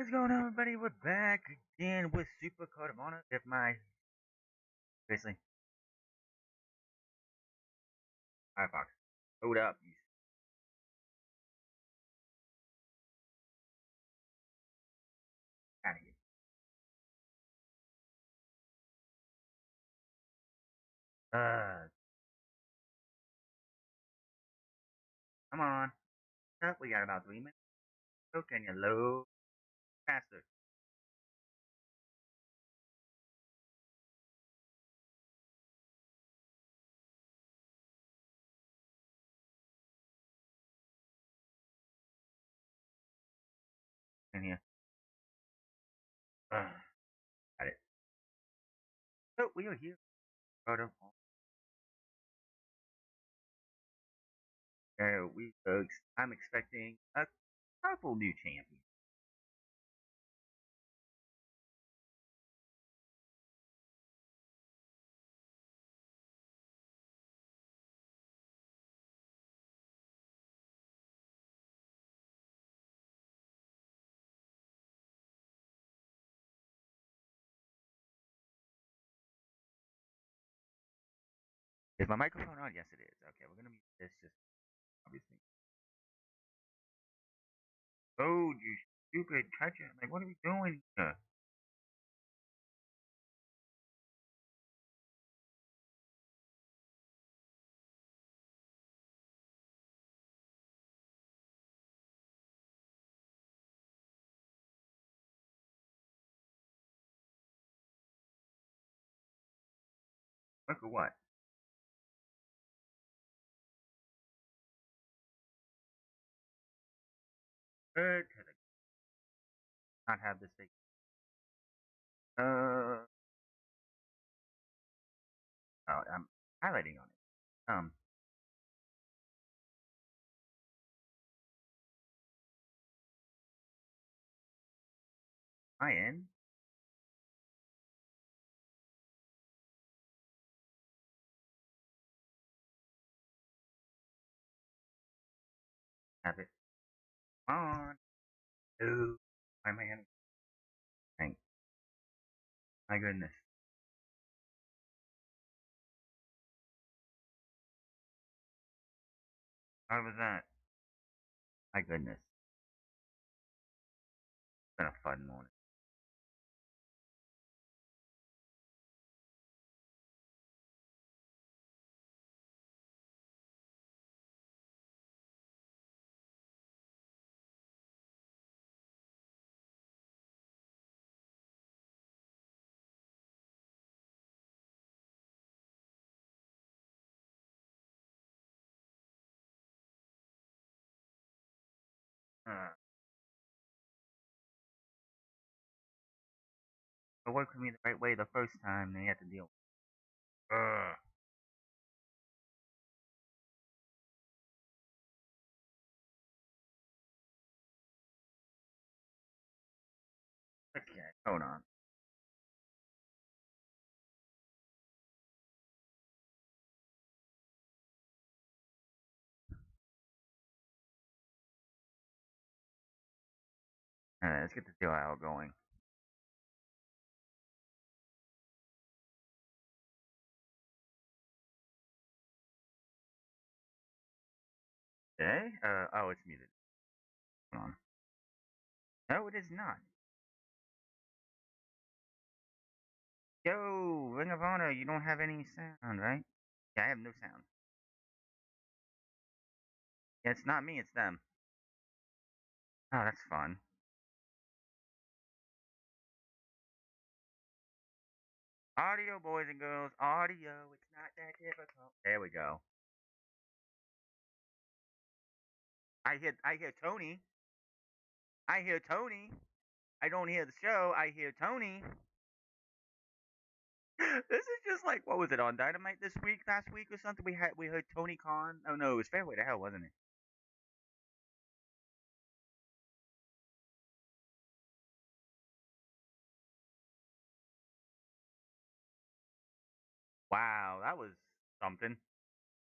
What's going on, everybody? We're back again with Supercard of Honor. If my basically, Firefox, load up. You out of here. Come on. We got about 3 minutes. So can you load faster? In here. Got it. So we are here. I'm expecting a couple new champions. Is my microphone on? Yes, it is. Okay, we're gonna mute this just obviously. Oh, you stupid toucher! Like, what are we doing here? Look at what? Good. Not have this thing. Uh, oh, I'm highlighting on it. I in? Have it on. Oh, my man. Thank my goodness. How was that? My goodness. It's been a fun morning. Uh, it worked for me the right way the first time. They had to deal. Uh, okay, hold on. Let's get the deal out going. Okay. Oh, it's muted. Hold on. No, it is not. Yo, Ring of Honor, you don't have any sound, right? Yeah, I have no sound. Yeah, it's not me, it's them. Oh, that's fun. Audio, boys and girls, audio. It's not that difficult. There we go. I hear Tony. I hear Tony. I don't hear the show. I hear Tony. This is just like, what was it on Dynamite this week, last week or something? We heard Tony Khan. Oh no, it was Fairway to Hell, wasn't it? Wow, that was something.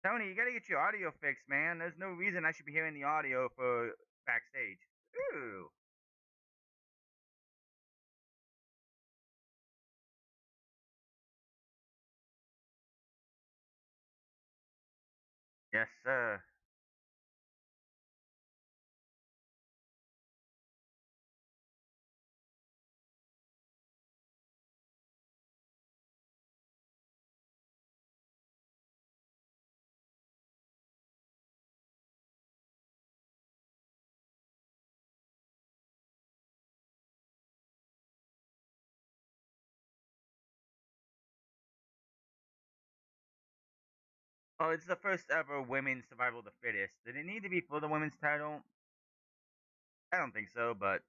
Tony, you gotta get your audio fixed, man. There's no reason I should be hearing the audio for backstage. Ooh. Yes, sir. Oh, it's the first ever women's survival of the fittest. Did it need to be for the women's title? I don't think so, but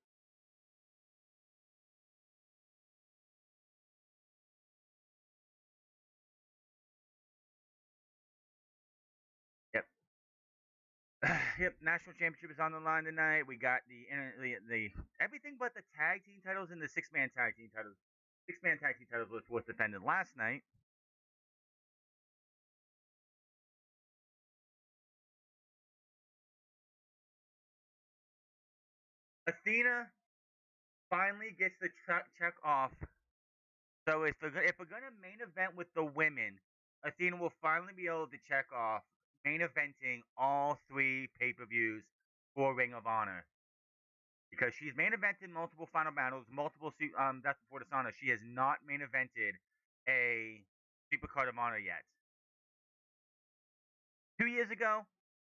yep. Yep, national championship is on the line tonight. We got the everything but the tag team titles and the six-man tag team titles. Six-man tag team titles was defended last night. Athena finally gets the check off. So if we're gonna main event with the women, Athena will finally be able to check off main eventing all three pay-per-views for Ring of Honor. Because she's main evented multiple final battles, multiple Death Before Dishonor. She has not main evented a Supercard of Honor yet. 2 years ago,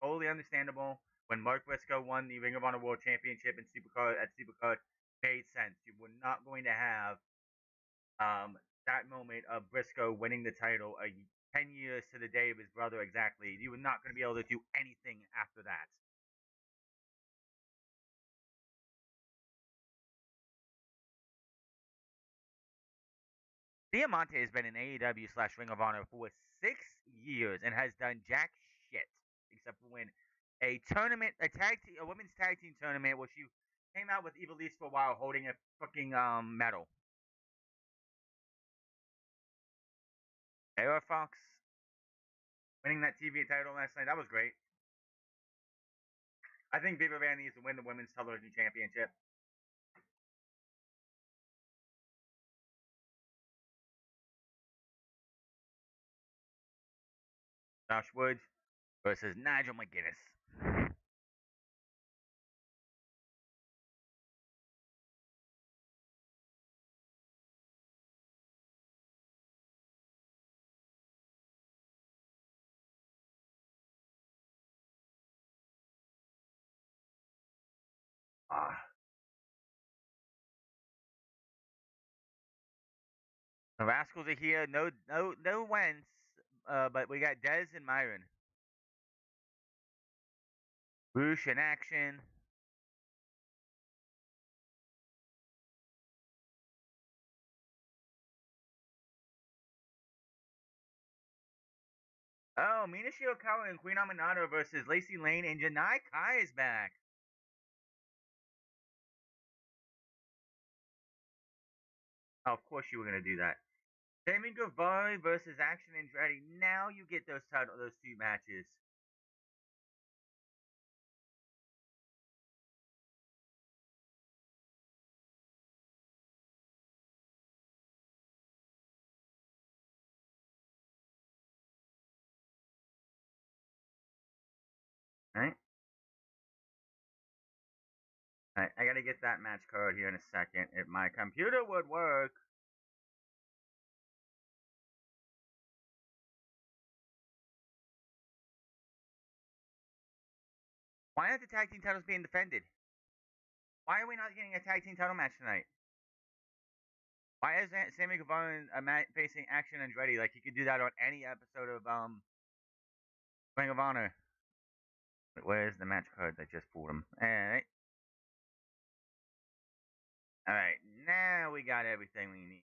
totally understandable. When Mark Briscoe won the Ring of Honor World Championship in Supercard at Supercard, made sense. You were not going to have that moment of Briscoe winning the title 10 years to the day of his brother exactly. You were not going to be able to do anything after that. Diamante has been in AEW slash Ring of Honor for 6 years and has done jack shit except for win a tournament, a women's tag team tournament where she came out with Evilise for a while holding a fucking medal. Era Fox winning that TV title last night, that was great. I think Viva needs to win the women's television championship. Josh Woods versus Nigel Mcguinness. Ah, the Rascals are here. No Wentz, but we got Dez and Myron. Roosh in action. Oh, Mina Shirakawa and Queen Aminata versus Lacey Lane and Janai Kai is back. Oh, of course you were gonna do that. Sammy Guevara versus Action Andretti. Now you get those two matches. Right? Alright, I gotta get that match card here in a second. If my computer would work. Why aren't the tag team titles being defended? Why are we not getting a tag team title match tonight? Why is Sammy Guevara facing Action Andretti? Like he could do that on any episode of Ring of Honor. Wait, where's the match card that just pulled him? Alright, now we got everything we need.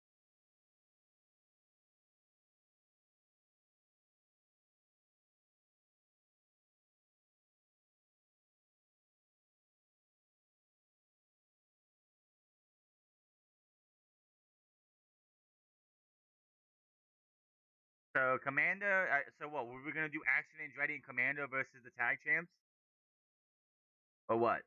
So Commander, so what? Were we gonna do Action Andretti and Commander versus the tag champs, or what?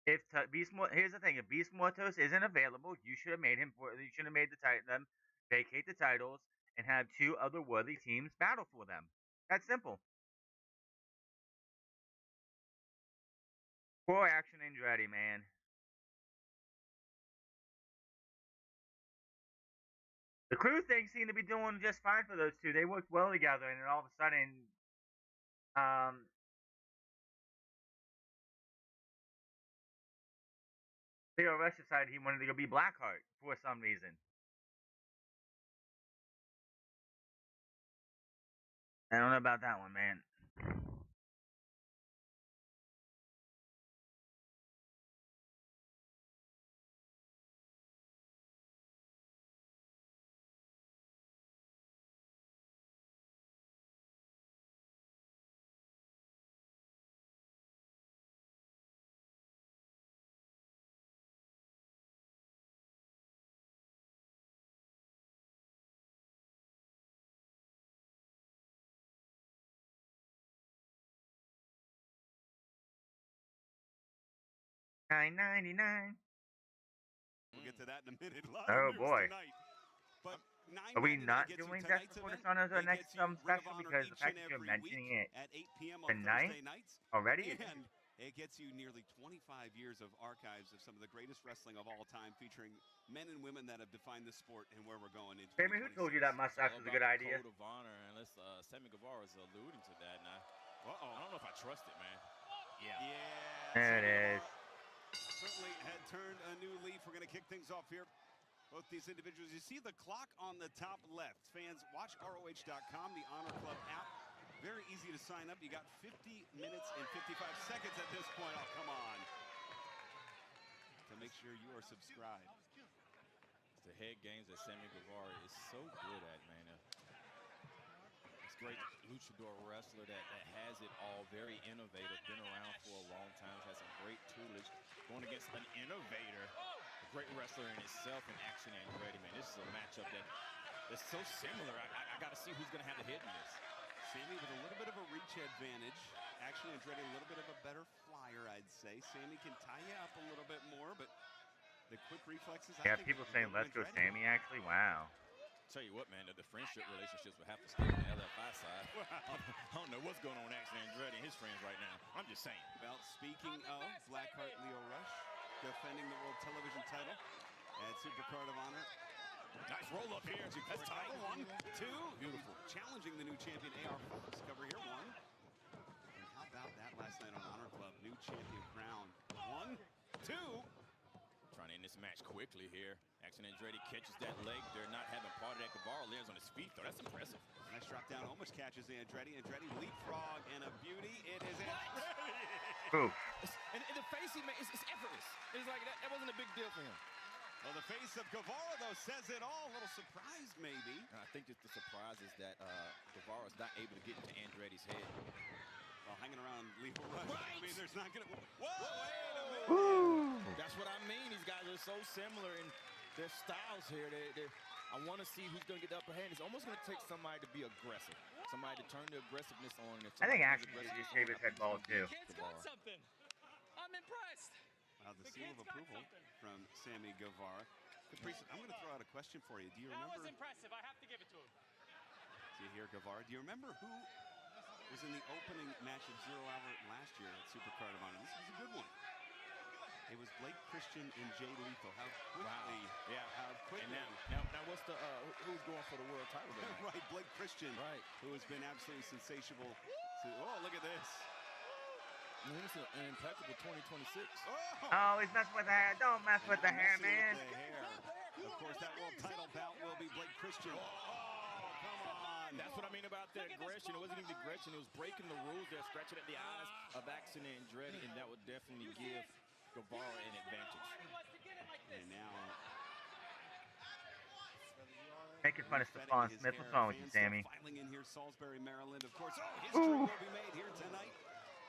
If here's the thing: if Beast Mortos isn't available, you should have made him. You should have made them vacate the titles and have two other worthy teams battle for them. That's simple. Poor Action Andretti, man. The crew thing seemed to be doing just fine for those two. They worked well together, and then all of a sudden, um, Leo Rush decided he wanted to go be Blackheart for some reason. I don't know about that one, man. $9.99. We'll get to that in a minute. Oh boy. Tonight. But Are we not $9.99 doing tonight's Desperate for event. Dishonor as our It next gets you Ring of special? Honor Because the each fact and that you're every mentioning week it at 8 p.m. on tonight Thursday nights already, and it gets you nearly 25 years of archives of some of the greatest wrestling of all time, featuring men and women that have defined the sport and where we're going in. Jamie, who told you that mustache was a good idea? Code of honor, unless Sammy Guevara is alluding to that. Now, I don't know if I trust it, man. Yeah. There it is. Certainly had turned a new leaf. We're going to kick things off here. Both these individuals. You see the clock on the top left. Fans, watch ROH.com, the Honor Club app. Very easy to sign up. You got 50 minutes and 55 seconds at this point. Oh, come on. To make sure you are subscribed. The head games that Sammy Guevara is so good at, man. It's great luchador wrestler that has it all. Very innovative. Been around for a long time. Has some great toolage. Going against an innovator. Great wrestler in itself in Action Andretti, man. This is a matchup that's so similar. I got to see who's going to have the hit in this. Sammy with a little bit of a reach advantage. Action Andretti a little bit of a better flyer, I'd say. Sammy can tie you up a little bit more, but the quick reflexes. Yeah, people saying let's go Sammy, actually. Wow. Tell you what, man, the friendship relationships will have to stay on the LFI side. Wow. I don't know what's going on with Action Andretti and his friends right now. I'm just saying. Well, speaking of Blackheart Leo Rush, defending the World Television title at Supercard of Honor. Nice roll up here. That's title 1, 2. Beautiful. Challenging the new champion AR Fox. Cover here 1. And how about that last night on Honor Club? New champion crown. 1, 2. Trying to end this match quickly here. Action Andretti catches that leg. They're not having part of that. Guevara lands on his feet, though. That's impressive. Nice drop down. Almost catches Andretti. Andretti leapfrog and a beauty. It is Andretti. Ooh. And the face he made, it's effortless. It's like that wasn't a big deal for him. Well, the face of Guevara, though, says it all. A little surprised, maybe. I think just the surprise is that Guevara's not able to get into Andretti's head. Well, hanging around Leo Rush. Right. I mean, there's not going to... Whoa, wait a minute. Ooh. That's what I mean. These guys are so similar in their styles here. I want to see who's going to get the upper hand. It's almost going to take somebody to be aggressive. Somebody to turn the aggressiveness on. I think Action needs to shave his head bald, too. Kid's got something. I'm impressed. Wow, the seal of approval from Sammy Guevara. Caprice, I'm going to throw out a question for you. Do you remember... That was impressive. I have to give it to him. See here, Guevara. Do you remember who was in the opening match of 0 Hour last year at Supercard of Honor? This was a good one. It was Blake Christian and Jay Lethal. How quickly? Wow. Yeah. How quickly? And now what's the who's going for the world title? Right, Blake Christian. Right. Who has been absolutely sensational. Oh, look at this. It's an impeccable 2026. Oh, he's messing with the hair. Don't mess with the hair, man. The hair. Of course, that world title bout will be Blake Christian. Oh, come on. That's what I mean about the aggression. It wasn't even the aggression. It was breaking the rules there, scratching at the eyes of Action Andretti, and that would definitely give Guevara an advantage. And now... Making fun of Stephon Smith. What's wrong with you, Sammy? Filing in here, Salisbury, Maryland. Of course, history will be made here tonight.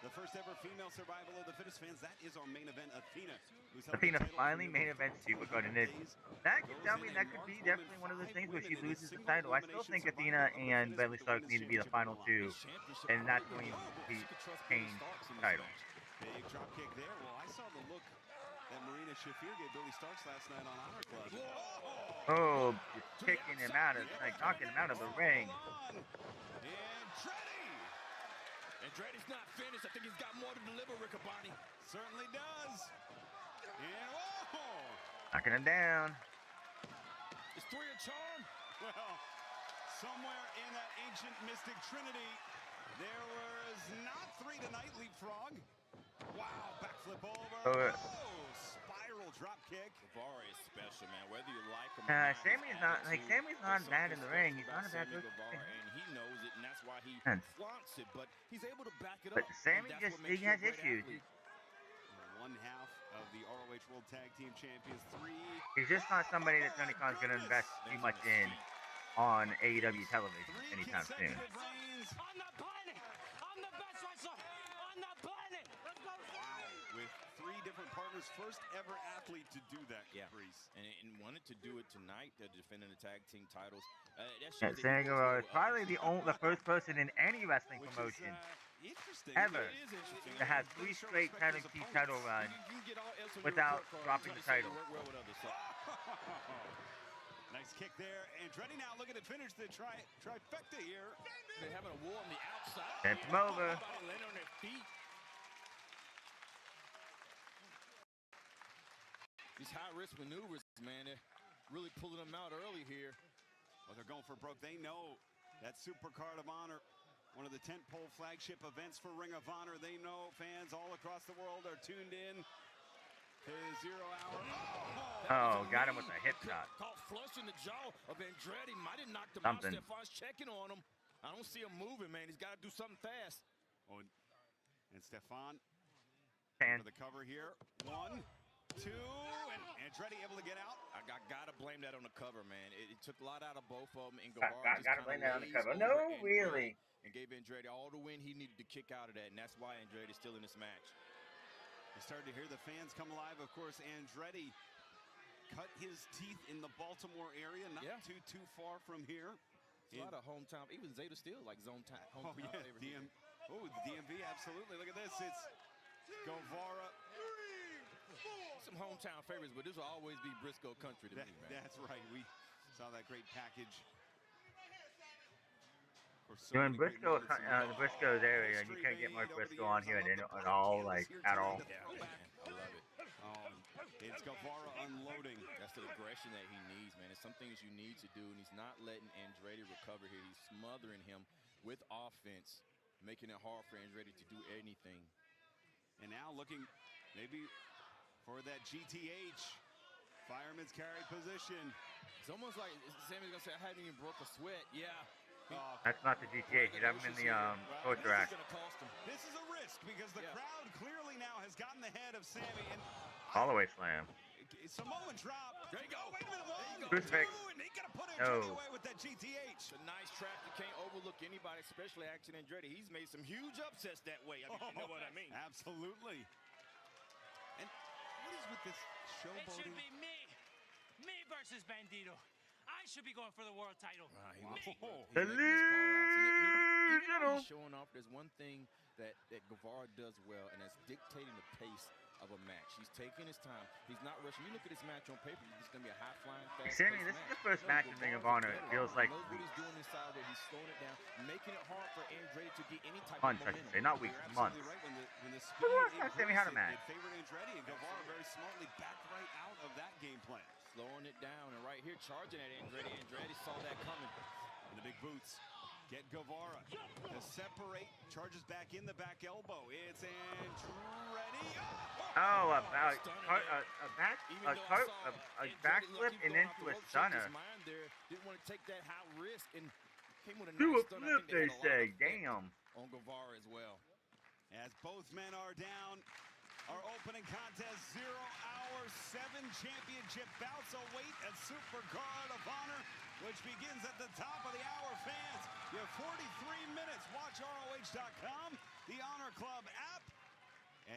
The first ever female survival of the fittest fans. That is our main event, Athena. Athena finally main event Supercard, and that could tell me that could be definitely one of those things where she loses the title. I still think Athena and Billie Starkz need to be the final two, and not going to change the title. Big drop kick there. Well, I saw the look that Marina Shafir gave Billie Starkz last night on Honor Club. Oh, just kicking him out of, like knocking him out of the ring. Andretti's not finished. I think he's got more to deliver, Riccaboni. Certainly does. And knocking him down. Is 3 a charm? Well, somewhere in that ancient mystic trinity, there was not 3 tonight. Leapfrog. Wow, backflip over. Spiral drop kick. Guevara is special, man. Whether you like him or not, Sammy's not bad in the ring. He's not a bad person. And he knows it, and that's why he flaunts it. But he's able to back it but up. Sammy he has issues. One half of the ROH World Tag Team Champions. 3. He's just not somebody that Tony Khan's going to invest too much in on AEW television anytime soon. On the planet! I'm the best wrestler on the planet! Let's go! With 3 different partners, first ever athlete to do that, Caprice. And wanted to do it tonight, defending the tag team titles. Sango is probably the first person in any wrestling promotion ever to have 3 straight title runs without dropping the title. Nice kick there. Andretti now looking to finish the trifecta here. They're having a war on the outside. Sent him over. Landing on their feet. These high-risk maneuvers, man, they're really pulling them out early here. Well, they're going for broke. They know that Supercard of Honor, one of the tentpole flagship events for Ring of Honor. They know fans all across the world are tuned in to 0 hour. Oh, got him with a hip shot. Caught flush in the jaw of Andretti. Might have knocked him Something. out. Stefan's checking on him. I don't see him moving, man. He's got to do something fast. Oh, and Stefan And for the cover here. 1, 2, and Andretti able to get out. I gotta blame that on the cover, man. It took a lot out of both of them. And Guevara gotta blame that on the cover. No, really. And gave Andretti all the win he needed to kick out of that, and that's why Andretti's still in this match. You started to hear the fans come alive. Of course, Andretti cut his teeth in the Baltimore area, not too far from here. It's a lot of hometown. Even Zayda still like hometown favorites. The DMV, absolutely. Look at this. It's Guevara. Some hometown favorites, but this will always be Briscoe country to me, man. That's right. We saw that great package. You're in Briscoe, the Briscoe's area, and you can't get more Briscoe on here at all, like, at all. Yeah, man, I love it. It's Guevara unloading. That's the aggression that he needs, man. It's some things you need to do, and he's not letting Andretti recover here. He's smothering him with offense, making it hard for Andretti to do anything. And now looking maybe for that GTH fireman's carry position. It's almost like Sammy's gonna say, I haven't even broke a sweat. Yeah. That's not the GTH. You'd have him in the torture act. This is a risk because the crowd clearly now has gotten the head of Sammy. And Fallaway slam. Samoan drop. There you go. Wait a minute. 1, 2, Crucifix. and he gonna put Andretti away with that GTH. It's a nice trap. You can't overlook anybody, especially Action Andretti. He's made some huge upsets that way. I mean, you know what I mean? Absolutely. And what is with this showboating? It should be me. Me versus Bandido. I should be going for the world title. Delusional. Showing off. There's one thing that Guevara does well, and that's dictating the pace of a match. He's taking his time. He's not rushing. You look at this match on paper, it's going to be a high-flying, fast Sammy, this is the first match in Ring of Honor. It feels like he knows what he's doing inside there. He's slowing it down, making it hard for Andretti to get any type months, of I momentum. should say, not weeks, months. Right. When the speed Who else has Sammy had a match? It favored Andretti, and Guevara very smartly backed right out of that game plan. Slowing it down, and right here charging at Andretti. Andretti saw that coming. And the big boots get Guevara to separate, charges back in the back elbow. It's Andretti. Oh, a backflip and into a stunner. Didn't want to take that high risk and came with a Do a nice stunner. flip, they say. Damn. On Guevara as well. As both men are down, our opening contest, 0 hour, 7 championship bouts await at Supercard of Honor, which begins at the top of the hour. Fans, you have 43 minutes. Watch ROH.com, the Honor Club app,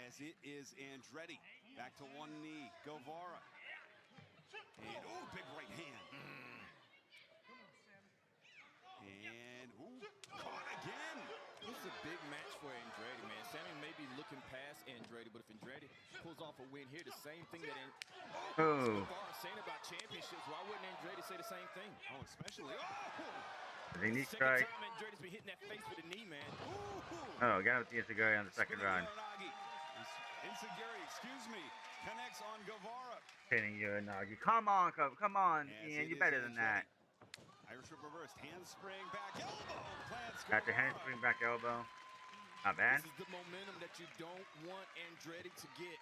as it is Andretti. Back to one knee, Guevara. And, big right hand. And, caught again. is a big match for Andrade, man. Sammy may be looking past Andrade, but if Andrade pulls off a win here, the same thing that Guevara is saying about championships, why wouldn't Andrade say the same thing? Oh, especially. They need Second strike. time Andrade's been hitting that face with a knee, man. Oh, got with the Insaguri on the second run. Insaguri, excuse me, connects on Guevara. Hitting you, Nagi. Come on, come on, Ian. You're better than that. Irish whip reversed, handspring back elbow. Got the handspring back elbow. Not bad. This is the momentum that you don't want Andrade to get.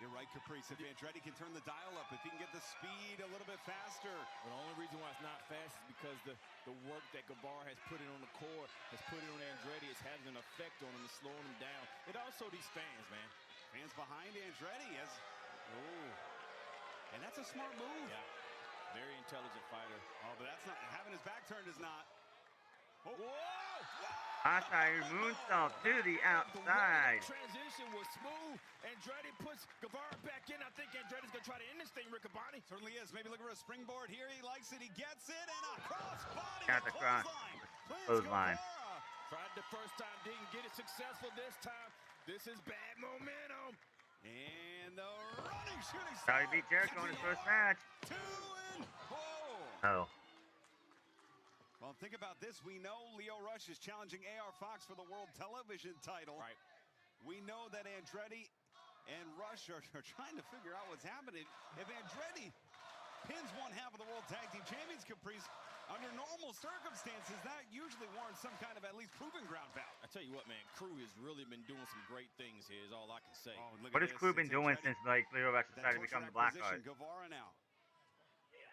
You're right, Caprice. If Andrade can turn the dial up, if he can get the speed a little bit faster. But the only reason why it's not fast is because the work that Guevara has put in on the core, has put it on Andrade, is having an effect on him and slowing him down. It also these fans, man. Fans behind Andrade as, and that's a smart move. Yeah, very intelligent fighter. Oh, but that's not, having his back turned is not. Oh. Whoa! Asai moonsault to the outside. The transition was smooth. Andrade puts Guevara back in. I think Andrade's going to try to end this thing, Riccaboni. Certainly is. Maybe look for a springboard here. He likes it. He gets it. And a crossbody. Got the cross. Clothesline. Tried the first time. Didn't get it successful this time. This is bad momentum. And the running shooting star. How he beat Jericho in his first match. 2 and Oh. 4. Well, think about this. We know Lio Rush is challenging AR Fox for the World Television title. Right. We know that Andrade and Rush are trying to figure out what's happening. If Andrade pins one half of the World Tag Team Champions, Caprice, under normal circumstances, that usually warrants some kind of at least proving ground bout. I tell you what, man, Crew has really been doing some great things here, is all I can say. Oh, What has Crew been doing since like Lio Rush decided to become the Black Card? Guevara now.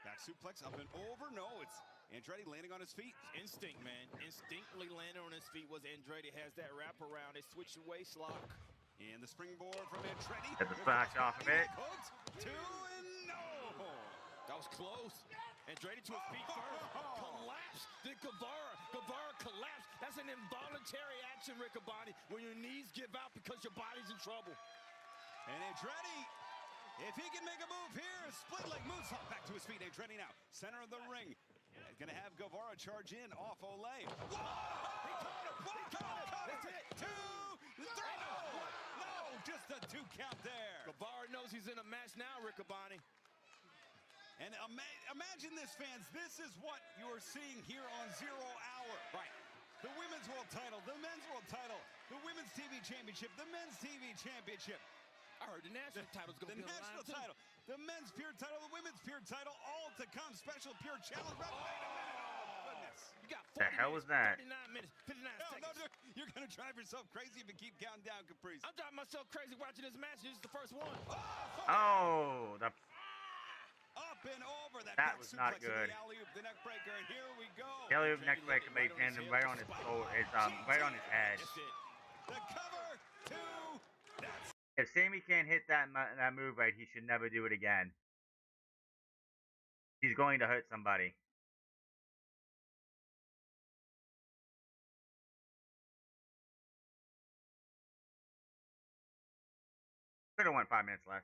Back suplex up and over. No, it's Andrade landing on his feet. Instinct, man. Instinctively landing on his feet was Andrade. Has that wraparound, a switch waist lock. And the springboard from Andrade. Get the splash off of it. 2 and no. That was close. Andrade to his feet first. Collapse. Then Guevara collapsed. That's an involuntary action, Riccaboni, when your knees give out because your body's in trouble. And Andrade, if he can make a move here, split leg moonsault back to his feet. Andrade now, center of the ring. Gonna have Guevara charge in off Olay. Whoa! He caught him! That's it! 2, 3! No! Just a 2 count there. Guevara knows he's in a match now, Riccaboni. And imagine this, fans. This is what you're seeing here on 0 Hour. Right. The Women's World title, the Men's World title, the Women's TV Championship, the Men's TV Championship. I heard the national title's going to be on the national line, title, the Men's Pure title, the Women's Pure title, all to come. Special Pure Challenge. Wait a minute. Oh, goodness. You got 40 The hell was that? 39 minutes, 59 seconds. No, you're going to drive yourself crazy if you keep counting down, Caprice. I'm driving myself crazy watching this match. This is the first one. Oh, the up and over. That was not good. The alley-oop, the neck breaker, and here we go. alley-oop neck breaker, but he landed right on his right on his head. That's it. The cover 2. That's If Sammy can't hit that move right, he should never do it again. He's going to hurt somebody. Could have went 5 minutes less.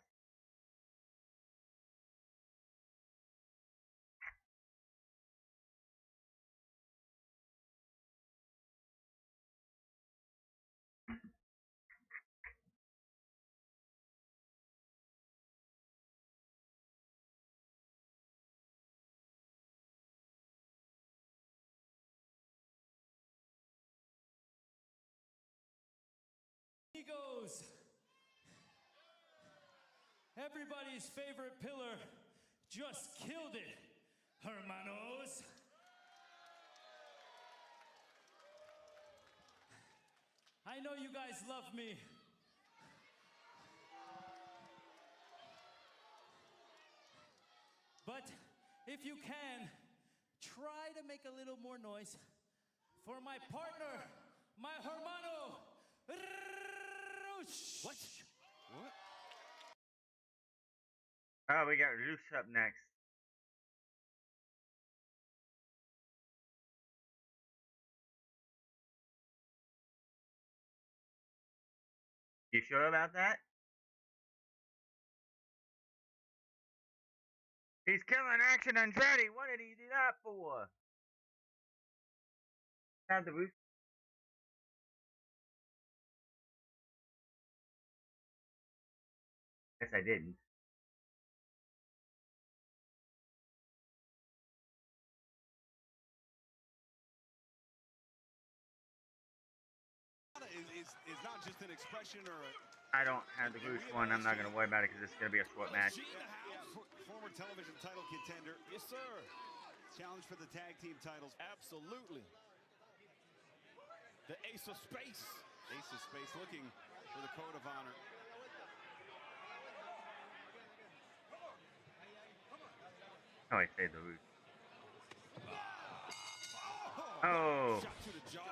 Amigos, everybody's favorite pillar just killed it, hermanos. I know you guys love me. But if you can, try to make a little more noise for my partner, my hermano, what? What? Oh, we got Roos up next. You sure about that? He's killing Action Andretti. What did he do that for? have the roof. Guess I didn't. Is not just an expression or a... I don't have the Roosh one. I'm not going to worry about it because it's going to be a short match. Former television title contender. Yes, sir. Challenge for the tag team titles. Absolutely. The Ace of Space. Ace of Space looking for the code of honor. Oh, I saved the Roosh. Oh. Shot to the jaw.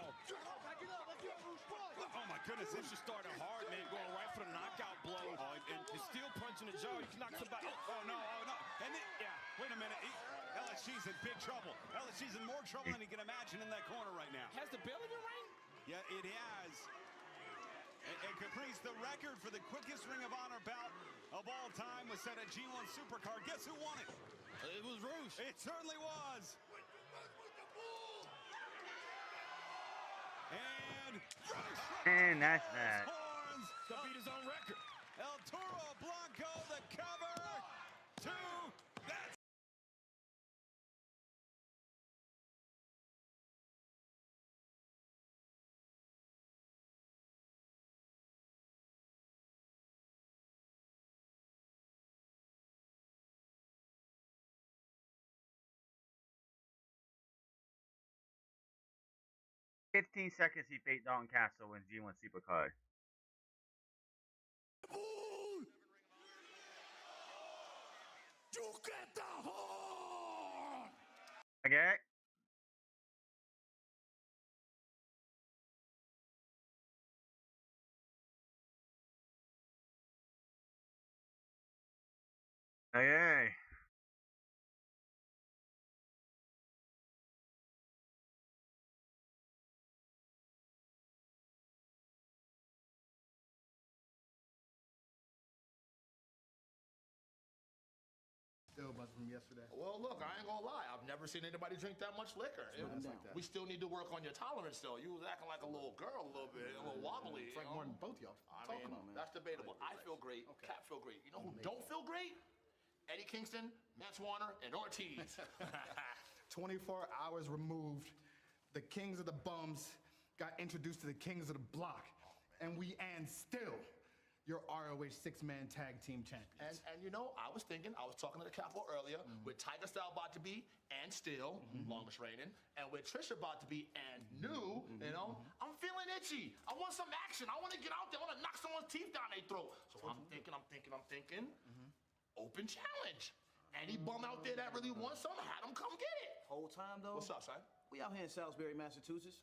Oh my goodness, this just started hard, man. Going right for the knockout blow. Oh, and steel punch in the jaw. You can knock somebody. Oh no, oh no. And then, yeah, wait a minute. LSG's in big trouble. LSG's in more trouble than he can imagine in that corner right now. Has the bell in the ring? Yeah, it has. And Caprice, the record for the quickest Ring of Honor bout of all time was set at G1 Supercard. Guess who won it? It was Roosh. It certainly was. And that's that. Horns. To beat his own record. El Toro Blanco, the cover. 2. That's... "15 seconds he beat Dalton Castle wins G1 Supercard." You get the horn! Okay. Okay. Still much from yesterday. Well, look, I ain't gonna lie. I've never seen anybody drink that much liquor. We still need to work on your tolerance, though. You was acting like a little girl a little bit, a little wobbly. It's like more than both y'all. I mean, that's debatable. I feel great. Okay. Cat feel great. You know who don't feel great? Eddie Kingston, Matt Warner, and Ortiz. 24 hours removed, the kings of the bums got introduced to the kings of the block, and still your ROH six-man tag team champions. And you know, I was talking to the Capo earlier, with Tiger Style about to be and still, longest reigning, and with Trisha about to be and new, you know, I'm feeling itchy. I want some action. I want to get out there. I want to knock someone's teeth down their throat. So I'm thinking, open challenge. Any bum out there that really wants some, had him come get it. Whole time though. What's up, son? We out here in Salisbury, Massachusetts.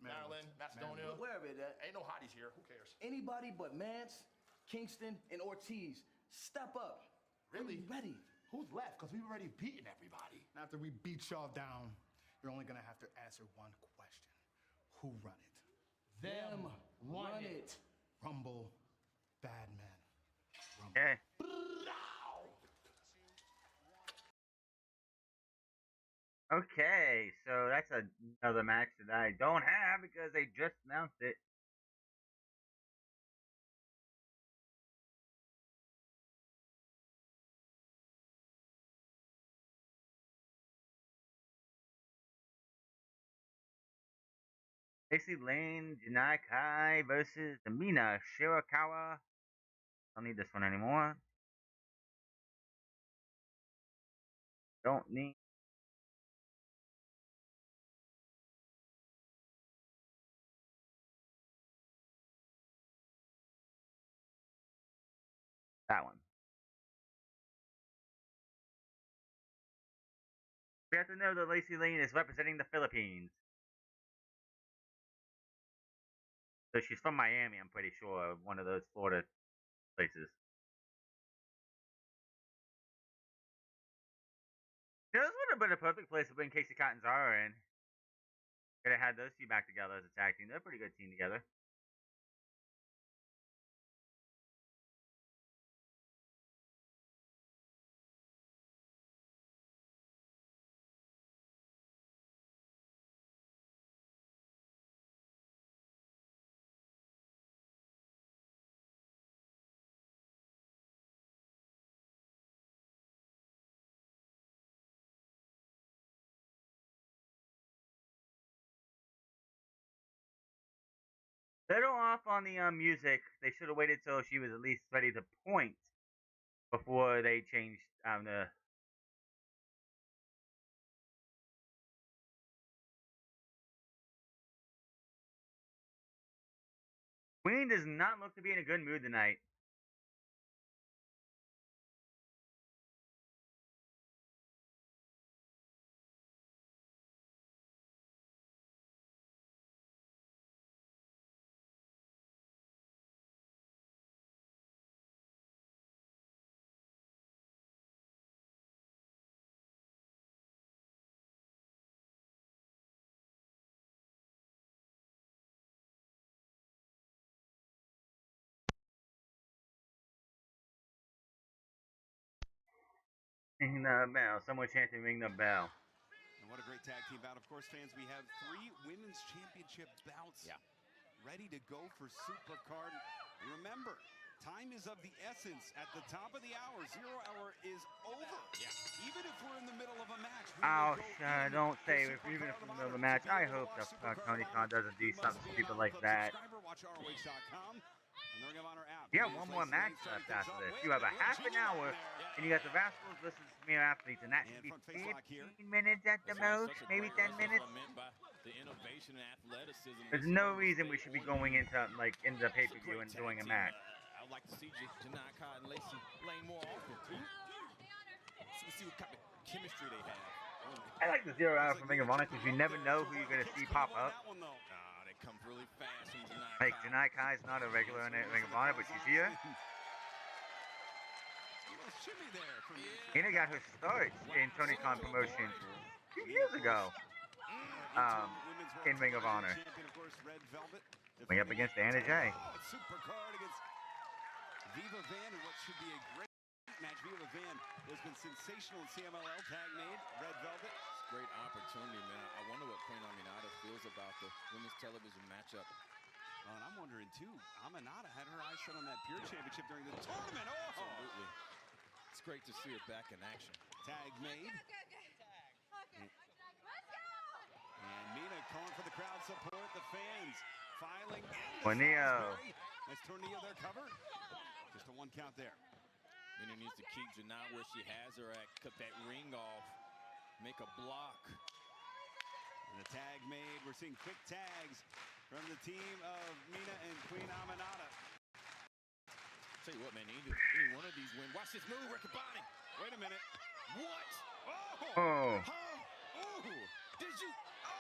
Maryland, Macedonia. Wherever it at. Ain't no hotties here. Who cares? Anybody but Mance, Kingston, and Ortiz, step up. Really? We're ready. Who's left? Because we've already beaten everybody. After we beat y'all down, you're only gonna have to answer one question. Who run it? Them run it. Rumble, bad man. Rumble. Okay. Okay, so that's another match that I don't have because they just announced it. Casey Lane, Janai Kai versus Amina Shirakawa. Don't need this one anymore. Don't need. That one. We have to know that Lacey Lane is representing the Philippines. So she's from Miami, I'm pretty sure, one of those Florida places. You know, this would have been a perfect place to bring Casey Catanzaro in. Could have had those two back together as a tag team. They're a pretty good team together. Little off on the music. They should have waited till she was at least ready to point before they changed the. Queen does not look to be in a good mood tonight. Ring the bell. Someone chanting ring the bell. And what a great tag team bout. Of course, fans, we have 3 women's championship bouts ready to go for Supercard. Remember, time is of the essence. At the top of the hour, 0 hour is over. Yeah. Even if we're in the middle of a match. Oh, don't say if even if we're in the middle of a match. I hope that Tony Khan doesn't do something stupid like that. Watch ROH.com. Ring of Honor app. You have one more match left after this. You have a half an hour, and you got the Rascals versus Premiere Athletes, and that should be 15 minutes at the most, maybe 10 minutes. There's no reason we should be going into into pay-per-view and doing a match. I'd like to see Diamante and Lacey Lane more often too. See what kind of chemistry they have. I like the 0 hour from Ring of Honor because you never know who you're gonna see pop up. They come really fast from Janai. Like Janai Kai's not a regular in Ring of Honor, but she's here. Athena got her start in Tony Khan promotion 2 years ago. In Ring of Honor. Going up against Anna Jay. Supercard against Viva Van, and what should be a great match. Viva Van has been sensational in CMLL, tag made, Red Velvet. It's a great opportunity, man. I wonder what Queen Aminata feels about the women's television matchup. And I'm wondering, too, Aminata had her eyes set on that Pure Championship during the tournament. Oh! Absolutely. It's great to see her back in action. Tag made. And Mina calling for the crowd support, the fans filing in. Juanillo. Nice tornillo there, cover. Just a 1 count there. Mina needs to keep Janai where she has her at. Cut that ring off. Make a block. And the tag made. We're seeing quick tags from the team of Mina and Queen Aminata. Tell you what, man, any one of these win. Watch this move, Riccaboni. Wait a minute. What? Oh. Oh. Did you?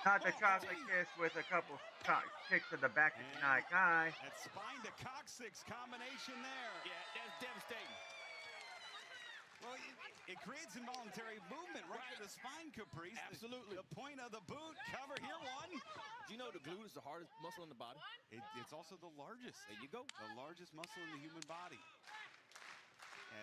Not the chocolate kiss with a couple kicks to the back of Janai Kai. That spine to coccyx combination there. Yeah, that's devastating. Well, it creates involuntary movement right to the spine, Caprice. Absolutely. The point of the boot, cover here, 1. Do you know the glute is the hardest muscle in the body? It's also the largest. There you go. The largest muscle in the human body.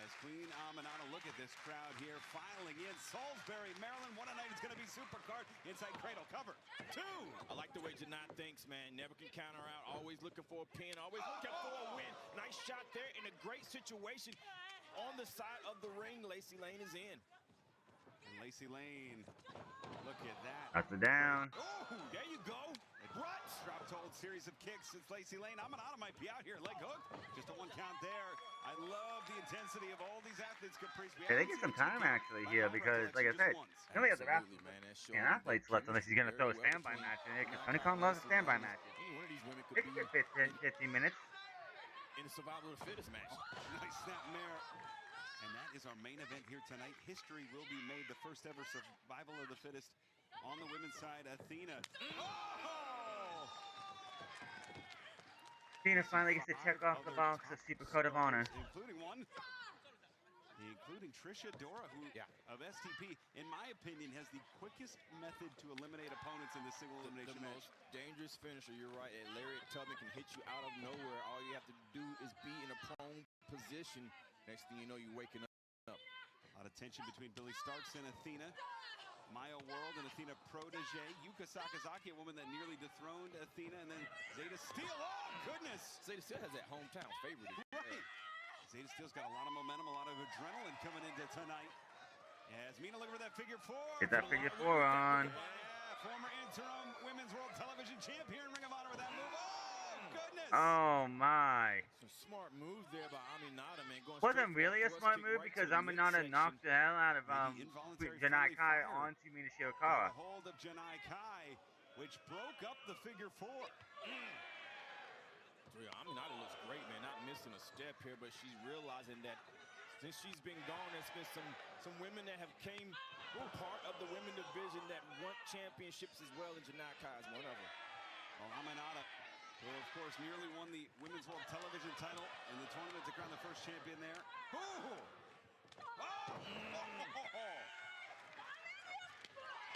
As Queen Aminata, look at this crowd here, filing in. Salisbury, Maryland, what a night. It's going to be Supercard. Inside cradle, cover. 2. I like the way Janai thinks, man. Never can counter out. Always looking for a pin. Always looking for a win. Nice shot there in a great situation. On the side of the ring, Lacey Lane is in. And Lacey Lane, look at that. That's a down. Oh, there you go. What? Dropped hold series of kicks since Lacey Lane. Aminata might be out here. Leg hook. Just a 1 count there. I love the intensity of all these athletes, Caprice. Yeah, they get some time actually here because, like I said, nobody has the Rascals and athletes left unless he's going to throw a standby match in it because Tony Khan loves standby matches. Any one of these women It could can be get 15 minutes. in the survival of the fittest match. Nice snap mare. And that is our main event here tonight. History will be made. The first ever survival of the fittest on the women's side. Athena. Oh! Athena finally gets to check off the box of Supercard of Honor. Including Trisha Adora, who of STP, in my opinion, has the quickest method to eliminate opponents in this single elimination match. Most dangerous finisher, you're right. A lariat Tubman can hit you out of nowhere. All you have to do is be in a prone position. Next thing you know, you're waking up. A lot of tension between Billie Starkz and Athena. Maya World and Athena protege. Yuka Sakazaki, a woman that nearly dethroned Athena, and then Zayda Steel. Oh, goodness! Zayda Steel has that hometown favorite. Right. Zayda Steel's got a lot of momentum, a lot of adrenaline coming into tonight. As Mina looking for that figure 4. Get that figure 4 on. Yeah, former interim Women's World Television Champion, Ring of Honor with that move. Oh! goodness. Oh my. Some smart moves there by Aminata, man. Going Wasn't straight for really a that smart thrust move kick because right to the Aminata midsection. knocked the hell out of The involuntary Janai friendly Kai fire onto Mina got Shirakawa. a hold of Janai Kai, which broke up the figure 4. Aminata looks great, man. Not missing a step here, but she's realizing that since she's been gone, there's been some women that have were part of the women division that won championships as well, and Janai Kai is one of them. Well, Aminata, who of course nearly won the Women's World Television title in the tournament to crown the first champion there.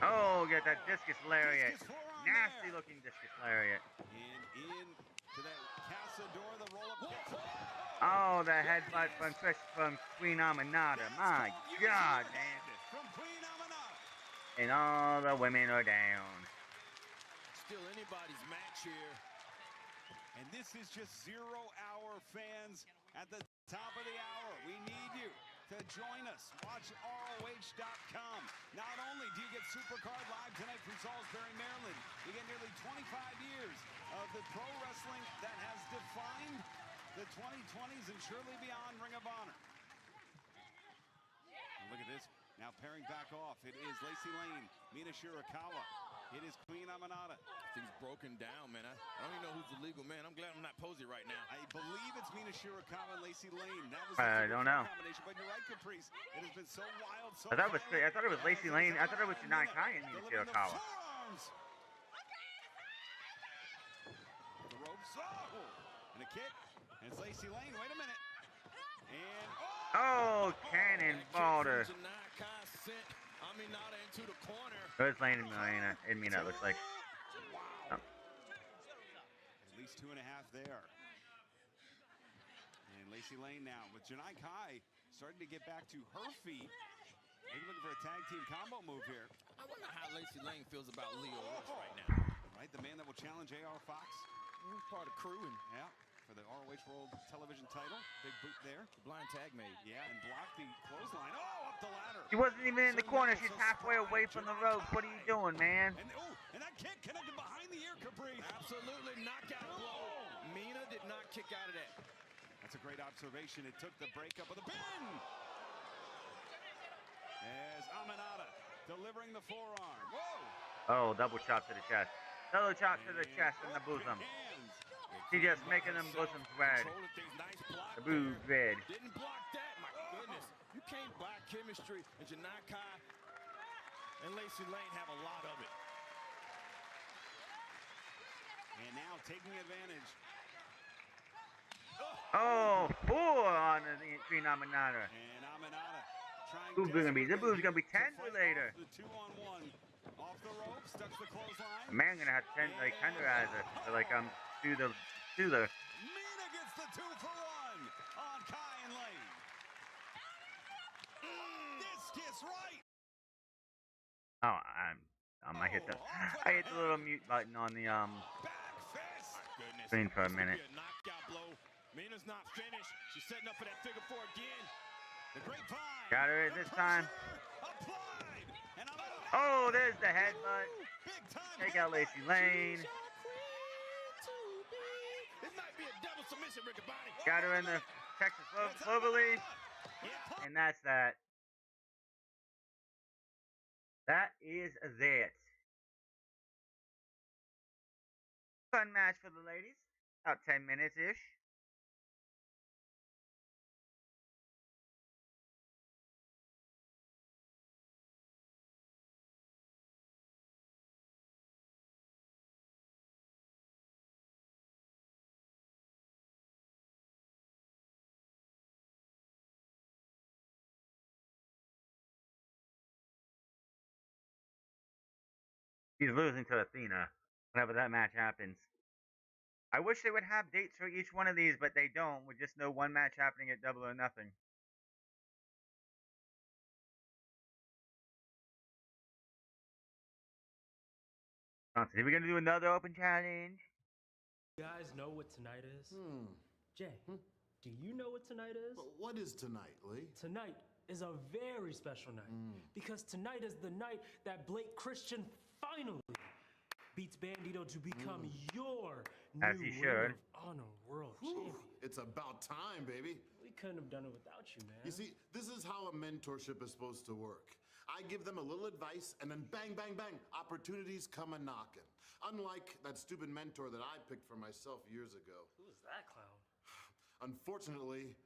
Oh, get that discus lariat. Discus forearm Nasty there. looking discus lariat. And in to that Casador, the roll-up kick. Oh, the headbutt from Queen Aminata. My God, man. From Queen Aminata. And all the women are down. Still anybody's match here. And this is just 0 hour fans at the top of the hour. We need you to join us. Watch ROH.com. Not only do you get Supercard live tonight from Salisbury, Maryland, you get nearly 25 years of the pro wrestling that has defined the 2020s and surely beyond Ring of Honor. And look at this. Now pairing back off. It is Lacey Lane, Mina Shirakawa. It is Queen Aminata. Things broken down, man. I don't even know who's the legal man. I'm glad I'm not Posey right now. I believe it's Mina Shirakawa and Lacey Lane. That was I don't know. combination, but you're right, Caprice. It has been so wild, so I thought it was Lacey Lane. I thought it was Janai Kai and Mina Shirakawa. The ropes. Oh! And a kick. And it's Lacey Lane. Wait a minute. And Oh, cannonball her. Janai Kai sent Aminata into the corner. There's Lane and Mina, it looks like. wow. At least 2.5 there. And Lacey Lane now with Janai Kai starting to get back to her feet. Maybe looking for a tag team combo move here. I wonder how Lacey Lane feels about Leo Rush right now. Right, the man that will challenge AR Fox. He's part of crew and Yeah, for the ROH World Television title. Big boot there. the blind tag made. Yeah, and block the clothesline. Oh, up the ladder. She wasn't even in the corner. She's halfway away from the ropes. What are you doing, man? And that kick connected behind the ear, Caprice. Absolutely knockout blow. Mina did not kick out of that. That's a great observation. It took the breakup of the pin. As Aminata delivering the forearm. Whoa. Oh, double chop to the chest. Double chop to the chest and the bosom. She just making them bosoms red. Controlling things, nice block The boobs there. red. Didn't block that. My goodness. You can't buy chemistry. And Janai Kai and Lacey Lane have a lot of it. And now taking advantage. Oh, 4 on the Queen Aminata. And Aminata trying Boobs gonna be, the boobs gonna be to fight tender later. off the 2-on-1. Off the ropes, touch the clothesline. The man gonna have to tenderize her. So, like, do the. Mina gets the 2 for 1 on Kai and Lane. Discus right. Oh, I hit the little mute button on the Back fist. Goodness. screen for a This could minute. be a knockout blow. Mina's not finished. She's setting up for that figure 4 again. The grapevine. Got her this time. Applied. And Oh, there's the headbutt. big time. Take out Lacey Lane. It might be a double submission, Riccaboni. Got her in the Texas Cloverleaf. And that's that. That is that. Fun match for the ladies. About 10 minutes-ish. She's losing to Athena whenever that match happens. I wish they would have dates for each one of these, but they don't. We just know one match happening at Double or Nothing. Are we gonna do another open challenge? You guys know what tonight is? Jay, do you know what tonight is? But what is tonight, Lee? Tonight is a very special night because tonight is the night that Blake Christian finally beats Bandido to become your As new he Ring should. of Honor World Whew, Champion. it's about time, baby. We couldn't have done it without you, man. You see, this is how a mentorship is supposed to work. I give them a little advice, and then bang, bang, bang, opportunities come a-knocking. Unlike that stupid mentor that I picked for myself years ago. Who was that clown? Unfortunately,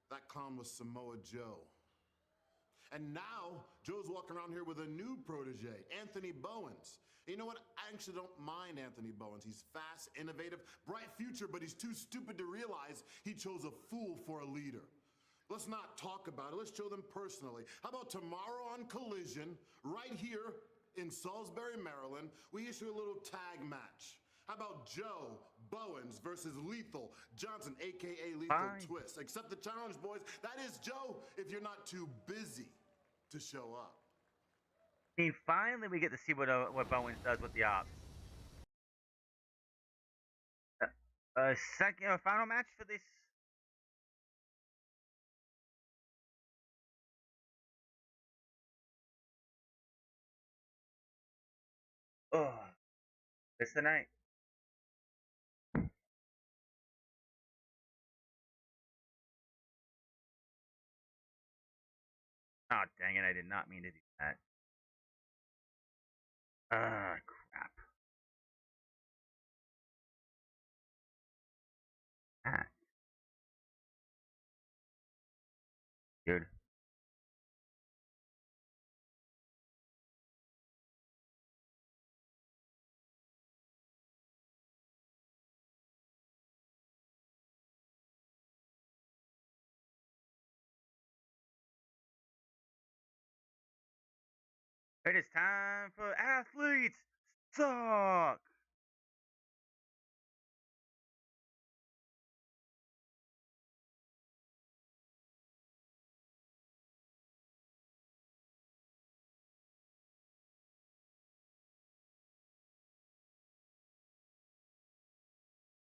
that clown was Samoa Joe. And now, Joe's walking around here with a new protege, Anthony Bowens. You know what? I actually don't mind Anthony Bowens. He's fast, innovative, bright future, but he's too stupid to realize he chose a fool for a leader. Let's not talk about it. Let's show them personally. How about tomorrow on Collision, right here in Salisbury, Maryland, we issue a little tag match. How about Joe Bowens versus Lethal Johnson, a.k.a. Lethal Twist? Accept the challenge, boys. That is Joe, if you're not too busy to show up. I mean, finally we get to see what Bowens does with the ops. Final match for this. Oh, it's the night. Oh, dang it, I did not mean to do that. Crap. Ah. Dude. It is time for Athletes Talk!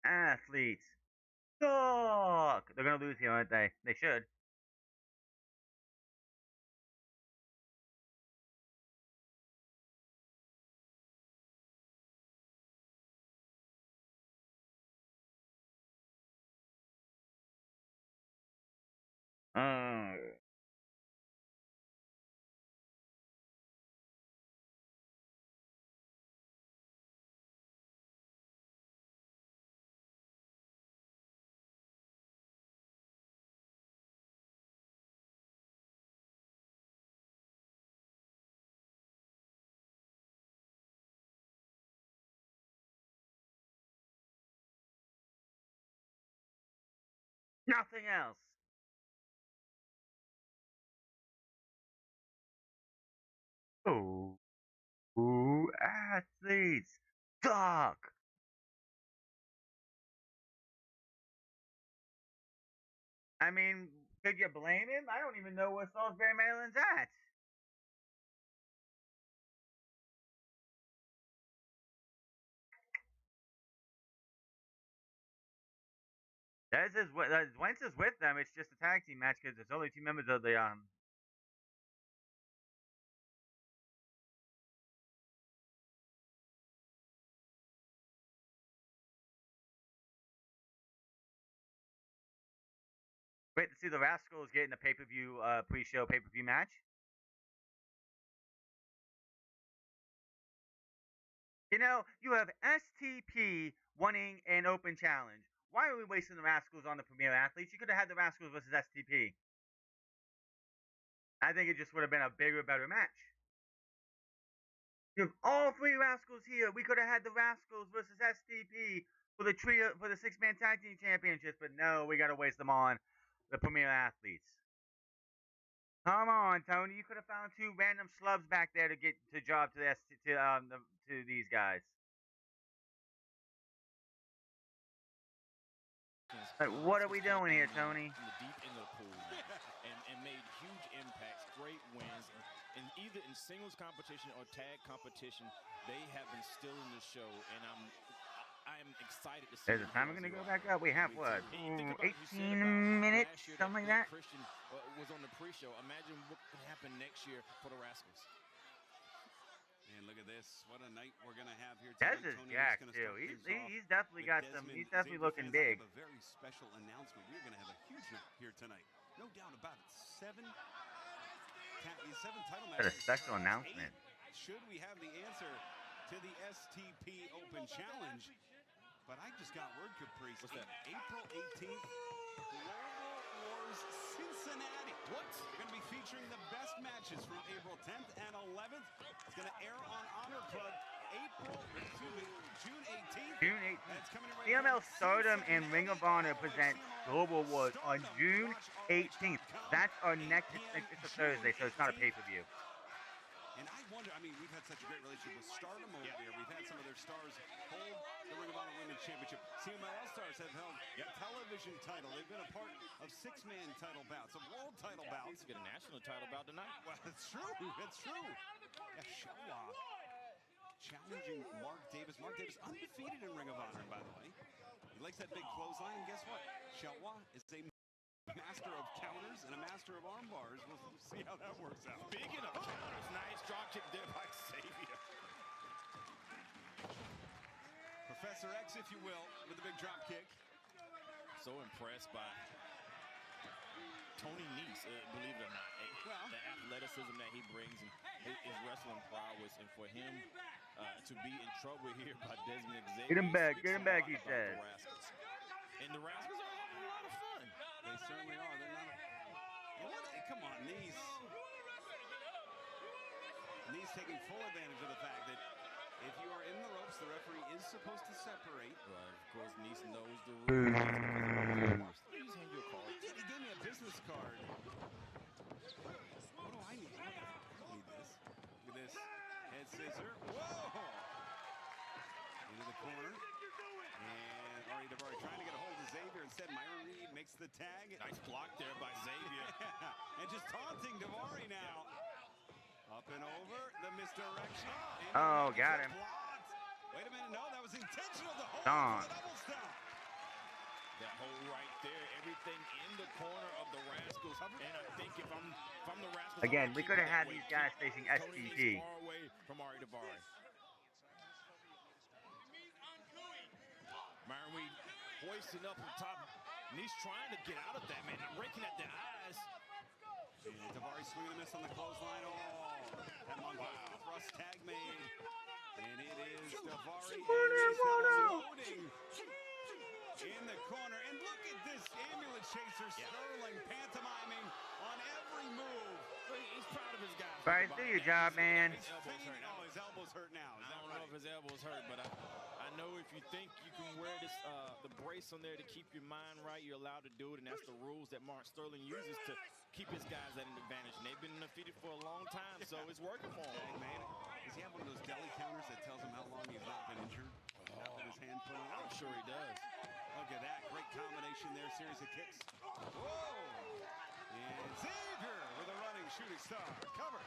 Athletes Talk! They're gonna lose here, aren't they? They should. Nothing else. Ooh, Athletes Talk! I mean, could you blame him? I don't even know where Salisbury, Maryland's at. Wentz is with them. It's just a tag team match because there's only two members of the Great to see the Rascals getting a pay-per-view pre-show pay-per-view match. You know, you have STP wanting an open challenge. Why are we wasting the Rascals on the Premier Athletes? You could have had the Rascals versus STP. I think it just would have been a bigger, better match. You have all three Rascals here. We could have had the Rascals versus STP for the six-man tag team championships, but no, we got to waste them on the Premier Athletes. Come on, Tony. You could have found two random slubs back there to get to job to these guys. Like, what are we doing here, Tony? From the deep end of the pool, and made huge impacts, great wins, and either in singles competition or tag competition, they have been stealing the show, and I'm excited to see. There's a time we're gonna go back up. We have what, 18 minutes, something like that. Christian was on the pre-show. Imagine what could happen next year for the Rascals. And look at this. What a night we're going to have here Des tonight. is Tony jacked gonna too. start He's things off he's definitely with got some. Desmond. He's definitely Zayda looking fans, I big. have a very special announcement. We're going to have a huge night here tonight. No doubt about it. Seven title Got a matches. special announcement. Should we have the answer to the STP Open Challenge? But I just got word, Caprice. What's that? April 18th, Global Wars Cincinnati. What? We're going to be featuring the best matches from April 10th and 11th. It's going to air on Honor Club June 18th. June 18th. That's coming right CML from Stardom and Cincinnati. Ring of Honor present Global Wars on June 18th. That's our next. It's a Thursday, so it's not a pay-per-view. And I wonder, I mean, we've had such a great relationship with Stardom over there. We've had some of their stars hold the Ring of Honor Women's Championship. CMLL stars have held the television title. They've been a part of six-man title bouts, of world title bouts. Get a national title bout tonight. Well, that's true. That's true. Yeah, Xelhua challenging Mark Davis. Mark Davis undefeated in Ring of Honor, by the way. He likes that big clothesline, and guess what? Xelhua is a master of counters and a master of arm bars. We'll see how that works out. Speaking of counters, nice drop kick there by Xavier. Professor X, if you will, with the big drop kick. So impressed by Tony Nese, believe it or not. The athleticism that he brings and his wrestling prowess, and for him to be in trouble here by Desmond Xavier. Get him back, he said. And the Rascals are having a lot of fun. They certainly are. They're not. Come on, Nese. Nese taking full advantage of the fact that if you are in the ropes, the referee is supposed to separate. Right, of course, Nese knows the rules. Please hand you a card. He gave me a business card. What do I need? I don't need this. Look at this. Head scissor. Whoa! Into the corner. And Davari trying to get a hold of Xavier. Instead, Myron Reed makes the tag. Nice block there by Xavier. And just taunting Davari now. Up and over. The misdirection. Oh, got him. Wait a minute. No, that was intentional. The hold Don. for the double stomp. That hold right there, everything in the corner of the Rascals. And I think if I'm the Rascals, Again, we could have had these guys facing STP. Far away from Ari Davari. Myron Reed hoisting up on top. And he's trying to get out of that, man. He's raking at the eyes. And Davari swinging a miss on the clothesline. Oh, that Mongolian thrust tag made. And it is Davari exploding in the corner. And look at this ambulance chaser, Sterling pantomiming on every move. He's proud of his guys. Bryce, do your job, man. His elbow's hurt now. I don't know if his elbow's hurt, but I know if you think you can wear this the brace on there to keep your mind right, you're allowed to do it, and that's the rules that Mark Sterling uses to keep his guys at an advantage. And they've been undefeated for a long time, so it's working for him. Hey, man, does he have one of those deli counters that tells him how long he's not been injured? With his hand put on? I'm sure he does. Look at that. Great combination there. Series of kicks. Whoa! And Xavier with a running shooting star. Cover.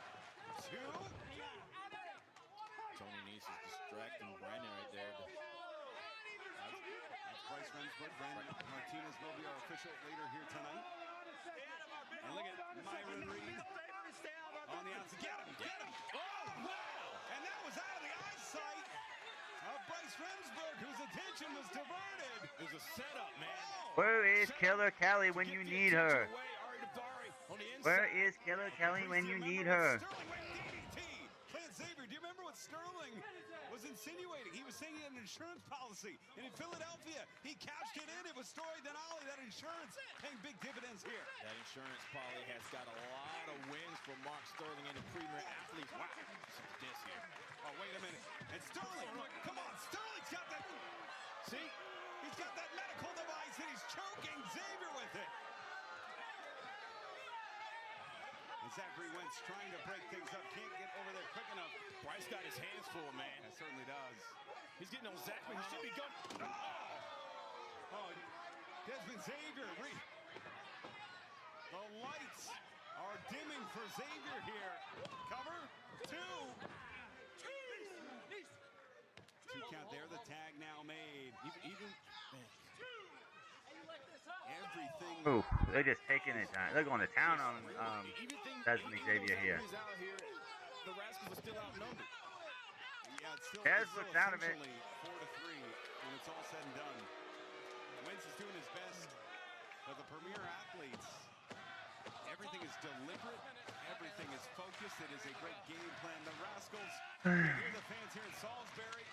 Two. Tony Nese is distracting Brandon right there. That's Bryce Remsburg. Brandon Martinez will be our official later here tonight. And look at Myron Reed on the outside. Get him! Get him! Oh, wow! And that was out of the eyesight of Bryce Remsburg, whose attention was diverted. It was a setup, man. Where is Killer Kelly when you need her? Where is Killer Kelly when you need her? Sterling went DDT. Lance Xavier, do you remember what Sterling was insinuating? He was saying he had an insurance policy. And in Philadelphia, he cashed it in. It was Story Denali, that insurance paying big dividends here. That insurance poly has got a lot of wins for Mark Sterling and the premier athletes. Wow, this here. Oh, wait a minute. And Sterling, come on, Sterling's got that. See? He's got that medical device and he's choking Xavier with it. And Zachary Wentz trying to break things up. Can't get over there quick enough. Bryce got his hands full, man. It certainly does. He's getting on Zachary. He should be going. Oh, Desmond Xavier. The lights are dimming for Xavier here. Cover. Two. Two count there. The tag now made. Even everything. Ooh, they're just taking it down. They're going to town on Desmond Xavier here. Out here. The Rascals are still outnumbered. Yeah, it's still, Dez it's still looks out of it. essentially 4-3 when it's all said and done. Wentz is doing his best, but the premier athletes, everything is deliberate, everything is focused. It is a great game plan. The Rascals, hear the fans here in Salisbury,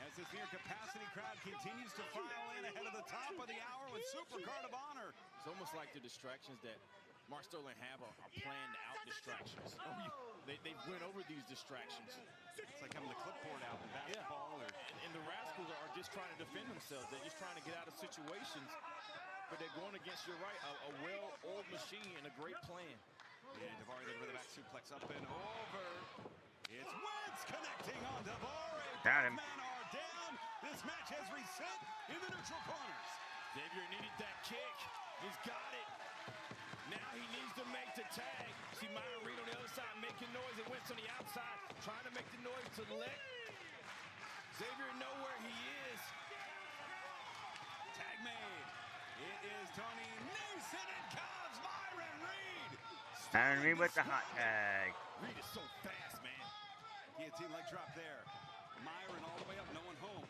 as this near capacity crowd continues to file in ahead of the top of the hour with Supercard of Honor. It's almost like the distractions that Mark Sterling have are planned out distractions. They went over these distractions. It's like having the clipboard out in basketball. Yeah. And the Rascals are just trying to defend themselves. They're just trying to get out of situations. But they're going against, you're right, a well-oiled machine and a great plan. And Davari looking for the back suplex up and over. It's Wentz connecting on Davari. Got him. Men are down. This match has reset in the neutral corners. Xavier needed that kick. He's got it. Now he needs to make the tag. See Myron Reed on the other side making noise. It went on the outside, trying to make the noise to let Xavier know where he is. Tag made. It is Tony Nese and Cobbs. Myron Reed. Myron Reed with the hot tag. Reed is so fast, man. Guillotine leg drop there. Myron all the way up, no one home.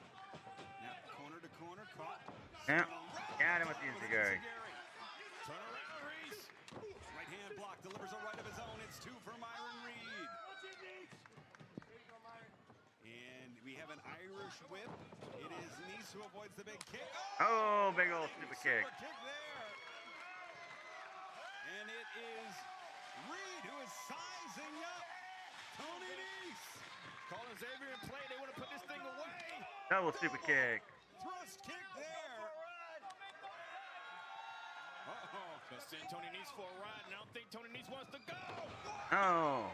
Now corner to corner, caught. Yep. Got him with the enziguri. Turn around, Reese. Right hand block, delivers a right of his own. It's 2 for Myron Reed. And we have an Irish whip. It is Nese who avoids the big kick. Oh, big old super kick. Super kick there. And it is Reed who is sizing up Tony Nese. Calling Xavier in play. They want to put this thing away. Double super kick. Thrust kick there. Gonna send Tony Nese for a ride, and I don't think Tony Nese wants to go. Oh.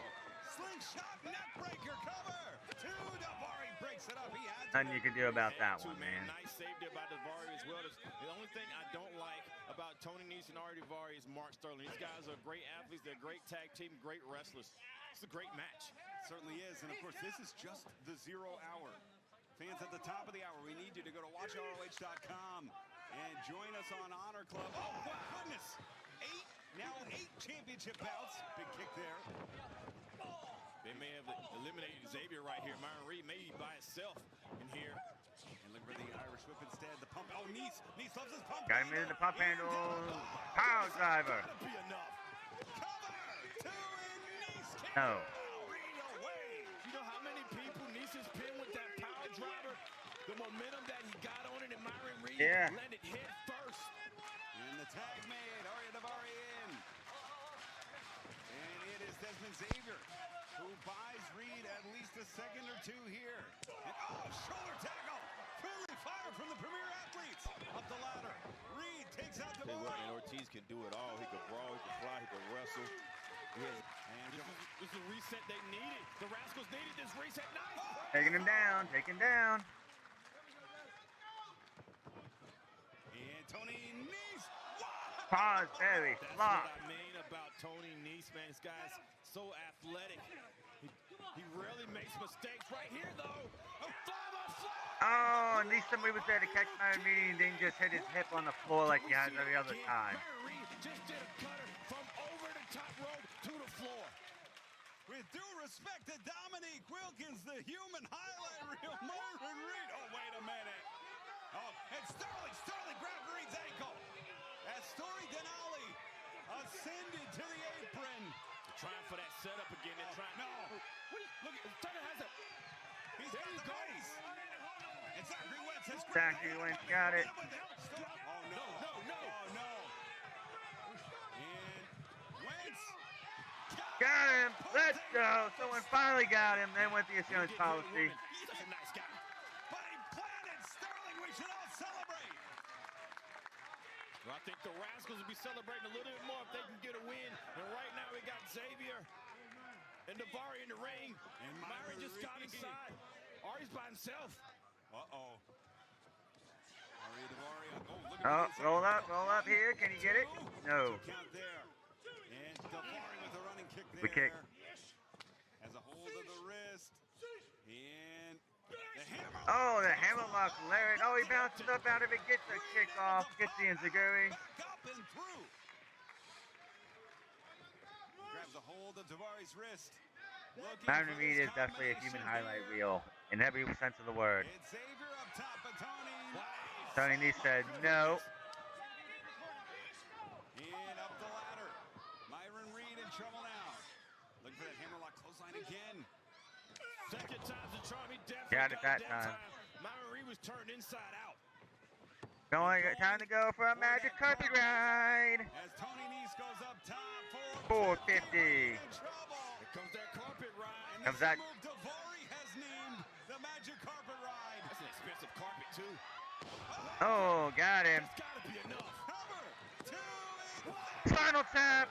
Slingshot neck breaker cover. 2. Davari breaks it up. He had Nothing you can do about that one, man. Nice save there by Davari as well. The only thing I don't like about Tony Nese and Ari Davari is Mark Sterling. These guys are great athletes. They're a great tag team, great wrestlers. It's a great match. It certainly is. And of course, this is just the 0 hour. Fans at the top of the hour, we need you to go to watchroh.com and join us on Honor Club. Oh, my goodness. 8 championship bouts. Big kick there. They may have eliminated Xavier right here. Myron Reed may be by himself in here. And look for the Irish whip instead. The pump. Oh, Nese loves his pump. Got him in the pump handle. Power driver. That'll be enough. Cover. 2 and Nese can't No. Reed away. You know how many people Nese's pinned with that power driver? The momentum that he got on it, and Myron Reed landed head first. And the tag made. Ari Davari in. And it is Desmond Xavier who buys Reed at least a second or 2 here. And, shoulder tackle. Friendly fire from the premier athletes. Up the ladder. Reed takes out the ball. And Ortiz can do it all. He can brawl, he can fly, he can wrestle. And this is a reset they needed. The Rascals needed this reset. Nice. Taking him down. Taking down. And Tony Nese. Pause, Barry. That's Lock. what I mean about Tony Nese, man. This guy's so athletic. He rarely makes mistakes. Right here, though. A 5-on-5. Oh, at least somebody was there to catch Myron Reed and didn't just hit his hip on the floor like he has every other time. Myron Reed just did a cutter from over the top rope to the floor. With due respect to Dominique Wilkins, the human highlight reel, Myron Reed. Oh, wait a minute. Oh, and Sterling grabbed Reed's ankle. As Story Denali ascended to the apron. They're trying for that setup again. They're trying. No. Look, Tucker has it. He's got the race. And Zachary Wentz has Zachary Wentz got it. Oh, no. Oh, no. And Wentz. Got him. Let's go. Someone finally got him. Then went the insurance policy. He's such a nice guy. But he planted Sterling. We should all celebrate. Well, I think the Rascals will be celebrating a little bit more if they can get a win. And right now we got Xavier and Davari in the ring. And Myron just got inside. Ari's by himself. Uh-oh. Ari Davari. Look Oh, at roll up here. Can you get it? No. Count there. And Davari with a running kick there. Good kick. Has a hold of the wrist. And the hammer. Oh, the hammerlock lariat. Oh, he bounces up out of it. Gets the kick off. Gets the enziguri. Back up and through. Grabs a hold of Davari's wrist. Myron Reed is definitely a human highlight reel in every sense of the word. It's Xavier up top, but Tony Nese said no. And up the ladder. Myron Reed in trouble now. Looking for that hammerlock clothesline again. Second time's the charm. He definitely Got it that time. Myron Reed was turned inside out. Time to go for a magic carpet ride. As Tony Nese goes up top, 450. in trouble. Here comes that carpet ride. And Comes this that- move Daivari has named the magic carpet ride. That's an expensive carpet, too. Oh, got him. It's gotta be enough. Cover. 2 and Spinal tap.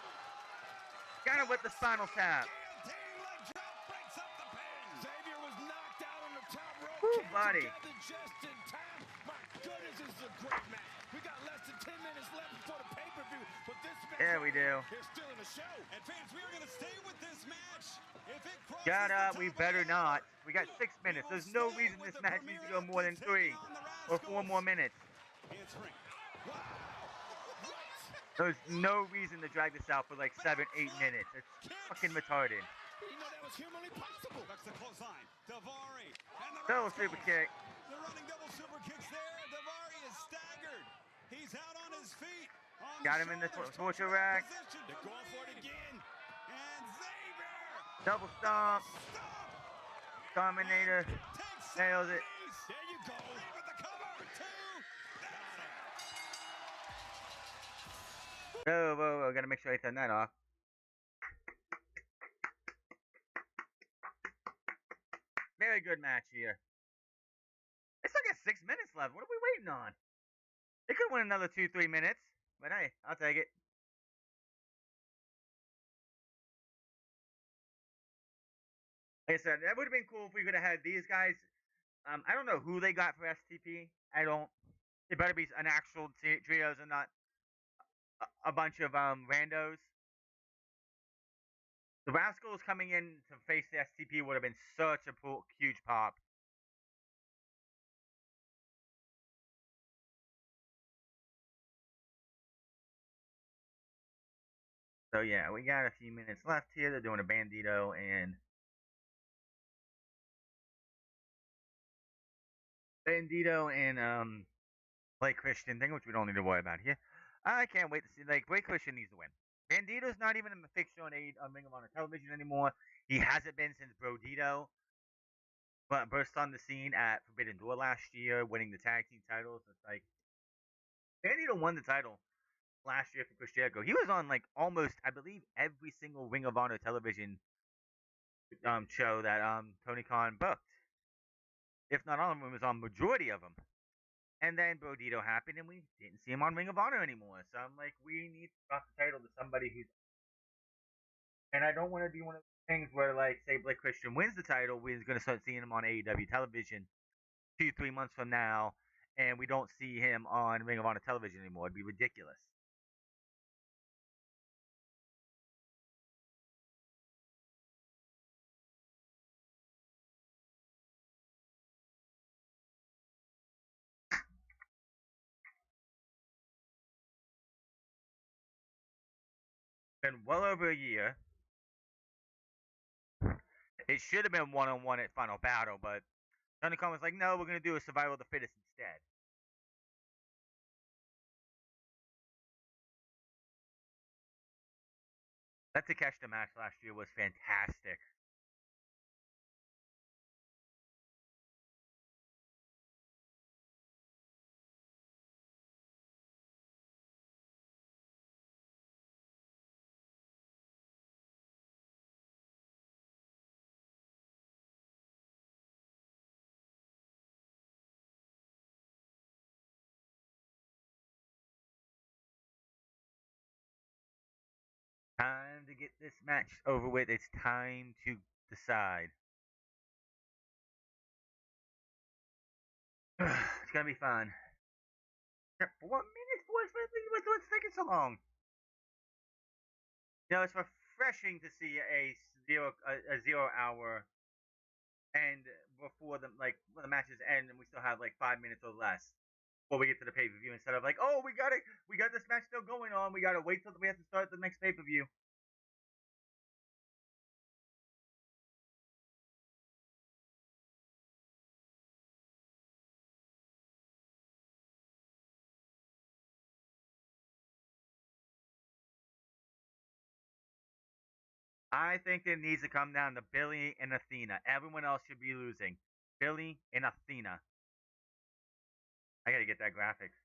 Got him with the spinal tap. guillotine leg drop breaks up the pin. Xavier was knocked out on the top rope. Woo, Came buddy. together just in time. My goodness, this is a great match. We got less than 10 minutes left before the pay-per-view, but this match Yeah, we do. is still in the show. And fans, we are going to stay with this match. If it crosses Shut the up. top We of better the not. hour, We got 6 minutes. There's no reason this match needs to go more than 3 or 4 more minutes. Handspring. There's no reason to drag this out for like 7, 8 minutes. It's fucking retarded. You know that was humanly possible. Ducks the clothesline. Daivari. And the Double right super kick. kick. The running double super kicks there. Daivari is staggered. He's out on his feet. On Got him in the shoulders. torture rack. Position. They're going for it again. And Xavier. Double stomp. Stop. Dominator. Takes Nails it. Nese. There you go. Lead with the cover. 2. Whoa, whoa, whoa. Gotta make sure I turn that off. Very good match here. It's still got 6 minutes left. What are we waiting on? They could win another 2, 3 minutes. But hey, I'll take it. Like I said, that would have been cool if we could have had these guys. I don't know who they got for STP. It better be an actual trios and not a bunch of randos. The Rascals coming in to face the STP would have been such a huge pop. So yeah, we got a few minutes left here. They're doing a Bandido and Blake Christian thing, which we don't need to worry about here. I can't wait to see. Like, Blake Christian needs to win. Bandido's not even a fixture on Ring of Honor television anymore. He hasn't been since Bandido, but burst on the scene at Forbidden Door last year, winning the tag team titles. It's like Bandido won the title last year for Chris Jericho. He was on like almost, I believe, every single Ring of Honor television show that Tony Khan booked. If not all of them, was on majority of them. And then Bandido happened, and we didn't see him on Ring of Honor anymore. So I'm like, we need to drop the title to somebody who's. And I don't want to be one of those things where, like, say Blake Christian wins the title, we're going to start seeing him on AEW television 2-3 months from now, and we don't see him on Ring of Honor television anymore. It'd be ridiculous. Been well over a year. It should have been one-on-one at Final Battle, but Tony Khan was like, no, we're going to do a Survival of the Fittest instead. That Takeshita match last year was fantastic. Time to get this match over with. It's time to decide. It's gonna be fun. 4 minutes, boys. What's taking so long? You know, it's refreshing to see a 0 hour end before the matches end, and we still have like 5 minutes or less before we get to the pay per view. Instead of like, oh, we got this match still going on. We gotta wait till we have to start the next pay per view. I think it needs to come down to Billie and Athena. Everyone else should be losing. Billie and Athena. I gotta get that graphics.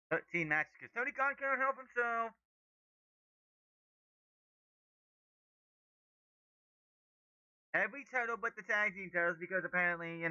"13 matches because Tony Khan can't help himself." Every title but the tag team titles because apparently,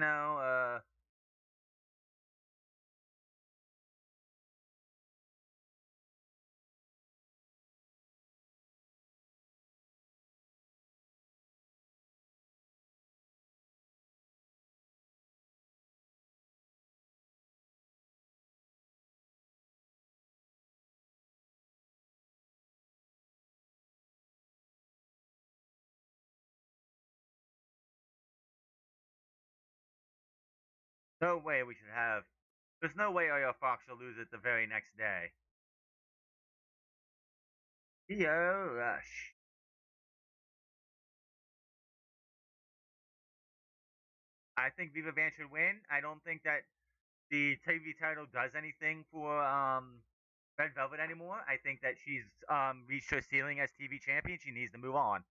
no way we should have. There's no way Oyo Fox will lose it the very next day. Yo, Rush. I think Viva Van should win. I don't think that the TV title does anything for Red Velvet anymore. I think that she's reached her ceiling as TV champion. She needs to move on.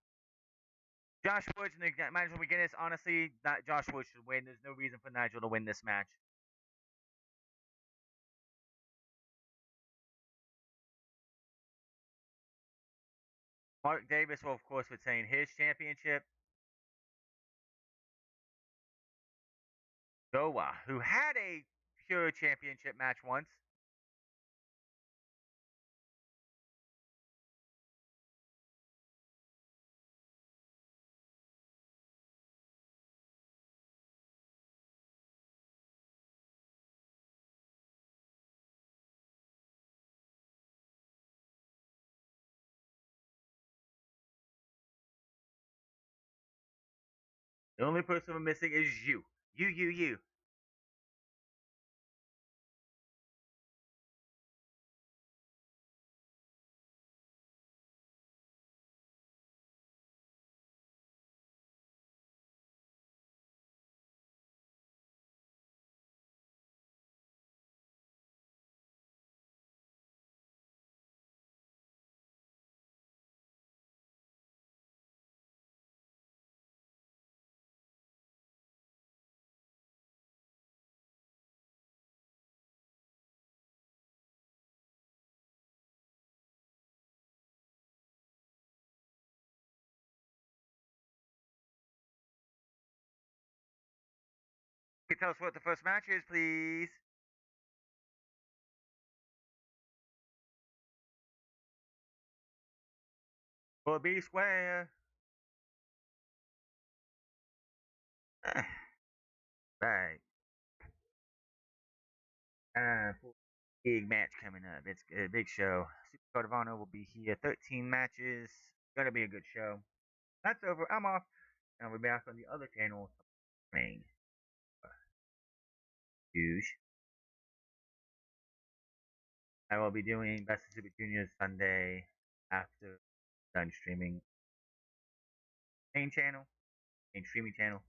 Josh Woods and Nigel Mcguinness. Honestly, that Josh Woods should win. There's no reason for Nigel to win this match. Mark Davis will, of course, retain his championship. Xelhua, who had a pure championship match once. The only person we're missing is you. You. Can you tell us what the first match is, please? For B Square. Right. Big match coming up. It's a big show. Supercard of Honor will be here. 13 matches. Gonna be a good show. That's over. I'm off. And we'll be back on the other channel. Main. Huge. I will be doing Best of Super Juniors Sunday after done streaming. Main channel. Main streaming channel.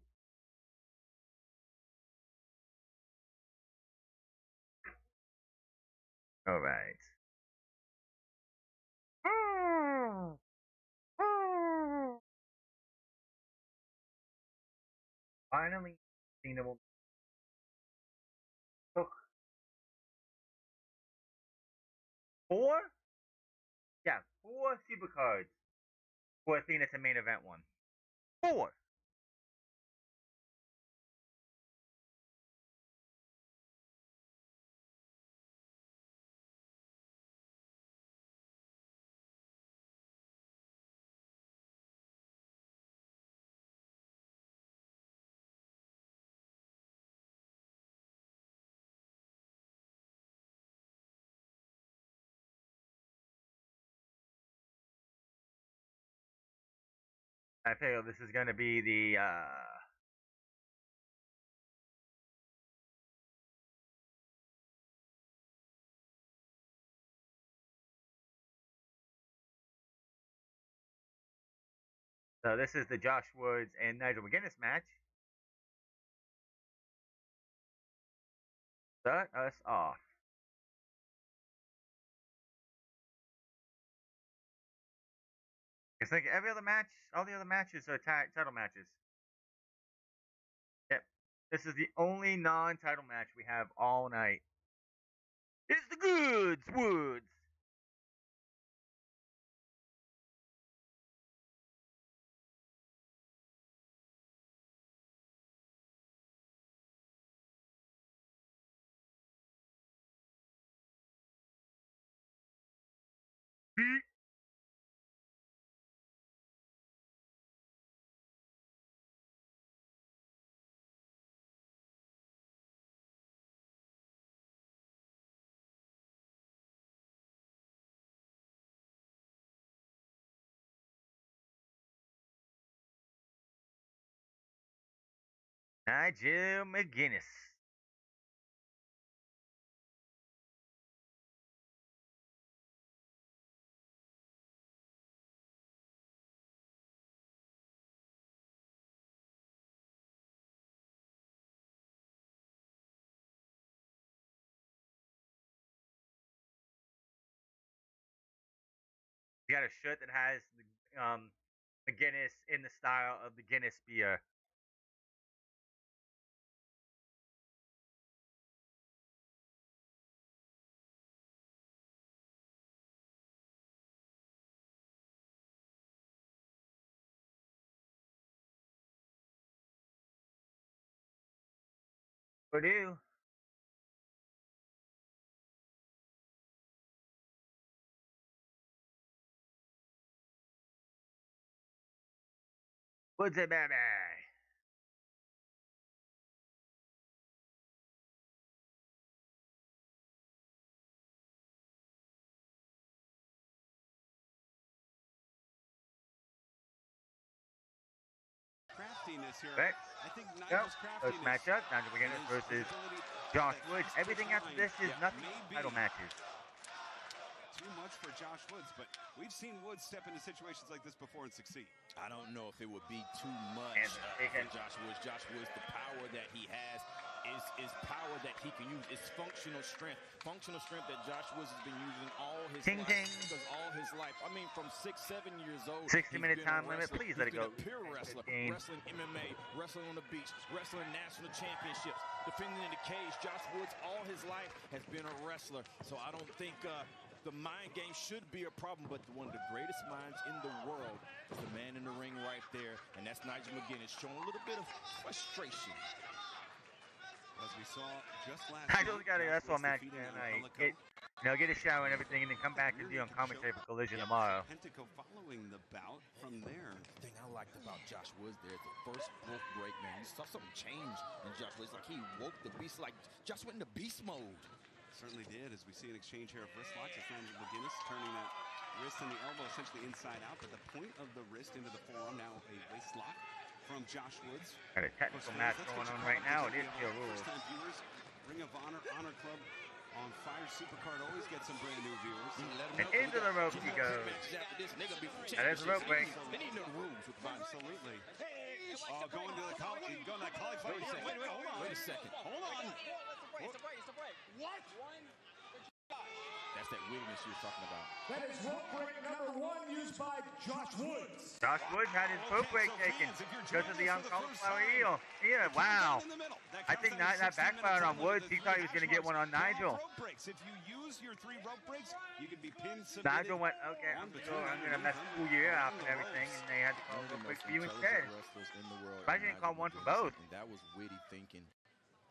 Alright. Finally, Athena will took 4? Yeah, 4 supercards for Athena to main event one. 4! I feel this is going to be the so this is the Josh Woods and Nigel McGuinness match. Start us off. It's like every other match, all the other matches are title matches. Yep. This is the only non-title match we have all night. It's the goods, Woods. Nigel Mcguinness. He got a shirt that has the Guinness in the style of the Guinness beer. Purdue. What's it, baby? Craftiness here. Right. I think Yep. Nigel's First craftiness. matchup, Nigel Mcguinness versus Josh Woods. Everything after this is nothing title matches. Too much for Josh Woods, but we've seen Woods step into situations like this before and succeed. I don't know if it would be too much And for Josh Woods. Josh Woods, the power that he has is power that he can use. It's functional strength. Functional strength that Josh Woods has been using all his Ting, life. ting. Because all his life. I mean, from 6, 7 years old. 60-minute he's been a time limit. wrestler. Please He's let it been go. a pure wrestler. Game. Wrestling MMA, wrestling on the beach, wrestling national championships, defending in the cage. Josh Woods, all his life, has been a wrestler. So I don't think the mind game should be a problem, but one of the greatest minds in the world is the man in the ring right there, and that's Nigel Mcguinness, showing a little bit of frustration. As we saw just last Nigel's got a Josh wrestle Woods match defeating tonight. Angelico. Get a shower and everything, and then come back and be on commentary for Collision tomorrow. Pentaco following the bout from there. The thing I liked about Josh Woods there is the first rope break, man. You saw something change in Josh Woods. Like he woke the beast, like Josh went into beast mode. Certainly did, as we see an exchange here of wrist locks. It's Nigel Mcguinness turning that wrist and the elbow essentially inside out, but the point of the wrist into the forearm, now a waist lock from Josh Woods. Got a technical match going on right now. It is still rules. First-time viewers, Ring of Honor, Honor Club on fire. Supercard always gets some brand new viewers. And into the ropes he goes. That is a rope break. They need no rules with Bobby. Absolutely. Going to the collie. Going to that collie fight. Wait, hold on. Wait a second. Hold on. It's a break. What? That's that weirdness you were talking about. That is rope break number 1 used by Josh Woods. Josh Woods had his rope break taken because of the uncauliflower eel. Yeah, wow. I think that backfired on Woods. He thought he was going to get one on Nigel. If you use your 3 rope breaks, you can be pinned. Nigel went, okay, I'm going to mess the school year up and everything, and they had to call rope break for you instead. Imagine they called one for both. And that was witty thinking.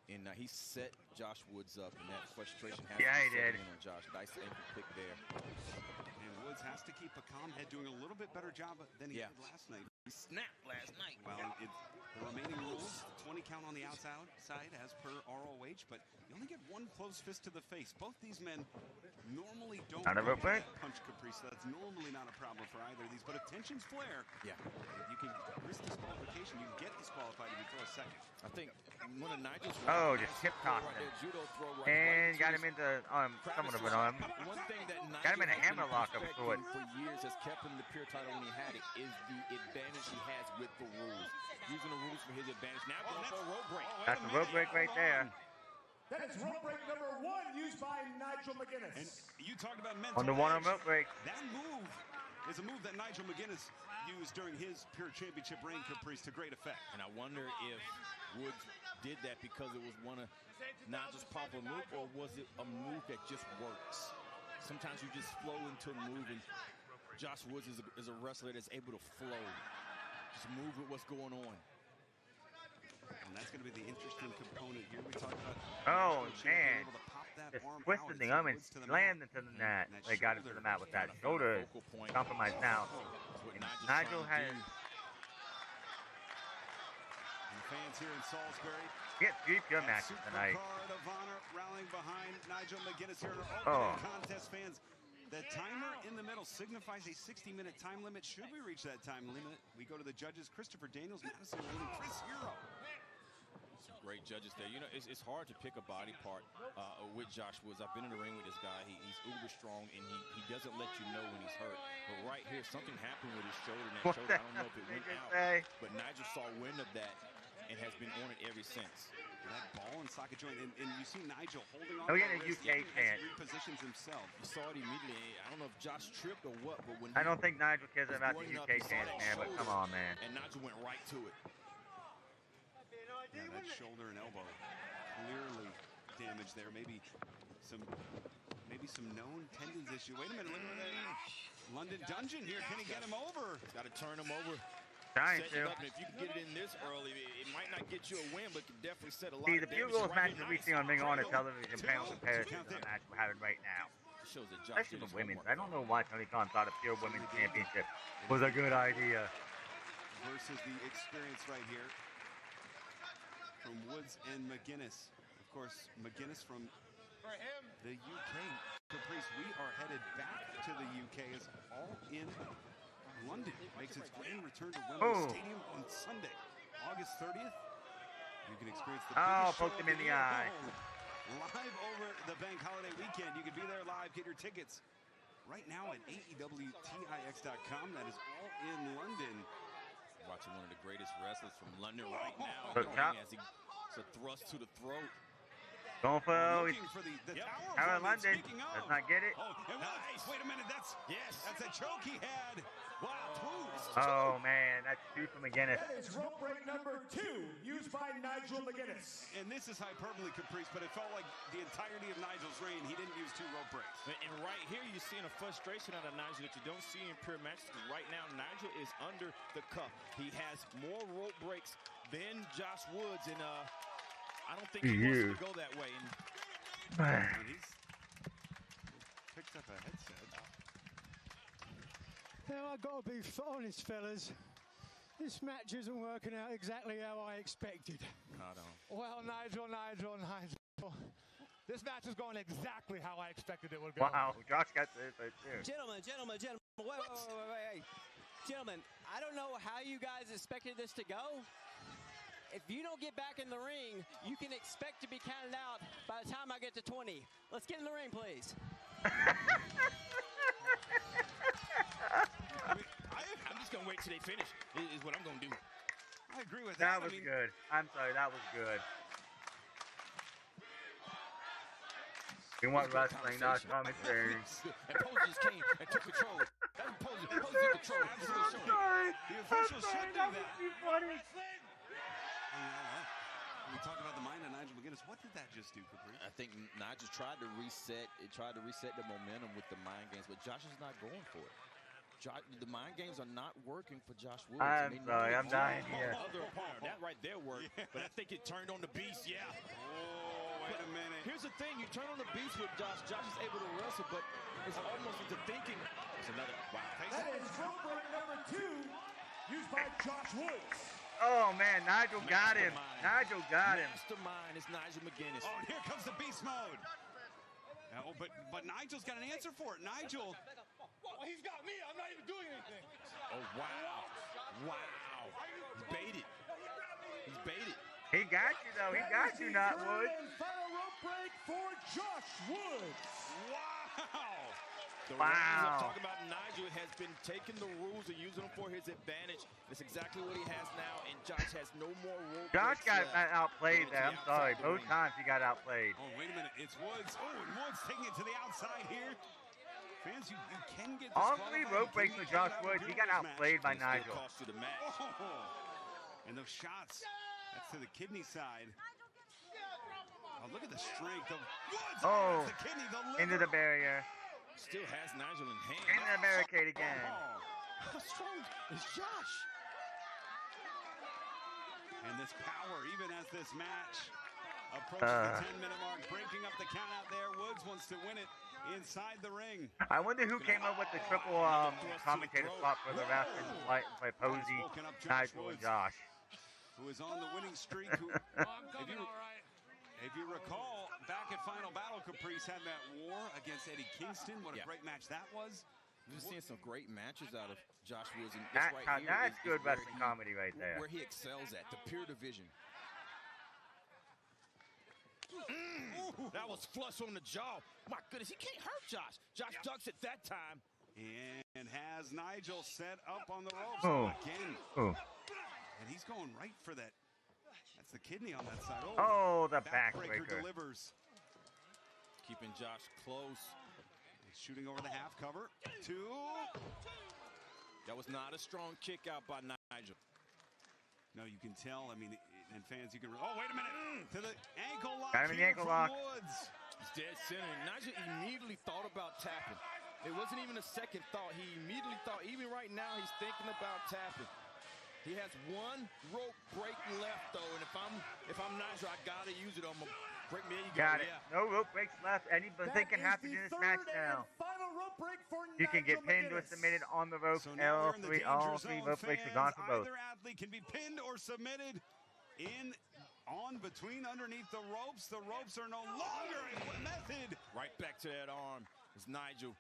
And he set Josh Woods up, and that frustration has Yeah, he to did. set in on Josh. Nice ankle pick there. And Woods has to keep a calm head, doing a little bit better job than he did last night. He snapped last night. Well, the remaining rules, 20 count on the outside side as per ROH, but you only get 1 close fist to the face. Both these men normally don't Not a rope break. punch Caprice, so that's normally not a problem for either of these. But if tensions flare, Yeah. you can risk disqualification. You can get disqualified if you throw a second. I think one of Nigel's Just hip tossed right him. there, judo throw right And got to him his into somewhat of an arm. One thing that Got him in a Nigel has hammer been lock of perfecting sorts. for years, has kept him the pure title when he had it, is the advantage he has with the rules. Using the rules for his advantage. Now going for a rope break. That's a rope break right there. That is rope break number 1 used by Nigel Mcguinness. And you talked about mental On the one-arm edge. rope break. That move is a move that Nigel Mcguinness used during his Pure Championship reign, Caprice, to great effect. And I wonder if Woods did that because it was one of Nigel's popular move, or was it a move that just works? Sometimes you just flow into a move, and Josh Woods is a wrestler that's able to flow. Just move with what's going on. And that's going to be the interesting component here. We talked about man. able to pop that Just arm twisted out the and arm and Woods to the slammed mat. into the net. And that They got it to shoulder the mat with that Found a shoulder focal point. compromised now. That's what Nigel's Nigel trying to has... do. And the fans here in Salisbury. Get 3 pure matches tonight. Supercard of Honor rallying behind Nigel Mcguinness here in our opening contest, fans. The timer in the middle signifies a 60-minute time limit. Should we reach that time limit, we go to the judges, Christopher Daniels, Madison Lee, Chris Hero. Some great judges there. You know, it's hard to pick a body part with Josh Woods. I've been in the ring with this guy. He's uber strong, and he doesn't let you know when he's hurt. But right here, something happened with his shoulder. And that shoulder, I don't know if it went out, but Nigel saw wind of that and has been on it ever since. That ball and socket joint, and you see Nigel holding on. Oh, to yeah, the the wrist, UK chant. He repositions himself. You saw it immediately. I don't know if Josh tripped or what, but when I don't think Nigel cares about the going up, UK he saw chant, that man, but come on, man. And Nigel went right to it. Yeah, that shoulder and elbow clearly damaged there. Maybe some known tendons issue. Wait a minute, look at that London Dungeon here. Can he get him over? Got to turn him over. Trying Set it to. up, and if you can get it in this early, it might not get you a win, but can definitely set a lot See, of the few damage. rules Right matches here, we nice. see on Ring Honor Two. television panel comparison to the match we're having right now. Shows that Josh Especially did the his women's. homework. I don't know why Tony Khan thought a pure women's championship was a good idea. Versus the experience right here from Woods and Mcguinness. Of course, Mcguinness from the UK. Caprice, we are headed back to the UK as All In London makes its grand return to Wembley Stadium on Sunday, August 30th. You can experience the biggest show poked him of in the year eye. live over the bank holiday weekend. You can be there live. Get your tickets right now at AEWTIX.com. That is All In London. Watching one of the greatest wrestlers from London right now. Look out. As it's a thrust to the throat. Going for Looking for the Tower of Tower London. Speaking Does of. not get it. Oh, and Nice. wait a minute. That's a choke he had. Wow, two. Oh, man. That's 2 from McGuinness. That is rope break number 2, used by Nigel Mcguinness. And this is hyperbole, Caprice, but it felt like the entirety of Nigel's reign, he didn't use 2 rope breaks. And right here, you're seeing a frustration out of Nigel that you don't see in pure matches. Right now, Nigel is under the cuff. He has more rope breaks than Josh Woods, and I don't think he wants to go that way. And he's picked up a headset. Now, I've got to be honest, fellas. This match isn't working out exactly how I expected. Well, Nigel. This match is going exactly how I expected it would go. Wow. Josh got this right too. Gentlemen, wait. Gentlemen, I don't know how you guys expected this to go. If you don't get back in the ring, you can expect to be counted out by the time I get to 20. Let's get in the ring, please. I'm just going to wait till they finish, is what I'm going to do. I agree with that. That was good. I'm sorry, that was good. We want wrestling, not commentary. And Posey just came and took control. That was Posey. Posey took control. I'm sorry. The officials should do That that. was too funny. We talked about the mind of Nigel Mcguinness. What did that just do, Caprice? I think Nigel tried to reset. It tried to reset the momentum with the mind games, but Josh is not going for it. The mind games are not working for Josh Woods. I'm sorry, I'm dying here. Other opponent, that right there worked, but I think it turned on the beast. Yeah. Oh, wait a minute. Here's the thing: you turn on the beast with Josh. Josh is able to wrestle, but it's almost into thinking. It's another wow. That is rope break number 2, used by Josh Woods. Oh, man, Nigel got him. Nigel got him. Mastermind is Nigel Mcguinness. Oh, here comes the beast mode. Oh, but Nigel's got an answer for it. Nigel. Well, he's got me. I'm not even doing anything. Oh, wow. Wow. He's baited. He's baited. He got you, though. He got you, not Woods. And final rope break for Josh Woods. Wow. The wrestlers I'm talking about, Nigel has been taking the rules and using them for his advantage. That's exactly what he has now, and Josh has no more rope Josh breaks got left. outplayed there. I'm sorry. the Both ring. times he got outplayed. Oh, wait a minute. It's Woods. Oh, and Woods taking it to the outside here. Fans, you can get All 3 rope breaks with Josh Woods. He got outplayed by Nigel. Cost you the match. And those shots, that's to the kidney side. Oh, look at the strength of Woods. Oh, the kidney, into the barrier. Still has Nigel in hand. Into the barricade again. How strong is Josh? And this power, even as this match approaches the 10-minute mark, breaking up the count out there. Woods wants to win it inside the ring. I wonder who came up with the triple commentator spot for the Rascalz by Posey, Nigel, and Josh. Who is on the winning streak. Who, if you recall, back at Final Battle, Caprice had that war against Eddie Kingston. What a great match that was. We've seen some great matches out of Josh Woods. And That's good wrestling comedy right there. Where he excels at, the pure division. That was flush on the jaw. My goodness, he can't hurt Josh. Josh ducks at that time. And has Nigel set up on the ropes again. And he's going right for that. That's the kidney on that side. Oh, the backbreaker delivers. Keeping Josh close. He's shooting over the half cover. 2. That was not a strong kick out by Nigel. No, you can tell. I mean, and fans, you can. Oh, wait a minute. To the ankle lock. Got him in the ankle lock. Woods. He's dead center. Nigel immediately thought about tapping. It wasn't even a second thought. He immediately thought, even right now, he's thinking about tapping. He has 1 rope break left, though, and if I'm Nigel, I gotta use it on my break. There you go. Got it. No rope breaks left. Anything can happen in this match now. Final rope break for You can get pinned or submitted on the rope. So now all three rope breaks are gone for both. Either athlete can be pinned or submitted on, between, underneath the ropes. The ropes are no longer a method. Right back to that arm is Nigel.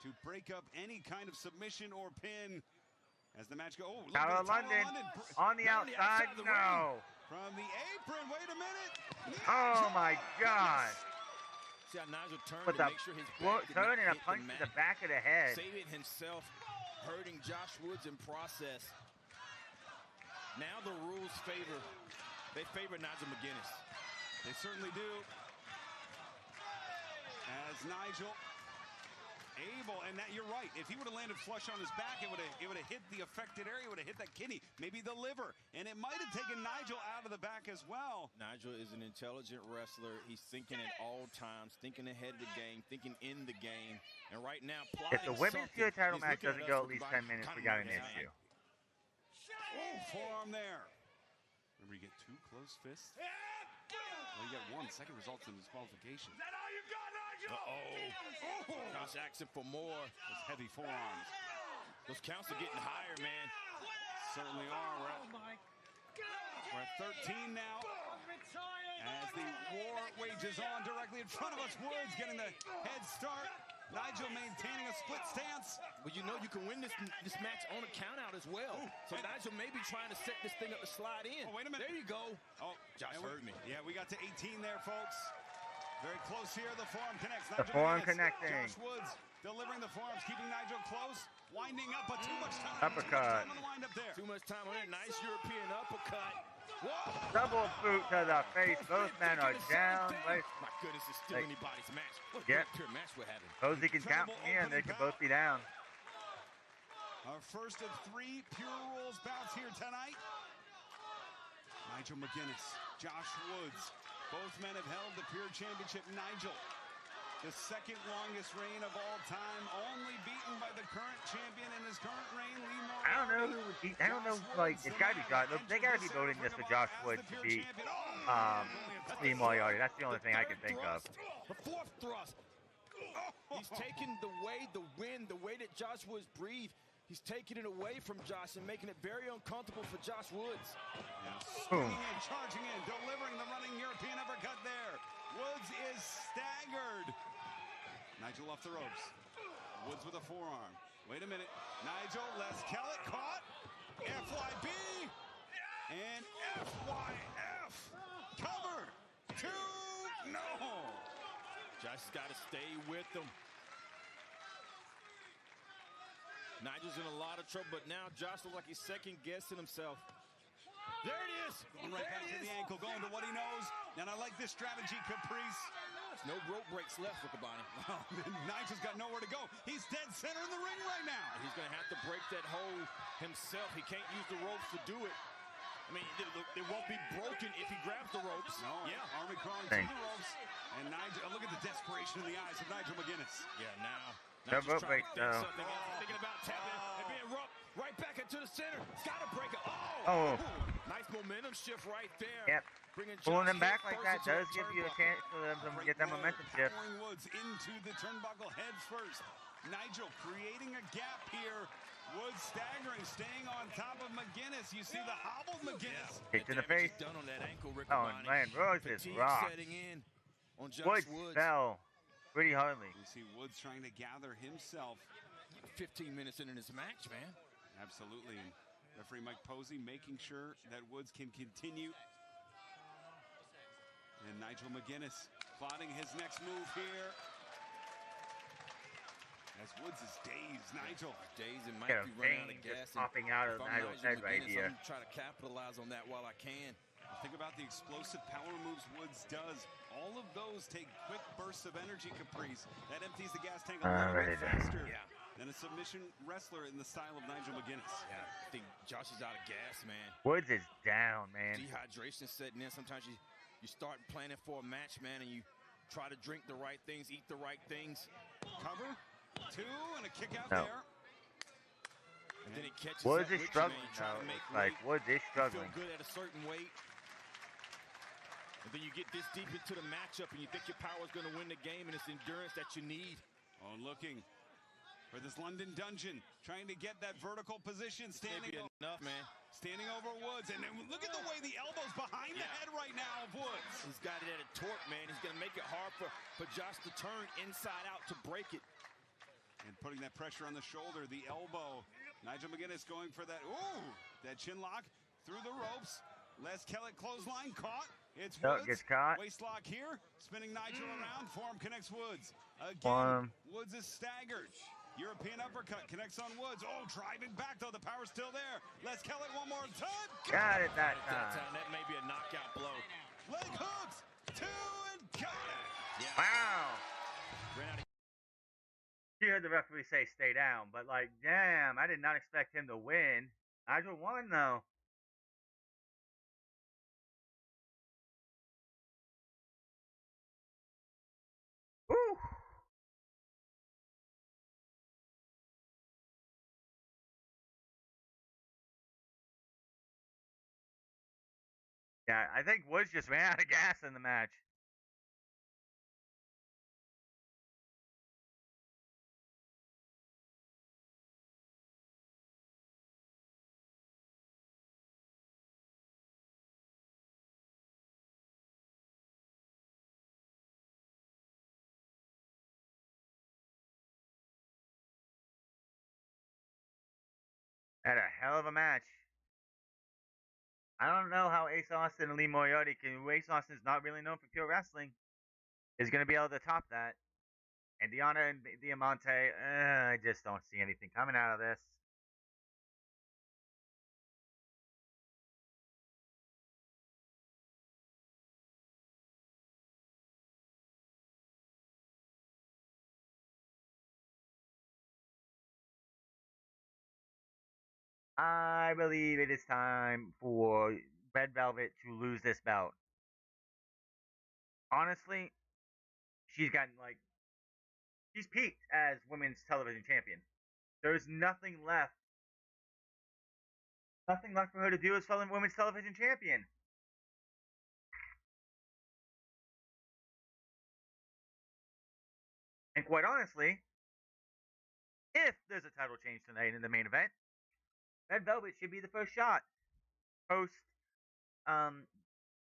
To break up any kind of submission or pin. As the match goes, Tower of London on the outside, no. From the apron, wait a minute. Oh my God. See how Nigel turned With to a make sure his back turn and a punch to the back of the head. Saving himself, hurting Josh Woods in process. Now the rules favor Nigel Mcguinness. They certainly do. As Nigel able, and that you're right. If he would have landed flush on his back, it would have hit the affected area, would have hit that kidney, maybe the liver, and it might have taken Nigel out of the back as well. Nigel is an intelligent wrestler. He's thinking at all times, thinking ahead of the game, thinking in the game, and right now, if the women's pure title match doesn't go at least 10 minutes, we got an issue. Oh, forearm there. Remember, you get 2 close fists. Well, you got 1. Second results in disqualification. Is that all you got, Nigel? Josh asking for more. Those heavy forearms. Those counts are getting higher, man. Certainly are. We're at 13 now. As the war wages on directly in front of us. Woods getting the head start. Nigel maintaining a split stance. Well, you know you can win this match on a count out as well. So Nigel may be trying to set this thing up to slide in. Oh, wait a minute. There you go. Oh, Josh heard me. Yeah, we got to 18 there, folks. Very close here. The forearm connects. The forearm connecting. Josh Woods delivering the forearms, keeping Nigel close. Winding up, but too much time. Uppercut. Too much time on the wind up there. Too much time on it. Nice European uppercut. Whoa. Double boot to the face. Both men are down. My goodness, it's still anybody's match. What a great pure match we're having. Posey can count me in. They can both be down. Our first of 3 Pure Rules bouts here tonight. Nigel Mcguinness, Josh Woods. Both men have held the Pure Championship. Nigel, the second longest reign of all time, only beaten by the current champion in his current reign, Lee Moriarty. I don't know who would beat. I don't know. Like, it's got to be Josh. They got to be voting this for Josh Woods to beat Lee Moriarty. That's the only thing I can think of. The 4th thrust. He's taking the wind, the way that Josh Woods breathed. He's taking it away from Josh and making it very uncomfortable for Josh Woods. Swinging in, charging in, delivering the running European uppercut there. Woods is staggered. Nigel off the ropes. Woods with a forearm. Wait a minute. Nigel, Les Kellett caught. FYB. And FYF. Covered. 2. No. Josh has got to stay with them. Nigel's in a lot of trouble, but now Josh looks like he's second-guessing himself. There it is. Going right back to the ankle, going to what he knows. And I like this strategy, Caprice. No rope breaks left for Cabani. Well, Nigel's got nowhere to go. He's dead center in the ring right now. He's going to have to break that hold himself. He can't use the ropes to do it. I mean, it won't be broken if he grabs the ropes. No, yeah. Army crawling to the ropes. And Nigel, look at the desperation in the eyes of Nigel Mcguinness. Yeah, now. No rope break, though. Thinking about tapping and being roughed right back into the center. It's got to break it. Oh. Nice momentum shift right there. Yep. Pulling them back like that does give you a chance for them to get that momentum shift. Powering Woods into the turnbuckle heads first. Nigel creating a gap here. Woods staggering, staying on top of Mcguinness. You see the hobbled Mcguinness. Kicked in the face. Done on that ankle, Rick Oh, man, Rose is rocked. Woods fell pretty hardly. You see Woods trying to gather himself. 15 minutes into this match, man. Absolutely. And referee Mike Posey making sure that Woods can continue. And Nigel Mcguinness plotting his next move here. As Woods is dazed, Nigel. Dazed and might be running out of gas. Popping out of Nigel's head right here. I'm trying to capitalize on that while I can. Think about the explosive power moves Woods does. All of those take quick bursts of energy, Caprice. That empties the gas tank a little bit faster than a submission wrestler in the style of Nigel Mcguinness. Yeah, I think Josh is out of gas, man. Woods is down, man. Dehydration setting in. Sometimes you start planning for a match, man, and you try to drink the right things, eat the right things. Cover, two, and a kick out there. And then it catches Woods up is with struggling you, man. now. Like, Woods is struggling. You feel good at a certain weight. And then you get this deep into the matchup, and you think your power is going to win the game, and it's endurance that you need. Oh, looking for this London dungeon, trying to get that vertical position, standing enough, man. Standing over Woods, and then look at the way the elbow's behind the head right now of Woods. He's got it at a torque, man. He's going to make it hard for Josh to turn inside out to break it. And putting that pressure on the shoulder, the elbow. Nigel Mcguinness going for that, ooh, that chin lock through the ropes. Les Kellett clothesline caught. It's Woods. Gets caught. Waist lock here, spinning Nigel around. Forearm connects Woods. Again, Woods is staggered. European uppercut connects on Woods. Oh, driving back though. The power's still there. Les Kellett one more time. Got it that time. That may be a knockout blow. Leg hooks. Two and got it. Yeah. Wow. You heard the referee say stay down, but like, damn, I did not expect him to win. Nigel won though. Woo. Yeah, I think Woods just ran out of gas in the match. Had a hell of a match. I don't know how Ace Austin and Lee Moriarty can. Ace Austin's not really known for pure wrestling. Is going to be able to top that. And Deonna and Diamante, I just don't see anything coming out of this. I believe it is time for Red Velvet to lose this belt. Honestly, she's gotten she's peaked as women's television champion. There's nothing left. Nothing left for her to do as women's television champion. And quite honestly, if there's a title change tonight in the main event, Red Velvet should be the first shot.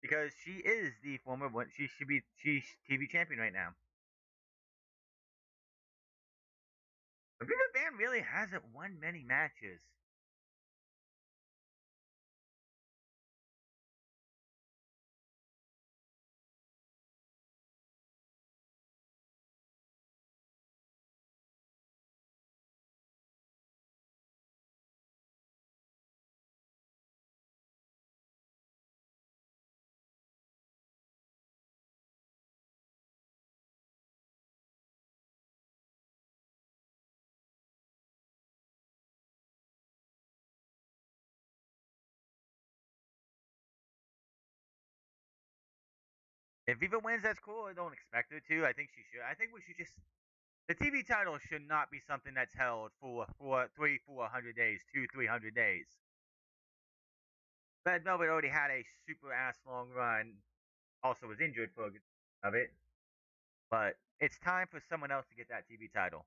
Because she is the former one. She's TV champion right now. The Viva band really hasn't won many matches. If Viva wins, that's cool. I don't expect her to. I think she should. I think we should just. The TV title should not be something that's held for 400 days, 300 days. Red Velvet already had a super ass long run. Also was injured for a good of it. But it's time for someone else to get that TV title.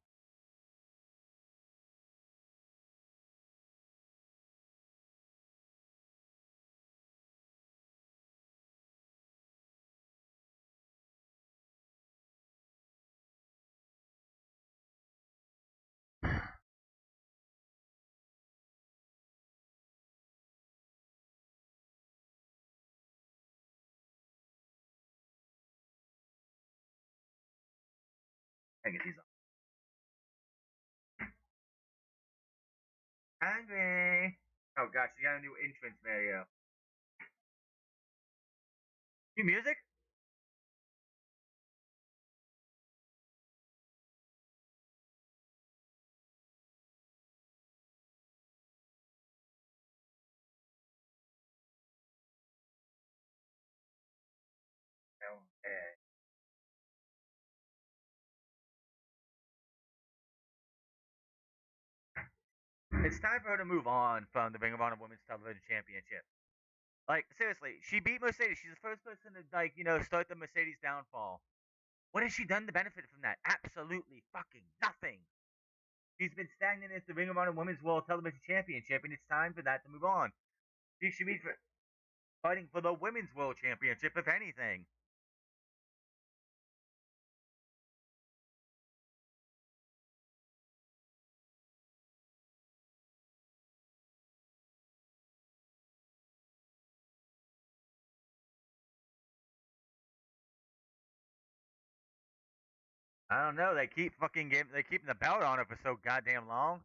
I get these on. Hungry. Oh gosh, you got a new entrance video. New music? Okay. It's time for her to move on from the Ring of Honor Women's Television Championship. Like, seriously, she beat Mercedes. She's the first person to, like, start the Mercedes downfall. What has she done to benefit from that? Absolutely fucking nothing. She's been stagnant as the Ring of Honor Women's World Television Championship, and it's time for that to move on. She should be fighting for the Women's World Championship, if anything. I don't know. They keep keeping the belt on her for so goddamn long.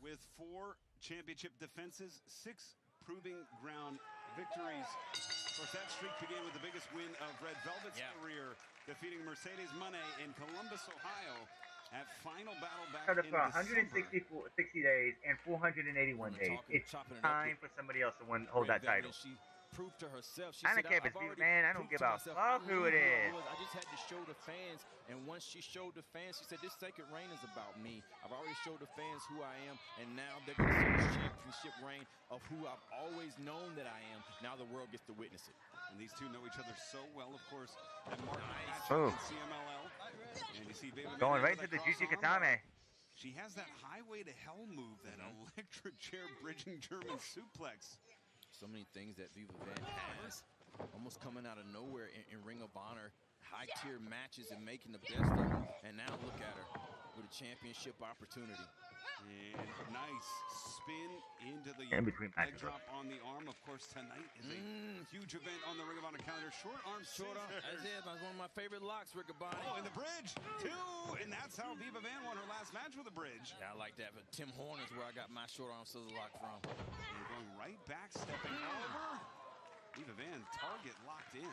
With 4 championship defenses, 6 proving ground victories. Of course, that streak began with the biggest win of Red Velvet's career, defeating Mercedes Moné in Columbus, Ohio, at Final Battle back in For December. 60 days and 481 days. It's time for somebody else to hold that title. She proved to herself. She I don't said, care if it's Viva, man. I don't give a fuck who it is. I just had to show the fans, and once she showed the fans, she said, this second reign is about me. I've already showed the fans who I am, and now they're going to see this championship reign of who I've always known that I am. Now the world gets to witness it. And these two know each other so well, of course. And Mark Oh. in CMLL. And you see Viva Going right to the Juicy Katame. She has that highway to hell move, that electric chair bridging German suplex. So many things that Viva Van has, almost coming out of nowhere in Ring of Honor, high-tier matches and making the best of them. And now look at her with a championship opportunity. And nice spin into the leg drop on the arm. Of course, tonight is a huge event on the Ring of Honor calendar. Short arm scissors. That's it. That's one of my favorite locks, Riccaboni. Oh, and the bridge, too. And that's how Viva Van won her last match with a bridge. Yeah, I like that. But Tim Horn is where I got my short arm scissor lock from. And going right back, stepping over. Viva Van, target locked in.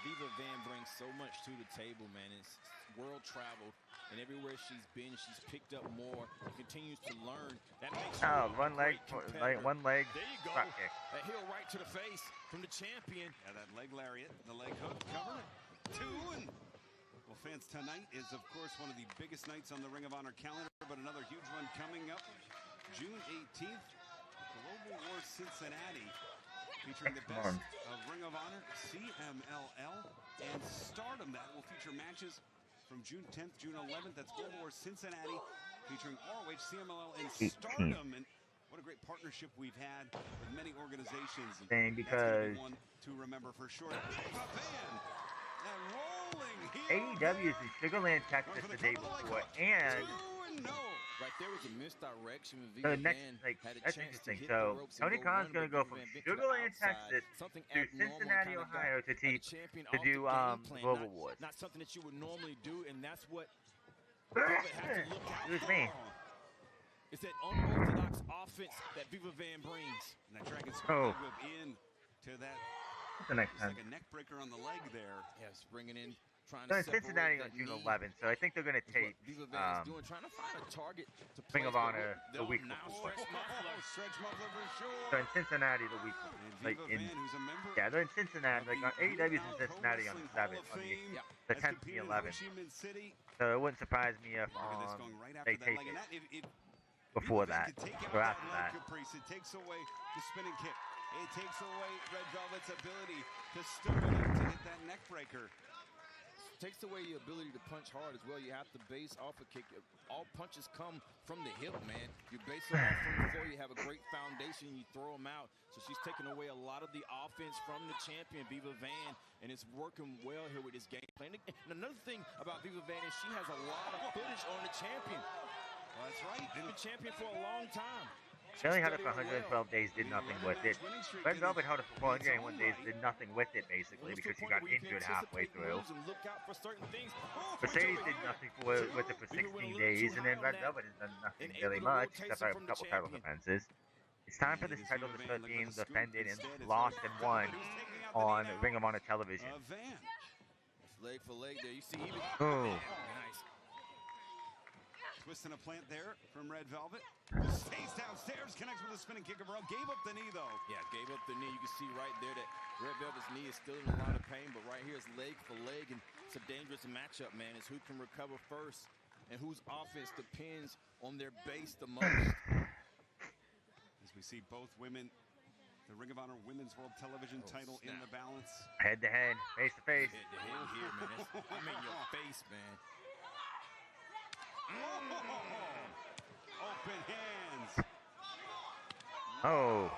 Viva Van brings so much to the table, man. It's world traveled, and everywhere she's been, she's picked up more and continues to learn. That makes her one leg. There you go. Front kick. That heel right to the face from the champion. Yeah, that leg lariat, the leg hook cover. 2 and well, fans, tonight is of course one of the biggest nights on the Ring of Honor calendar, but another huge one coming up June 18th, Global War Cincinnati. Featuring the best of Ring of Honor, CMLL, and Stardom. That will feature matches from June 10th, June 11th. That's Global War Cincinnati, featuring ROH, CMLL, and Stardom. And what a great partnership we've had with many organizations. And because that's one to remember for sure. Viva Van, that rolling heel. AEW is in Sugar Land, Texas the day before, and right there was a misdirection. The next, that's interesting. So Tony Khan's going to go from Sugar Land, Texas to Cincinnati, Ohio to do Global Wars. Not something that you would normally do, and that's what Excuse me. It's that unorthodox offense that Viva Van brings. And that Dragon Screw whip in to that. The next time. Like a neck breaker on the leg there. Yes, bringing in trying So to in Cincinnati separate on June that knee. 11th, so I think they're going to Is what tape Viva Van is doing, trying to find a target to Ring place, of but Honor the they'll week now before. stretch muffler. Stretch muffler for sure. So in Cincinnati the week before. And Like Viva in, Van, who's a member yeah, they're in Cincinnati. of Like the AEW's in Pro Cincinnati on Wrestling the Hall 7th, of on Fame, the has 10th and the competed in Ho 11th. Chi Minh City. So it wouldn't surprise me if Look at this going right they after that take leg. it And that, if before Viva Van that could take out or that after leg that. caprice, it takes away the spinning kick. It takes away Red Velvet's ability to stoop it up to hit that neck breaker. Takes away your ability to punch hard as well. You have to base off a kick. All punches come from the hip, man. You base it off from the floor. You have a great foundation. You throw them out. So she's taking away a lot of the offense from the champion, Viva Van, and it's working well here with this game plan. And another thing about Viva Van is she has a lot of footage on the champion. Well, that's right. Been a champion for a long time. She only held it for 112 days, did nothing with it. Red Velvet held it for 401 days, did nothing with it, basically, because she got injured halfway through. Mercedes did nothing with it for 16 days, and then Red Velvet has done nothing really much, except for a couple title defenses. It's time for this title to start being defended and lost and won on Ring of Honor television. Leg for leg there. You see even... Oh. Nice. Twisting a plant there from Red Velvet. Stays downstairs, connects with a spinning kick of her own. Gave up the knee, though. Yeah, gave up the knee. You can see right there that Red Velvet's knee is still in a lot of pain, but right here is leg for leg, and it's a dangerous matchup, man. It's who can recover first and whose offense depends on their base the most. As we see both women, the Ring of Honor Women's World Television title in the balance. Head to head, face to face. Head to head here, man. I'm in your face, man. Open hands. Oh.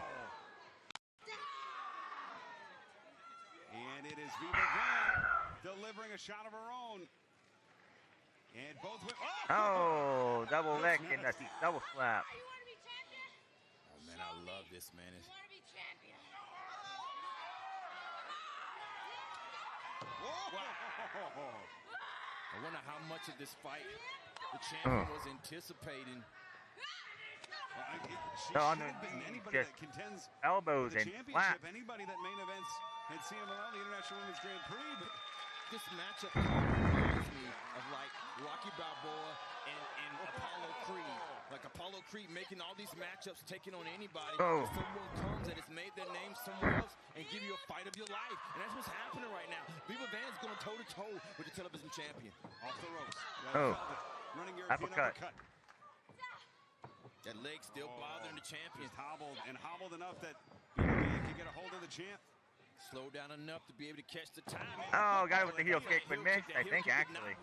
And it is Viva Van delivering a shot of her own. And both women. Oh, double leg and a double slap. Oh, man, I love this, man. I wonder how much of this fight the champion was anticipating. Anybody that contends elbows for the and championship, slaps. Anybody that main events at CMLL, the International Women's Grand Prix, but this matchup reminds me of like Rocky Balboa and Apollo Creed. Like Apollo Creed making all these matchups, taking on anybody. Oh. Someone comes that has made their name somewhere else and give you a fight of your life. And that's what's happening right now. Viva Van's going toe-to-toe with the television champion. Off the ropes. Oh. Running European uppercut. That leg still bothering the champion. Just hobbled enough that Viva Van can get a hold of the champ. Slow down enough to be able to catch the timing. Oh, got it with the heel kick, but missed, I think, actually.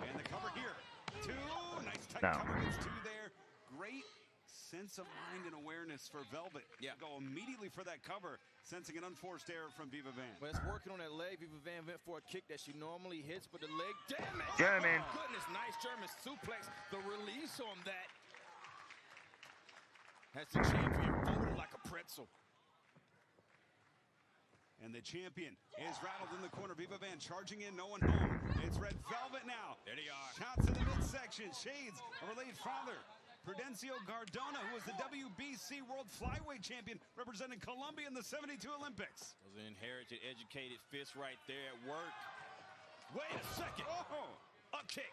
And the cover here. Two. Nice tight cover. Gets two there. Great sense of mind and awareness for Velvet. Yeah. Go immediately for that cover, sensing an unforced error from Viva Van. But it's working on that leg. Viva Van went for a kick that she normally hits, but the leg, damn it! German. Oh, goodness, nice German suplex. The release on that has the champion folded like a pretzel. And the champion is rattled in the corner. Viva Van charging in, no one home. It's Red Velvet now. There they are. Shots in the midsection. Shades of her late father, Prudencio Cardona, who was the WBC World Flyweight Champion representing Colombia in the 72 Olympics. Those are inherited, educated fists right there at work. Wait a second. Oh, a kick.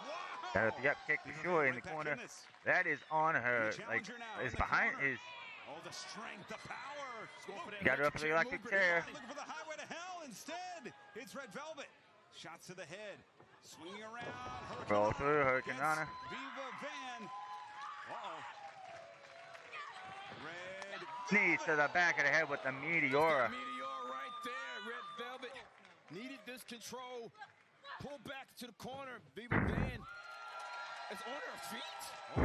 Wow. That's the up kick for sure in the corner. That is on her. Like, it's behind his. Oh, the strength, the power. Got her up in the electric chair. Looking for the highway to hell. Instead, it's Red Velvet. Shots to the head. Swinging around. Roll through, Hurricane Rana. Viva Van. Uh-oh. Red Knees to the back of the head with the Meteora. Meteor right there. Red Velvet needed this control. Pull back to the corner. Viva Van is on her feet. Oh,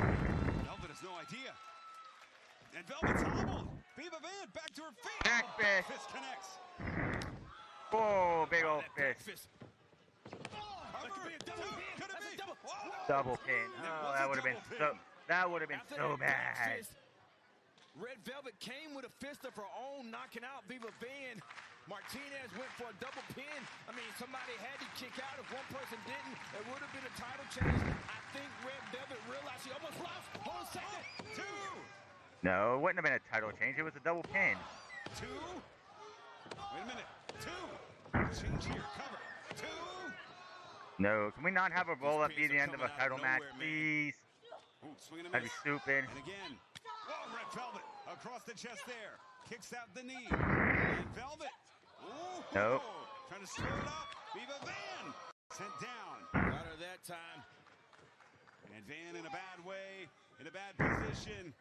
Velvet has no idea. And Velvet's hobbled. Viva Van back to her feet. Back fist. Fist connects. Oh, big old fist. Double pin. Oh, that would have been so. That would have been so bad. Red Velvet came with a fist of her own, knocking out Viva Van. Martinez went for a double pin. I mean, somebody had to kick out. If one person didn't, it would have been a title change. I think Red Velvet realized she almost lost. Hold on a second. Two. No, it wouldn't have been a title change. It was a double pin. Two. Wait a minute. Two. Change here. Cover. Two. No, can we not have a roll up be the end of a title match, please? Ooh, swing and a That'd be miss. stupid. And again, whoa, Red Velvet across the chest there. Kicks out the knee. And Velvet. Ooh, Nope. Trying to square it up. Viva Van sent down. Got her that time. And Van in a bad way, in a bad position.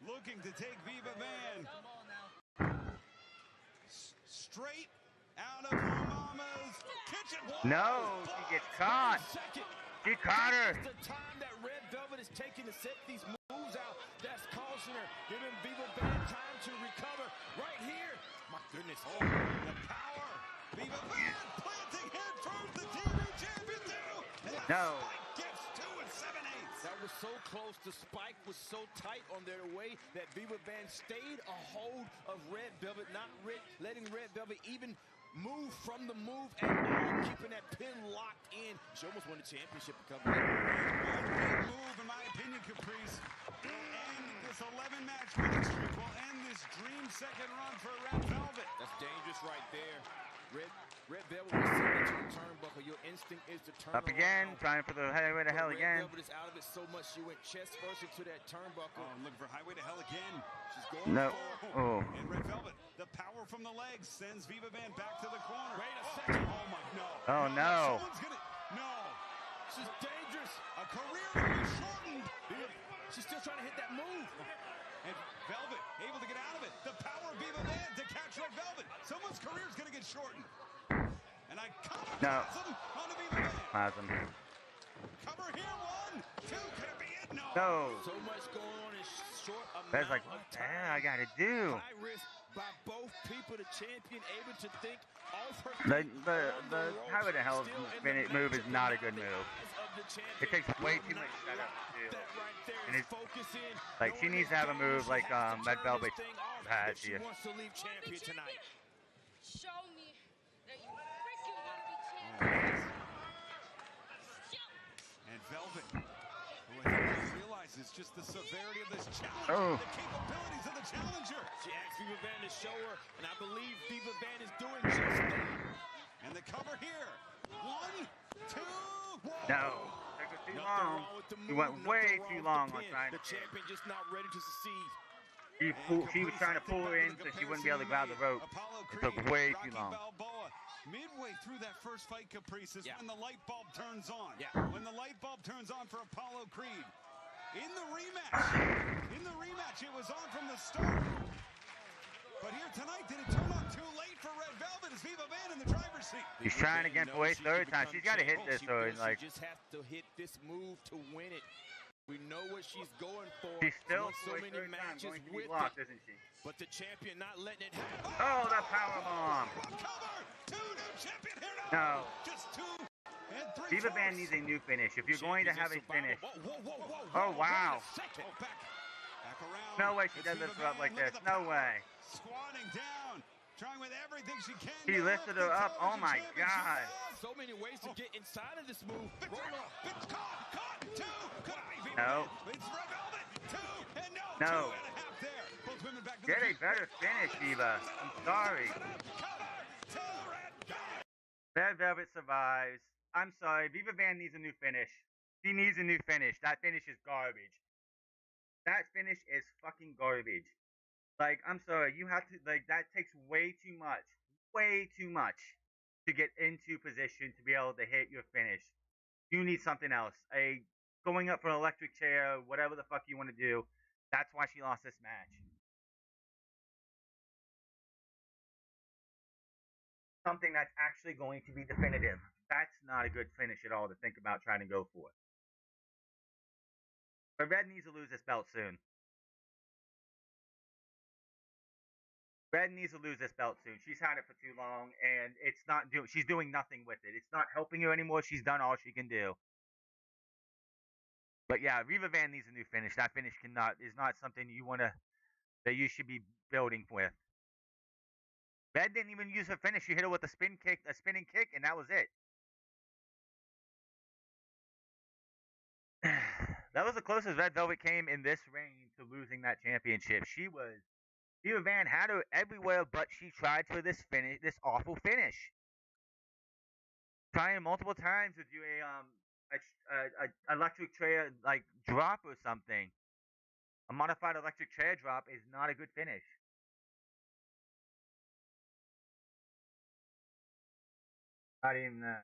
Looking to take Viva Van. Straight out of her mama's kitchen. No, she gets caught. She caught her. The time that Red Velvet is taking to set these moves out, that's causing her, giving Viva Van time to recover. Right here. My goodness. Oh, the power. Viva Van planting head first, the TV champion too. And No. Spike gets 2 7/8. That was so close. The spike was so tight on their way that Viva Van stayed a hold of Red Velvet, not letting Red Velvet even move from the move at all, keeping that pin locked in. She almost won the championship a couple of One big move, in my opinion, Caprice, will end this 11-match winning streak. Will end this dream second run for Red Velvet. That's dangerous right there. Red Velvet was sitting into the turnbuckle. Your instinct is to turn Up again, around. trying for the highway to hell Red again. Velvet is out of it so much she went chest first into that turnbuckle. Oh, looking for highway to hell again. She's going No. for Oh. And Red Velvet, the power from the legs sends Viva Van back to the corner. Wait a second. Oh my no. Oh no. Someone's gonna no. She's dangerous. A career to be shortened. She's still trying to hit that move. And Velvet able to get out of it. The power of Viva Van to catch Red Velvet. Someone's career is gonna get shortened. And I No. onto Viva Van. Plasm. Cover here, 1, 2, could it be it? No. No. So much going on in short amount That's like, of what the time. hell I gotta do? High risk by both people. The champion able to think off her The feet the on the ropes, highway to hell still in the move is matchup not a in good the move. eyes of the champion. It takes way too Will much not setup let to do. that right there And is it's focus in, like she knowing needs to that have a move she like has to Red turn Velvet this thing off has if she here. wants to leave champion tonight. Show me that you freaking want to be champion. And Velvet, who I think realizes just the severity of this challenge, Oh. the capabilities of the challenger. She asked Viva Van to show her, and I believe Viva Van is doing just that. And the cover here. 1, 2, whoa. No. Took us too Nothing long. wrong with the He move, went nothing way wrong too with long the on pin. trying The to. champion just not ready to succeed. She was trying to pull her in so she wouldn't be able to grab the rope. Apollo It Creed, took way Rocky too long. Balboa. Midway through that first fight, Caprice, is Yeah. when the light bulb turns on. Yeah. When the light bulb turns on for Apollo Creed. In the rematch, it was on from the start. But here tonight, did it turn on too late for Red Velvet? Is Viva Van in the driver's seat? She's trying again for a third time. She's got to hit this, so it's like She just has to hit this move to win it. We know what she's going for. she's still won so for a many third time matches going to be with blocked, it. isn't she? But the champion not letting it happen. Oh, the power bomb! Cover! 2 new champion here now. No. Just 2 and 3. Viva Van needs a new finish. If you're going to have a finish, Whoa. oh wow! Back around. No way she It's does Viva this up Van. like Look this. at the No power. way. Squatting down, trying with everything she can. He to lifted lift her the up. Oh television my championship God. up. So many ways to get inside of this move. It's caught. 2. Could it be Viva No. Van? It's Red Velvet. 2 and no. No. 2 and a half there. Both women back to Get the a feet. better finish, Viva. I'm sorry. Cover to Red Velvet. Red Velvet survives. I'm sorry. Viva Van needs a new finish. She needs a new finish. That finish is garbage. That finish is fucking garbage. Like, I'm sorry. You have to, like, that takes way too much. Way too much to get into position to be able to hit your finish. You need something else. Going up for an electric chair, whatever the fuck you want to do. That's why she lost this match. Something that's actually going to be definitive. That's not a good finish at all to think about trying to go for. But Red needs to lose this belt soon. Red needs to lose this belt soon. She's had it for too long, and it's not doing. She's doing nothing with it. It's not helping her anymore. She's done all she can do. But yeah, Viva Van needs a new finish. That finish is not something that you should be building with. Red didn't even use her finish. She hit her with a spinning kick, and that was it. That was the closest Red Velvet came in this reign to losing that championship. Viva Van had her everywhere, but she tried for this awful finish. trying multiple times to do a electric chair like drop or something. A modified electric chair drop is not a good finish. Not even that.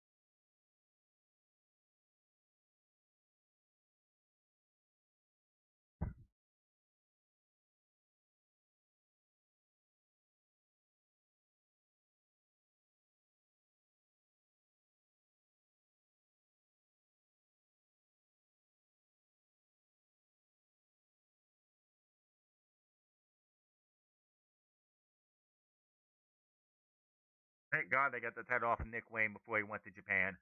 Thank God they got the title off of Nick Wayne before he went to Japan.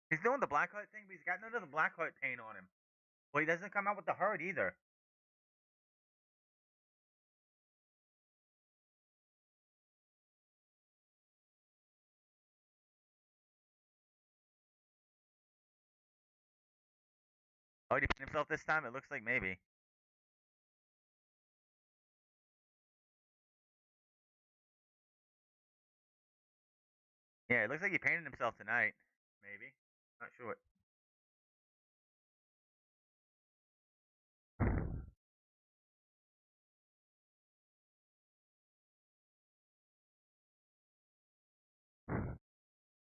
He's doing the Blackheart thing, but he's got none of the Blackheart paint on him. Well, he doesn't come out with the hurt either. Oh, did he paint himself this time? It looks like maybe. Yeah, it looks like he painted himself tonight. Maybe. Not sure.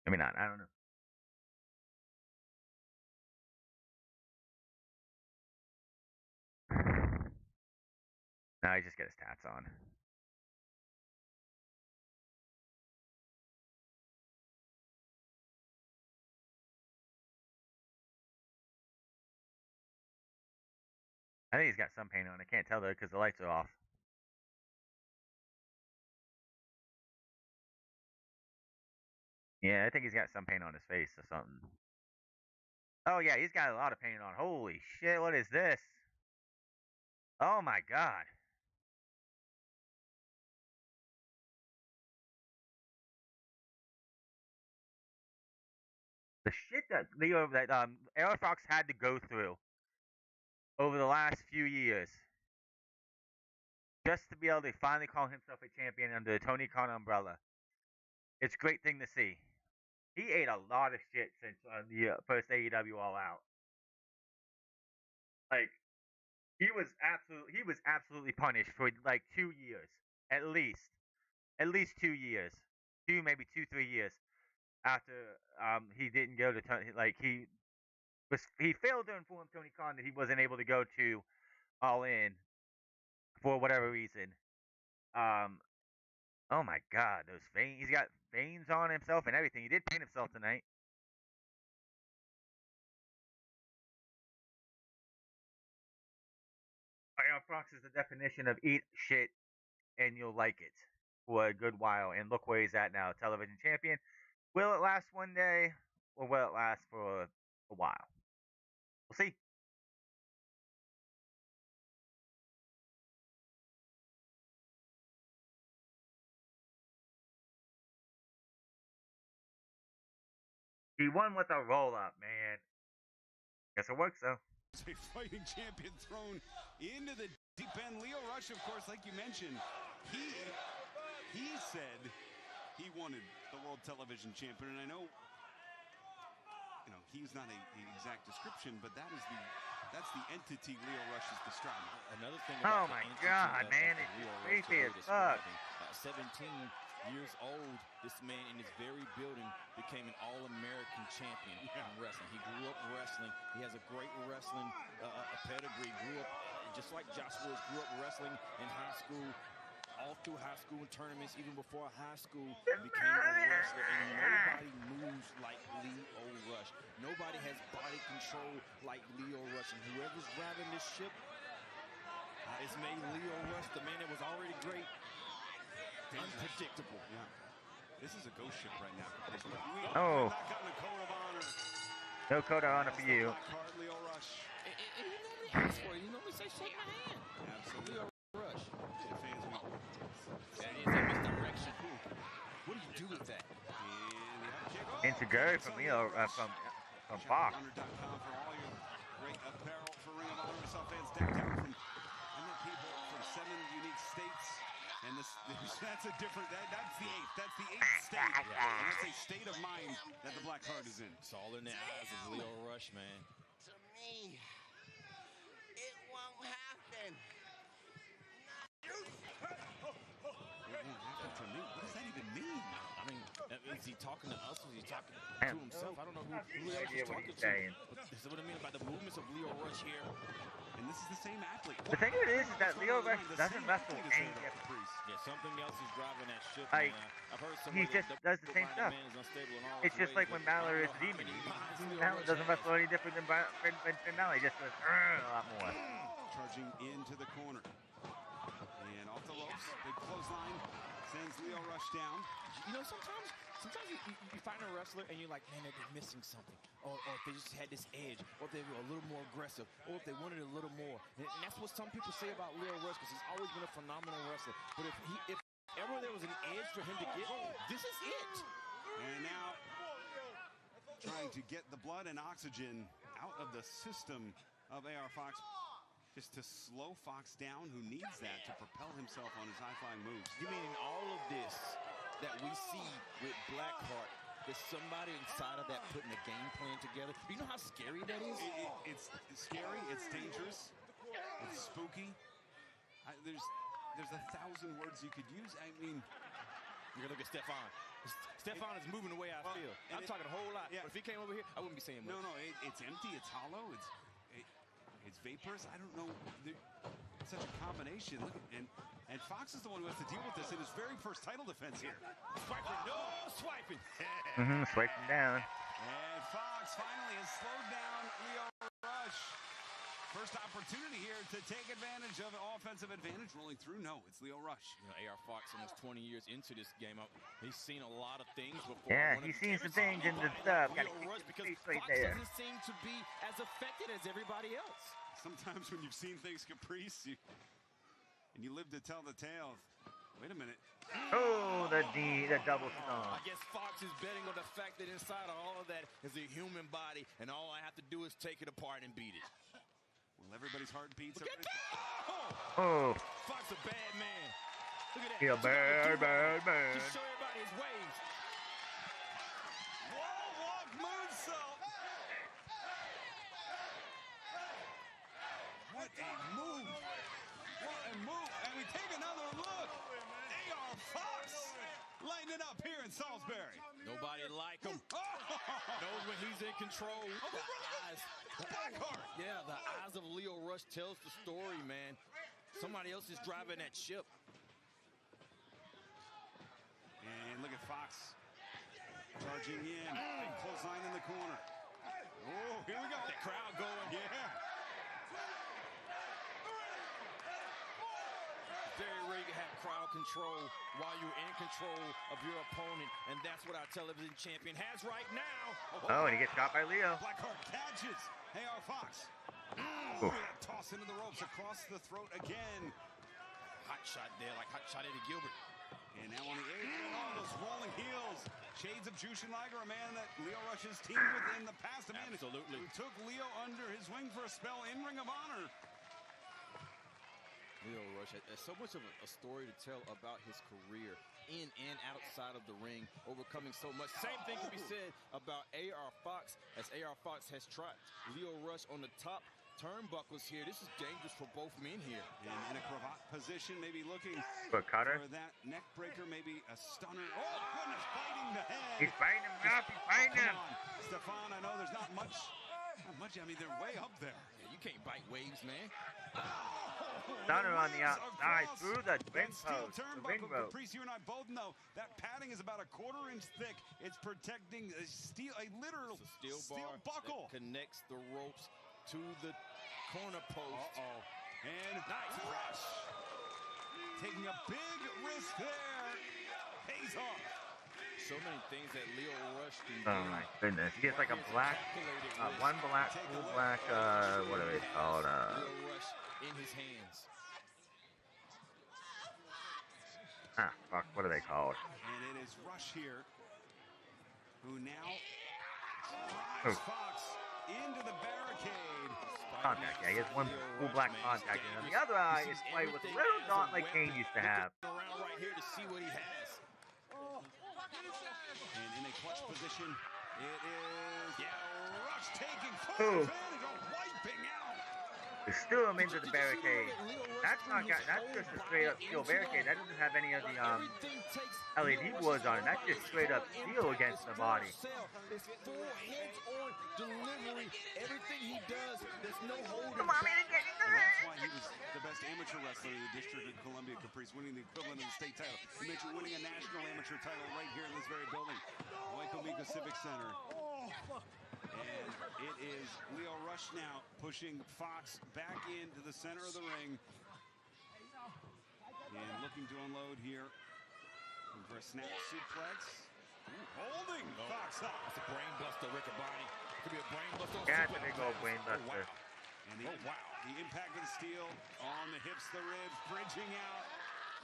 Maybe not. I don't know. No, he just got his tats on. I think he's got some paint on. I can't tell though because the lights are off. Yeah, I think he's got some paint on his face or something. Oh yeah, he's got a lot of paint on. Holy shit, what is this? Oh my god. The shit that Air Fox had to go through over the last few years just to be able to finally call himself a champion under the Tony Khan umbrella. It's a great thing to see. He ate a lot of shit since the first AEW All Out. Like he was absolutely punished for like 2 years at least 2 years, maybe 2-3 years after he didn't go to like he failed to inform Tony Khan that he wasn't able to go to All In for whatever reason. Oh my god, those veins! He's got veins on himself and everything. He did paint himself tonight. Air Fox is the definition of eat shit and you'll like it for a good while. And look where he's at now, television champion. Will it last one day, or will it last for a while? We'll see. He won with a roll up, man. Guess it works though. A fighting champion thrown into the deep end. Lio Rush, of course, like you mentioned, he said he wanted the World Television Champion, and I know, he's not an exact description, but that's the entity Lio Rush is describing. Another thing Oh about my the entity God, of man, the it's Lio Rush creepy that as we're fuck. describing, 17 years old, this man in this very building became an All-American champion in wrestling. He grew up wrestling. He has a great wrestling pedigree. Grew up just like Josh Woods grew up wrestling in high school, all through high school and tournaments, even before high school, became a wrestler. And nobody moves like Lio Rush. Nobody has body control like Lio Rush. And whoever's driving this ship has made Lio Rush, the man that was already great, unpredictable. Yeah. This is a ghost ship right now. Oh. Not gotten a code of honor. No code of honor for you. Blackheart, Lio Rush. And you normally ask for it. You normally say, shake my hand. Absolutely. Lio Rush. The fans will. That is a misdirection. What do you do with that? Into go from Lio, from Fox. Honor.com for all your great apparel for Ring of Honor. Saw fans decked out from people from 7 unique states. And that's a different, that's the 8th. That's the 8th state. And that's a state of mind that the Black Heart is in. It's all in the eyes of Lio Rush, man. To me, it won't happen. It won't happen to me. What does that even mean? I mean, is he talking to us or is he talking to Man. himself? I don't know who No else idea he's what talking he's to. saying. But this is what I mean about the movements of Lio Rush here. And this is the same athlete. The thing of it is that Lio Rush doesn't wrestle any different. Yeah, something else is driving that ship. Like, man. I've heard he somebody just does the same stuff. It's just like when Balor is Demon. Balor doesn't wrestle any different than Finn Balor. He just goes a lot more. Charging into the corner. And off the ropes. Big clothesline. Sends Lio Rush down. You know, sometimes you find a wrestler and you're like, man, they're missing something. Or if they just had this edge, or if they were a little more aggressive, or if they wanted a little more. And that's what some people say about Lio Rush, because he's always been a phenomenal wrestler. But if ever there was an edge for him to get, this is it. And now trying to get the blood and oxygen out of the system of AR Fox, just to slow Fox down, who needs that to propel himself on his high-flying moves. You mean in all of this that we see with Blackheart, there's somebody inside of that putting a game plan together? Do you know how scary that is? It's scary, it's dangerous, it's spooky. There's 1,000 words you could use. I mean, you're gonna look at Stefan. Stefan is moving the way I feel. I'm talking a whole lot. Yeah. But if he came over here, I wouldn't be saying much. No, it's empty, it's hollow, it's vaporous. I don't know. It's such a combination. Look, and Fox is the one who has to deal with this in his very first title defense here. Swiping, no swiping. Swiping down. And Fox finally has slowed down Lio Rush. First opportunity here to take advantage of an offensive advantage. Rolling through, no, it's Lio Rush. You know, AR Fox almost 20 years into this game. He's seen a lot of things before. Yeah, he's seen some things in the stuff. Got Lio Rush because right Fox there. doesn't seem to be as affected as everybody else. Sometimes when you've seen things caprice, and you live to tell the tale. Wait a minute. Oh, the double stomp. I guess Fox is betting on the fact that inside of all of that is a human body, and all I have to do is take it apart and beat it. Well, everybody's heartbeats Look are... at that! Oh. Fox a bad man. Look at that. He's a bad man. Just show everybody his ways. Wall walk moonsault. What a move. What a move. And we take another look. AR Fox lighting it up here in Salisbury. Nobody like him. Knows when he's in control. The eyes. Yeah, the eyes of Lio Rush tells the story, man. Somebody else is driving that ship. And look at Fox charging in. Big clothesline in the corner. Oh, here we go. The crowd going. Yeah. Very rare to have crowd control while you're in control of your opponent, and that's what our television champion has right now. Oh, and he gets caught by Lio. Blackheart catches AR Fox. Ooh. That toss into the ropes across the throat again. Hot shot there, like hot shot Eddie Gilbert. And now on the apron, those rolling heels. Shades of Jushin Liger, a man that Lio Rush has teamed with in the past. A man Absolutely. who took Lio under his wing for a spell in Ring of Honor. Lio Rush has so much of a story to tell about his career. in and outside of the ring, overcoming so much. Same thing can be said about AR Fox, as AR Fox has tried Lio Rush on the top turnbuckles here. This is dangerous for both men here. In a cravat position, maybe looking for cutter. For that neck breaker, maybe a stunner. Oh, goodness, fighting the head. He's fighting him up. He's fighting him. Stefan, I know there's not much. I mean, they're way up there. Yeah, you can't bite waves, man. Stunner on the outside through the ring post. The ring rope. Caprice, you and I both know that padding is about a quarter-inch thick. It's protecting a literal steel buckle. That connects the ropes to the corner post. And nice rush. Taking a big risk there. Pays off. So many things that Lio Rush can do. Oh my goodness. He gets like a black, one black, two black, what are they called? Lio Rush in his hands. Fuck, what are they called? And it is Rush here, who now drives Fox into the barricade. Contact, yeah, he has one full black contact, and the other eye is played with a little dot like Kane used to have. Around right here to see what he has. And in a clutch position, it is Rush taking full advantage of wiping out. To stew him into the barricade. That's just a straight up steel barricade. That doesn't have any of the LED boards on it. That's just straight up steel against the body. It's full heads on delivery. Everything he does, there's no holding. Come on, man, get That's why he was the best amateur wrestler in the District of Columbia, Caprice, winning the equivalent of the state title. He mentioned winning a national amateur title right here in this very building, Waikomika Civic Center. And it is Lio Rush now pushing Fox back into the center of the ring. And looking to unload here. Looking for a snap suplex. Holding Fox up. That's a brain buster, Riccaboni. Could be a brain buster. Yeah, it's a big old brain buster. And the impact of the steel on the hips, the ribs, bridging out.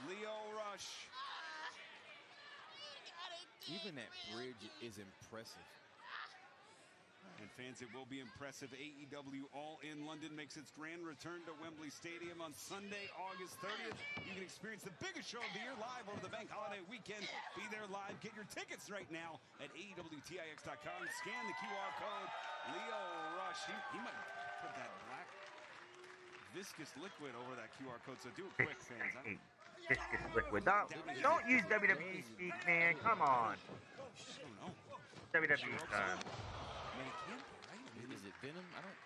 Lio Rush. Even that bridge is impressive. And fans, it will be impressive. AEW All In London makes its grand return to Wembley Stadium on Sunday, August 30th. You can experience the biggest show of the year live over the bank holiday weekend. Be there live. Get your tickets right now at AEWTIX.com. Scan the QR code. Lio Rush. He might put that black viscous liquid over that QR code, so do it quick, fans. Viscous liquid. Don't use WWE speak, man. Come on. WWE time. Is it Venom? I don't.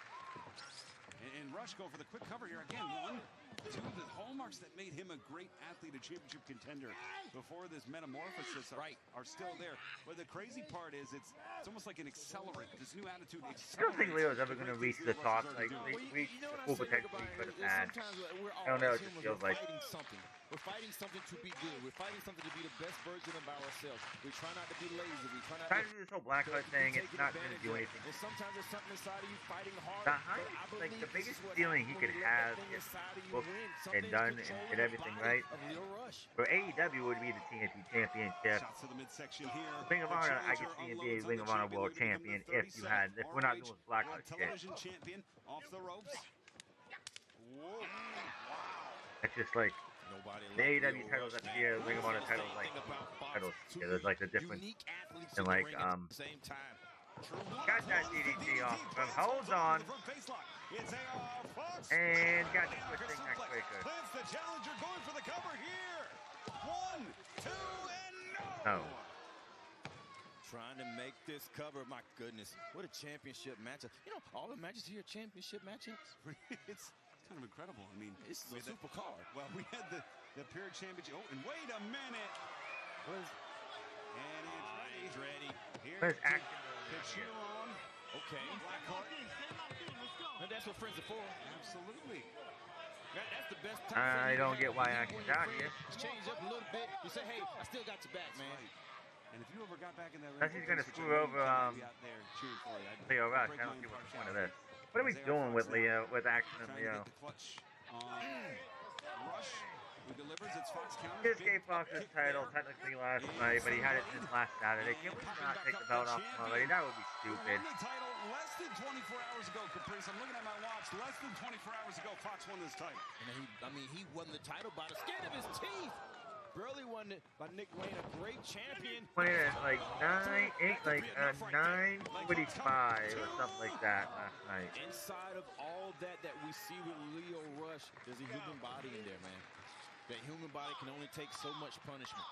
And Rush go for the quick cover here again. One, two, the hallmarks that made him a great athlete, a championship contender before this metamorphosis are still there. But the crazy part is it's almost like an accelerant. This new attitude accelerates. I don't think Leo's ever going to reach the top, like reach the full potential he could have had. I don't know, it just feels like. We're fighting something to be good. We're fighting something to be the best version of ourselves. We try not to be lazy. We try not to do this whole black heart thing. It's not going to do anything. And sometimes there's something inside of you fighting hard. Like the biggest feeling he could have if booked and done and did everything right for AEW would be the TNT Championship. Shots to the midsection here. Ring of Honor, I could see him being Ring of Honor World Champion if we're not doing black heart shit. Television champion off the ropes. Whoa. It's just like. The AEW titles up here, Ring of Honor titles titles. Yeah, there's like the difference. And like got that DDT off from holds on. And got the twisting neck breaker. Plants the challenger going for the cover here. 1, 2, and no. Trying to make this cover. My goodness, what a championship matchup. You know, all the matches here are championship matchups. It's kind of incredible. I mean, it's a super card. Well, we had the Pure Championship. Oh, and wait a minute. And it's ready. Here's action. Pichuron. Okay. Blackheart. And that's what friends are for. Absolutely. That's the best time. I don't get why Action's out here. Change up a little bit. You say, hey, I still got your back, man. And if you ever got back in that ring, he's gonna screw over Lio Rush. I don't see what's the point of this. What are we doing with Leo, with Action and Leo? Rush, who delivers its Fox counter. He just gave Fox his title technically last night, but he had it since last Saturday. Can we not take the belt off him already? That would be stupid. Won the title less than 24 hours ago, Caprice. I'm looking at my watch. Less than 24 hours ago, Fox won this title. And he won the title by the skin of his teeth. Barely won it by Nick Wayne, a great champion. Went in at like 9:45 or something like that last night. Inside of all that we see with Lio Rush, there's a human body in there, man. That human body can only take so much punishment.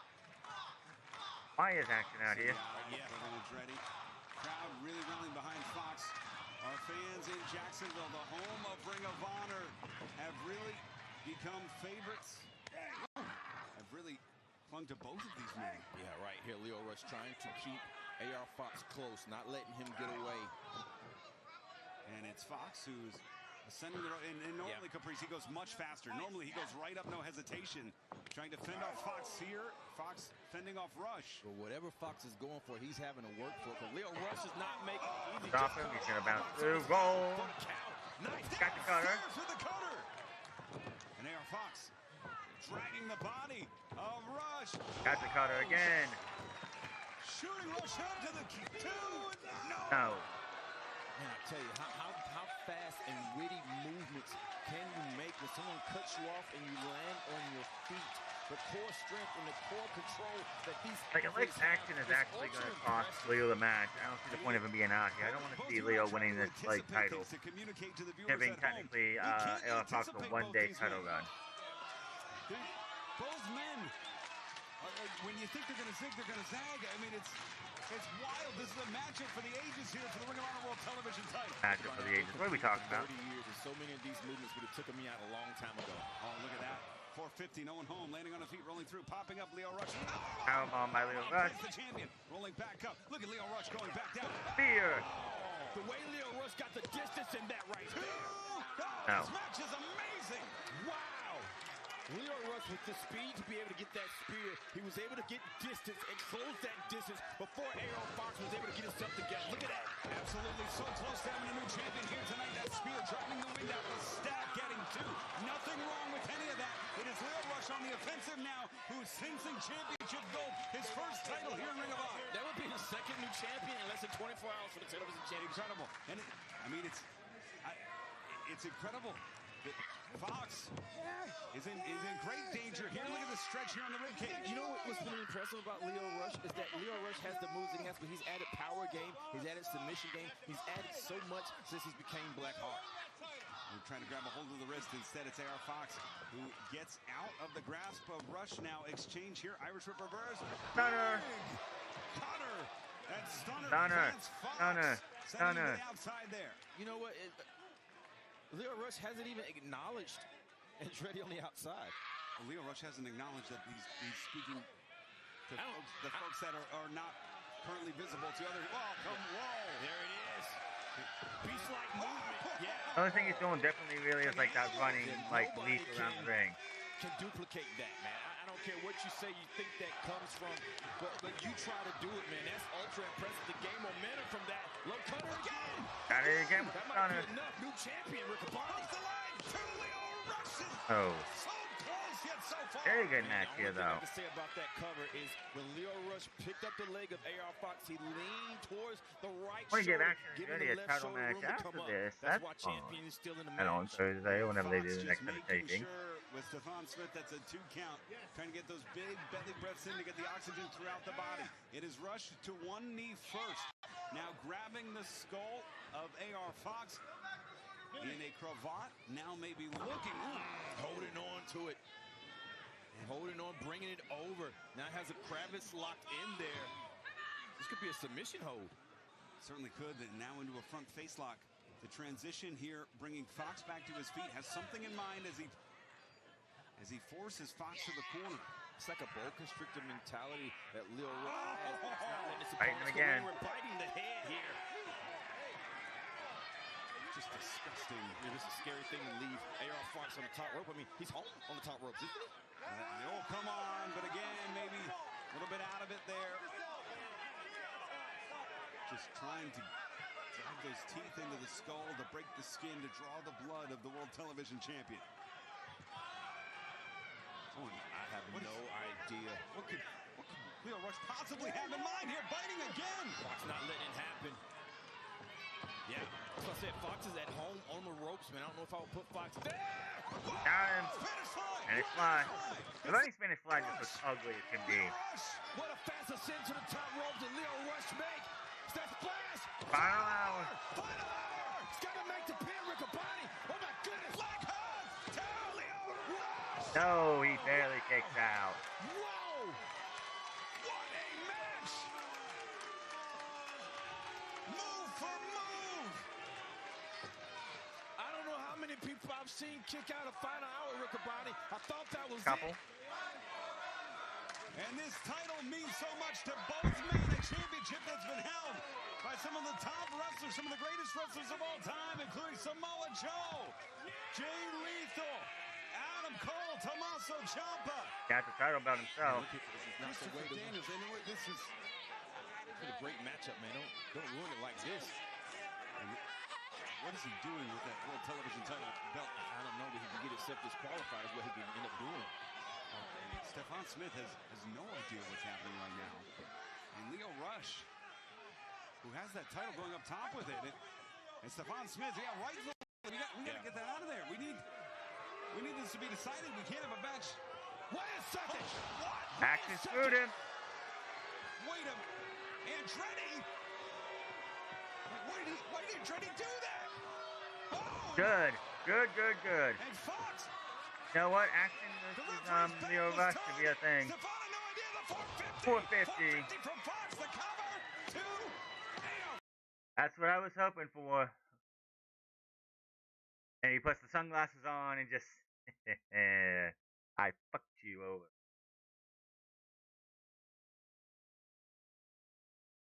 Why is action out here? Yeah, everyone's ready. Crowd really rallying behind Fox. Our fans in Jacksonville, the home of Ring of Honor, have really become favorites. Have really clung to both of these men. Yeah, right here, Lio Rush trying to keep AR Fox close, not letting him get away. And it's Fox who's ascending the road. And normally, Caprice, he goes much faster. Normally, he goes right up, no hesitation. Trying to fend off Fox here. Fox fending off Rush. But whatever Fox is going for, he's having to work for it. But Lio Rush is not making it easy. Stop him. He's going to bounce through. Roll. Got the cutter. For the cutter. And AR Fox dragging the body of Rush. Got the cutter again. Shooting Rush out to the two. No. Man, I tell you, how fast and witty movements can you make when someone cuts you off and you land on your feet? The core strength and the core control that these Like, it looks action is actually going to cost Leo the match. I don't see the point of him being out here. I don't want to see Leo winning this, like, title. Giving technically AR Fox a one-day title run. Both men, when you think they're going to zig, they're going to zag. I mean, it's wild. This is a matchup for the ages here for the Ring of Honor World Television title. Matchup for the ages. What are we talking about? 30 years, and so many of these movements would have taken me out a long time ago. Oh, look at that. 450, no one home, landing on his feet, rolling through, popping up Lio Rush. Powerbomb by Lio Rush. The champion, rolling back up. Look at Lio Rush going back down. Spear. The way Lio Rush got the distance in that right there. No. This match is amazing. Wow. Lio Rush with the speed to be able to get that spear. He was able to get distance and close that distance before AR Fox was able to get himself together. Look at that. Absolutely so close to having a new champion here tonight. That spear driving the wind out. The stab getting two. Nothing wrong with any of that. It is Lio Rush on the offensive now, who's cincing championship gold. His first title here in Ring of Honor. That would be his second new champion in less than 24 hours for the television champion. Incredible. And it's incredible that Fox is in great danger here. Look at the stretch here on the ribcage. You know what's been impressive about Lio Rush is that Lio Rush has the moves that he has, but he's added power game, he's added submission game, he's added so much since he's became Black Heart. We're trying to grab a hold of the wrist. Instead, it's AR Fox who gets out of the grasp of Rush now. Exchange here. Irish whip reverse. Stunner. Cutter. And stunner. Stunner. Stunner. Outside there. You know what? Lio Rush hasn't even acknowledged Andretti on the outside. Lio Rush hasn't acknowledged that he's speaking to the folks that are not currently visible to other. Whoa. There it is. Beast-like movement. Yeah. The only thing he's doing definitely really is like that running, like leap around the ring. Can duplicate that, man. I don't care what you say you think that comes from, but you try to do it, man. That's ultra impressive. To gain momentum from that. Look, cutter again. Got it again with that Stunner. Might be enough. New champion, Rick Abani. The line to Lio Rush. Oh. So close yet so far. Very good match here, though. What I have to say about that cover is when Lio Rush picked up the leg of AR Fox, he leaned towards the right I want to give shoulder, Action giving Ready the a left title shoulder match room to after come up. this. That's That's why champion is still in the and on match. Thursday, whenever they do the Fox next just taping. making sure with Stephon Smith, that's a 2 count. Trying to get those big belly breaths in to get the oxygen throughout the body. It is Rush to one knee first. Now grabbing the skull of AR Fox in a cravat. Now maybe looking. Holding on to it. Holding on, bringing it over. Now has a Kravitz locked in there. This could be a submission hold. Certainly could. And now into a front face lock. The transition here, bringing Fox back to his feet, has something in mind as he forces Fox to the corner. It's like a boa constrictor mentality that Lio Rush has. Biting him again. We're biting the head here. Just disgusting. It is a scary thing to leave AR Fox on the top rope. I mean, he's home on the top ropes, isn't he? Oh, come on. But again, maybe a little bit out of it there. Just trying to drive those teeth into the skull to break the skin to draw the blood of the World Television Champion. Oh, I have no idea. What could Lio Rush possibly have in mind here? Biting again. Fox not letting it happen. Yeah, that's what I said. Fox is at home on the ropes Fox, man. I don't know if I would put Fox there. Got him. Spanish fly. The running Spanish fly just looks ugly as can be. What a fast ascent to the top rope did Lio Rush make. It's that splash. Final hour. Final hour. It's got to make the pin, Riccaboni. Oh, my goodness. Black hug. Tell Lio Rush. No, he barely kicks out. Whoa. What a match. Move for move. I don't know how many people I've seen kick out a final hour, Riccaboni. I thought that was Couple. it. And this title means so much to both men. A championship that's been held by some of the top wrestlers, some of the greatest wrestlers of all time, including Samoa Joe, Jay Lethal, Adam Cole, Tommaso Ciampa. Got the title belt himself. Christopher Daniels. And this is a great matchup, man. Don't ruin it like this. What is he doing with that World Television title belt? I don't know, but he can get himself disqualified is what he can end up doing. Stephon Smith has no idea what's happening right now. And Lio Rush, who has that title going up top with it. And Stephon Smith, yeah, right. We got to get that out of there. We need this to be decided. We can't have a match. Wait a second. What? Action screwed him. Wait a minute. Andretti. Why did Andretti do that? Oh, Good. and Fox. You know what? Action versus Lio Rush could be a thing. Stephon, no idea. The 450. 450 from Fox. The cover to That's what I was hoping for. And he puts the sunglasses on and just, I fucked you over.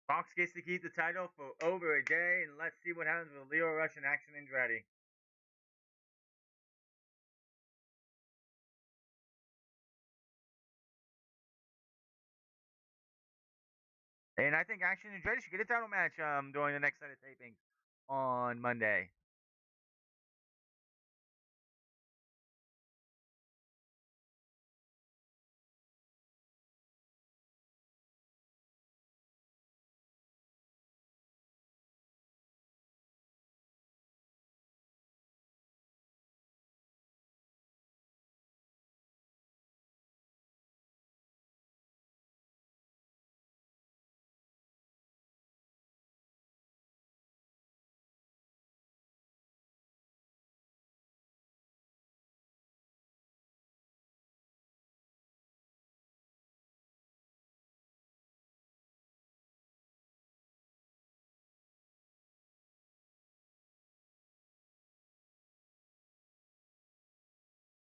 Fox gets to keep the title for over a day, and let's see what happens with Lio Rush and Action Andretti. And I think Action Andretti should get a title match during the next set of tapings on Monday.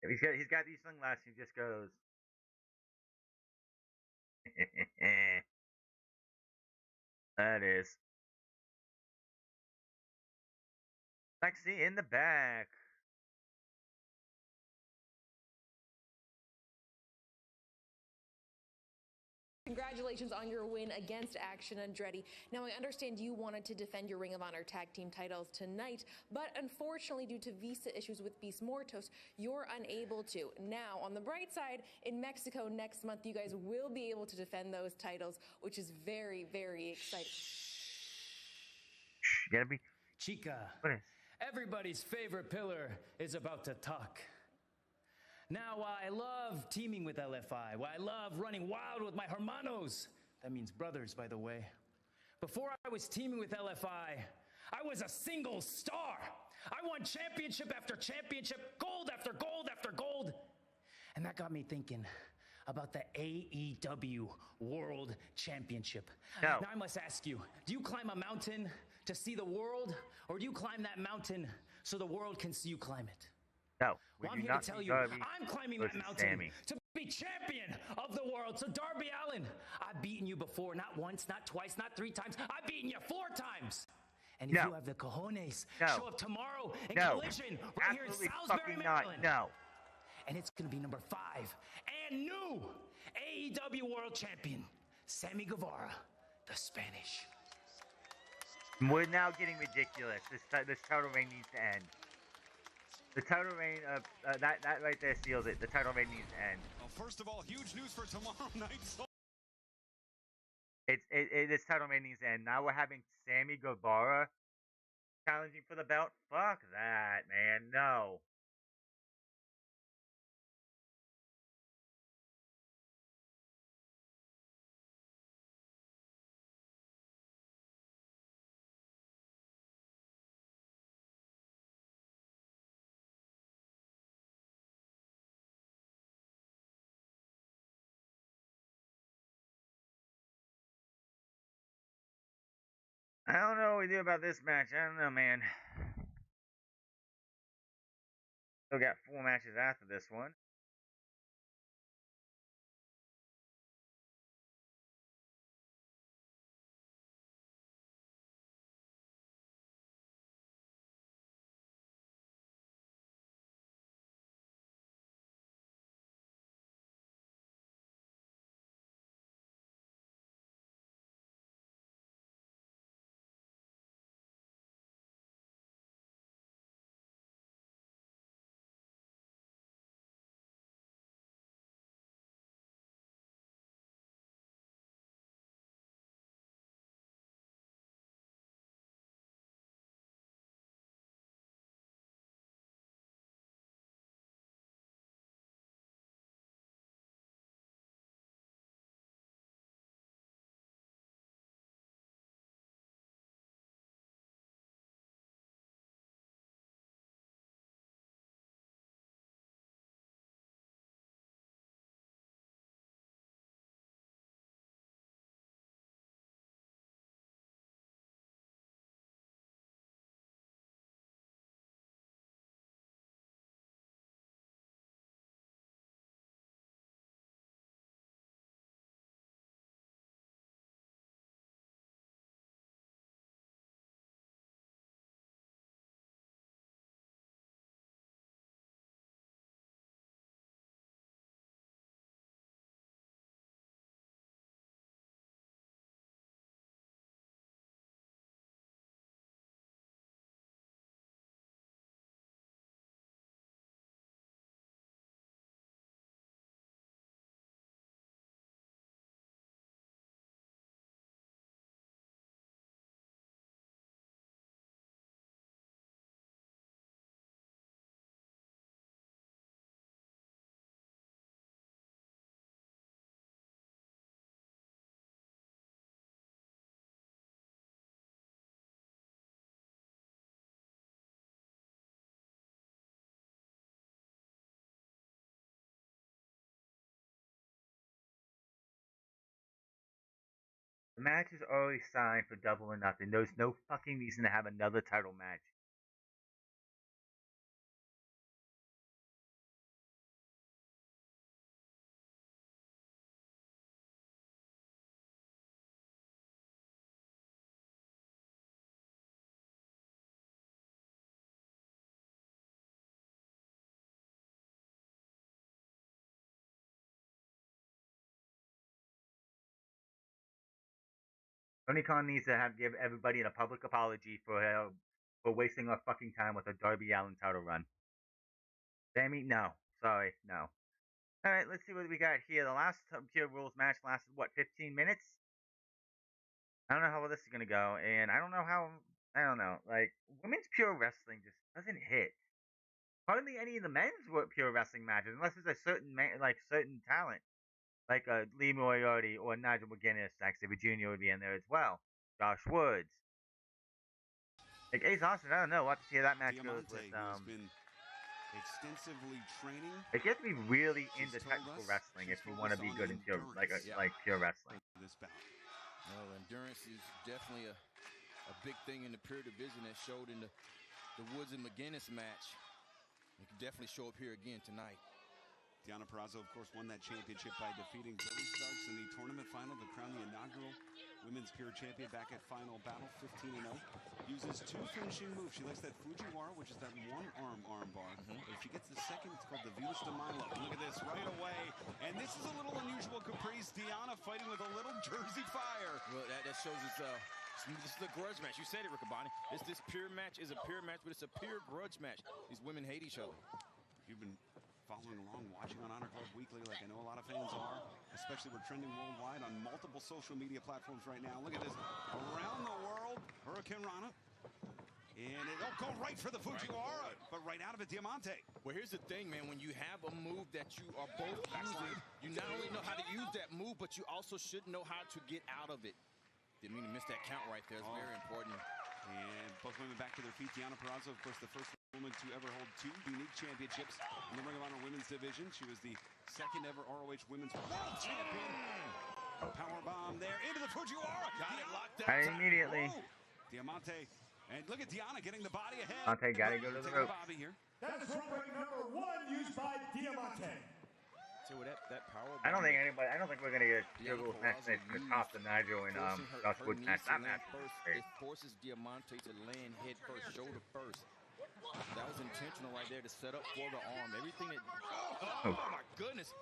He's got these sunglasses. He just goes. That is. Lexi in the back. Congratulations on your win against Action Andretti. Now, I understand you wanted to defend your Ring of Honor tag team titles tonight, but unfortunately, due to visa issues with Beast Mortos, you're unable to. Now, on the bright side, in Mexico next month, you guys will be able to defend those titles, which is very, very exciting. You gotta be. Chica, What is? everybody's favorite pillar is about to talk. Now, while I love teaming with LFI, while I love running wild with my hermanos, that means brothers, by the way. Before I was teaming with LFI, I was a single star. I won championship after championship, gold after gold after gold. And that got me thinking about the AEW World Championship. No. Now I must ask you, do you climb a mountain to see the world, or do you climb that mountain so the world can see you climb it? No, Well, I'm here to tell you, I'm climbing that mountain Sammy. to be champion of the world. So, Darby Allin, I've beaten you before, not once, not twice, not 3 times. I've beaten you 4 times. And if No. you have the cojones, No. show up tomorrow in No. Collision right here in Absolutely Salisbury, fucking Maryland. not. No. And it's going to be number 5 and new AEW World Champion, Sammy Guevara, the Spanish. We're now getting ridiculous. This title reign needs to end. The title reign of that right there seals it. The title reign needs to end. Well, first of all, huge news for tomorrow night. This title reign needs to end. Now we're having Sammy Guevara challenging for the belt. Fuck that, man. No. I don't know what we do about this match. I don't know, man. Still got 4 matches after this one. The match is already signed for Double or Nothing. There's no fucking reason to have another title match. Tony Khan needs to give everybody a public apology for wasting our fucking time with a Darby Allin title run. Sammy, no. Sorry, no. Alright, let's see what we got here. The last Pure Rules match lasted, what, 15 minutes? I don't know how this is going to go, and I don't know. Like, women's Pure Wrestling just doesn't hit. Hardly any of the men's Pure Wrestling matches, unless there's a certain talent. Like Lee Moriarty or Nigel Mcguinness, Xavier Jr. would be in there as well. Josh Woods. Like Ace Austin, I don't know. We'll have to see how that match goes with. Has been extensively training. Like, you have to be really into technical wrestling if you want to be good in pure pure wrestling. This bout. Well, endurance is definitely a big thing in the pure division that showed in the Woods and McGuinness match. It can definitely show up here again tonight. Deonna Purazzo, of course, won that championship by defeating Billie Starkz in the tournament final to crown the inaugural Women's Pure Champion back at Final Battle, 15-0. Uses 2 finishing moves. She likes that Fujiwara, which is that one-arm armbar. But if she gets the second, it's called the Viva de Milo. Look at this right away. And this is a little unusual caprice. Deonna fighting with a little Jersey fire. Well, that shows it's this is a grudge match. You said it, Riccaboni. This pure match is a pure match, but it's a pure grudge match. These women hate each other. If you've been following along, watching on Honor Club Weekly, like I know a lot of fans are, especially we're trending worldwide on multiple social media platforms right now. Look at this. Around the world, Hurricane Rana. And it'll go right for the Fujiwara, but right out of it, Diamante. Well, here's the thing, man. When you have a move that you are both using, you not only know how to use that move, but you also should know how to get out of it. Didn't mean to miss that count right there. It's very important. And both women back to their feet. Deonna Purazzo, of course, the first woman to ever hold 2 unique championships in the Ring of Honor Women's Division. She was the second ever ROH Women's World Champion. Power bomb there into the Fujiwara. Got it locked down. Immediately. Diamante. And look at Deonna getting the body ahead. Diamante got to go to the rope. Bobby here. That is rope break number 1 used by Diamante. So that power. I don't think we're gonna get Joe match that's gonna top the Nigel and Josh Woods match. That match. It forces Diamante to land head first, shoulder first. That was intentional right there to set up for the arm. Everything that. Oh my goodness.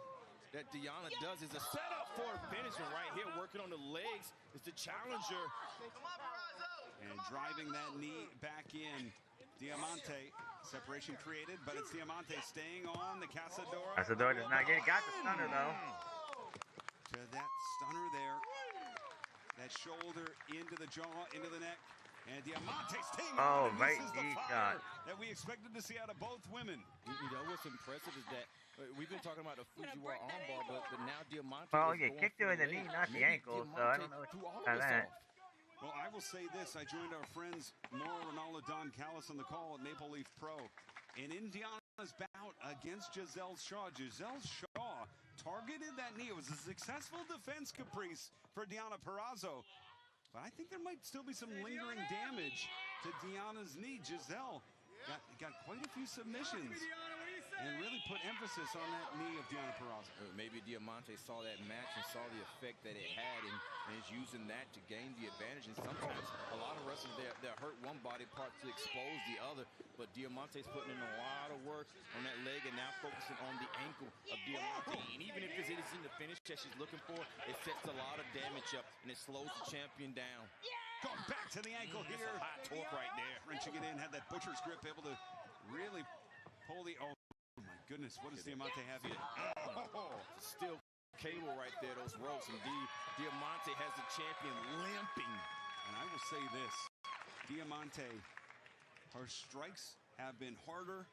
That Deonna does is a setup for a finish, and right here, working on the legs, is the challenger. And driving that knee back in. Diamante, separation created, but it's Diamante staying on the Cazadora. Cazadora does not get it. Got the stunner, though. To that stunner there. That shoulder into the jaw, into the neck. And Diamante staying on. Right this is the knee fire shot. that we expected to see out of both women. You know what's impressive is that we've been talking about the Fujiwara armbar, but now Diamante. Well, you kicked her in the knee, not the ankle, so I don't know about that. Well, I will say this. I joined our friends Mauro Ronaldo, Don Callis on the call at Maple Leaf Pro. And in Deonna's bout against Giselle Shaw targeted that knee. It was a successful defense, Caprice, for Deonna Purazzo. But I think there might still be some lingering damage to Deonna's knee. Giselle got quite a few submissions and really put emphasis on that knee of Deonna Purazzo. Maybe Diamante saw that match and saw the effect that it had and is using that to gain the advantage. And sometimes a lot of wrestlers, they'll hurt one body part to expose the other. But Diamante's putting in a lot of work on that leg and now focusing on the ankle of Diamante. And even if this isn't the finish that she's looking for, it sets a lot of damage up and it slows the champion down. Going back to the ankle here. Hot torque right there. Wrenching it in, had that butcher's grip, able to really pull the... Oh my goodness, what does Diamante have here? Still cable right there, those ropes. And Diamante has the champion limping. And I will say this, Diamante, her strikes have been harder.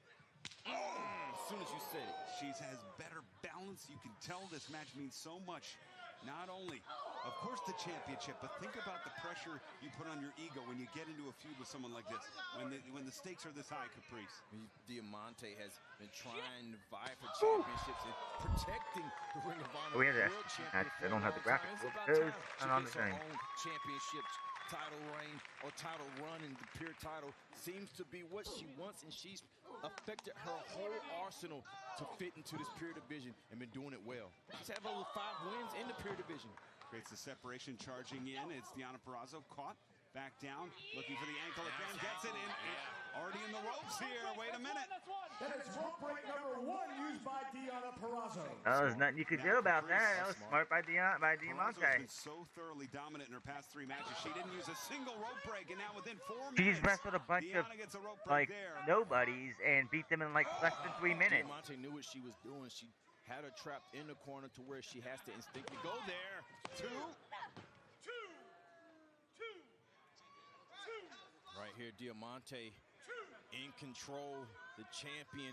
As soon as you said it. She has better balance. You can tell this match means so much. Not only, of course, the championship, but think about the pressure you put on your ego when you get into a feud with someone like this. When the stakes are this high, Caprice. Diamante has been trying to vie for championships and protecting the Ring of Honor World Championship. They don't have the graphics. It's about time It's she gets her own championship title reign or title run, and the pure title seems to be what she wants, and she's affected her whole arsenal to fit into this pure division and been doing it well. She's had over 5 wins in the pure division. Creates the separation, charging in. It's Deonna Purazzo caught, back down, looking for the ankle again, gets it in. Already in the ropes here. Wait a minute. That is rope break number 1 used by Deonna Purazzo. There's nothing you could do about that. That was smart by Diamante. Purazzo's been so thoroughly dominant in her past 3 matches. She didn't use a single rope break, and now within 4 minutes, She's wrestled a bunch of nobodies and beat them in like less than 3 minutes. Diamante knew what she was doing. She had her trapped in the corner to where she has to instinctively go there. 2. Right here, Diamante in control, the champion.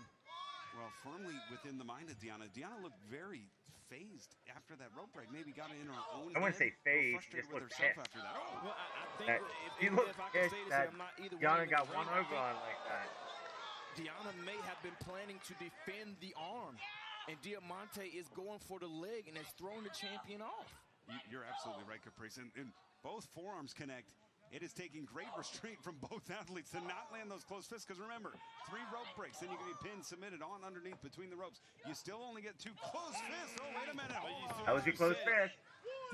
Well, firmly within the mind of Deonna. Deonna looked very phased after that rope break. Maybe got it in her own. I wouldn't say phased, frustrated just with looked herself pissed. after that. Oh. Well, I think if I can say this, I'm not either Deonna way. got one over on like that. Deonna may have been planning to defend the arm, and Diamante is going for the leg and has thrown the champion off. You're absolutely right, Caprice. And both forearms connect. It is taking great restraint from both athletes to not land those close fists. Because remember, 3 rope breaks, then you can be pinned, submitted on underneath between the ropes. You still only get 2 close fists. Oh, wait a minute. That was your close fist.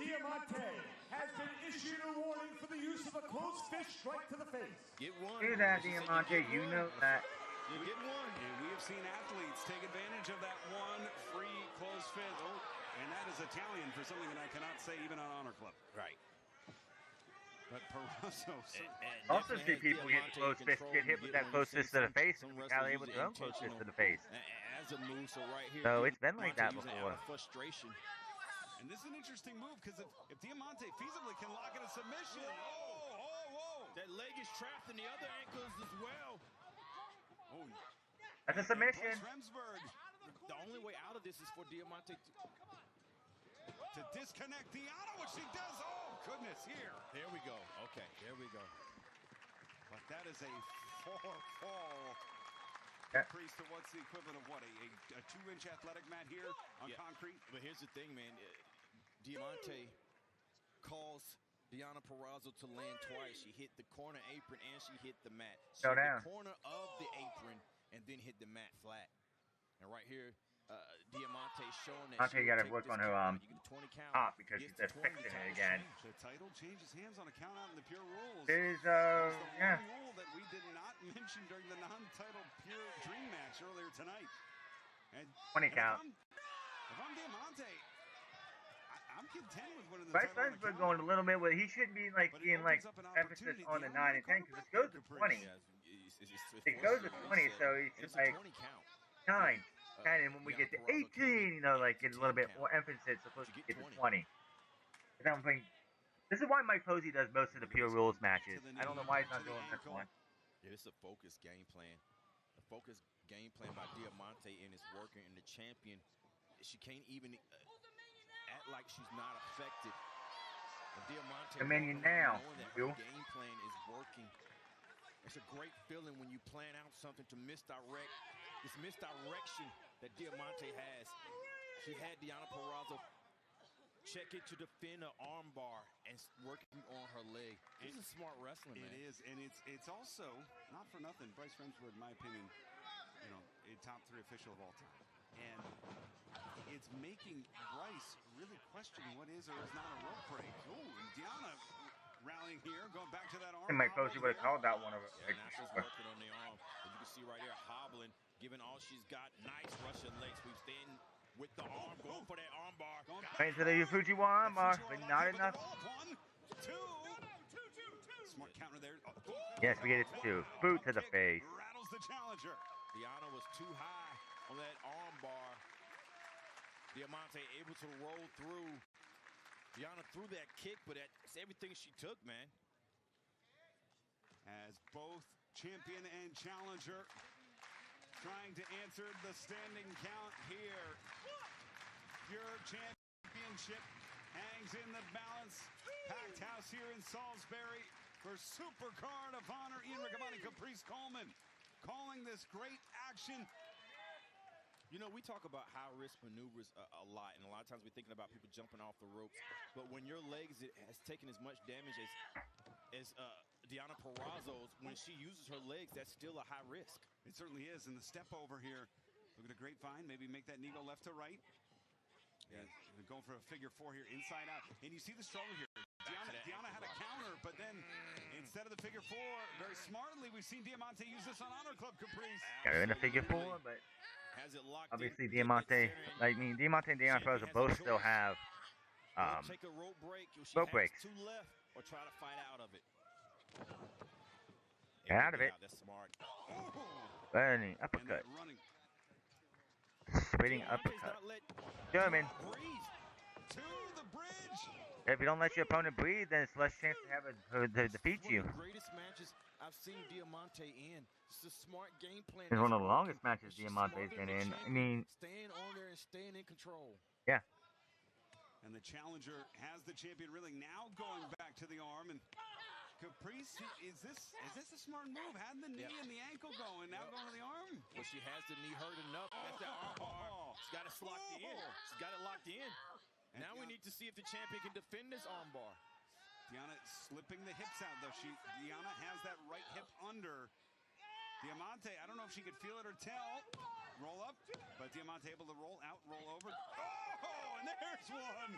Diamante has been issued a warning for the use of a close fist strike to the face. Get one. Do that, Diamante. You know that. You get one. And we have seen athletes take advantage of that one free close fist. Oh, and that is Italian for something that I cannot say even on Honor Club. Right. But Purazzo also see people get close fist, get hit with that close fist to the face, and retaliate with their own close fist to the face. As a move, so right here. So it's been like that before. Frustration. And this is an interesting move because if Diamante feasibly can lock in a submission, That leg is trapped in the other ankles as well. Oh, that's a submission. The only way out of this is for Diamante to disconnect Deonna, which she does. Oh, goodness, here. There we go. Okay, there we go. But that is a fall. Increase to what's the equivalent of what? A 2-inch athletic mat here on concrete? But here's the thing, man. Diamante caused Deonna Purazzo to land twice. She hit the corner apron and she hit the mat. She hit the corner of the apron and then hit the mat flat. And right here, Diamante showing that you got to work on her top because she's fixing it again. The title changes hands on a count out in the Pure Rules. There's one rule that we did not mention during the non-title Pure Dream match earlier tonight. And 20 count. If I'm Diamante, I'm content with winning the Bryce title. Lensberg going a little bit with he shouldn't be like being like emphasis on the 9 and 10 because this goes to 20. It goes to 20, so he should like 9. And when we get to 18, you know, like get a little bit more emphasis supposed to get to 20. This is why Mike Posey does most of the Pure Rules matches. I don't know why he's not doing this one. Yeah, it's a focused game plan. A focused game plan by Diamante and it's working. And the champion, she can't even act like she's not affected. And Diamante, Dominion now. Her game plan is working. It's a great feeling when you plan out something to misdirect. This misdirection that Diamante has. She had Deonna Purazzo check it to defend an armbar and working on her leg. This is smart wrestling, man. It is, and it's also, not for nothing, Bryce Remsburg, in my opinion, you know, a top 3 official of all time. And it's making Bryce really question what is or is not a rope break. Oh, and Deonna rallying here, going back to that arm. And Mike Posey would have called that one of it. Yeah, now she's working on the arm. As you can see right here, hobbling, giving all she's got. Nice Russian leg sweep, staying with the arm, going for that arm bar. Right to the Fujiwara arm bar, but not enough. 1, 2. Smart counter there. Yes, we get it to 2. Boot to the face. Rattles the challenger. Deonna was too high on that arm bar. Diamante able to roll through. Deonna threw that kick, but that's everything she took, man. As both champion and challenger trying to answer the standing count here. Pure Championship hangs in the balance. Packed house here in Salisbury for Supercard of Honor. Ian Riccaboni, Caprice Coleman calling this great action. You know, we talk about high-risk maneuvers a lot, and a lot of times we're thinking about people jumping off the ropes. But when your legs has taken as much damage as Deonna Purazzo's, when she uses her legs, that's still a high risk. It certainly is. And the step over here, look at a grapevine. Maybe make that knee go left to right. Yeah, going for a figure 4 here, inside out. And you see the struggle here. Deonna had a counter, but then instead of the figure 4, very smartly, we've seen Diamante use this on Honor Club Caprice. Yeah, in a figure 4, but has it locked obviously Diamante, Diamante and Deonna Purazzo both still have take a rope break. Rope breaks. 2 left, or try to fight out of it. Get out of it. That's smart. Burning uppercut. Spitting uppercut. German. To the bridge. If you don't let your opponent breathe, then it's less chance to have to defeat you. One of the greatest matches I've seen Diamante in. It's a smart game plan. It's one of the longest matches Diamante's been in. I mean, staying on there and staying in control. Yeah. And the challenger has the champion really now going back to the arm. And Caprice, is this a smart move? Had the knee and the ankle going, now going to the arm? Well, she has the knee hurt enough. That's that arm bar. She's got it locked in. She's got it locked in. And now we need to see if the champion can defend this arm bar. Deonna slipping the hips out, though. Deonna has that right hip under. Diamante, I don't know if she could feel it or tell. Roll up, but Diamante able to roll out, roll over. Oh, and there's one.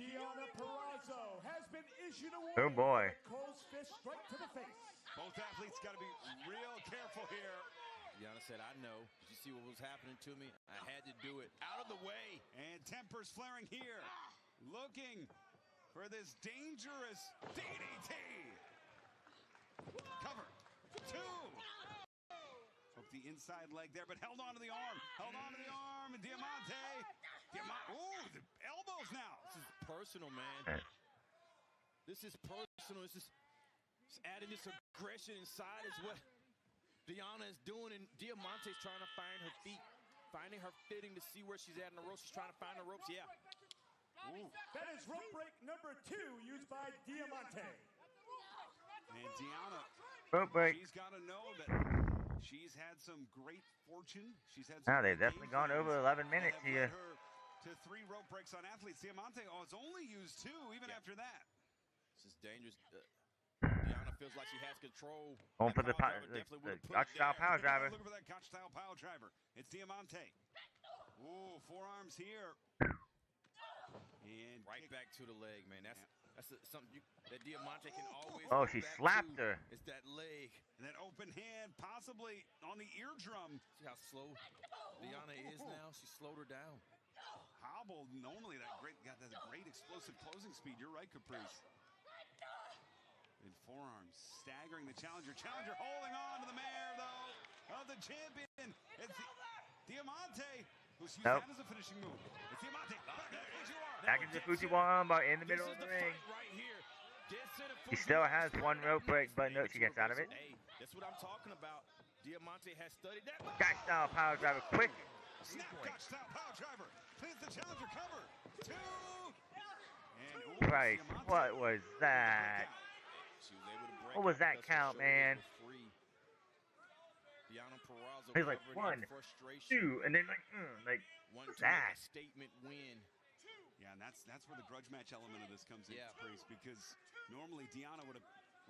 Deonna Purazzo has been issued a warning. Oh boy. Close fist strike to the face. Both athletes got to be real careful here. Deonna said, I know. Did you see what was happening to me? I had to do it. Out of the way. And tempers flaring here. Looking for this dangerous DDT. Cover. 2. Hook the inside leg there, but held on to the arm. Held on to the arm. And Diamante. Oh, the elbows now. This is personal, man. This is personal. This is Just adding this aggression inside is what Deonna is doing, and Diamante's trying to find her feet, finding her fitting to see where she's at in the ropes. She's trying to find the ropes, yeah. Ooh. That is rope break number 2 used by Diamante. And Deonna, rope break. she's got to know that she's had some great fortune. She's had some Now they've definitely gone over 11 minutes here. To 3 rope breaks on athletes. Diamante has only used 2 even after that. This is dangerous. Deonna feels like she has control. Going for the Gotch-style power driver. Looking for that Gotch-style power driver. It's Diamante. Ooh, forearms here. And right back to the leg, man. That's something that Diamante can always. Oh, she slapped her. It's that leg. And that open hand, possibly on the eardrum. See how slow Deonna is now? She slowed her down. Hobbled. Normally got that great explosive closing speed. You're right, Caprice. And forearms staggering the challenger. Challenger holding on to the mare, though, of the champion. It's Diamante, who's used that as a finishing move. It's Diamante. Back into Fujiwara armbar in the middle of the ring. Right here. He still has 1 rope break, but no, she gets out of it. Hey, that's what I'm talking about. Diamante has studied that. Gotch-style power driver, quick. Snap Gotch-style power driver. Cleans the challenger cover. 2. And Price, what was that? What was that count, man? He's like 1, 2, and then like what's that? Statement win. Yeah, and that's where the grudge match element of this comes in, Priest, because normally Deonna would have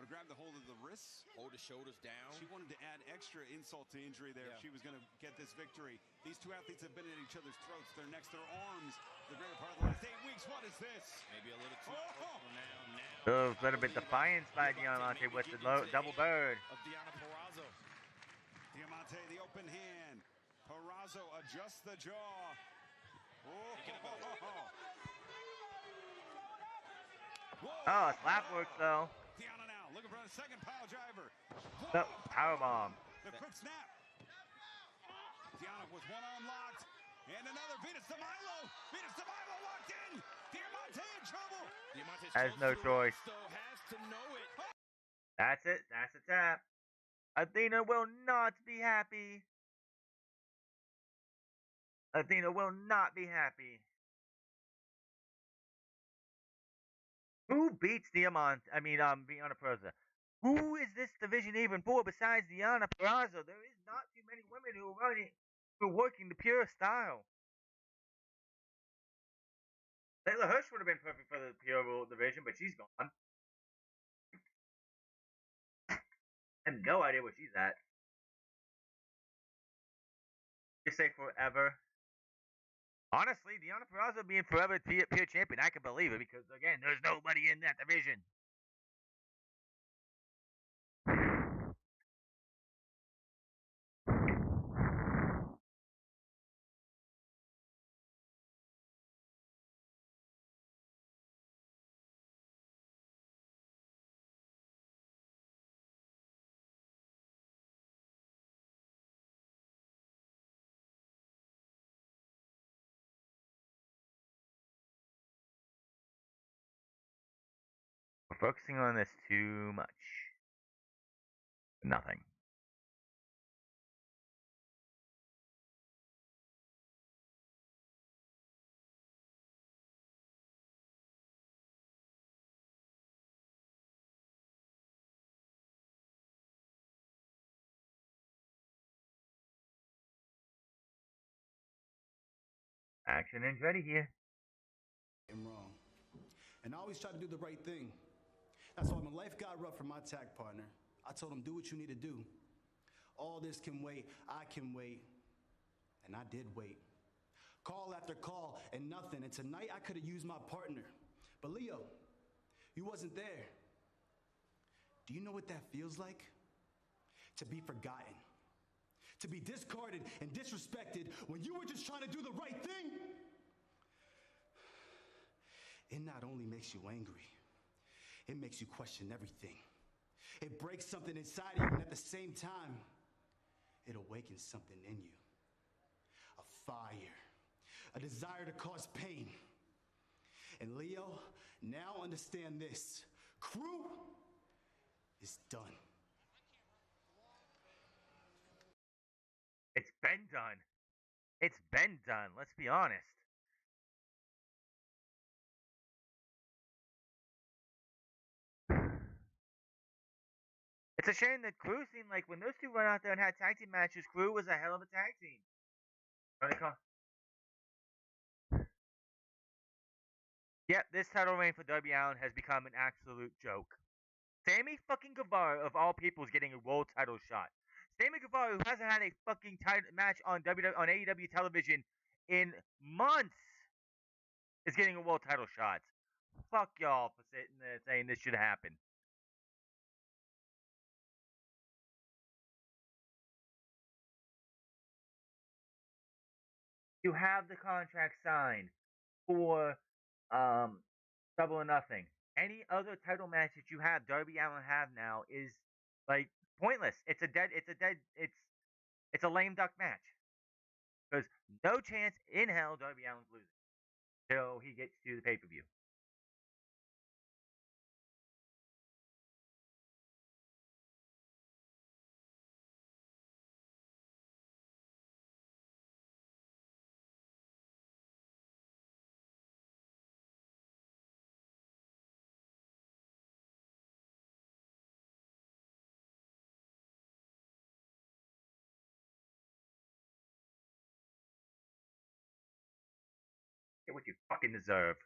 grabbed the hold of the wrists, hold the shoulders down. She wanted to add extra insult to injury there. If she was going to get this victory. These 2 athletes have been at each other's throats, their necks, their arms, the greater part of the last 8 weeks. What is this? Maybe a little too personal now. A little bit defiance by Diamante with the double bird. Of Deonna Purazzo. Diamante, the open hand. Purazzo adjusts the jaw. Oh, slap works though. Deonna now looking for a second pile driver. No, powerbomb. The quick snap. Deonna with 1 arm locked. And another Venus de Milo. Venus de Milo locked in. Diamante in trouble. Has no choice. Has to know it. That's it. That's the tap. Athena will not be happy. Athena will not be happy. Who beats Diamante? Deonna Purazzo. Who is this division even for besides Deonna Purazzo? There is not too many women who are working the pure style. Taylor Hirsch would have been perfect for the pure division, but she's gone. I have no idea where she's at. Just say forever. Honestly, Deonna Purazzo being forever pure champion, I can believe it because, again, there's nobody in that division. We're focusing on this too much. Nothing. Action and ready here. I'm wrong. And I always try to do the right thing. That's why when life got rough for my tag partner, I told him, do what you need to do. All this can wait, I can wait. And I did wait. Call after call and nothing. And tonight I could have used my partner. But Leo, you wasn't there. Do you know what that feels like? To be forgotten. To be discarded and disrespected when you were just trying to do the right thing. It not only makes you angry, it makes you question everything. It breaks something inside of you, and at the same time, it awakens something in you. A fire, a desire to cause pain. And Leo, now understand this. Crew, is done. It's been done. It's been done. Let's be honest. It's a shame that Crew seemed like when those two went out there and had tag team matches, Crew was a hell of a tag team. Yep, this title reign for Darby Allin has become an absolute joke. Sammy fucking Guevara, of all people, is getting a world title shot. Sammy Guevara, who hasn't had a fucking match on AEW television in months, is getting a world title shot. Fuck y'all for sitting there saying this should happen. You have the contract signed for Double or Nothing. Any other title match that you have Darby Allin have now is like pointless. It's a lame duck match. Because no chance in hell Darby Allin's losing till he gets to the pay-per-view. Get what you fucking deserve.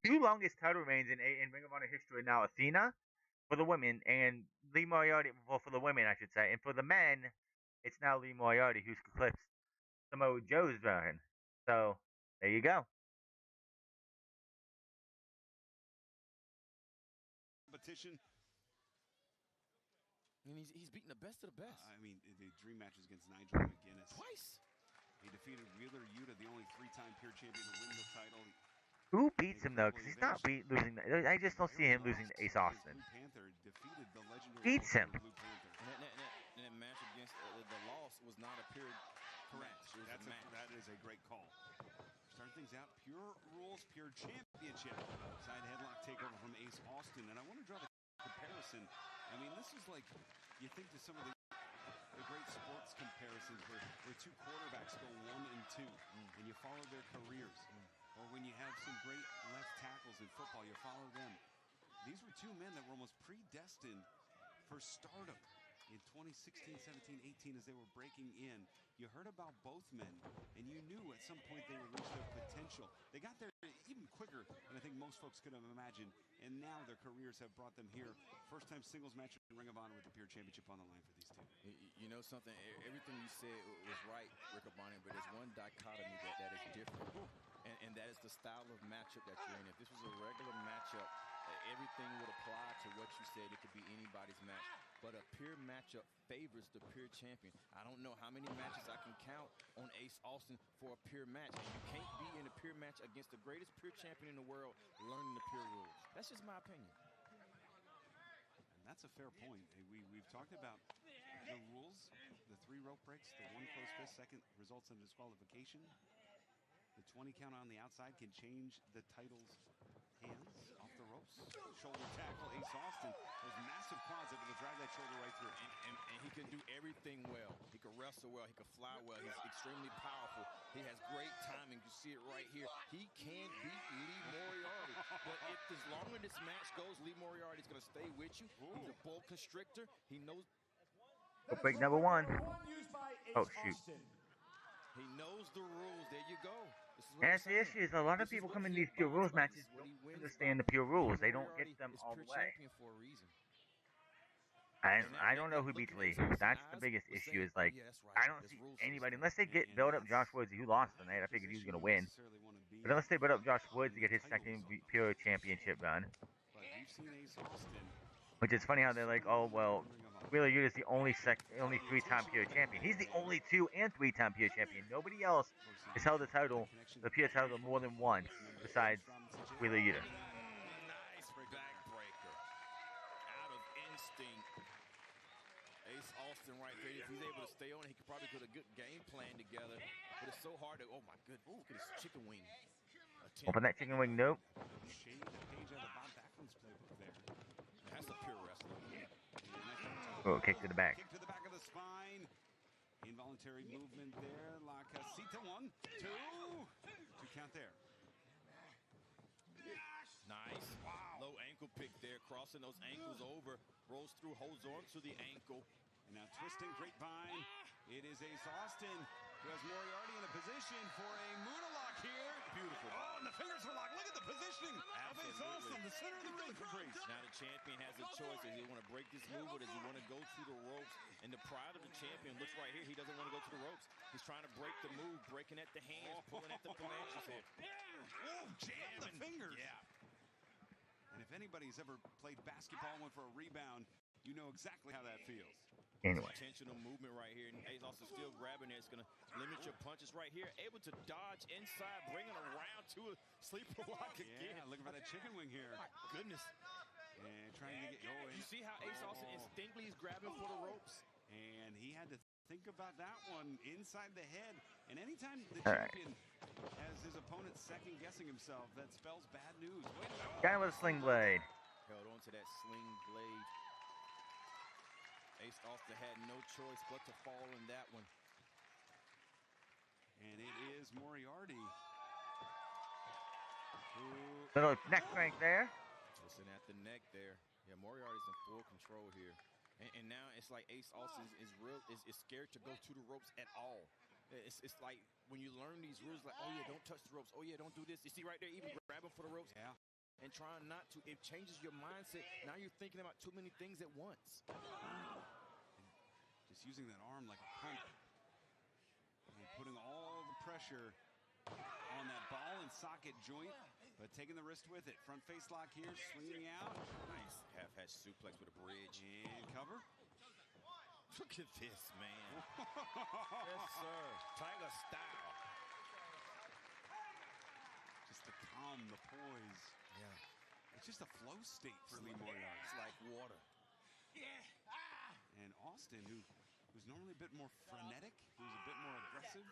Two longest title reigns in Ring of Honor history now: Athena for the women and Lee Moriarty for the women, I should say. And for the men, it's now Lee Moriarty who's eclipsed Samoa Joe's run. So there you go. Competition. And he's beating the best of the best. I mean, the dream matches against Nigel Mcguinness. Twice. He defeated Wheeler Yuta, the only three-time pure champion to win the title. Who beats him though? Because he's not losing. I just don't see him losing to Ace Austin. Beats him. And that match against the loss was not a pure match. That is a great call. Start things out. Pure Rules, Pure Championship. Side headlock takeover from Ace Austin. And I want to draw the comparison. I mean, this is like, you think to some of the the great sports comparisons where two quarterbacks go 1 and 2, and you follow their careers. Or when you have some great left tackles in football, you follow them. These were two men that were almost predestined for stardom in 2016, 17, 18 as they were breaking in. You heard about both men, and you knew at some point they would reach their potential. They got there even quicker than I think most folks could have imagined, and now their careers have brought them here. First-time singles match in Ring of Honor with the Pure Championship on the line for these two. You know something? Everything you said was right, Rick Abani, but there's one dichotomy that is different, and that is the style of matchup that you're in. If this was a regular matchup, everything would apply to what you said. It could be anybody's match. But a pure matchup favors the pure champion. I don't know how many matches I can count on Ace Austin for a pure match. And you can't be in a pure match against the greatest pure champion in the world learning the pure rules. That's just my opinion. And that's a fair point. We've talked about the rules, the 3 rope breaks, the 1 closed fist, second results in disqualification. The 20 count on the outside can change the title's hands off the ropes. Shoulder tackle, Ace Austin. Those massive quads able to drag that shoulder right through. And he can do everything well. He can wrestle well. He can fly well. He's extremely powerful. He has great timing. You see it right here. He can beat Lee Moriarty. But if as long as this match goes, Lee Moriarty's going to stay with you. He's a bull constrictor. He knows. Break number 1. Oh, shoot. He knows the rules. There you go. And that's the issue, is a lot of people come in these pure rules matches don't understand the pure rules. They don't get them all the way. And I don't know who beats Lee. That's the biggest issue, is like, I don't see anybody, unless they build up Josh Woods, who lost tonight. I figured he was going to win. But unless they build up Josh Woods to get his second pure championship done. Which is funny how they're like, oh, well, Wheeler Yuta's the only 3-time pure champion. He's the only 2- and 3-time pure champion. Nobody else has held the title, the pure title, more than once, besides Wheeler Yuta. Nice backbreaker. Out of instinct. Ace Austin right there. If he's able to stay on it, he could probably put a good game plan together. But it's so hard to, oh my goodness, look at his chicken wing. Open that chicken wing, nope. Shade the page out of Bob Backlund's playbook there. That's a pure wrestler. Oh, kick to the back. Kick to the back of the spine. Involuntary movement there. La Casita, 1, 2. 2 count there. Nice. Wow. Low ankle pick there. Crossing those ankles over. Rolls through, holds on to the ankle. And now twisting grapevine. It is Ace Austin who has Moriarty in a position for a Moonalock here. Beautiful. Oh, and the fingers are locked. Look at the positioning of Ace Austin, the center of the ring for Breeze. Now the champion has a choice. Does he want to break this move, or does he want to go through the ropes? And the pride of the champion looks right here. He doesn't want to go to the ropes. He's trying to break the move, breaking at the hands, pulling at the Comanches here. Oh, jam the fingers. Yeah. And if anybody's ever played basketball and went for a rebound, you know exactly how that feels. Anyway. Intentional movement right here. And Ace Austin still grabbing it. It's going to limit your punches right here. Able to dodge inside, bringing around to a sleeper lock again. Yeah, looking for that chicken wing here. My goodness. And trying to get going. You see how Ace Austin instinctively is grabbing for the ropes? And he had to think about that one inside the head. And anytime the champion has his opponent second-guessing himself, that spells bad news. Got him with a sling blade. Held on to that sling blade. Ace Austin had no choice but to fall in that one. And it is Moriarty. Little neck crank there. Listen at the neck there. Yeah, Moriarty's in full control here. And now it's like Ace Austin is scared to go to the ropes at all. It's like when you learn these rules, like, oh yeah, don't touch the ropes. Oh yeah, don't do this. You see right there, even grabbing for the ropes. Yeah. And trying not to. It changes your mindset. Now you're thinking about too many things at once. Just using that arm like a pump. And putting all the pressure on that ball and socket joint, but taking the wrist with it. Front face lock here, swinging out. Nice half-hatch suplex with a bridge. And cover. Look at this, man. Yes, sir. Tiger style. Just the calm, the poise. Yeah. It's just a flow state for Lee Moriarty. It's like water. And Austin, who's normally a bit more frenetic, who's a bit more aggressive,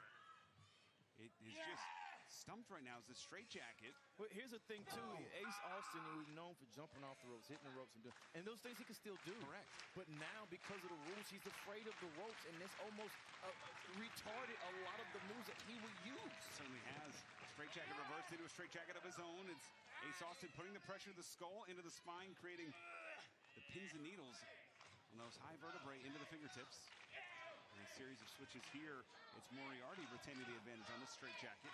it is just stumped right now is the straitjacket. Well, here's the thing, too. Ace Austin, who's known for jumping off the ropes, hitting the ropes, and those things he can still do. Correct. But now, because of the rules, he's afraid of the ropes, and this almost retarded a lot of the moves that he would use. Certainly has. Straitjacket reversed into a straitjacket of his own. It's Ace Austin putting the pressure of the skull into the spine, creating the pins and needles on those high vertebrae into the fingertips. And a series of switches here. It's Moriarty retaining the advantage on this straitjacket.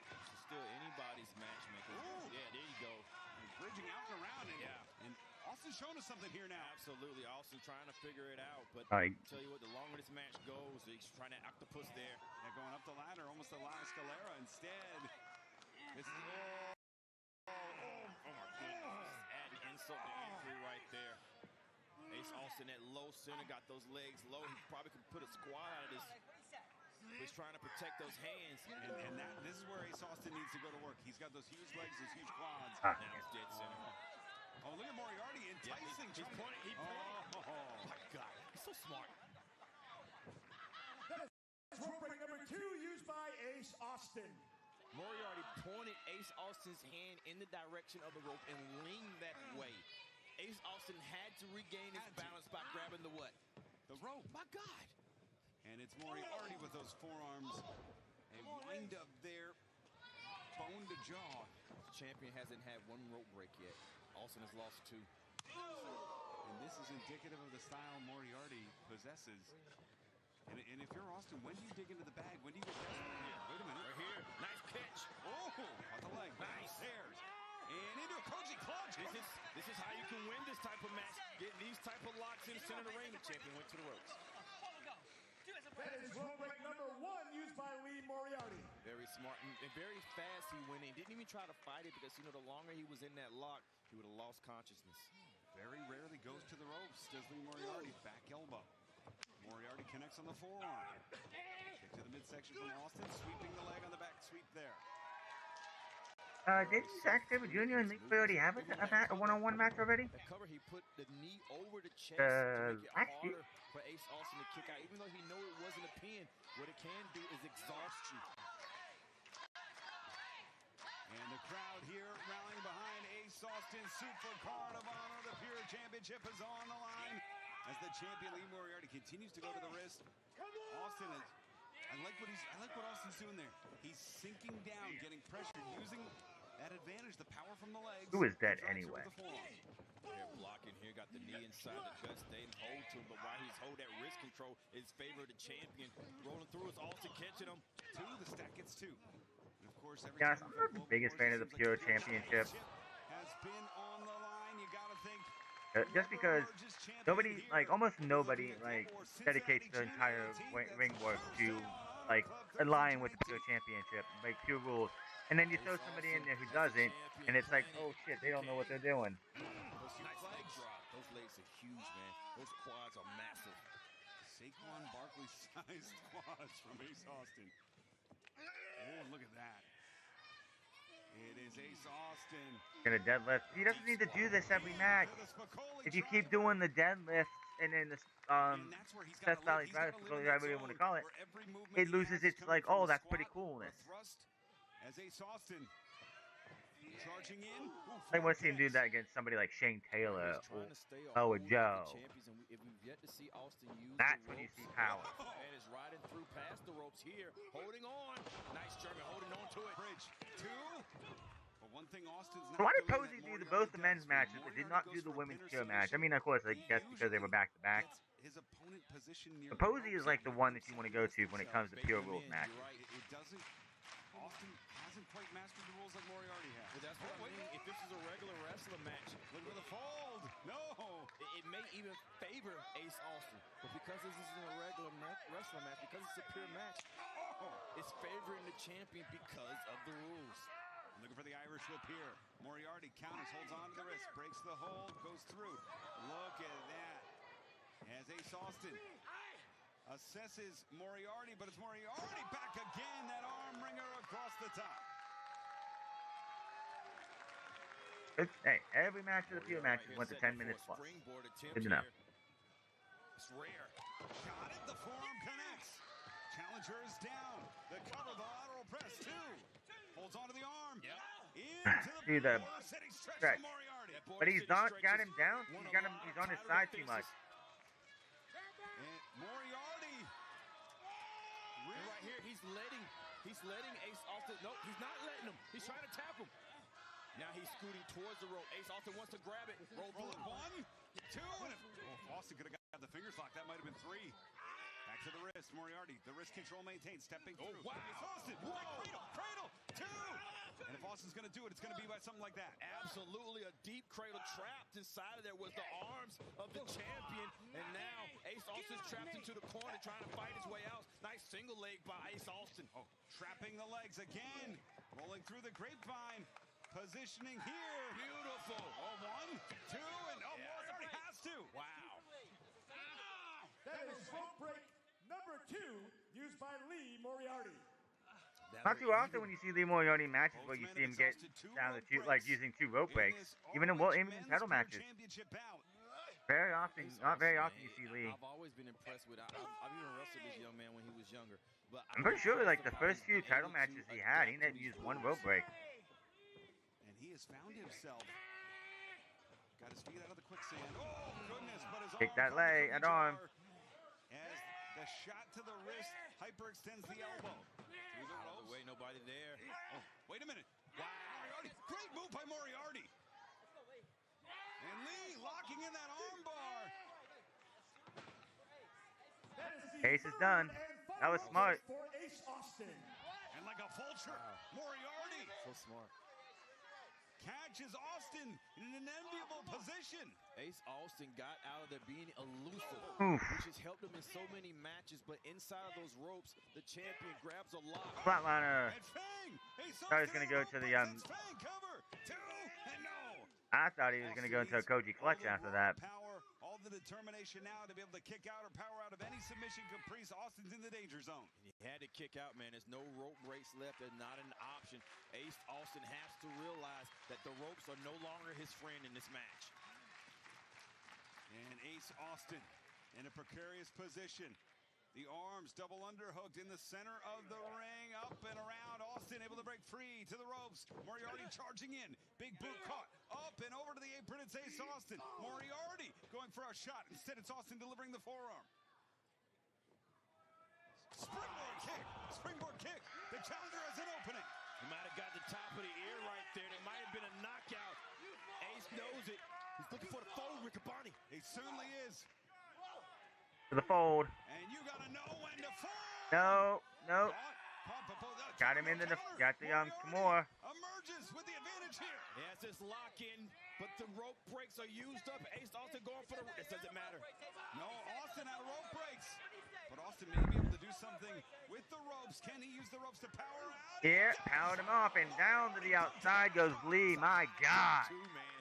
It's still anybody's matchmaker. Yeah, there you go. And bridging out and around. And Austin's showing us something here now. Absolutely. Austin trying to figure it out. But Right. tell you what, the longer this match goes, he's trying to octopus there. And going up the ladder, almost a rascalz instead. This is, Oh my goodness. Add insult to injury right there. Ace Austin at low center, got those legs low. He probably could put a squat out of this. He's trying to protect those hands. And this is where Ace Austin needs to go to work. He's got those huge legs, those huge quads. Now it's dead center. Oh, look at Moriarty enticing. He's pointing. He pointed. Oh, my God. He's so smart. That is rope break number 2 used by Ace Austin. Moriarty pointed Ace Austin's hand in the direction of the rope and leaned that way. Ace Austin had to regain his balance by grabbing the what? The rope. My God. And it's Moriarty with those forearms. A wind up there, bone to jaw. The champion hasn't had one rope break yet. Austin has lost 2. And this is indicative of the style Moriarty possesses. And if you're Austin, when do you dig into the bag? When do you get desperate here? Wait a minute. Right here. Nice catch. Oh, off the leg. Nice. Stairs. And into a Koji clutch. This is how you can win this type of match. Getting these type of locks in the center of the ring. The champion went to the ropes. That is rope break number 1 used by Lee Moriarty. Very smart and very fast he went in. Didn't even try to fight it because, you know, the longer he was in that lock, he would have lost consciousness. Very rarely goes to the ropes. Does Lee Moriarty. Back elbow. Moriarty connects on the forearm. Kick to the midsection from Austin, sweeping the leg on the back sweep there. Didn't Zack Sabre Jr. and Lee already have a one-on-one match already? That cover, he put the knee over the chest to make it harder for Ace Austin to kick out. Even though he knew it wasn't a pin, what it can do is exhaust you. And the crowd here rallying behind Ace Austin. Supercard of Honor. The Pure Championship is on the line as the champion Lee Moriarty continues to go to the wrist. Austin is. I like what Austin's doing there. He's sinking down, getting pressure, using that advantage, the power from the legs. Who is dead anyway? They're blocking here, got the knee inside the chest. They hold to him, but while he's holding that wrist control, it's favor of the champion. Rolling through, it's Austin catching him. 2, the stack gets 2. And of course, every Yeah, time I'm not the biggest fan of the Pure Championship. has been on the line. You gotta think. Just because nobody, like almost nobody, like dedicates their entire ring work to like align with the Pure Championship, like Pure rules, and then you throw somebody in there who doesn't, and it's like, oh shit, they don't know what they're doing. Nice leg drop. Those legs are huge, man. Those quads are massive. Saquon Barkley-sized quads from Ace Austin. Oh, look at that. It is Ace Austin. Gonna deadlift. He doesn't need to do this every match. If you keep doing the deadlift and then the Seth Valley Drive, whatever you want to call it, it loses its like, oh, that's pretty coolness. As Ace Austin charging in. I want to see him do that against somebody like Shane Taylor or Joe. That's when you see power. And is riding through past the ropes here, holding on. Nice German, holding on to it. Bridge 2. But one thing Austin's not So why did doing Posey that do Moriarty both the men's does matches, but when did not Moriarty do the goes for a women's pinner pure match? I mean, of course, I guess because they were back to back. His opponent position near But Posey is like the one that you want to go to when it comes to pure rules matches. Right. It doesn't. Austin hasn't quite mastered the rules like Moriarty has. Well, that's what I mean. If this is a regular wrestler match, Look for the fold. No. it may even favor Ace Austin. But because this isn't a regular wrestler match, because it's a pure match, it's favoring the champion because of the rules. Looking for the Irish whip here. Moriarty counters, holds on to the wrist, breaks the hold, goes through. Look at that. As Ace Austin assesses Moriarty, but it's Moriarty back again. That arm wringer across the top. Hey, every match of the pure matches went to 10 minutes plus. Good to know. It's rare. Got it. The forearm connects. Challenge challenger is down. The cover, the lateral press, 2. Holds onto the arm. Yep. Into the See the setting stretch stretch. from Moriarty. But he's not got him down. He's got him. He's on his side too much. And Moriarty. And right here, he's letting Ace Austin. No, he's not letting him. He's trying to tap him. Now he's scooting towards the rope. Ace Austin wants to grab it. Roll 1, 2, and if Austin could have got the fingers locked, that might have been 3. Back to the wrist, Moriarty. The wrist control maintained, stepping through. Wow. It's Austin. Cradle, 2. And if Austin's going to do it, it's going to be by something like that. Absolutely, a deep cradle trapped inside of there was the arms of the champion. And now Ace Austin's trapped into the corner trying to fight his way out. Nice single leg by Ace Austin. Oh, trapping the legs again. Rolling through the grapevine. Positioning here. Beautiful. Oh, 1, 2, and Moriarty has to. Wow. That is rope break number 2 used by Lee Moriarty. Not too often when you see Lee Moriarty matches where you see him get down the 2, like using 2 rope breaks. Even in title matches. Very often, not very often you see Lee. I've always been impressed with. I've even wrestled this young man when he was younger. But I'm pretty sure like the first few title matches he had, he never used 1 rope break. And he has found himself. Got his feet out of the quicksand. Oh, goodness, but his Kick that leg and arm. As the shot to the wrist hyperextends the elbow. Through the out of the ropes. way, nobody there. Oh, wait a minute. Wow. Moriarty. Great move by Moriarty. And Lee locking in that arm bar. Ace is done. That was smart. For Ace Austin. And like a vulture, Moriarty So smart. catches Austin in an enviable position. Ace Austin got out of there being elusive, Oof. which has helped him in so many matches. But inside of those ropes, the champion grabs a lock. Flatliner. And Fang. Ace Thought he was Austin gonna go to the Fang cover. 2 and no. I thought he was gonna go into a Koji clutch after that. Power, all the determination now to be able to kick out or power out of any submission caprice. Austin's in the danger zone. He had to kick out, man. There's no rope breaks left. They're not an option. Ace Austin has to realize that the ropes are no longer his friend in this match. And Ace Austin in a precarious position. The arms double underhooked in the center of the ring, up and around. Austin able to break free to the ropes. Moriarty charging in. Big boot caught. Up and over to the apron. It's Ace Austin. Moriarty going for a shot. Instead, it's Austin delivering the forearm. Springboard kick. The challenger has an opening. He might have got the top of the ear right there. There might have been a knockout. Ace knows it. He's looking for the fold, Riccaboni. He certainly is. To the fold. And you gotta know when to fold. No. Got him in the got the Kimura. Emerges with the advantage here. He has this lock in, but the rope breaks are used up. Ace Austin going for the. It doesn't matter. No, Austin out of rope breaks. But Austin may be able to do something with the ropes. Can he use the ropes to power out? Yeah, powered him off and down to the outside goes Lee. My God. Man.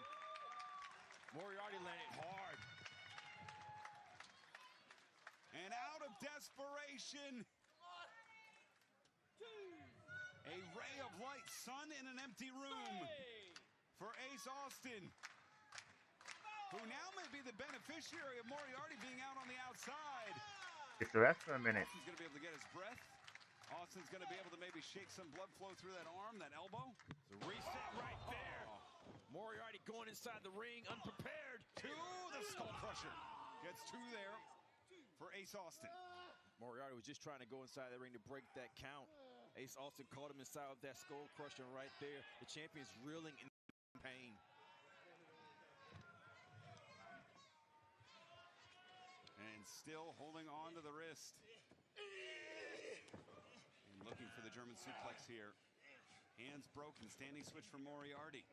Moriarty landed hard. And out of desperation, a ray of light, sun in an empty room for Ace Austin, who now may be the beneficiary of Moriarty being out on the outside. Just the rest for a minute. Austin's going to be able to get his breath. Austin's going to be able to maybe shake some blood flow through that arm, that elbow. The reset right there. Moriarty going inside the ring, unprepared. To the skull crusher. Gets 2 there for Ace Austin. Moriarty was just trying to go inside the ring to break that count. Ace Austin caught him inside of that skull crusher right there. The champion's reeling in pain. And still holding on to the wrist. And looking for the German suplex here. Hands broken, standing switch from Moriarty.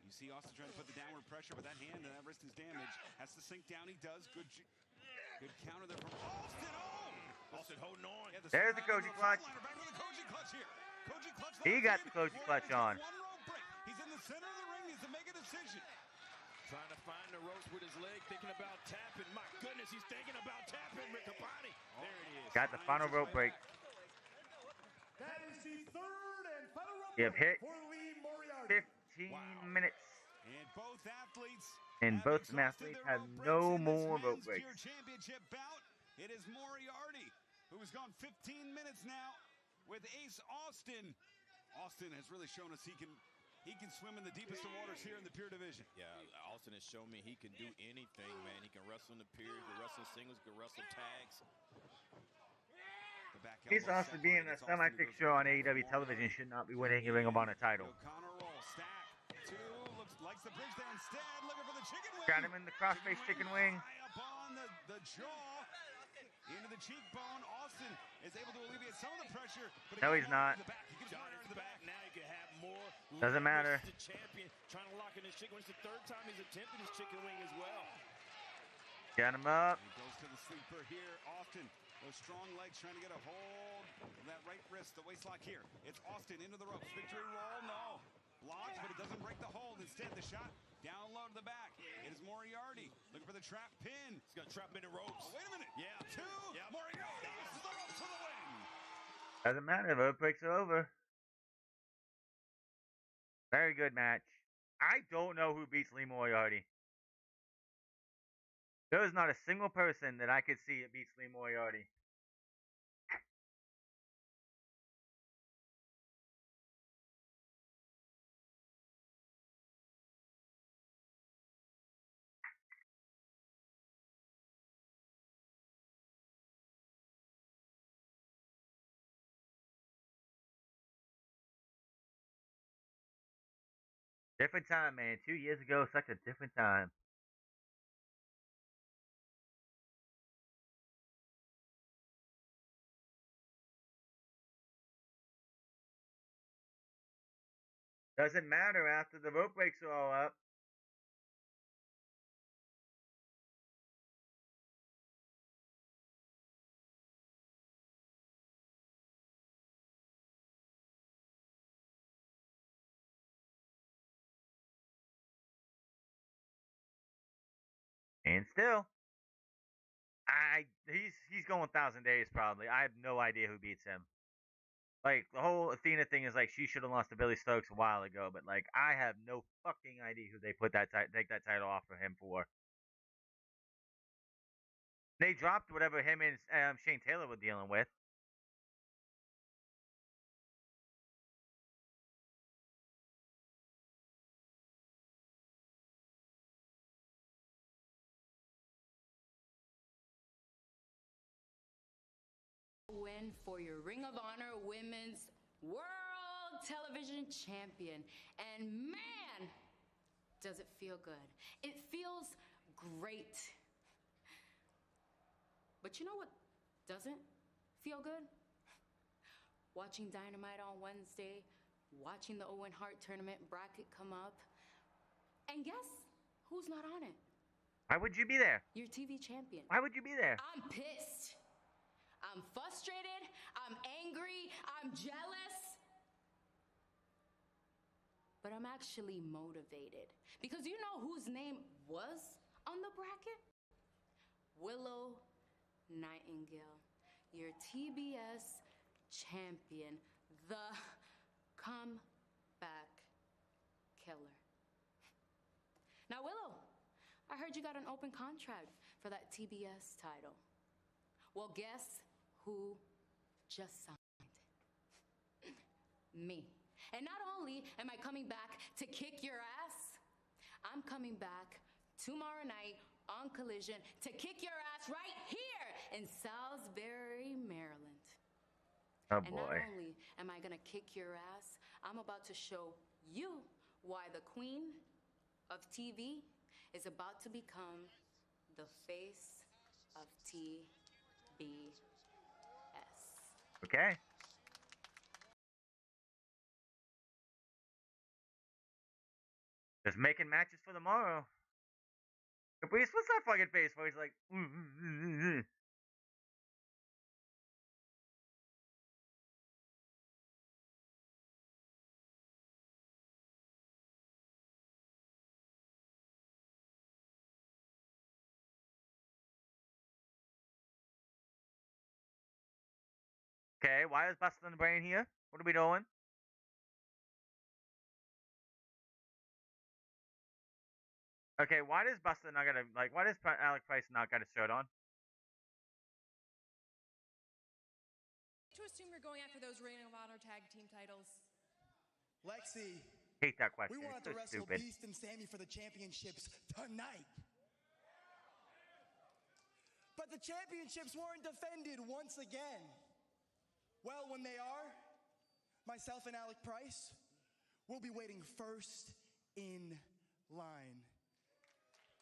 You see Austin trying to put the downward pressure, but that hand and that wrist is damaged. Has to sink down, he does. Good counter there from Austin. Oh! Austin holding on. Yeah, There's the Koji clutch. Back with the Koji clutch here. Koji clutch. He got the Koji clutch on. One rope break. He's in the center of the ring, needs to make a decision. Trying to find the ropes with his leg, thinking about tapping. My goodness, he's thinking about tapping, Riccaboni. There it is. Got the final rope break. That is the third and final rope Yep, hit for Lee Moriarty. 15 minutes. And both athletes have no more rope breaks. Championship bout. It is Moriarty who has gone 15 minutes now with Ace Austin. Austin has really shown us he can swim in the deepest of waters here in the Pure division. Yeah, Austin has shown me he can do anything, man. He can wrestle in the Pure, he can wrestle singles, he can wrestle tags. Ace Austin being a semi-fixture on AEW television should not be winning a Ring of Honor title. Likes the bridge there instead, looking for the chicken wing. Got him in the crossface chicken wing. High up on the jaw, into the cheekbone. Austin is able to alleviate some of the pressure. But No, he's not. He gets Moriarty in the back. Now you can have more. Doesn't matter. The champion trying to lock in his chicken wing. It's the third time he's attempted his chicken wing as well. Got him up. He goes to the sleeper here. Austin, those strong legs trying to get a hold of that right wrist. The waist lock here. It's Austin into the ropes. Victory roll. No. Blocked, but it doesn't break the hold. Instead, the shot down low to the back. It is Moriarty looking for the trap pin. He's got to trap him in the ropes. Oh, wait a minute. Yeah. Two. Yep. Moriarty uses the ropes for the win. Doesn't matter. Rope breaks are over. Very good match. I don't know who beats Lee Moriarty. There is not a single person that I could see that beats Lee Moriarty. Different time, man. 2 years ago, such a different time. Doesn't matter after the rope breaks are all up. And still, he's going 1,000 days probably. I have no idea who beats him. Like the whole Athena thing is like she should have lost to Billie Starkz a while ago, but like I have no fucking idea who they put take that title off for him for. They dropped whatever him and Shane Taylor were dealing with. Win for your Ring of Honor Women's World Television Champion. And man, does it feel good. It feels great. But you know what doesn't feel good? Watching Dynamite on Wednesday, watching the Owen Hart tournament bracket come up, and guess who's not on it? Why would you be there? Your TV champion. Why would you be there? I'm pissed. I'm frustrated, I'm angry, I'm jealous. But I'm actually motivated. Because you know whose name was on the bracket? Willow Nightingale, your TBS champion, the comeback killer. Now, Willow, I heard you got an open contract for that TBS title. Well, guess who just signed? Me. And not only am I coming back to kick your ass, I'm coming back tomorrow night on Collision to kick your ass right here in Salisbury, Maryland. Oh And boy. not only am I gonna kick your ass, I'm about to show you why the queen of TV is about to become the face of TBS. Okay. Just making matches for tomorrow. Caprice, what's that fucking face where he's like, Okay, why is Bustin' the Brain here? What are we doing? Okay, why does Bustin' not got a, like, why does Alec Price not got a shirt on? to assume you're going after those Ring of Honor tag team titles? Lexi, Hate that question. we wanted It's to so wrestle stupid. Beast and Sammy for the championships tonight. But the championships weren't defended once again. Well, when they are, myself and Alec Price will be waiting first in line.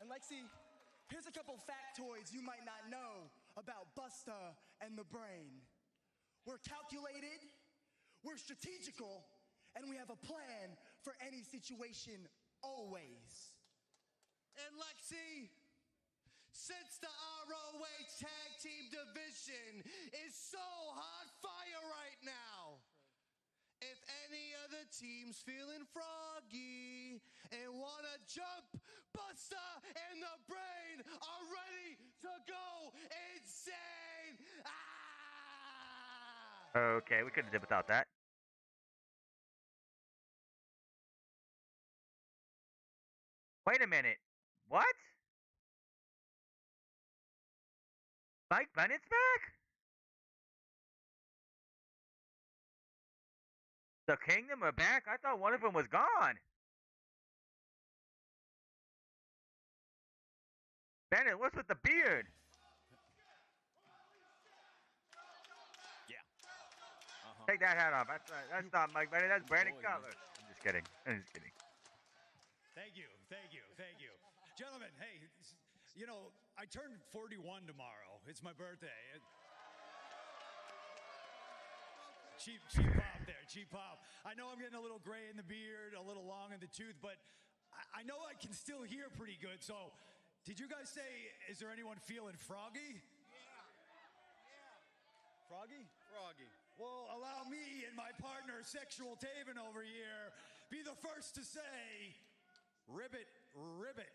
And Lexi, here's a couple factoids you might not know about Busta and the Brain. We're calculated, we're strategical, and we have a plan for any situation always. And Lexi, since the ROH Tag Team Division is so hot fire right now, if any other team's feeling froggy and wanna jump, Busta and the Brain are ready to go insane. Okay, we could have did without that. Wait a minute. What? Mike Bennett's back? The Kingdom are back? I thought one of them was gone. Bennett, what's with the beard? Yeah. Take that hat off. That's not Mike Bennett. That's Brandon Cutler. I'm just kidding. I'm just kidding. Thank you. Gentlemen, hey, you know, I turn 41 tomorrow. It's my birthday. Cheap pop there, cheap pop. I know I'm getting a little gray in the beard, a little long in the tooth, but I know I can still hear pretty good. So, did you guys say, is there anyone feeling froggy? Froggy? Froggy. Well, allow me and my partner, Sexual Taven over here, be the first to say, ribbit. Ribbit,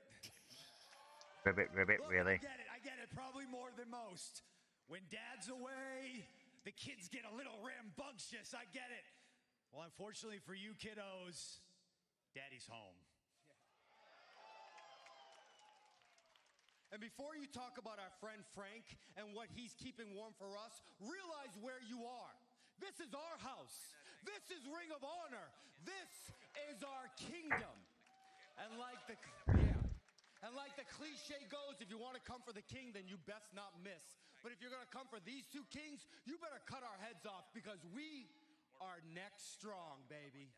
Look, really? I get it, probably more than most. When dad's away, the kids get a little rambunctious, I get it. Well, unfortunately for you kiddos, daddy's home. And before you talk about our friend Frank and what he's keeping warm for us, realize where you are. This is our house. This is Ring of Honor. This is our kingdom. And like the cliche goes, if you want to come for the king, then you best not miss. But if you're going to come for these two kings, you better cut our heads off because we are neck strong, baby.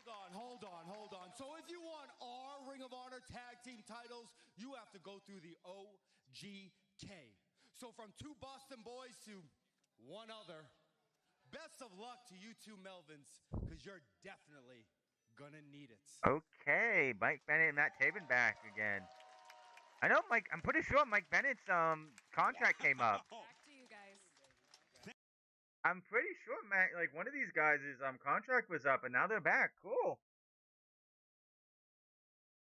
Hold on. So if you want our Ring of Honor tag team titles, you have to go through the OGK. So from two Boston boys to one other, best of luck to you two Melvins, because you're definitely gonna need it. Okay, Mike Bennett and Matt Taven back again. I know I'm pretty sure Mike Bennett's contract came up. Back to you guys. I'm pretty sure one of these guys' contract was up and now they're back. Cool.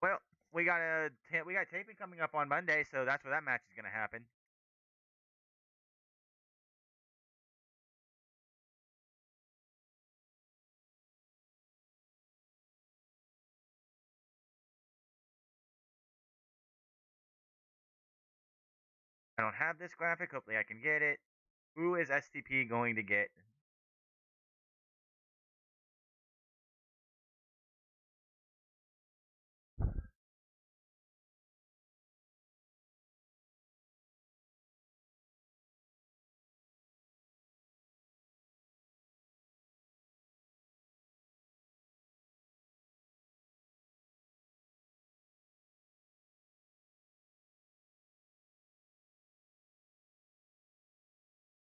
Well, we got taping coming up on Monday, so that's where that match is gonna happen. I don't have this graphic. Hopefully I can get it. Who is STP going to get?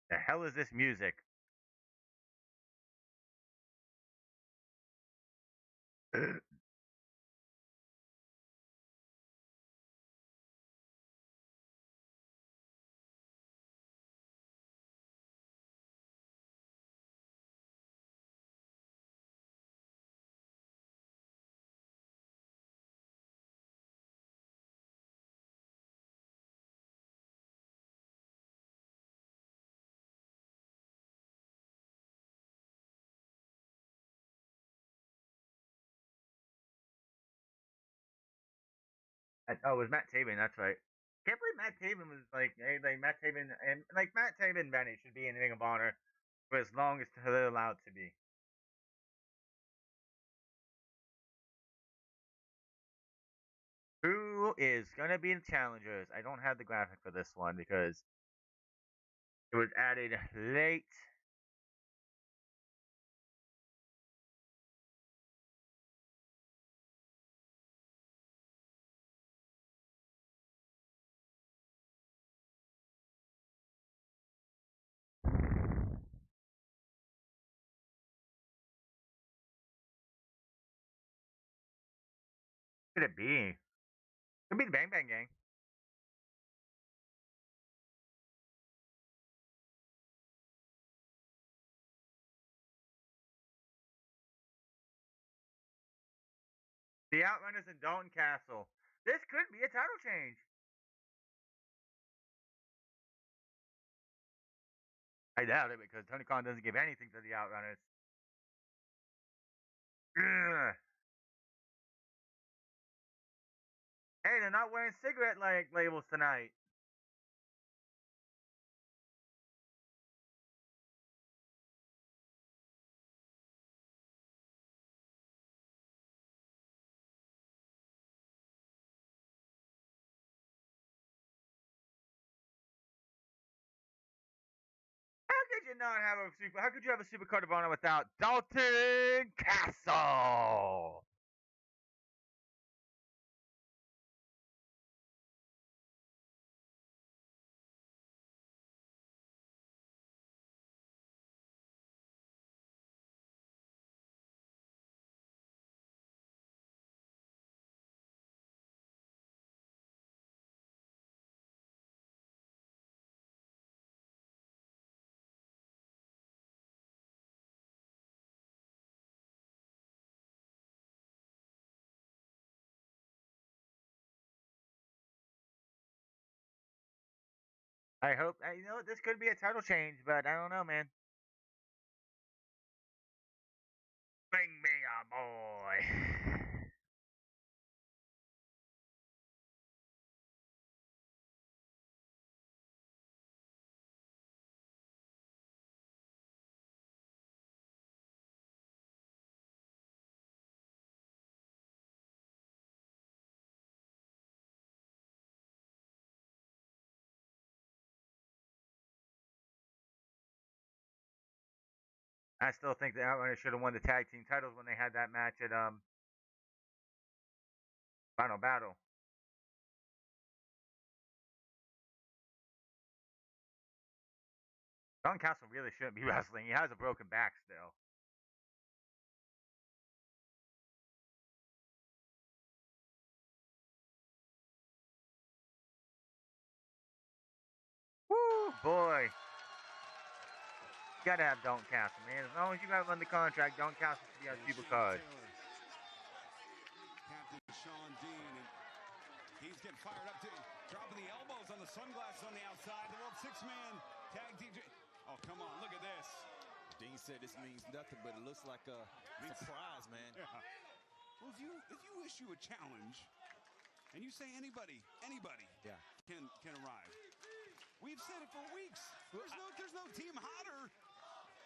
The hell is this music? Oh, it was Matt Taven, that's right. Can't believe Matt Taven was like, hey, like Matt Taven and Bennett should be in Ring of Honor for as long as they're allowed to be. Who is gonna be the challengers? I don't have the graphic for this one because it was added late. Could it be? Could be the Bang Bang Gang. The Outrunners and Dalton Castle. This could be a title change. I doubt it because Tony Khan doesn't give anything to the Outrunners. Ugh. Hey, they're not wearing cigarette labels tonight. How could you not have a super? How could you have a Supercard of Honor without Dalton Castle? I hope. You know, this could be a title change, but I don't know, man. Bring me a boy. I still think the Outrunners should have won the tag team titles when they had that match at Final Battle. Dalton Castle really shouldn't be wrestling. He has a broken back still. Woo, boy. You gotta have Dalton Castle, man. As long as you have him under contract, Dalton Castle should be on Supercard. Captain Sean Dean, and he's getting fired up too. Dropping the elbows on the sunglasses on the outside. The World Six-Man Tag Team. Oh, come on, look at this. Dean said this means nothing, but it looks like a surprise, man. Yeah. Well, if you issue a challenge and you say anybody can arrive. We've said it for weeks. There's no team hotter.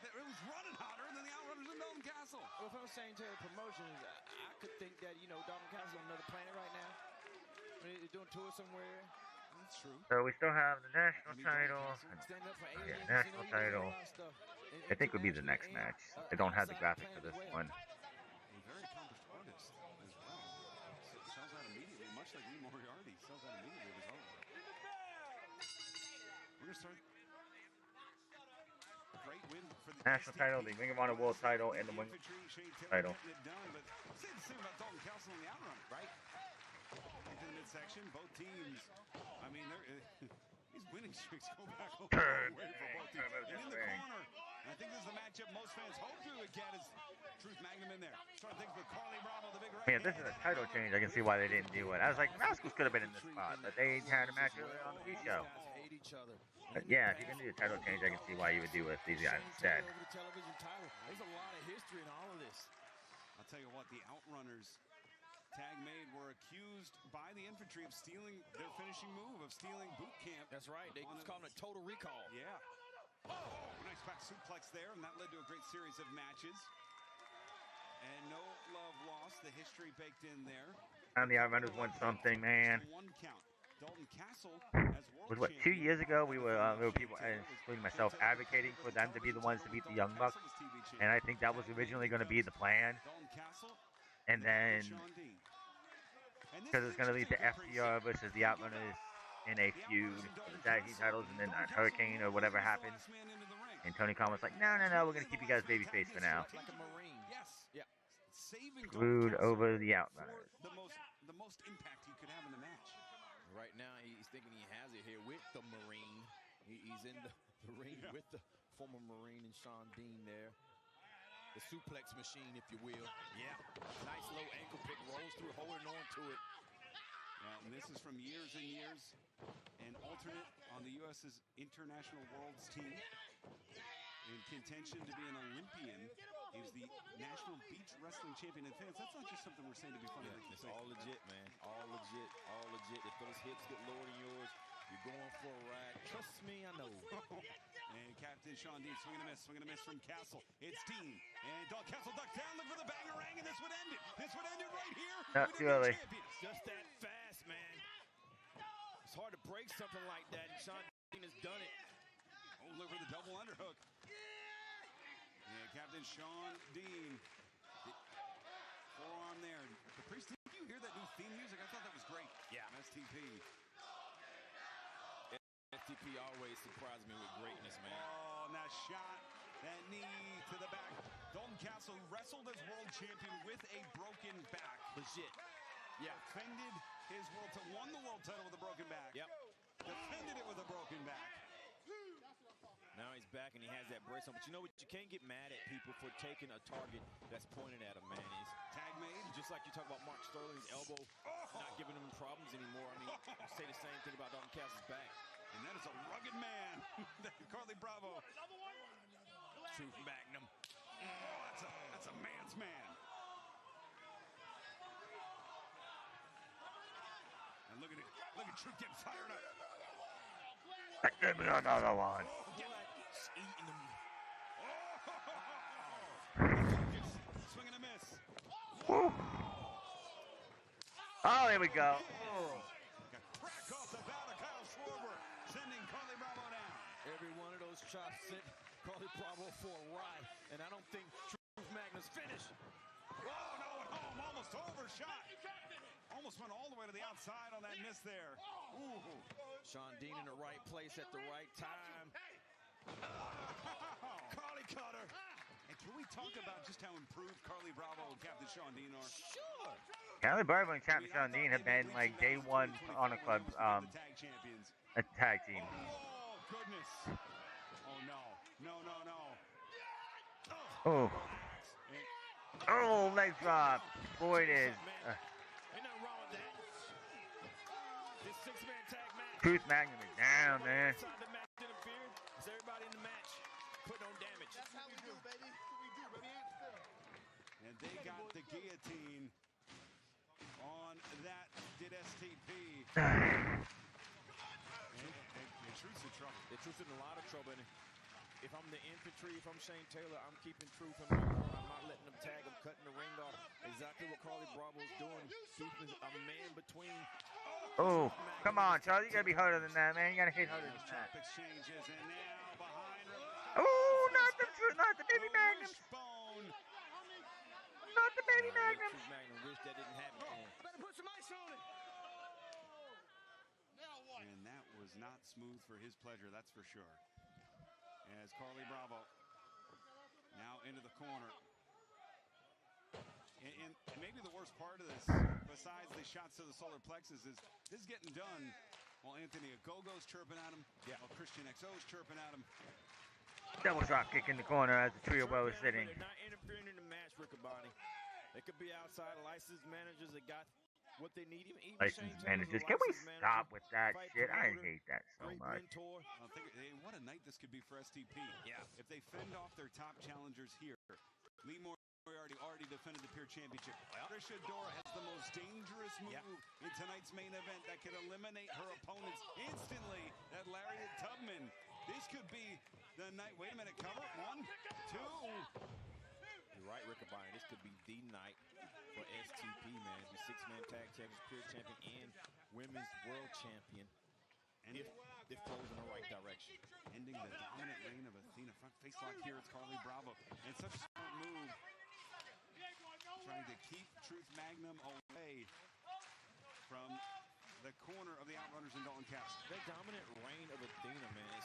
It was running hotter than the Outrunners in Dalton Castle. Well, if I'm saying to the promotions, I could think that, Dalton Castle on another planet right now. They're doing tour somewhere. That's true. So we still have the national title. Yeah, national title. I think would be the next match. I don't have the graphic for this one. A very accomplished artist as well. Sells out immediately, much like Moriarty. Sells out immediately with his own. We're going to start. A great win for the National title, the Ring of Honor World title, and the Wing title. But say the same about Dalton Castle and the Outrunners, right? In the midsection, both teams. I mean, these winning streaks go back a long way for both teams. And in the corner, and I think this is the matchup most fans hope to get is Truth Magnum in there. Starting things with Carly Bravo, the big right. Man, this is a title change. I can see why they didn't do it. I was like, rascalz could have been in this spot, but they had a match earlier on the pre-show. But yeah, if you can do a title change, I can see why you would do it with these guys instead. There's a lot of history in all of this. I'll tell you what, the Outrunners tag made were accused by the infantry of stealing their finishing move, of stealing boot camp. That's right. They call it a total recall. Yeah. Oh, nice back suplex there, and that led to a great series of matches. And no love lost. The history baked in there. And the Outrunners won something, man. One count. Dalton Castle as world Was what, 2 years ago? We were people, including myself, advocating for them to be the ones to beat the Young Bucks, and I think that was originally going to be the plan. And then, because it's going to lead to FTR versus the Outrunners in a feud for the tag team titles, and then Hurricane or whatever happened. And Tony Khan was like, no, we're going to keep you guys babyface for now. Like a Marine. Yes. Yeah. Screwed over the Outrunners. The most impact he could have in the match. Right now, he's thinking he has it here with the Marine. He's in the ring with the former Marine and Sean Dean there. The suplex machine, if you will. Yeah. Nice low ankle pick, rolls through, holding on to it. And this is from years and years. An alternate on the U.S.'s International Worlds team. In contention to be an Olympian. He was the National Beach Wrestling Champion. And fans, that's not just something we're saying to be funny. Yeah, it's all legit, man. All legit, all legit. If those hips get lower than yours, you're going for a ride. Trust me, I know. And Captain Sean Dean swing and a miss from Castle. It's Dean. And Castle ducked down, look for the bangerang, and this would end it. This would end it right here. Not too early. Just that fast, man. It's hard to break something like that, and Sean Dean has done it. Oh, look for the double underhook. Yeah, Captain Sean Dean. Forearm there. The Priest, did you hear that new theme music? I thought that was great. Yeah. STP. STP always surprises me with greatness, man. Oh, now shot. That knee to the back. Dalton Castle wrestled as world champion with a broken back. Legit. Yeah. Defended his world title. Won the world title with a broken back. Yep. Defended it with a broken back. Now he's back and he has that brace on. But you know what? You can't get mad at people for taking a target that's pointed at him, man. It's tag made. Just like you talk about Mark Sterling's elbow, not giving him problems anymore. I mean, you say the same thing about Dalton Castle's back. And that is a rugged man. Carly Bravo. Truth Magnum. Oh, that's a man's man. And look at Truth getting fired up. Give me another one. Eating them. Swing and a miss. Woo. Oh, there we go. Crack off the bat of Kyle Schwarber, sending Carly Bravo down. Every one of those chops sent Carly Bravo for a ride, and I don't think Truth Magnum's finished. Oh, no, at home, almost overshot. Almost went all the way to the outside on that miss there. Ooh. Sean Dean in the right place at the right time. Carly Cutter. And can we talk about just how improved Carly Bravo and Captain Sean Dean are? Sure. Carly Bravo and Captain Sean Dean have been like day one Honor Club tag champions. A tag team. Oh, goodness. Oh, no. No. Oh. Oh, leg drop. Boy, it is. Ain't nothing wrong with that. This six-man tag match. Truth Magnum is down, man. Inside the match interfered. It's everybody in the match putting on damage. That's how we do, baby. We do, baby. And they got the guillotine on that did STP. And Truth's in trouble. The Truth's in a lot of trouble. And if I'm the infantry, if I'm Shane Taylor, I'm keeping Truth in my corner. I'm not letting them tag. I'm cutting the ring off. Exactly what Carly Bravo's doing. Keeping a man between. Oh, come on, Charlie. You gotta be harder than that, man. You gotta hit harder than that. Exchanges and now behind. Oh, not the baby Magnums. Not the baby Magnums. Magnum wish that didn't happen to him. Better put some ice on it. And that was not smooth for his pleasure, that's for sure. As Carly Bravo now into the corner. And maybe the worst part of this, besides the shots to the solar plexus, is this is getting done while Anthony Ogogo's chirping at him. Yeah. While Christian XO's chirping at him. Double drop kick in the corner as the trio bow is sitting. They're not interfering in the match, Riccaboni. They could be outside licensed managers that got what they need. Even Licensed managers. Can we stop with that shit? I hate that so much. What a night this could be for STP. Yeah. If they fend off their top challengers here. Lee Moriarty already defended the Pure Championship. Trisha Adora has the most dangerous first move in tonight's main event that could eliminate her opponents instantly. That lariat Tubman. This could be the night. Wait a minute, cover. 1, 2. You're right, Riccaboni. This could be the night for STP, man. The six-man tag champions, pure champion, and women's world champion. And if flows in the right direction. Ending the dominant reign of Athena. Front face lock here. It's Carly Bravo. And such a smart move. Trying to keep Truth Magnum away from the corner of the Outrunners in Dalton Castle. The dominant reign of Athena, man,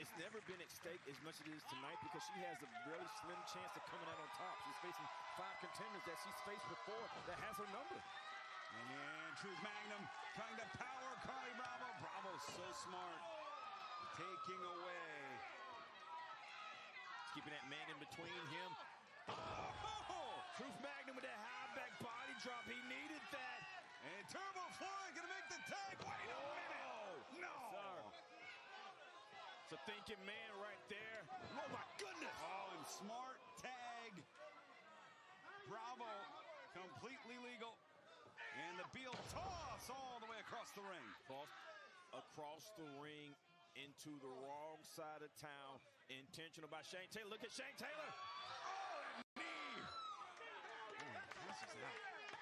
it's never been at stake as much as it is tonight because she has a really slim chance of coming out on top. She's facing 5 contenders that she's faced before that has her number. And Truth Magnum trying to power Carly Bravo. Bravo's so smart. Taking away. Keeping that man in between him. Oh! Truth Magnum with that high back body drop. He needed that. And Turbo Floyd gonna make the tag. Wait a minute. No. Sir. It's a thinking man right there. Oh my goodness. Oh, and smart tag. Bravo completely legal. And the Beal toss all the way across the ring. Across the ring into the wrong side of town. Intentional by Shane Taylor. Look at Shane Taylor. Oh, that knee. Oh, Castle's out.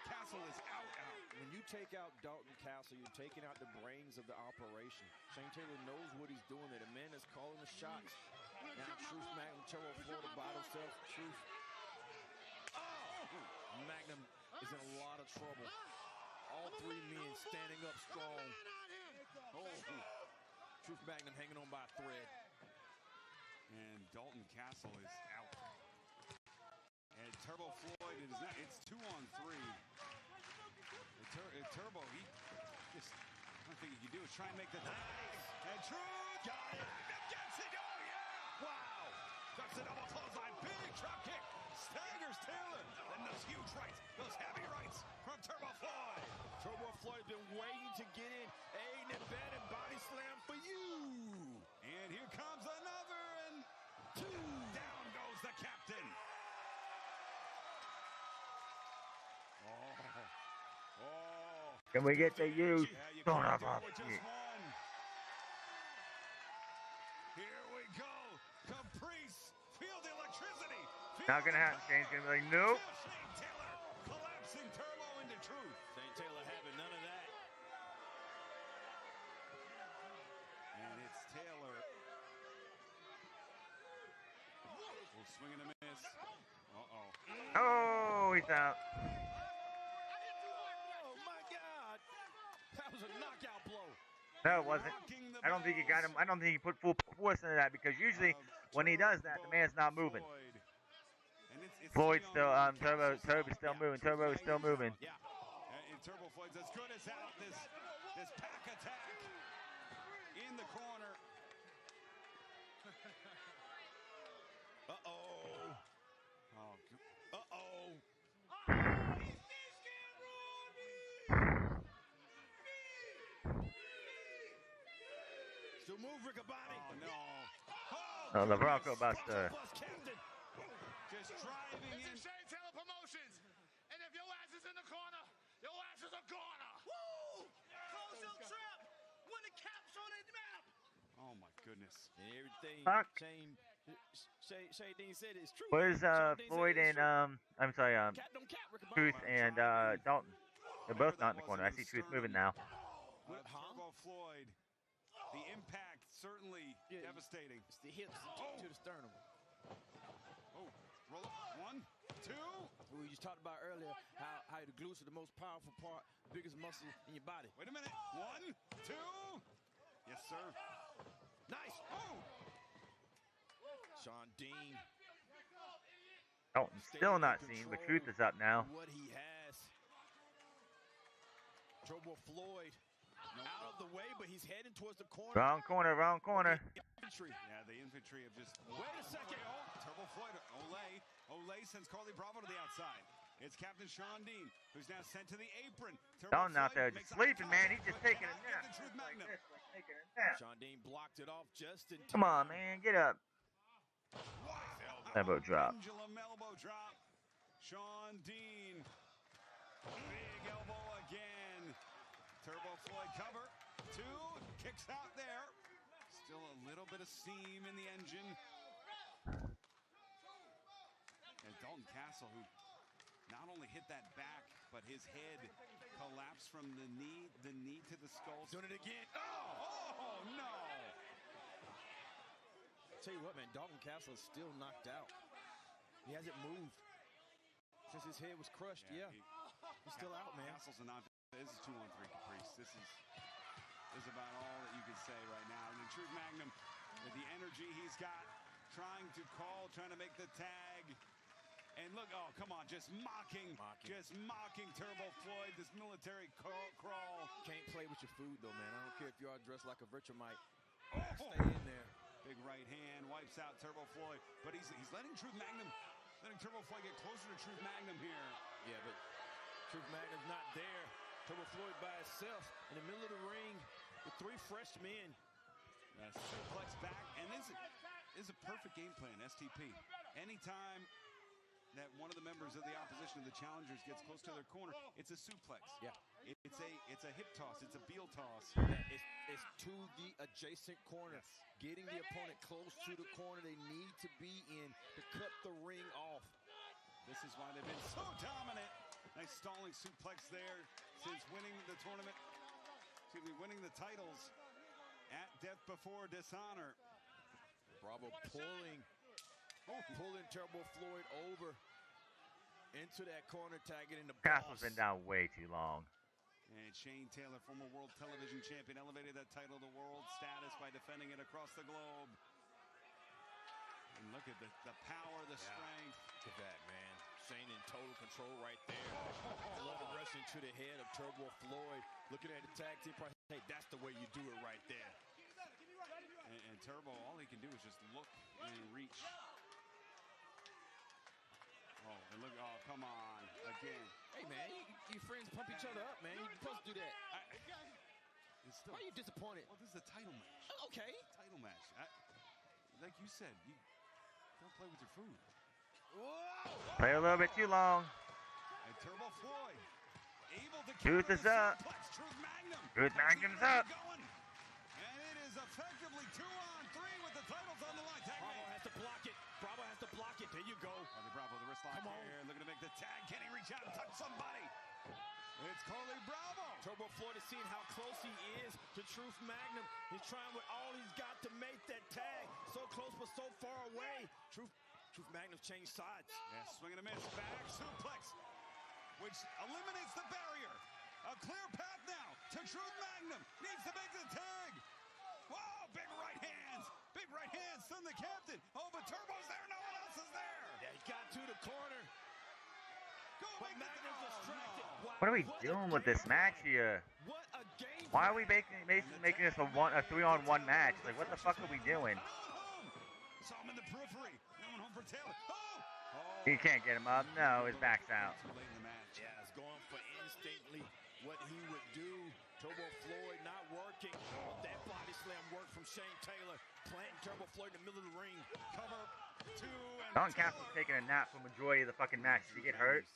Castle is out. When you take out Dalton Castle, you're taking out the brains of the operation. Shane Taylor knows what he's doing there. The man is calling the shots. Now Truth Magnum, Turbo Florida bottle self. Truth. Oh! Magnum is in a lot of trouble. All 3 men standing up strong. Oh, Truth Magnum hanging on by a thread. And Dalton Castle is out. And Turbo Floyd is not. It's 2-on-3. Turbo, he just, I don't think he can do is try and make the nice. And Truth got it. Gets it. Oh yeah! Wow! Ducks the double clothesline. Big drop kick. Staggers Taylor. And those huge rights. Those heavy rights from Turbo Floyd. Turbo Floyd has been waiting to get in. Aiding and batting body slam for you. And here comes another. And 2. Down goes the captain. Oh. Can we get the use? Son of a bitch. Here we go. Caprice. Feel the electricity. Not gonna happen. Shane's gonna be like, nope. Shane Taylor collapsing Turbo into Truth. Shane Taylor having none of that. And it's Taylor. We'll swing and a miss. Uh-oh. Oh, he's out. Oh, my God. That was a knockout blow. No, it wasn't. I don't think he got him. I don't think he put full force into that because usually when he does that, the man's not moving. Floyd's still, Turbo's still moving. Turbo is still moving. Yeah. And Turbo Floyd's as good as out. This pack attack in the corner. Uh-oh. Uh-oh. Still move, Riccaboni. Oh, no. Oh, the Bronco Buster. Just driving in. Shane Taylor Promotions. And if your ass is in the corner, your ass is a goner. Woo! Close trap. When the cap's on the map. Oh, my goodness. And everything Fuck. Shane Dean said is true. Where's Floyd and I'm sorry, Truth and Dalton? They're both not in the corner. I see Truth moving now. Turbo Floyd. The impact certainly devastating. It's the hips to the sternum. Oh, roll up. 1, 2. We just talked about earlier how the glutes are the most powerful part, the biggest muscle in your body. Wait a minute. 1, 2. Yes, sir. Nice. Oh. Sean Dean. Dalton's still not seen, but Truth is up now. What he has. Turbo Floyd out of the way, but he's heading towards the corner. Wrong corner, wrong corner. Infantry. Yeah, the infantry have just. Wait a second. Turbo Floyd. Olay sends Carly Bravo to the outside. It's Captain Sean Dean, who's now sent to the apron. Dalton out there just sleeping, man. He's just taking a nap. Sean Dean blocked it off just in time. Come on, man. Get up. Elbow drop. Pendulum elbow drop. Sean Dean. Big Turbo Floyd cover. 2, kicks out there. Still a little bit of steam in the engine. And Dalton Castle, who not only hit that back, but his head collapsed from the knee to the skull. Doing it again. Oh no! Tell you what, man, Dalton Castle is still knocked out. He hasn't moved since his head was crushed. Yeah, he's still out, man. Castle's a non. This is 2-1-3 Caprice. This is about all that you can say right now. And then Truth Magnum, with the energy he's got, trying to call, trying to make the tag. And look, oh, come on, just mocking Turbo Floyd, this military crawl. Can't play with your food, though, man. I don't care if you are dressed like a Virtual-mite. Stay in there. Big right hand, wipes out Turbo Floyd. But he's letting Turbo Floyd get closer to Truth Magnum here. Yeah, but Truth Magnum's not there. Turbo Floyd by himself in the middle of the ring with 3 fresh men. Suplex back, and this is a perfect game plan, STP. Anytime that one of the members of the opposition, the challengers, gets close to their corner, it's a suplex. Yeah. It's a hip toss. It's a bille toss. It's to the adjacent corner. Yes. Getting the opponent close to the corner they need to be in to cut the ring off. This is why they've been so dominant. Nice stalling suplex there since winning the tournament. Winning the titles at Death Before Dishonor. Bravo pulling Turbo Floyd over into that corner, tagging in the boss. Castle's been down way too long. And Shane Taylor, former world television champion, elevated that title to world status by defending it across the globe. And look at the power, the strength. Look at that, man. Shane in total control right there. Blood rushing to the head of Turbo Floyd. Looking at the tag team price. Hey, that's the way you do it right there. And Turbo, all he can do is just look and reach. Oh, and look, oh, come on, again. Hey, man, your friends pump each other up, man. You're supposed to do that. Why are you disappointed? Well, this is a title match. Okay. Title match. Like you said, you don't play with your food. Whoa! Play a little bit too long. And Turbo Floyd able to Truth is up. Truth Magnum. Truth Magnum's up. Going. And it is effectively 2-on-3 with the titles on the line. Tag Bravo has to block it. Bravo has to block it. There you go. Bravo, the wrist lock here. Looking to make the tag. Can he reach out and touch somebody? It's Carly Bravo. Turbo Floyd is seeing how close he is to Truth Magnum. He's trying with all he's got to make that tag. So close but so far away. Truth Magnum changed sides. Yeah, swing and a miss. Back suplex, which eliminates the barrier. A clear path now to Truth Magnum. Needs to make the tag. Whoa, big right hands. Big right hands from the captain. Oh, but Turbo's there. No one else is there. Yeah, he got to the corner. But Magnum's distracted. What are we doing with this match here? What a game. Why are we making this a 3-on-1 match? Like, what the fuck are we doing? Saw him in the periphery. No one home for Taylor. He can't get him up. No, his back's out. Too late in the match. Yeah, it's going for instantly what he would do. Turbo Floyd not working. That body slam worked from Shane Taylor. Planting Turbo Floyd in the middle of the ring. Cover 2 and Don Castle's taking a nap for the majority of the fucking match. Did he get hurt?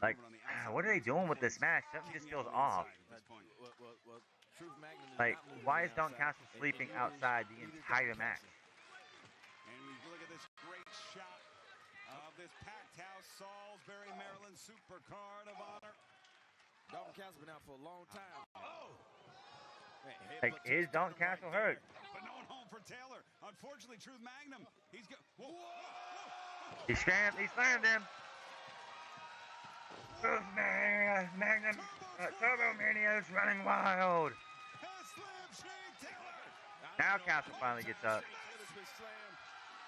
Like, what are they doing with this match? Something just feels off. Well, Truth Magnum is Like, not moving why is Don outside. Castle sleeping outside the entire match? And we look at this great shot of this packed house, Salisbury, Maryland Supercard of Honor. Dalton Castle been out for a long time. Oh! Like, is Don Castle hurt? But no one home for Taylor. Unfortunately, Truth Magnum, he's got. Whoa! He slammed him. Magnum, Turbo Mania's running wild. Now Castle finally gets up.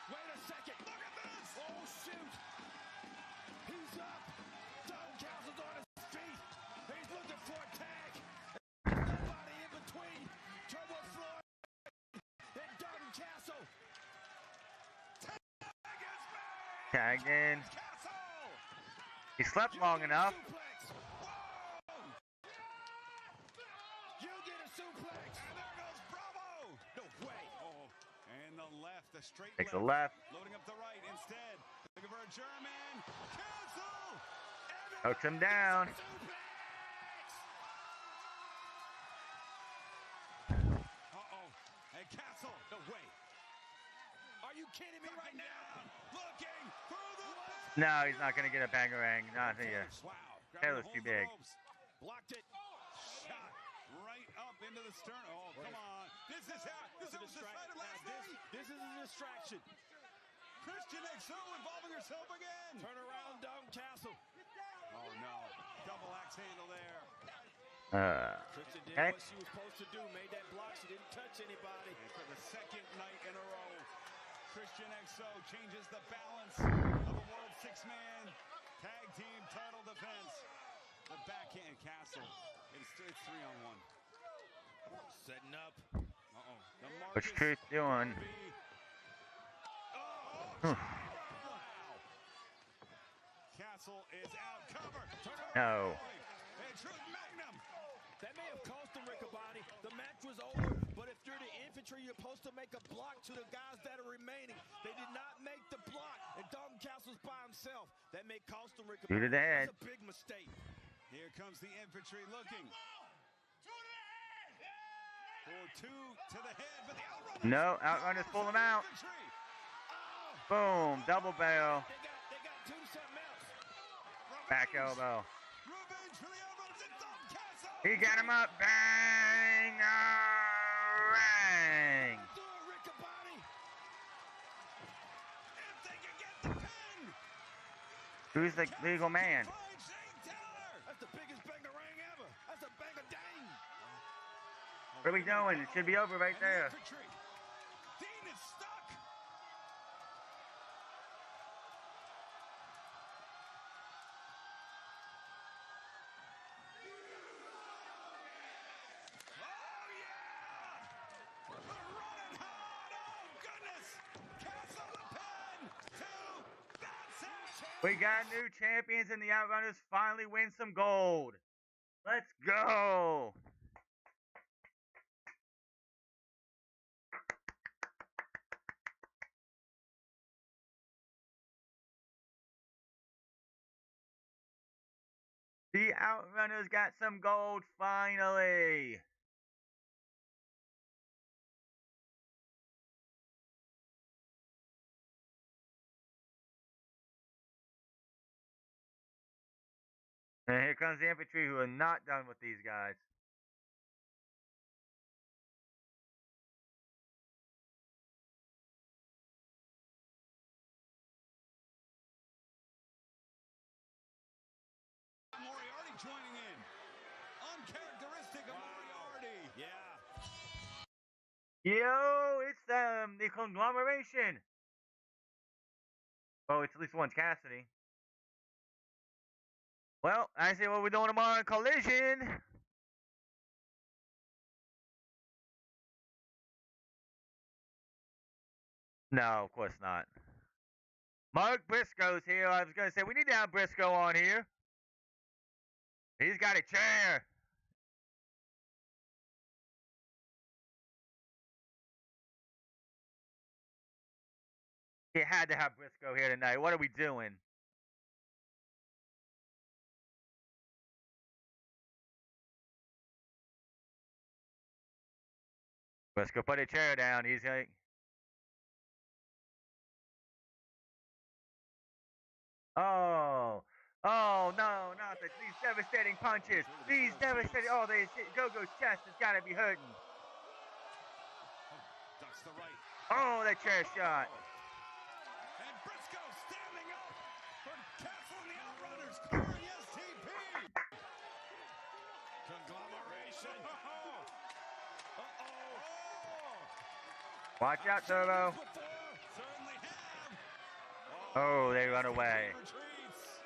Wait a second. Look at this. Oh, shoot. He's up. Dalton Castle's on his feet. He's looking for a tag. Nobody in between. Turbo Floyd and Dalton Castle. Tagged in. He slept long enough. You get a suplex. And there goes Bravo. No way. Oh, and the left, the straight Takes a left. Loading up the right instead. Looking for a German. Castle. Hooks him down. Are you kidding me right now? Looking for the No, he's not gonna get a bangerang. Not here. Wow. Taylor's too big. Blocked it. Shot right up into the stern. Oh, come on. This is how. This was decided last night. This is a distraction. Christian XO involving herself again. Turn around, Castle. Oh, no. Double axe handle there. Christian did okay. what she was supposed to do. Made that block. She didn't touch anybody. And for the second night in a row, Christian XO changes the balance of a World Six-Man Tag Team title defense. The backhand Castle. It's 3-on-1. Setting up. What's Truth doing? Wow. Castle is out. Cover. No. And Truth Magnum. That may have cost him Riccaboni. The match was over, but if you're the infantry, you're supposed to make a block to the guys that are remaining. They did not make the block, and Dalton Castle's by himself. That may cost him Riccaboni. Shoot to the head. That's a big mistake. Here comes the infantry looking. For two to the head, but the Outrunners. No, Outrunners pull him out. Boom, double barrel. They got two something else. Back elbow. Revenge for the Outrunners and Dalton Castle. He got him up. Bang! Rang! Do it, Riccaboni. If they can get the pin. Who's the legal man? That's the biggest bangerang ever. That's a banger-dang. What are we doing? It should be over right there. Dean is stuck. Oh, yeah! Running hard. Oh, goodness. Castle the pin. Two. That's it. We got new champions, and the Outrunners finally win some gold. Let's go. The Outrunners got some gold finally. And here comes the infantry who are not done with these guys. Moriarty joining in. Uncharacteristic of Moriarty. Yeah. Yo, it's the conglomeration. Oh, it's at least one's Cassidy. Well, I see what we're doing tomorrow in Collision. No, of course not. Mark Briscoe's here. I was going to say, we need to have Briscoe on here. He's got a chair. You had to have Briscoe here tonight. What are we doing? Briscoe put a chair down. He's like, oh, no, not this. These devastating punches. These devastating. Oh, Go-Go's chest has got to be hurting. Ducks the right. Oh, that chair shot. And Briscoe standing up for Castle and the Outrunners, clearing STP. Conglomeration. Watch out, Turbo. Certainly have. Oh, they run away. Retreats.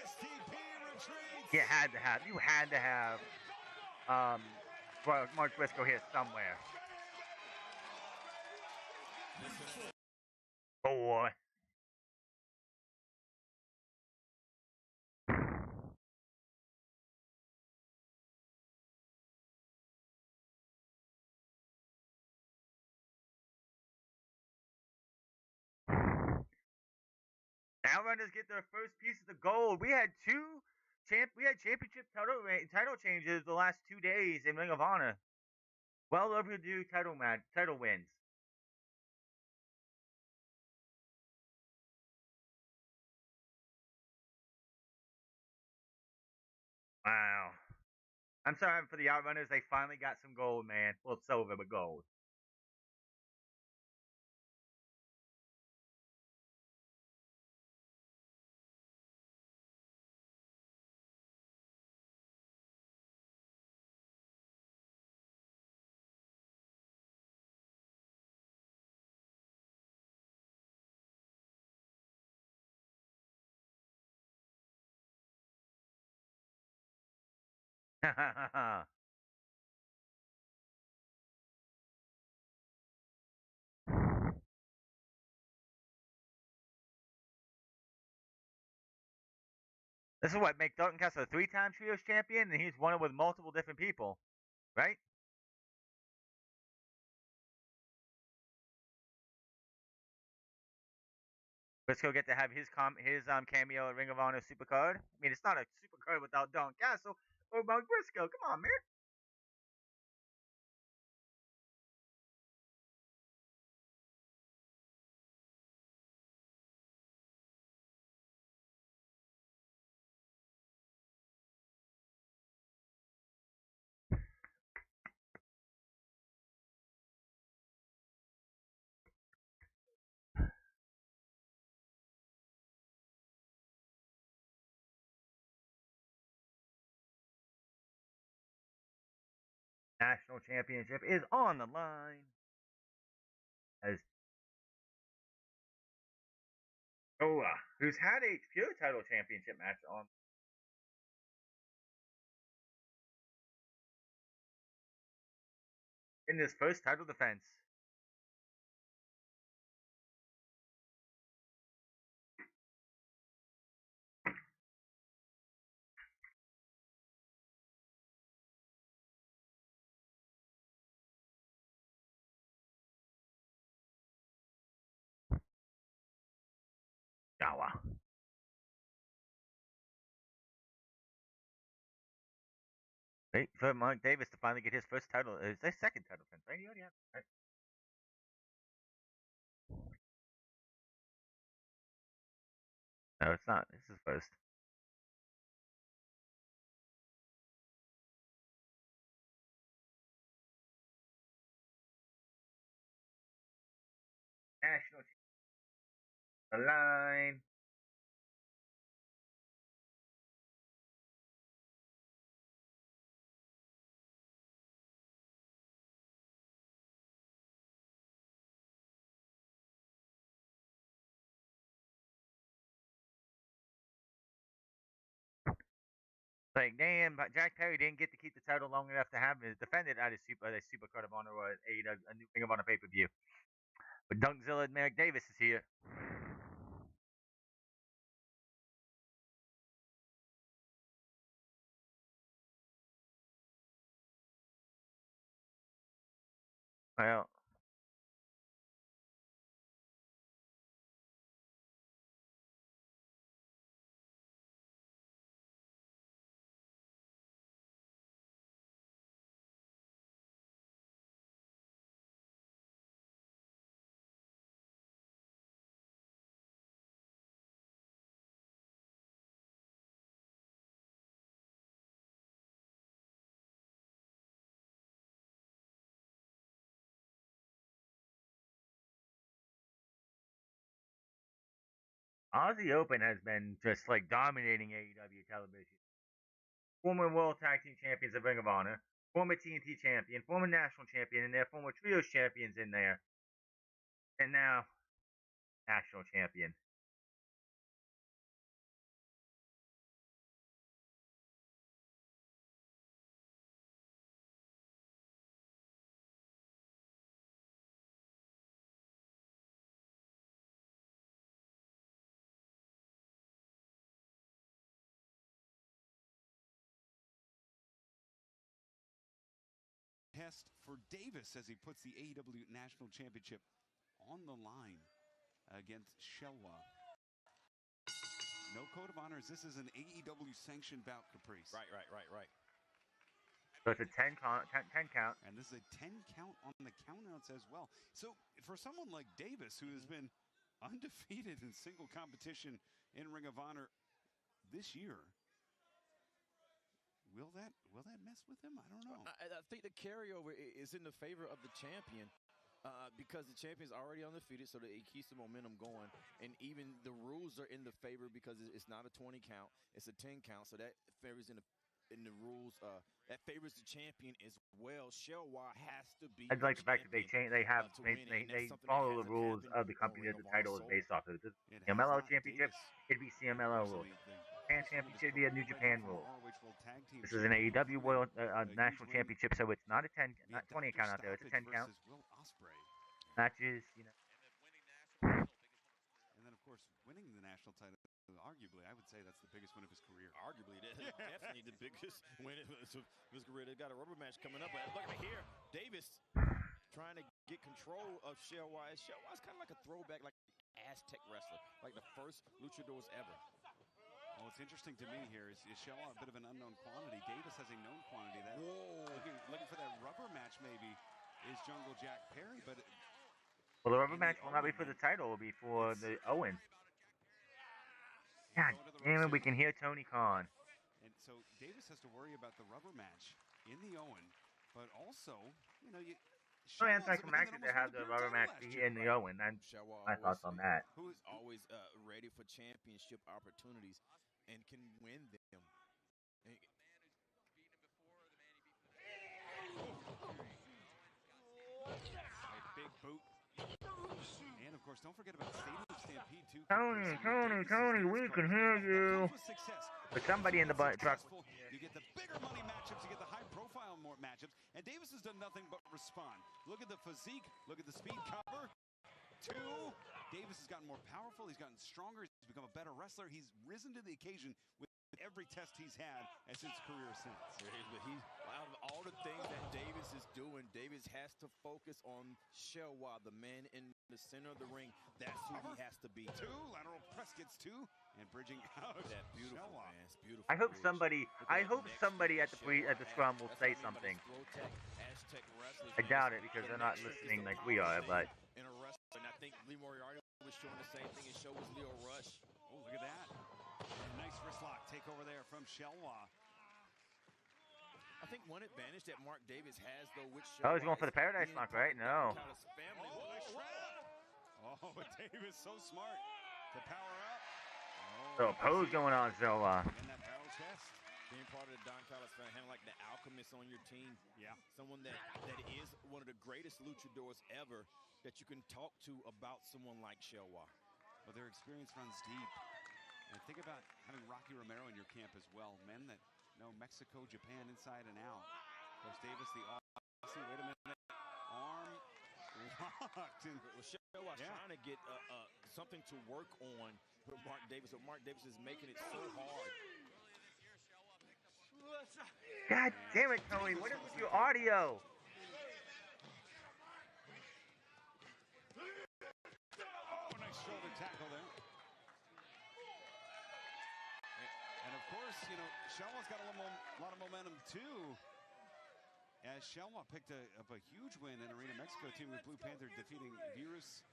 STP retreats. You had to have well, Mark Briscoe here somewhere. Boy. Outrunners get their first piece of the gold. We had championship title changes the last 2 days in Ring of Honor. Well overdue title wins. Wow. I'm sorry for the Outrunners. They finally got some gold, man. Well, silver, but gold. This is what make Dalton Castle a 3-time trios champion, and he's won it with multiple different people, right? Briscoe get to have his cameo at Ring of Honor Supercard. I mean, it's not a Supercard without Dalton Castle or about Briscoe. Come on, man. National Championship is on the line as Xelhua, who's had a pure title championship match on in his first title defense. Xelhua. Wait for Mark Davis to finally get his first title. It's their second title defense, right? He already had it, right? No, it's not. This is first. National Championship on the line. Like, damn, but Jack Perry didn't get to keep the title long enough to have it defended at a Supercard of Honor or a new Ring of Honor pay-per-view. But Dunkzilla and Mark Davis is here. Well, Aussie Open has been just like dominating AEW television. Former World Tag Team Champions of Ring of Honor, former TNT Champion, former National Champion in there, former Trios Champions in there, and now National Champion. Test for Davis as he puts the AEW National Championship on the line against Xelhua. No code of honors. This is an AEW sanctioned bout, Caprice. Right. So it's a 10 count. And this is a 10 count on the countouts as well. So for someone like Davis, who has been undefeated in single competition in Ring of Honor this year, will that mess with him? I don't know. I think the carryover is in the favor of the champion. Because the champion's already undefeated, so that it keeps the momentum going. And even the rules are in the favor because it's not a 20 count, it's a 10 count. So that favors in the rules. That favors the champion as well. Xelhua has to be. I like the fact that they follow the rules of the company that the title is based off of. If it's CMLL Championship, it'd be CMLL rules. Japan Championship would be a New Japan rule. This is an AEW World National Championship, so it's not a 10, not 20 count out there. It's a 10 count. Matches, you know. And then, of course, winning the national title, arguably, I would say that's the biggest win of his career. Arguably, that's definitely the biggest win of his career. They've got a rubber match coming up. Look at here, Davis trying to get control of Xelhua. Xelhua's kind of like a throwback, like Aztec wrestler, like the first luchadors ever. Well, what's interesting to me here is Xelhua a bit of an unknown quantity. Davis has a known quantity. That looking for that rubber match maybe is Jungle Jack Perry, but. Well, the rubber match will not be for the title. It will be for the Owen. God damn it, we can hear Tony Khan. And so Davis has to worry about the rubber match in the Owen, but also, you know, It's so anticlimactic to have the rubber match be in the Owen. And my thoughts on that. Who is always ready for championship opportunities and can win them. A big boot. And of course, don't forget about Stadium Stampede too. Tony, we can hear you. But somebody in the truck. You get the bigger money matchups, you get the high-profile more matchups, and Davis has done nothing but respond. Look at the physique, look at the speed cover. 2. Davis has gotten more powerful, he's gotten stronger, he's become a better wrestler. He's risen to the occasion with every test he's had as his career since. Out of all the things that Davis is doing, Davis has to focus on Xelhua, the man in the center of the ring. That's who he has to be. 2 lateral press gets 2 and bridging out. That beautiful, man. It's beautiful. I hope somebody at the scrum will say something. I doubt it because they're not listening like we are, but. In a wrestler, and I think Lee Moriarty was showing the same thing. His show was Leo Rush. Oh, look at that. Nice wrist lock take over there from Xelhua. I think one advantage that Mark Davis has, though, with Xelhua. Oh, he's going for the Paradise Lock, right? No. Oh, Davis so smart to power up. So a pose going on, Xelhua. And that barrel chest. Being part of the Don Callis family, having like the alchemist on your team. Yeah. Someone that is one of the greatest luchadors ever that you can talk to about someone like Xelhua. Well, their experience runs deep. And think about having Rocky Romero in your camp as well. Men that know Mexico, Japan, inside and out. Of course, Davis, the Aussie, wait a minute. Arm locked. Xelhua's trying to get something to work on with Mark Davis. So Mark Davis is making it so hard. God damn it, Tony. What is with your audio? Oh, nice shoulder tackle there. And of course, you know, Xelhua's got a lot of momentum too. As Xelhua picked up a huge win in Arena Mexico team with Blue Panther defeating Virus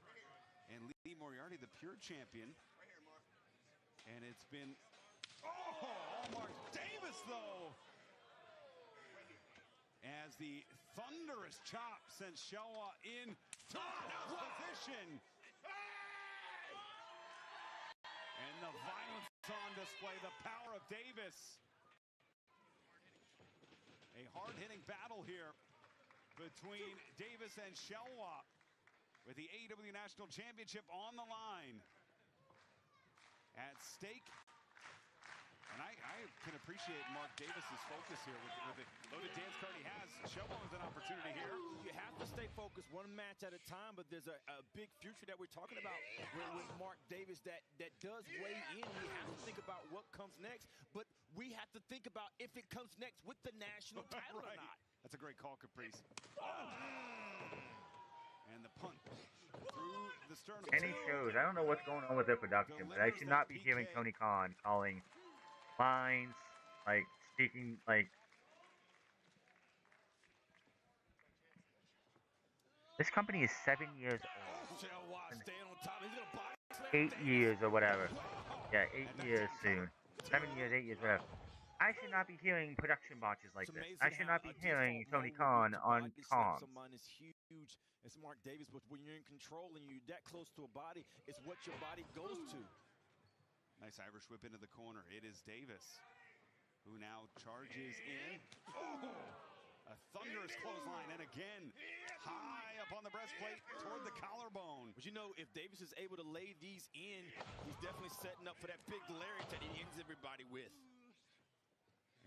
and Lee Moriarty, the pure champion. And it's been Mark Davis though. As the thunderous chop sends Xelhua in position. And the violence on display, the power of Davis. A hard-hitting battle here between Davis and Xelhua with the AEW National Championship on the line. At stake. And I can appreciate Mark Davis's focus here with the loaded dance card he has. Xelhua has an opportunity here. You have to stay focused one match at a time, but there's a big future that we're talking about with Mark Davis that does weigh in. We have to think about what comes next, but we have to think about if it comes next with the national title or not. That's a great call, Caprice. And the punt through the sternum. Any shows, I don't know what's going on with their production, but I should not be hearing Tony Khan calling lines, like speaking, like this company is 7 years old. 8 years or whatever. Yeah, 8 years soon. 7 years, 8 years, whatever. I should not be hearing production botches like It's this. amazing I should how not be a hearing default Tony low Khan would on body slam comms. someone is huge. It's Mark Davis, but when you're in control and you're that close to a body, it's what your body goes to. Nice Irish whip into the corner. It is Davis, who now charges in. Oh! A thunderous clothesline, and again, high up on the breastplate toward the collarbone. But you know, if Davis is able to lay these in, he's definitely setting up for that big lariat that he ends everybody with.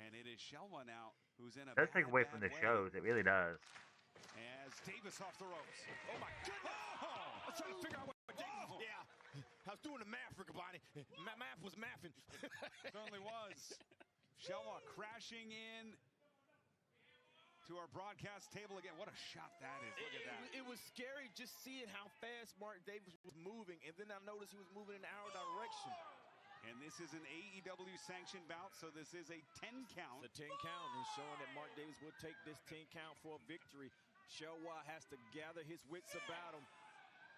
And it is Xelhua now, who's in a It does take away from the shows. It really does. As Davis off the ropes. Oh my goodness! I was trying to figure out what Davis. Yeah, I was doing the math, Riccaboni. My math was mathing. Certainly was. Xelhua crashing in to our broadcast table again. What a shot that is. Look at that. It was scary just seeing how fast Mark Davis was moving, and then I noticed he was moving in our direction. And this is an AEW sanctioned bout, so this is a 10 count. It's a 10 count, and showing that Mark Davis will take this 10 count for a victory. Xelhua has to gather his wits about him.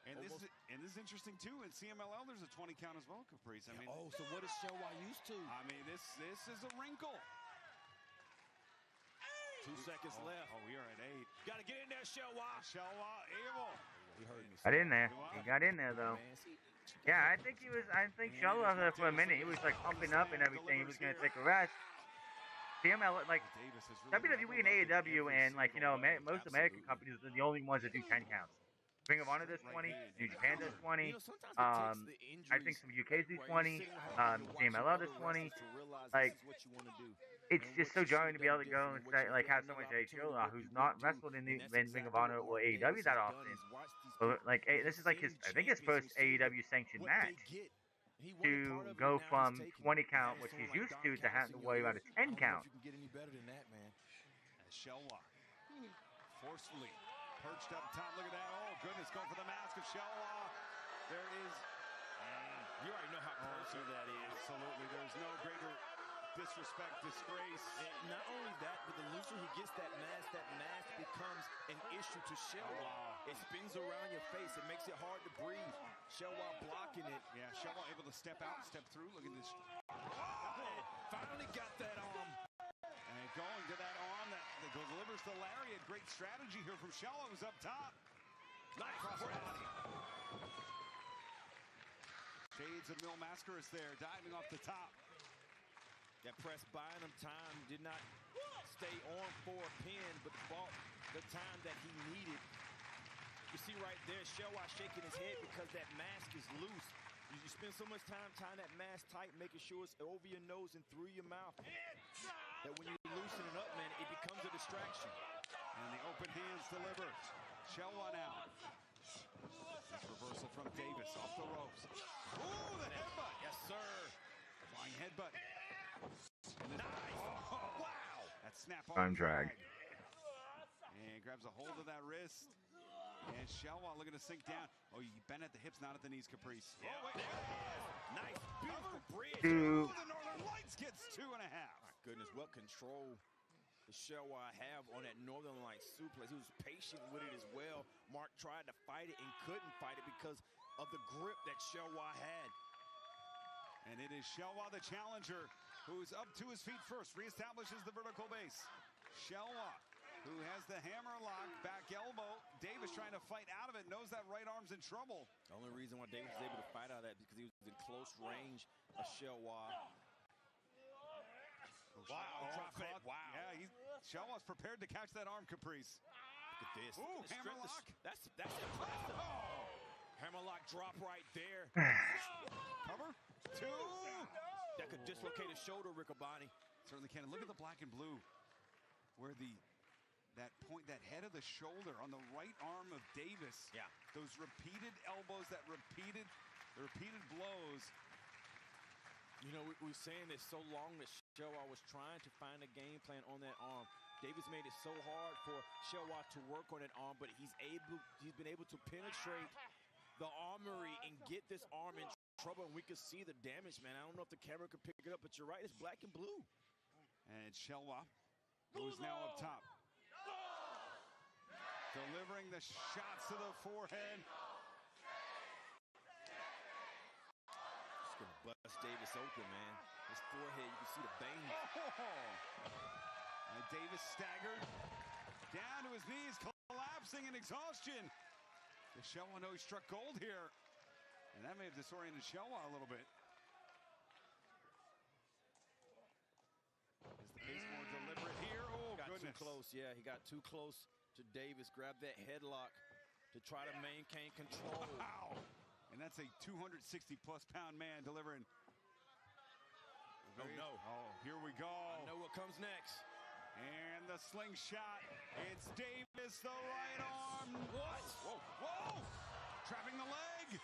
And this is interesting too. In CMLL, there's a 20 count as well, Caprice. I mean, so what is Xelhua used to? I mean, this is a wrinkle. 2 seconds left. Oh, we are at 8. Got to get in there, Xelhua. Xelhua able. He heard me. Got in there. He got in there though. Yeah, I think Xelhua for a minute he was like pumping up and everything. He was gonna take a rest. CML like WWE and AEW and like most American companies are the only ones that do 10 counts. Ring of Honor does 20, New Japan does 20, I think some UKs do 20, CMLL does 20. Like, it's just so jarring to be able to go and say, like, have someone say Xelhua, who's not wrestled in the Ring of Honor or AEW that often. But, like, this is like I think his first AEW sanctioned match. To go from 20 count, which he's used to having to worry about a 10 count. You can get any better than that, man. As Xelhua forcefully perched up top. Look at that. Oh, goodness. Going for the mask of Xelhua. There is. You already know how close that is. Absolutely. There's no greater disrespect, disgrace. And not only that, but the looser he gets that mask becomes an issue to Xelhua. It spins around your face. It makes it hard to breathe. Xelhua blocking it. Yeah, Xelhua able to step out, step through. Look at this. Finally got that arm. And going to that arm that delivers the lariat. Great strategy here from Xelhua, who's up top. Nice across the body. Shades of Mil Mascaras there, diving off the top. That press buying him time, did not stay on for a pin, but bought the time that he needed. You see right there, Xelhua shaking his head because that mask is loose. You spend so much time tying that mask tight, making sure it's over your nose and through your mouth, that when you loosen it up, man, it becomes a distraction. And the open hands delivered. Xelhua now. This reversal from Davis off the ropes. Ooh, the headbutt. Yes, sir. Flying headbutt. Nice. Oh, wow. That snap Arm drag. And grabs a hold of that wrist. And Xelhua looking to sink down. Oh, you bent at the hips, not at the knees, Caprice. Yeah, oh, wait. Nice. Beautiful bridge. Ooh, the Northern Lights gets 2.5. My goodness, what control does Xelhua have on that Northern Lights suplex? He was patient with it as well. Mark tried to fight it and couldn't fight it because of the grip that Xelhua had. And it is Xelhua, the challenger, who's up to his feet first, reestablishes the vertical base. Xelhua, who has the hammer lock, back elbow. Davis trying to fight out of it, knows that right arm's in trouble. The only reason why Davis was able to fight out of that is because he was in close range of Xelhua. Wow, drop it. Wow. Yeah, Xelhua's prepared to catch that arm, Caprice. Look at this. Ooh, hammerlock. That's impressive. Oh. Hammerlock drop right there. Cover. 2. That could dislocate his shoulder, Riccaboni. Certainly can. And look at the black and blue, where that head of the shoulder on the right arm of Davis. Yeah. Those repeated elbows, the repeated blows. You know, we were saying this so long that Xelhua was trying to find a game plan on that arm. Davis made it so hard for Xelhua to work on that arm, but he's been able to penetrate the armory and get this arm in trouble, and we could see the damage, man. I don't know if the camera could pick it up, but you're right, it's black and blue. And Xelhua, who's now up top. Delivering the shots to the forehead. It's gonna bust Davis open, man. His forehead, you can see the veins. And Davis staggered down to his knees, collapsing in exhaustion. Xelhua knows he struck gold here. And that may have disoriented Xelhua a little bit. Is the pace more deliberate here? Oh, got goodness. too close, yeah. He got too close to Davis. Grabbed that headlock to try to maintain control. Wow. And that's a 260-plus pound man delivering. Oh, no. Oh, here we go. I know what comes next. And the slingshot. It's Davis, the right arm. What? Whoa, whoa. Trapping the leg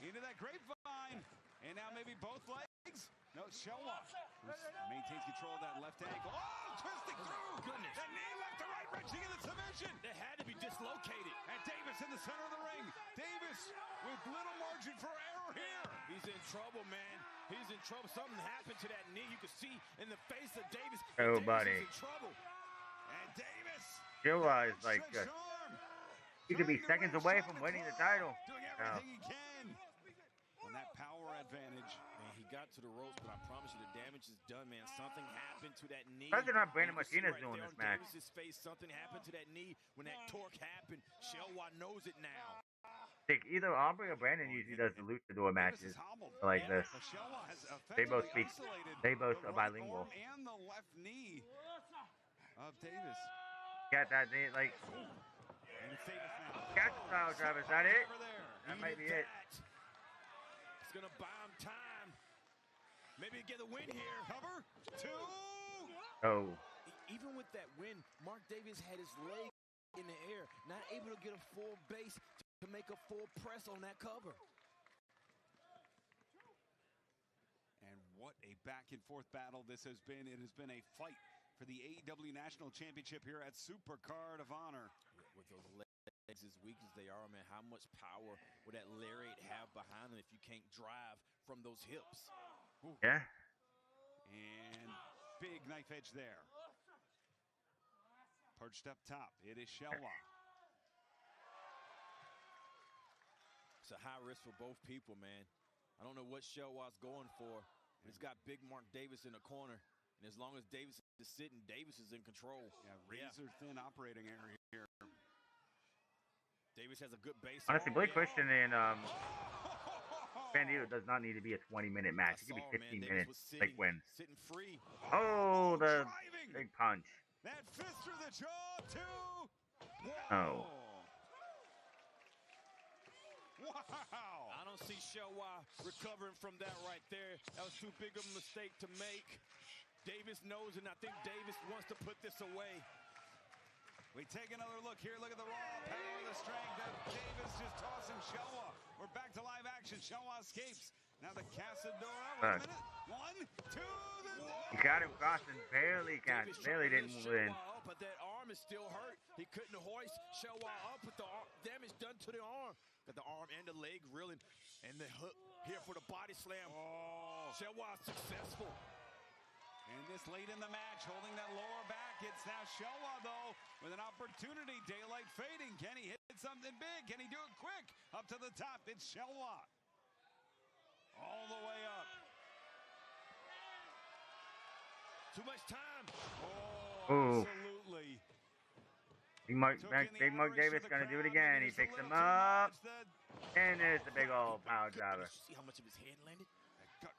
into that grapevine. And now maybe both legs. No, Xelhua maintains control of that left ankle. Oh, twisting through. Goodness. That knee left to right, wrenching in the submission. They had to be dislocated. And Davis in the center of the ring. Davis with little margin for error here. He's in trouble, man. He's in trouble. Something happened to that knee. You can see in the face of Davis. Oh, Davis buddy. is in trouble. And Davis. Xelhua is like he could be seconds away from winning the title. Doing everything he can. On that power advantage. Man, he got to the ropes, but I promise you the damage is done, man. Something happened to that knee. President Brandon You can see Martinez right doing there this on match. Davis's face, something happened to that knee when that torque happened. Xelhua knows it now. Either Aubrey or Brandon usually does the luchador matches like this. They both speak. They both are bilingual. And the left knee of Davis. Got that? They like. And it's Davis now. Got the style driver. Is that it? That might be it. It's gonna buy him time. Maybe get a win here. Cover 2. Oh. Even with that win, Mark Davis had his leg in the air, not able to get a full base to make a full press on that cover. And what a back and forth battle this has been. It has been a fight for the AEW National Championship here at Supercard of Honor. With those legs as weak as they are, man, how much power would that lariat have behind them if you can't drive from those hips? Ooh. Yeah. And big knife edge there. Perched up top, it is Xelhua. It's a high risk for both people, man. I don't know what Xelhua's going for. He's got big Mark Davis in the corner. And as long as Davis is sitting, Davis is in control. Yeah, razor thin operating area here. Davis has a good base. Honestly, Blake Christian and Bandido does not need to be a 20-minute match. It could be 15 minutes. Like wins. Sitting free. Oh, the big punch. That fist through the jaw, too. Oh. Wow. I don't see Xelhua recovering from that right there. That was too big of a mistake to make. Davis knows, and I think Davis wants to put this away. We take another look here. Look at the raw power, the strength of Davis just tossing Xelhua. We're back to live action. Xelhua escapes. Now the Casadora. Wait a minute. 1, 2. He got him crossing. Barely got. Barely didn't win. But that arm is still hurt. He couldn't hoist Xelhua up with the damage done to the arm. Got the arm and the leg reeling. And the hook here for the body slam. Oh. Xelhua successful. And this late in the match, holding that lower back. It's now Xelhua, though, with an opportunity. Daylight fading. Can he hit something big? Can he do it quick? Up to the top. It's Xelhua. All the way up. Too much time. Oh, absolutely. Big Mark Davis gonna do it again. He picks him up, and there's the big old power driver. See how much of his head landed?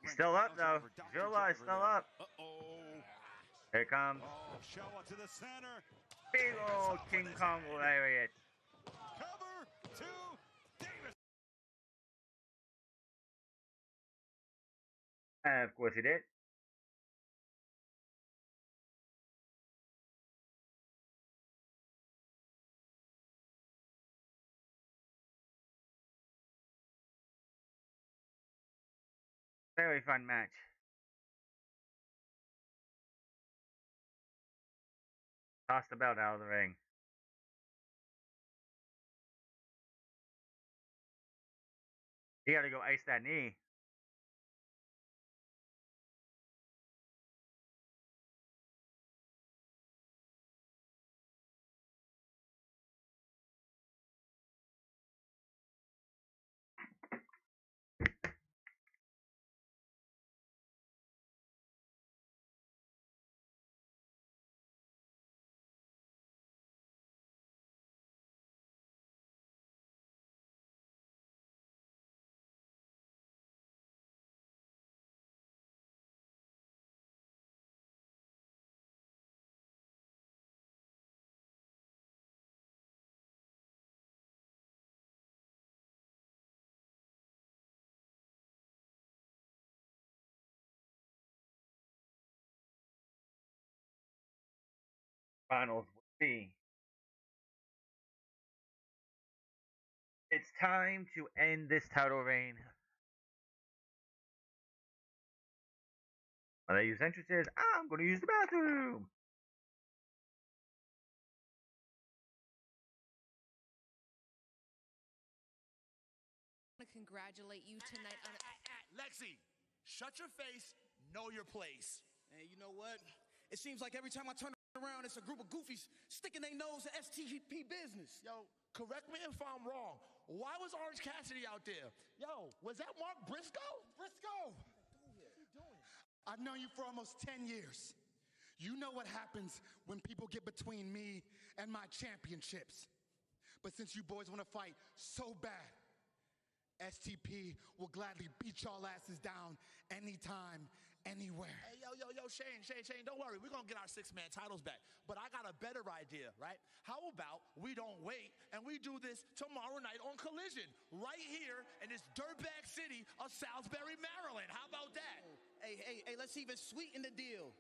He's still up though. Xelhua is still up. Here it comes. Oh, Xelhua to the center. Big old King Kong lariat. Cover 2. Davis. Of course he did. Very fun match. Toss the belt out of the ring. You gotta go ice that knee. finals will be. It's time to end this title reign. When I use entrances, I'm going to use the bathroom. I want to congratulate you tonight on Lexi, shut your face, know your place. And you know what? It seems like every time I turn around, it's a group of goofies sticking their nose in STP business. Yo, correct me if I'm wrong. Why was Orange Cassidy out there? Yo, was that Mark Briscoe? Briscoe! I've known you for almost 10 years. You know what happens when people get between me and my championships. But since you boys want to fight so bad, STP will gladly beat y'all asses down anytime, anywhere. Hey, yo, Shane, don't worry. We're going to get our six-man titles back. But I got a better idea, right? How about we don't wait and we do this tomorrow night on Collision, right here in this dirtbag city of Salisbury, Maryland. How about that? Hey, let's even sweeten the deal.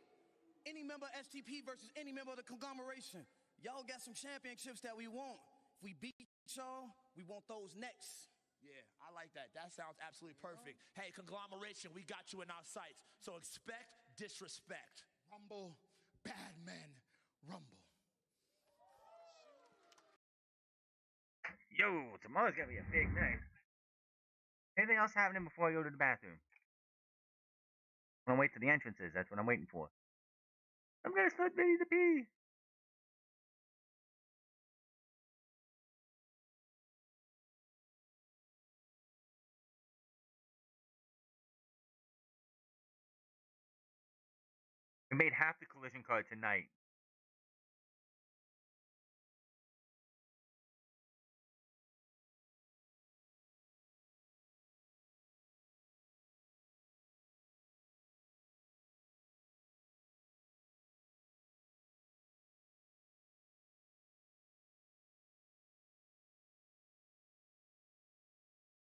Any member of STP versus any member of the conglomeration. Y'all got some championships that we want. If we beat y'all, we want those next. Yeah, I like that. That sounds absolutely perfect. Hey, conglomeration, we got you in our sights. So expect disrespect. Rumble, bad men, rumble. Yo, tomorrow's going to be a big night. Anything else happening before I go to the bathroom? I'm gonna wait for the entrances. That's what I'm waiting for. I'm gonna start ready to pee. We made half the collision card tonight.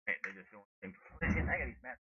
Hey, they're just doing collision. I got these maps.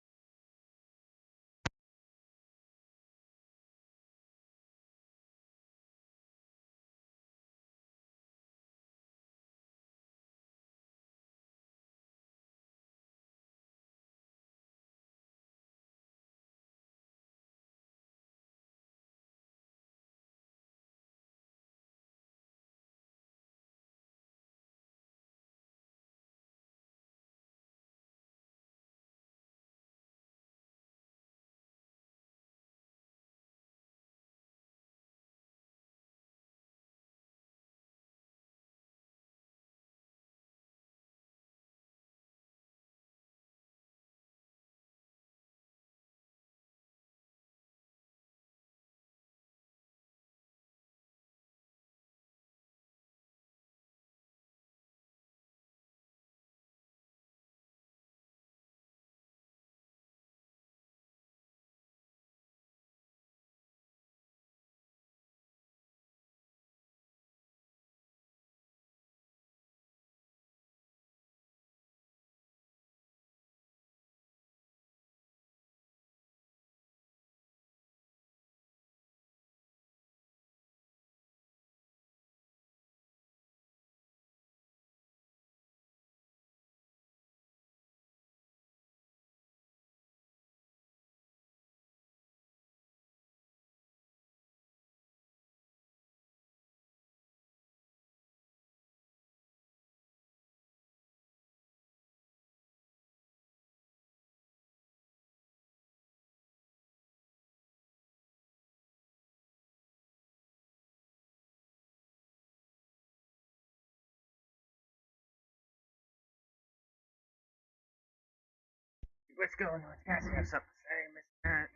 What's going on, guys? I have something to say, Mr. Matt.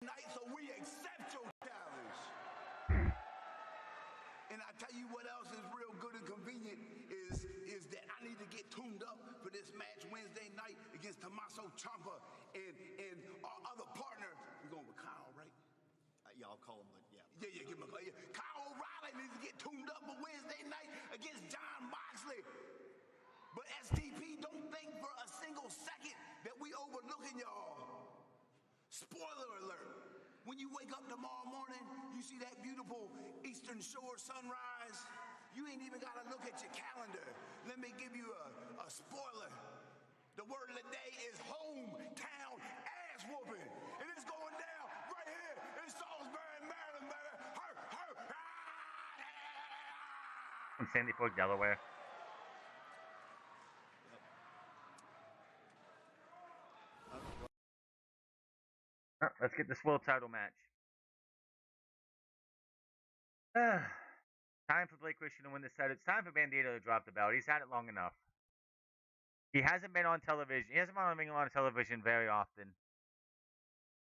Night, so we accept your challenge. And I tell you what else is real good and convenient is that I need to get tuned up for this match Wednesday night against Tommaso Ciampa and our other partner. We're going with Kyle, right? Yeah, I'll call him, but yeah. Yeah, give him a call. Yeah. Kyle O'Reilly needs to get tuned up for Wednesday night against John Moxley. But STP, don't think for a single second that we overlooking y'all. Spoiler alert. When you wake up tomorrow morning, you see that beautiful Eastern Shore sunrise. You ain't even got to look at your calendar. Let me give you a spoiler. The word of the day is hometown ass whooping. And it's going down right here in Salisbury, Maryland, baby. From Sandy Fork, Delaware. Let's get this world title match. Time for Blake Christian to win this title. It's time for Bandido to drop the belt. He's had it long enough. He hasn't been on television. He hasn't been on television very often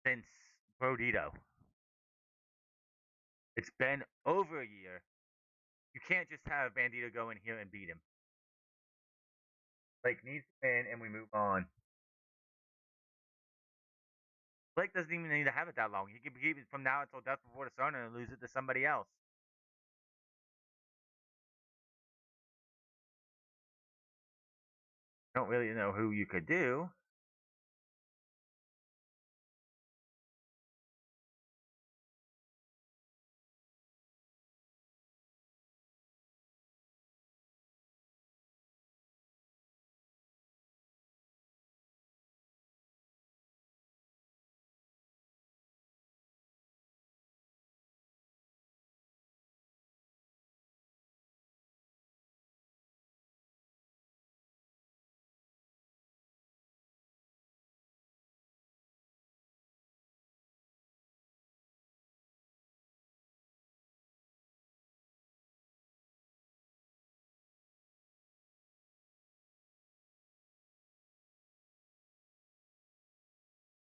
since Bandido. It's been over a year. You can't just have Bandido go in here and beat him. Blake needs to win, and we move on. Blake doesn't even need to have it that long. He can keep it from now until Death Before the Sun and lose it to somebody else. Don't really know who you could do.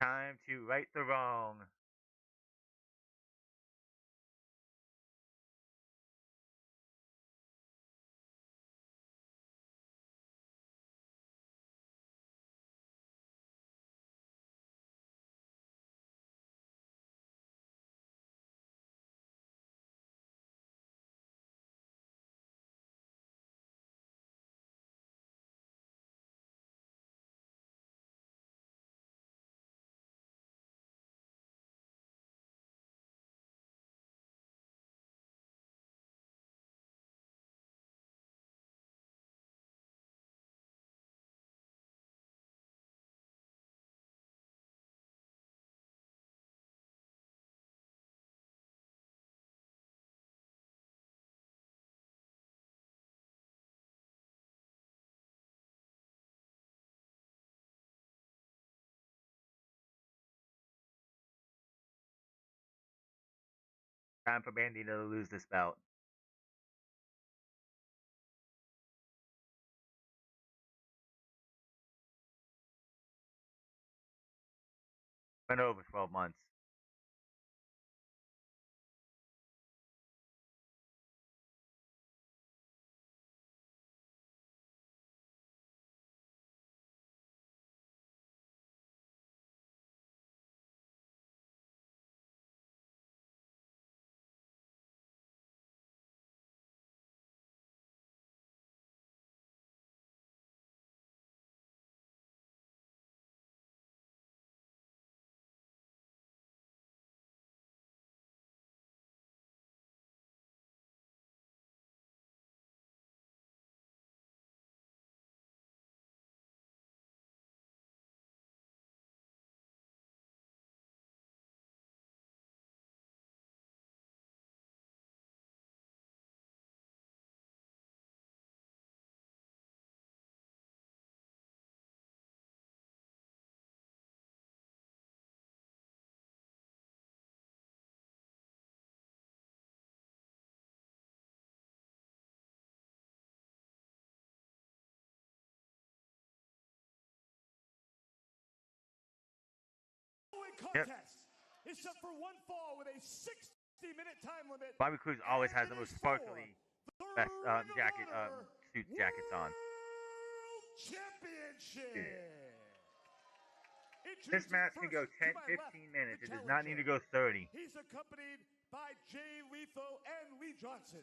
Time to right the wrong. Time for Bandido to lose this belt. Been over 12 months. Contest is set for one fall with a 60-minute time limit. Bobby Cruz always has the most sparkly best suit jackets on. Championship. This match can go 10, 15 minutes. It does not need to go 30. He's accompanied by Jay Lethal and Lee Johnson.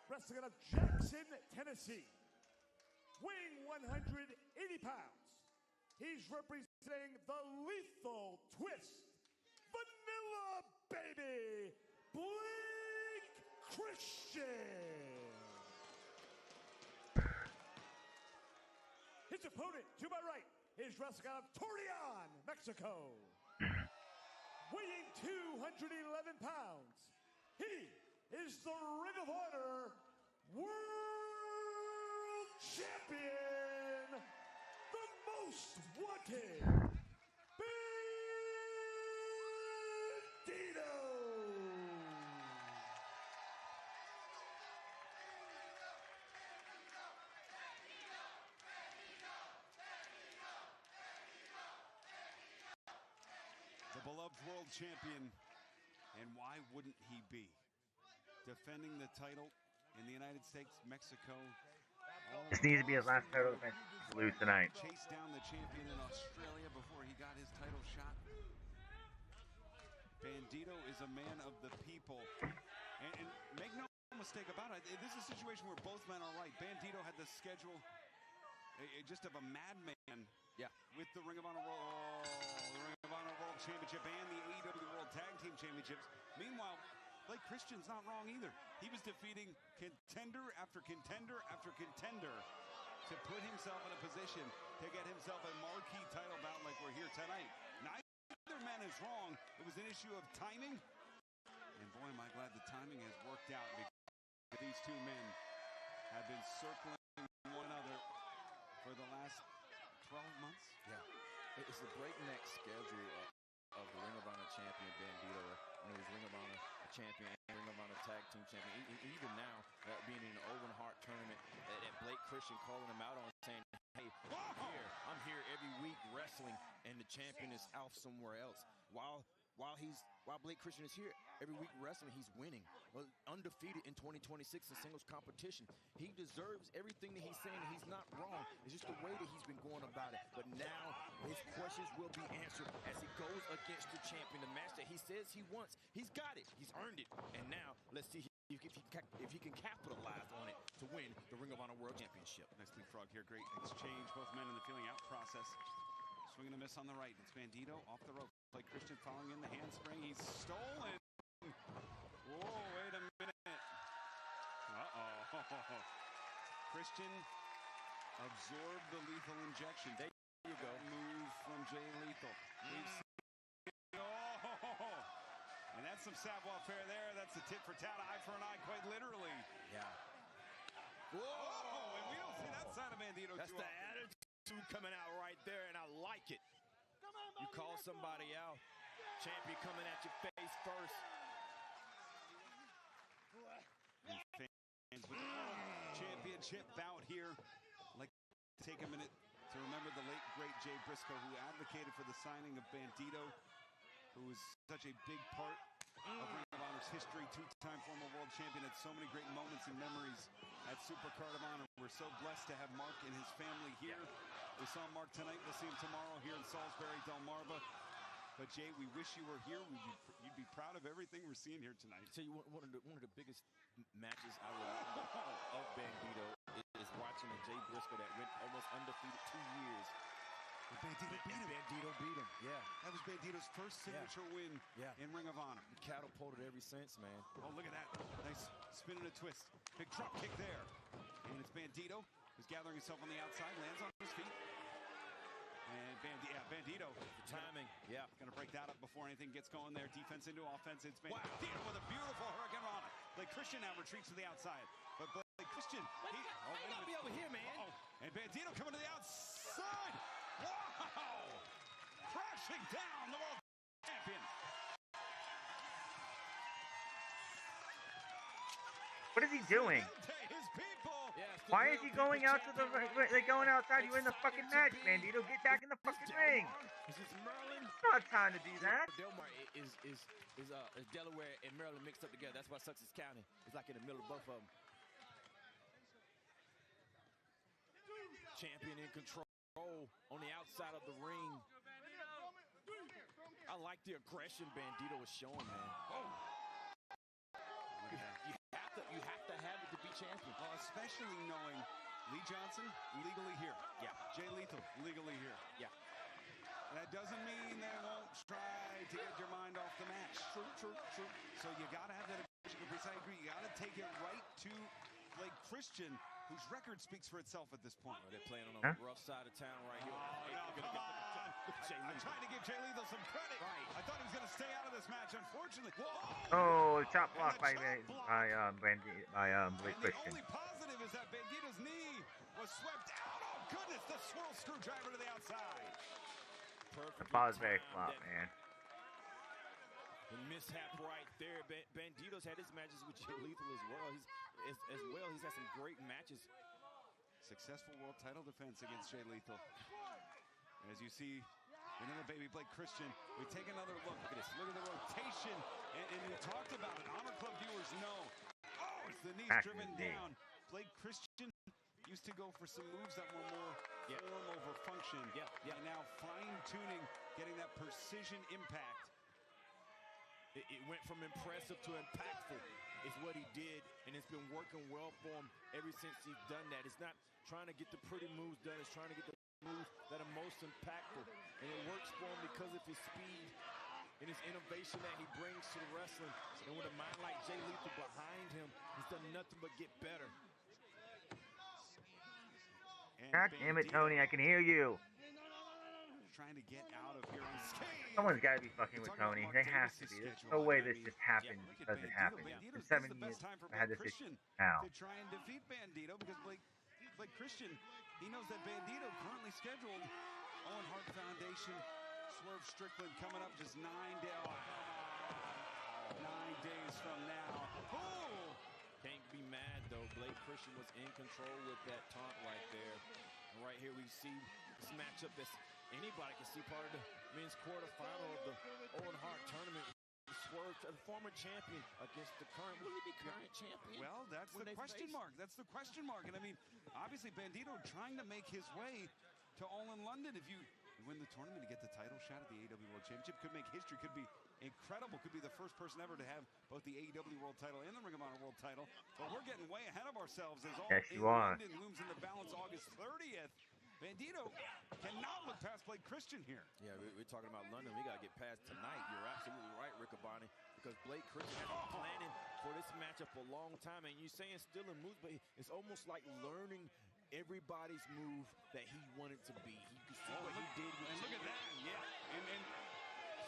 Wrestling out of Jackson, Tennessee. Weighing 180 pounds. he's representing the Lethal Twist, Vanilla Baby, Blake Christian. His opponent, to my right, is wrestling out of Torreon, Mexico. Weighing 211 pounds, he is the Ring of Honor World Champion, the most wanted, Bandido. The beloved world champion, and why wouldn't he be? Defending the title in the United States, Mexico. This needs to be his last title defense to lose tonight. Chased down the champion in Australia before he got his title shot. Bandido is a man of the people. And make no mistake about it, this is a situation where both men are right. Bandido had the schedule just of a madman. Yeah. With the Ring of Honor World Championship and the AEW World Tag Team Championships. Meanwhile, Blake Christian's not wrong either. He was defeating contender after contender after contender to put himself in a position to get himself a marquee title bout like we're here tonight. Neither man is wrong. It was an issue of timing. And boy, am I glad the timing has worked out, because these two men have been circling one another for the last 12 months. Yeah. It's a breakneck schedule of the Ring of Honor champion Bandido, and his Ring of Honor champion and Ring of Honor tag team champion. Even now, being in an Owen Hart tournament, that Blake Christian calling him out on, saying, "Hey, I'm here every week wrestling, and the champion is out somewhere else." While Blake Christian is here every week wrestling, he's winning, undefeated in 2026 in singles competition. He deserves everything that he's saying. He's not wrong. It's just the way that he's been going about it. But now his questions will be answered as he goes against the champion, the match that he says he wants. He's got it. He's earned it. And now let's see if he can capitalize on it to win the Ring of Honor World Championship. Nice leapfrog here. Great exchange. Both men in the feeling out process. Swing and a miss on the right. It's Bandido off the rope. Blake Christian following in the handspring. He's stolen. Whoa, wait a minute. Uh-oh. Christian absorbed the lethal injection. There you go. Move from Jay Lethal. We've seen, and that's some savoir-faire there. That's a tit for tat, eye for an eye, quite literally. Yeah. Whoa, and we don't see that side of Bandido That's too the often. attitude coming out right there, and I like it. You call somebody out, champion coming at your face first. Fans with the World Championship bout here. Like, take a minute to remember the late, great Jay Briscoe, who advocated for the signing of Bandido, who was such a big part of Ring of Honor's history, two-time former world champion, had so many great moments and memories at Supercard of Honor. We're so blessed to have Mark and his family here. We saw Mark tonight. We'll see him tomorrow here in Salisbury, Delmarva. But Jay, we wish you were here. You'd be proud of everything we're seeing here tonight. Tell you one of the biggest matches I would of Bandido is watching a Jay Briscoe that went almost undefeated 2 years. Bandido beat him. Yeah. That was Bandido's first signature win in Ring of Honor. He catapulted ever since, man. Oh, look at that. Nice spin and a twist. Big drop kick there. And it's Bandido who's gathering himself on the outside, lands on his feet. And Bandido. The timing. Yeah. Going to break that up before anything gets going there. Defense into offense. It's Bandido with a beautiful Hurricane Rana. Blake Christian now retreats to the outside. But Blake Christian. He got me over here, man. And Bandido coming to the outside. Wow! Crashing down the world champion. What is he doing? His people. Why is he going out to the like going outside? You in the fucking match, Bandido. Get back in the fucking ring. This is Maryland. It's not time to do that. Delmar is Delaware and Maryland mixed up together. That's why Sussex County is like in the middle of both of them. Champion in control on the outside of the ring. I like the aggression Bandido is showing, man. You have to have it to be champion. Well, especially knowing Lee Johnson legally here. Yeah. Jay Lethal legally here. Yeah. doesn't mean they won't try to get your mind off the match. True. So you got to have that aggression. I agree. You got to take it right to Blake Christian, whose record speaks for itself at this point. They're playing on a rough side of town right here. Come on. I'm trying to give Jay Lethal some credit. Right. I thought he was going to stay out of this match, unfortunately. Oh, chop block by Blake Christian. The only positive is that Bandido's knee was swept out. Oh, goodness, the swirl screwdriver to the outside. The pause very flop, man. The mishap right there. Bandido's had his matches with Jay Lethal as well. He's had some great matches. Successful world title defense against Jay Lethal. As you see, another baby Blake Christian. We take another look. Look at this. Look at the rotation. And we talked about it. Honor Club viewers know. Oh, it's the knees driven down. Blake Christian used to go for some moves that were more form over function. And now fine-tuning, getting that precision impact. It went from impressive to impactful is what he did, and it's been working well for him ever since he's done that. It's not trying to get the pretty moves done. It's trying to get the moves that are most impactful, and it works for him because of his speed and his innovation that he brings to the wrestling. And with a mind like Jay Lethal behind him, he's done nothing but get better. God damn it, Tony, I can hear you. Trying to get out of here. Someone's got to be fucking with Tony. They have to be. There's no way this just happened because it happened. For 7 years, I had this issue now. To try and defeat Bandido because Blake Christian, he knows that Bandido currently scheduled Owen Hart Foundation, Swerve Strickland coming up just 9 days. 9 days from now. Oh! Can't be mad though. Blake Christian was in control with that taunt right there. And right here we see this matchup that's anybody can see part of the men's quarterfinal of the Owen Hart tournament. Swerve, the former champion against the current, will he be current champion? Well, that's the question mark. That's the question mark. And I mean, obviously Bandido trying to make his way to All in London. If you win the tournament to get the title shot at the AEW World Championship, could make history, could be incredible, could be the first person ever to have both the AEW World title and the Ring of Honor World title. But we're getting way ahead of ourselves as All in London looms in the balance August 30th. Bandido cannot look past Blake Christian here. Yeah, we're talking about London. We got to get past tonight. You're absolutely right, Riccaboni, because Blake Christian has been planning for this matchup a long time. And you're saying still in moves, but it's almost like learning everybody's move that he wanted to be. You can see what he did. And look at that, and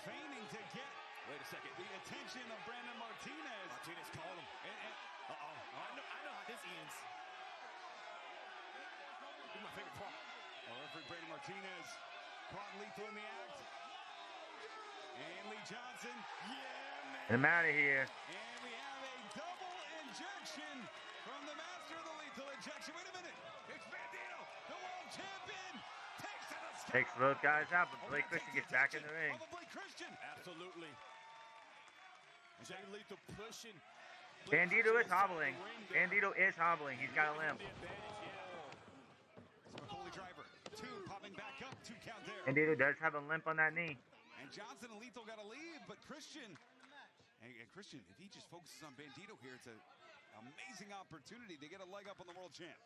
feigning to get wait a second the attention of Brandon Martinez. Martinez called him. I know how this ends. This is my favorite part. Referee Brandon Martinez caught Lethal in the act. And Lee Johnson, man. I'm out of here. And we have a double injection from the master of the lethal injection. Wait a minute. It's Bandido, the world champion. Takes those guys out, but Blake Christian gets back in the ring. Blake Christian. Absolutely. Jay Lethal pushing. Bandido is hobbling. Bandido is hobbling. He's got a limp. Driver, 2 popping back up, 2 count there. Bandido does have a limp on that knee. And Johnson and Lethal got to leave, but Christian, and Christian, if he just focuses on Bandido here, it's an amazing opportunity to get a leg up on the world champ.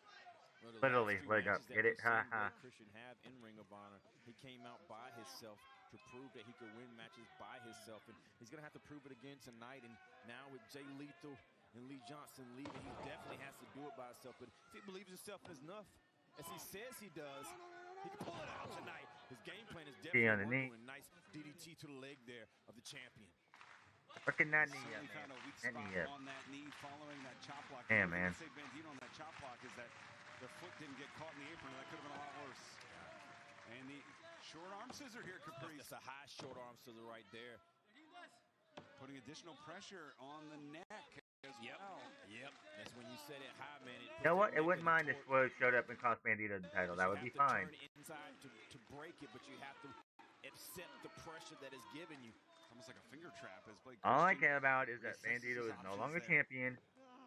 Literally, leg up. Get it? Ha ha. Christian have in Ring of Honor. He came out by himself to prove that he could win matches by himself, and he's gonna have to prove it again tonight. And now with Jay Lethal and Lee Johnson leaving, he definitely has to do it by himself. But if he believes himself enough, as he says he does, he can pull it out tonight. His game plan is definitely working. Nice DDT to the leg there of the champion. Looking that knee up, man. That knee up. On that knee following that chop block. Damn, man. Say Bandido on that chop block is that the foot didn't get caught in the apron. That could have been a lot worse. And the short arm scissor here, Caprice. That's a high short arm scissor right there. Putting additional pressure on the neck as well. Yep. That's when you set it high, man. You know what? It wouldn't mind if Swerve showed up and cost Bandido the title. That would be fine. You have to turn inside to break it, but you have to accept the pressure that is given you. It's almost like a finger trap. As Blake all I care about is that Bandido is no longer champion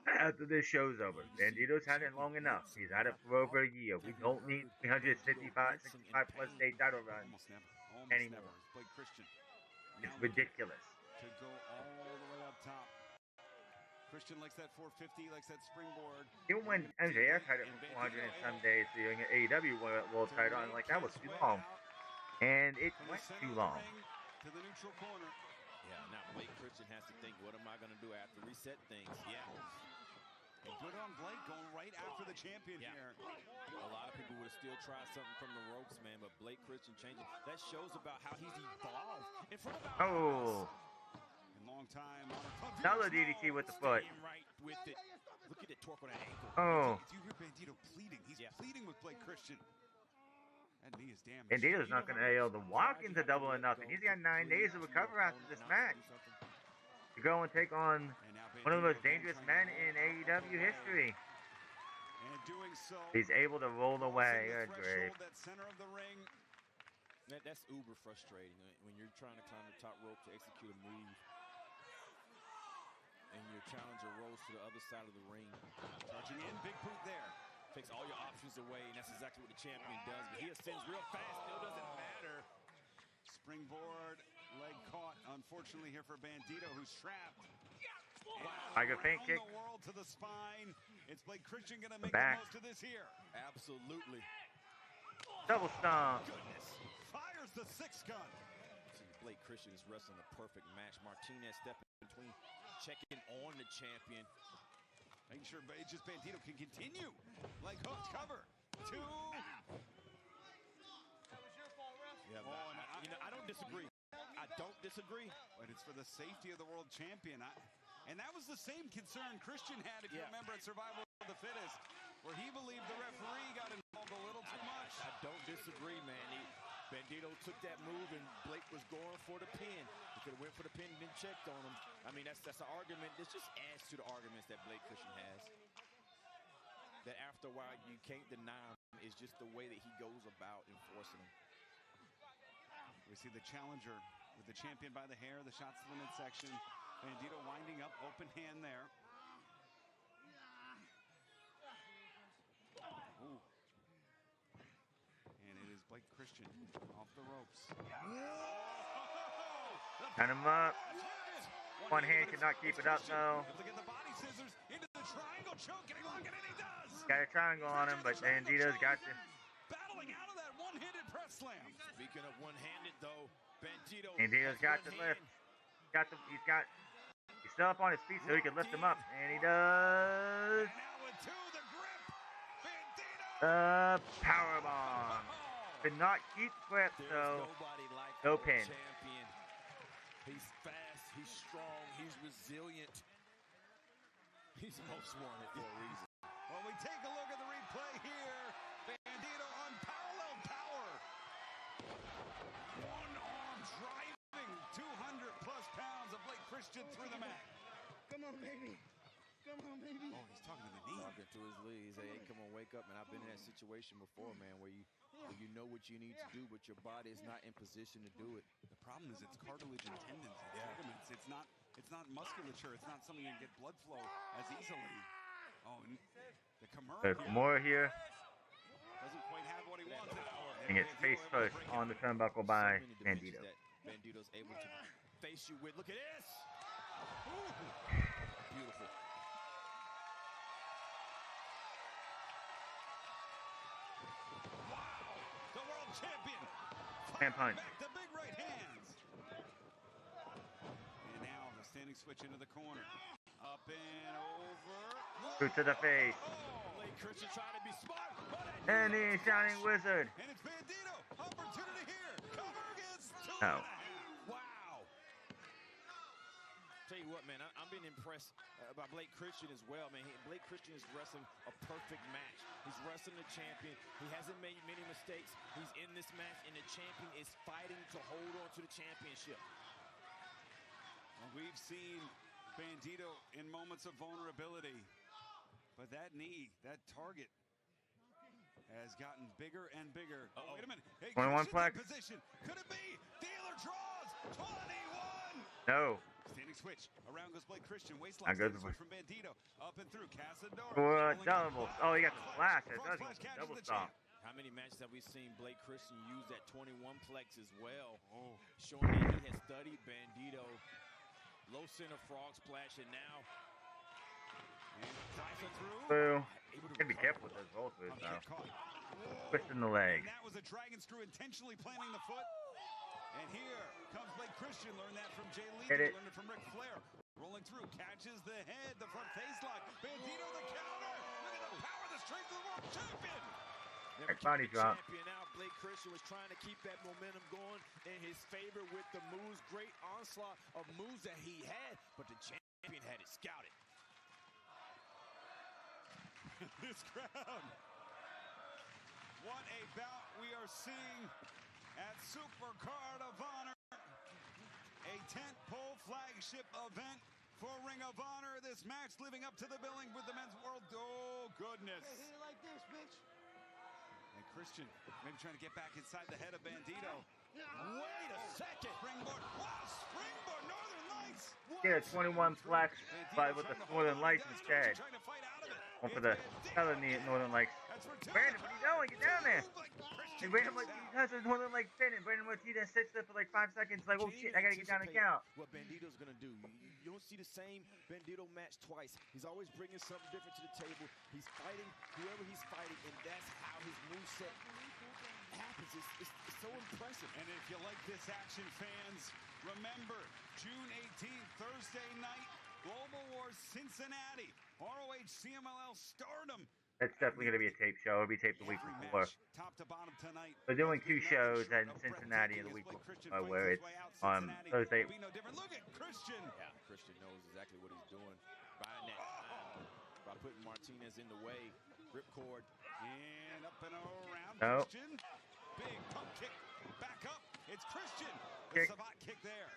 after this show's over. Bandido's had it long enough. He's had it for over a year. We don't need 365 plus day title run anymore. Blake Christian. It's ridiculous. To go all the way up top. Christian likes that 450, likes that springboard. Even when MJF had it for 400 and some days doing an AEW World title, I'm like, that was too long. And it From the went center too of the long. ring to the neutral corner. Yeah, now Blake Christian has to think, what am I going to do after reset things? Yeah. And good on Blake going right after the champion here. A lot of people would have still tried something from the ropes, man, but Blake Christian changing. That shows about how he's evolved in front of our eyes. And long time. Another DDT with the foot. Right with it. Look at the torque on that ankle. Oh. Do you hear Bandido pleading? He's pleading with Blake Christian. That knee is damaged. Bandido's not going to be able to walk into Double or Nothing. He's got 9 days to recover after this match to go and take on one of the most dangerous men in AEW history. And doing so, he's able to roll away. Good grief. That center of the ring. That's uber frustrating when you're trying to climb the top rope to execute a move, and your challenger rolls to the other side of the ring. Charging in, big boot there. Takes all your options away, and that's exactly what the champion does. But he ascends real fast, still doesn't matter. Springboard, leg caught, unfortunately, here for Bandido, who's trapped. Tiger feint kick. The world to the spine. It's Blake Christian going to make Back. the most of this here. Absolutely. Double stomp. Goodness. Fires the six gun. See, Blake Christian is wrestling a perfect match. Martinez stepping between, checking on the champion. Making sure just Bandido can continue. Leg hooked cover. 2. Yeah, I don't disagree. I don't disagree. But it's for the safety of the world champion. And that was the same concern Christian had, if you remember, at Survival of the Fittest, where he believed the referee got involved a little too much. I don't disagree, man. Bandido took that move, and Blake was going for the pin. He could have went for the pin and then checked on him. I mean, that's an argument. This just adds to the arguments that Blake Christian has. That after a while, you can't deny him. It's just the way that he goes about enforcing them. We see the challenger with the champion by the hair, the shots to the midsection. Bandido winding up, open hand there. Ooh. And it is Blake Christian off the ropes. Turn him up. One hand cannot keep it up, though. Look at the body scissors into the triangle choke, getting locked in, and he does. Got a triangle on him, but Bandido's got you. Battling out of that one-handed press slam. Speaking of one-handed, though, Bandido's got the lift. He's still up on his feet so he can lift him up, and he does. And now with 2, the grip. Bandido. Powerbomb. Did not keep grip, so no pin. Champion. He's fast, he's strong, he's resilient. He's most wanted for a reason. Well, we take a look at the replay here. Bandido unparalleled power. One arm driving 200+ pounds of Blake Christian through the mat. Come on, baby. Come on, baby. Oh, he's talking to the knee. Talking to his legs. He's like, hey, come on, wake up, man. I've been in that situation before, man, where you know what you need to do, but your body is not in position to do it. The problem is it's cartilage and tendons, it's ligaments. It's not musculature. It's not something you can get blood flow as easily. Oh, and the Kimura here. Doesn't quite have what he wants. And gets face first on the turnbuckle by Bandido. Bandido's able to face you with. Look at this. Beautiful. Wow. The world champion. And punch. Back the big right hands. And now the standing switch into the corner. Up and over. Boot to the face. Blake Christian trying to be smart. And the Shining Wizard. And it's Bandido. Opportunity here. Cover against 2. No. Wow. Tell you what, man, I'm being impressed by Blake Christian as well, man. Blake Christian is wrestling a perfect match. He's wrestling the champion. He hasn't made many mistakes. He's in this match, and the champion is fighting to hold on to the championship. Well, we've seen Bandido in moments of vulnerability, but that knee, that target, has gotten bigger and bigger. Oh, wait a minute. Hey, 21 flex. Position. Could it be? Dealer draws. 21. No. Standing switch. Around goes Blake Christian. Waistline standing switch from Bandido. Up and through. Casadora. For double. Oh, he got the splash. That does double stop. How many matches have we seen Blake Christian use that 21 plex as well? Oh. Showing that he has studied Bandido. Low center frog splash, and now through. Gotta be careful with those volters, though. Twisting the leg. And that was a dragon screw intentionally planting the foot. And here comes Blake Christian. Learned that from Jay Lee. Hit it. Learned it from Ric Flair. Rolling through, catches the head, the front face lock. Bandido the counter. Look at the power, the strength of the world champion. Body drop. Champion out. Blake Christian was trying to keep that momentum going in his favor with the moves. Great onslaught of moves that he had, but the champion had it scouted. This crowd. What a bout we are seeing at Supercard of Honor. A tentpole flagship event for Ring of Honor. This match living up to the billing with the men's world. Oh, goodness. Hey, hit it like this, bitch. And Christian maybe trying to get back inside the head of Bandido. Wait a second. Springboard. Wow, springboard. Northern Lights. Get a 21 flex, but with the Northern Lights instead. One for the other Northern Lights. Brandon, what are you doing? Get down there. And Brandon, like, he has a Northern Lights spin, and Brandon Martinez sits there for like 5 seconds, like, oh shit, I gotta get down and count. What Bandido's gonna do. You don't see the same Bandido match twice. He's always bringing something different to the table. He's fighting whoever he's fighting, and that's how his moveset happens. It's so impressive. And if you like this action, fans, remember, June 18th, Thursday night, Global Wars Cincinnati, ROH CMLL Stardom. That's definitely going to be a tape show. It'll be taped the week before. Top to bottom tonight. They're doing 2 shows in Cincinnati the week before, where it's on Thursday. Look at Christian. Yeah, Christian knows exactly what he's doing. Buying that time by putting Martinez in the way. Ripcord. And up and around No. Christian. Big pump kick. Back up. It's Christian. The savate kick there.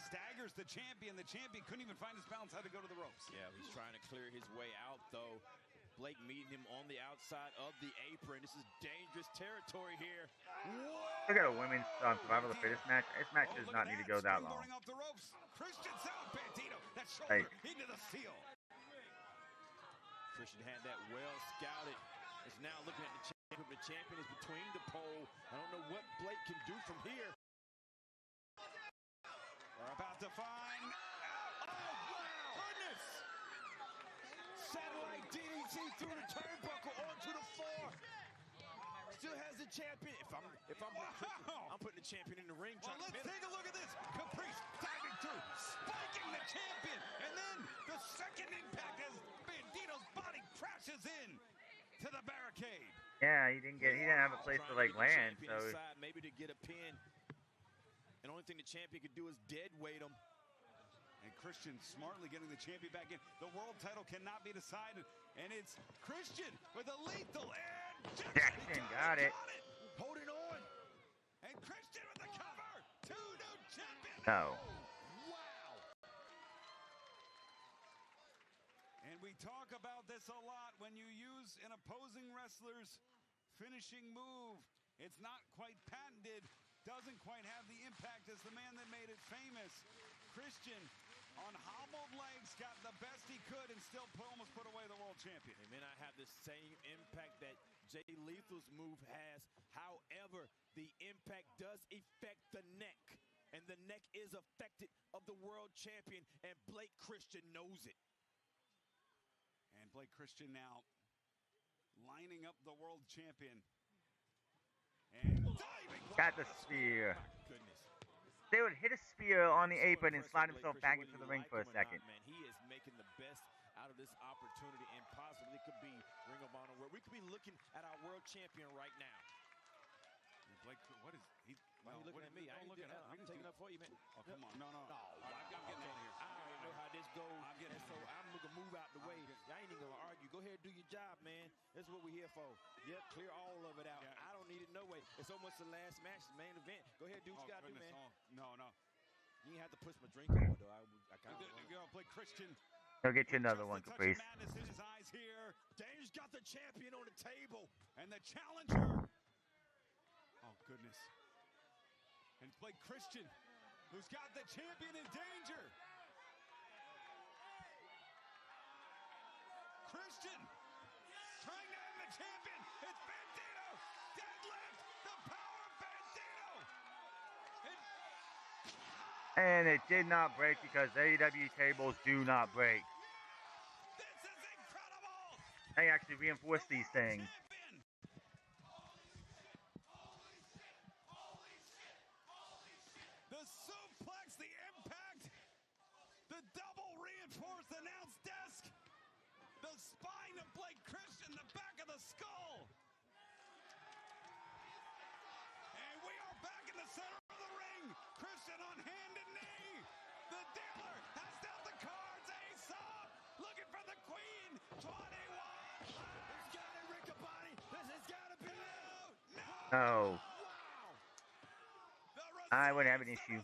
Staggers the champion. The champion couldn't even find his balance, had to go to the ropes. Yeah, he's trying to clear his way out, though. Blake meeting him on the outside of the apron. This is dangerous territory here. Look at a women's Survival of the Fittest match. This match does not need to go that long. Off the ropes. Christian out. Bandido. That shoulder into the seal. Christian had that well scouted. Is now looking at the champion. The champion is between the pole. I don't know what Blake can do from here. We're about to find out. Oh, wow. Goodness. Satellite DDT through the turnbuckle onto the floor. Still has the champion. If I'm I'm putting the champion in the ring. Well, let's take a look at this. Caprice diving through, spiking the champion, and then the second impact as Bandido's body crashes in to the barricade. Yeah, he didn't have a place to like land, so inside, maybe to get a pin. And the only thing the champion could do is dead weight him. And Christian smartly getting the champion back in. The world title cannot be decided. And it's Christian with a lethal and Jackson got it. Holding on. And Christian with the cover. 2 new champions. No. Wow. And we talk about this a lot. When you use an opposing wrestler's finishing move, it's not quite patented. Doesn't quite have the impact as the man that made it famous. Christian, on hobbled legs, got the best he could and still almost put away the world champion. It may not have the same impact that Jay Lethal's move has. However, the impact does affect the neck. And the neck is affected of the world champion. And Blake Christian knows it. And Blake Christian now lining up the world champion. And diving. Got the spear. Goodness. They would hit a spear on the apron and slide himself back into the ring for a second. Man, he is making the best out of this opportunity, and possibly it could be Ring of Honor, where we could be looking at our world champion right now. Blake, what is he? Why are you looking at me? I'm taking up for you, man. Oh, come on. No. I'm getting out of here. I already know how this goes. So I'm going to move out the way. I ain't even going to argue. Go ahead and do your job, man. That's what we're here for. Yep, clear all of it out. I don't need it no way. It's almost the last match, the main event. Go ahead and do what you got to do, man. No. You ain't have to push my drink over, though. I kind of Blake Christian. He'll get you another one, Caprice. Madness in his eyes here. Danger's got the champion on the table. And the challenger. Oh, goodness. And Blake Christian, who's got the champion in danger. Christian trying to end the champion. It's Bandido. Deadlift. The power of Bandido. And it did not break because AEW tables do not break. This is incredible. They actually reinforce these things. reinforce the announce desk. The spine of Blake Christian, the back of the skull. And we are back in the center of the ring. Christian on hand and knee. The dealer has dealt the cards. Ace up, looking for the queen. 21. It's got it, Riccaboni. This has got to be it. No. I wouldn't have an issue.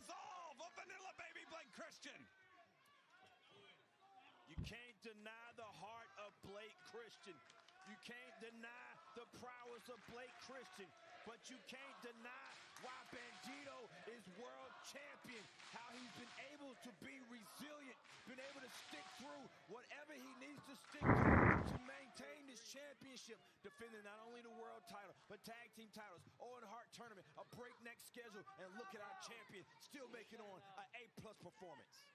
You can't deny the heart of Blake Christian. You can't deny the prowess of Blake Christian. But you can't deny why Bandido is world champion. How he's been able to be resilient, been able to stick through whatever he needs to stick through to maintain this championship. Defending not only the world title, but tag team titles, Owen Hart tournament, a breakneck schedule. And look at our champion still making on an A+ performance.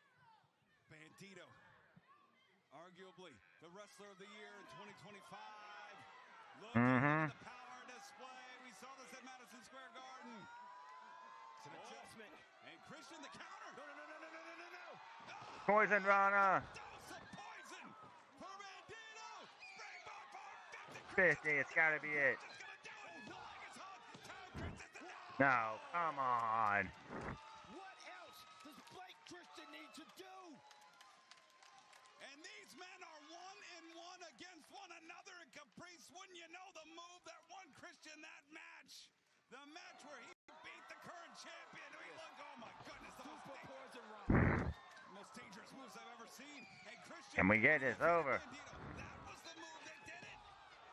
Bandido, arguably the wrestler of the year in 2025. Look at the power display. We saw this at Madison Square Garden. It's an adjustment. And Christian, the counter. No. Poison Rana. Dose of poison for Bandido. Springboard for 50. It's got to be it. No, come on. What else does Blake Christian need to do? And these men are 1-1 against one another in Caprice. Wouldn't you know the move that won Christian that match? The match where he beat the current champion. Oh my goodness, Super poison rock. Most dangerous moves I've ever seen. And Christian, Can we get this over? that was the move that did it.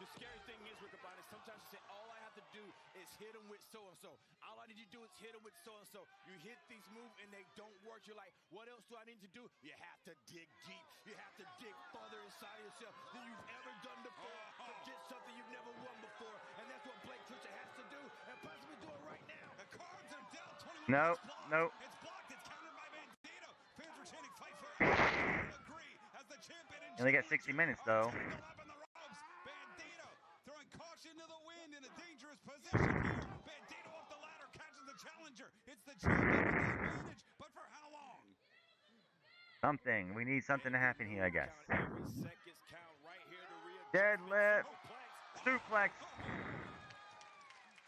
The scary thing is, Riccaboni, sometimes you say, all I have to do is hit him with so-and-so. All I need to do is hit him with so-and-so. You hit these moves and they don't work. You're like, what else do I need to do? You have to dig deep. You have to dig further inside of yourself than you've ever done before to get something you've never won before. And that's what Blake Christian has to do and possibly do it right now. The cards are dealt. 21 No. It's blocked. It's countered by Bandido. Fans are chanting fight for it. Agree as the champion. You only got 60 minutes, though. Bandido throwing caution to the wind in a dangerous position here. Bandido off the ladder catches the challenger. It's the champion with the advantage, but for how long? Something. We need something to happen here, I guess. Every second's count right here to Deadlift. Suplex.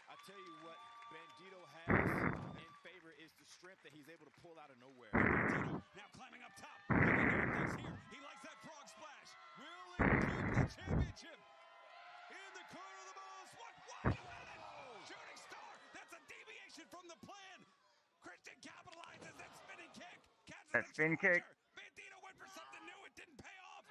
I tell you what Bandido has in favor is the strength that he's able to pull out of nowhere. Bandido now climbing up top. Here. He likes that frog splash. Will it keep the championship? In the corner of the boss. What? Shooting star. That's a deviation from the plan. Christian capitalizes that spinning kick. That spin kick. Bandido went for something new. It didn't pay off.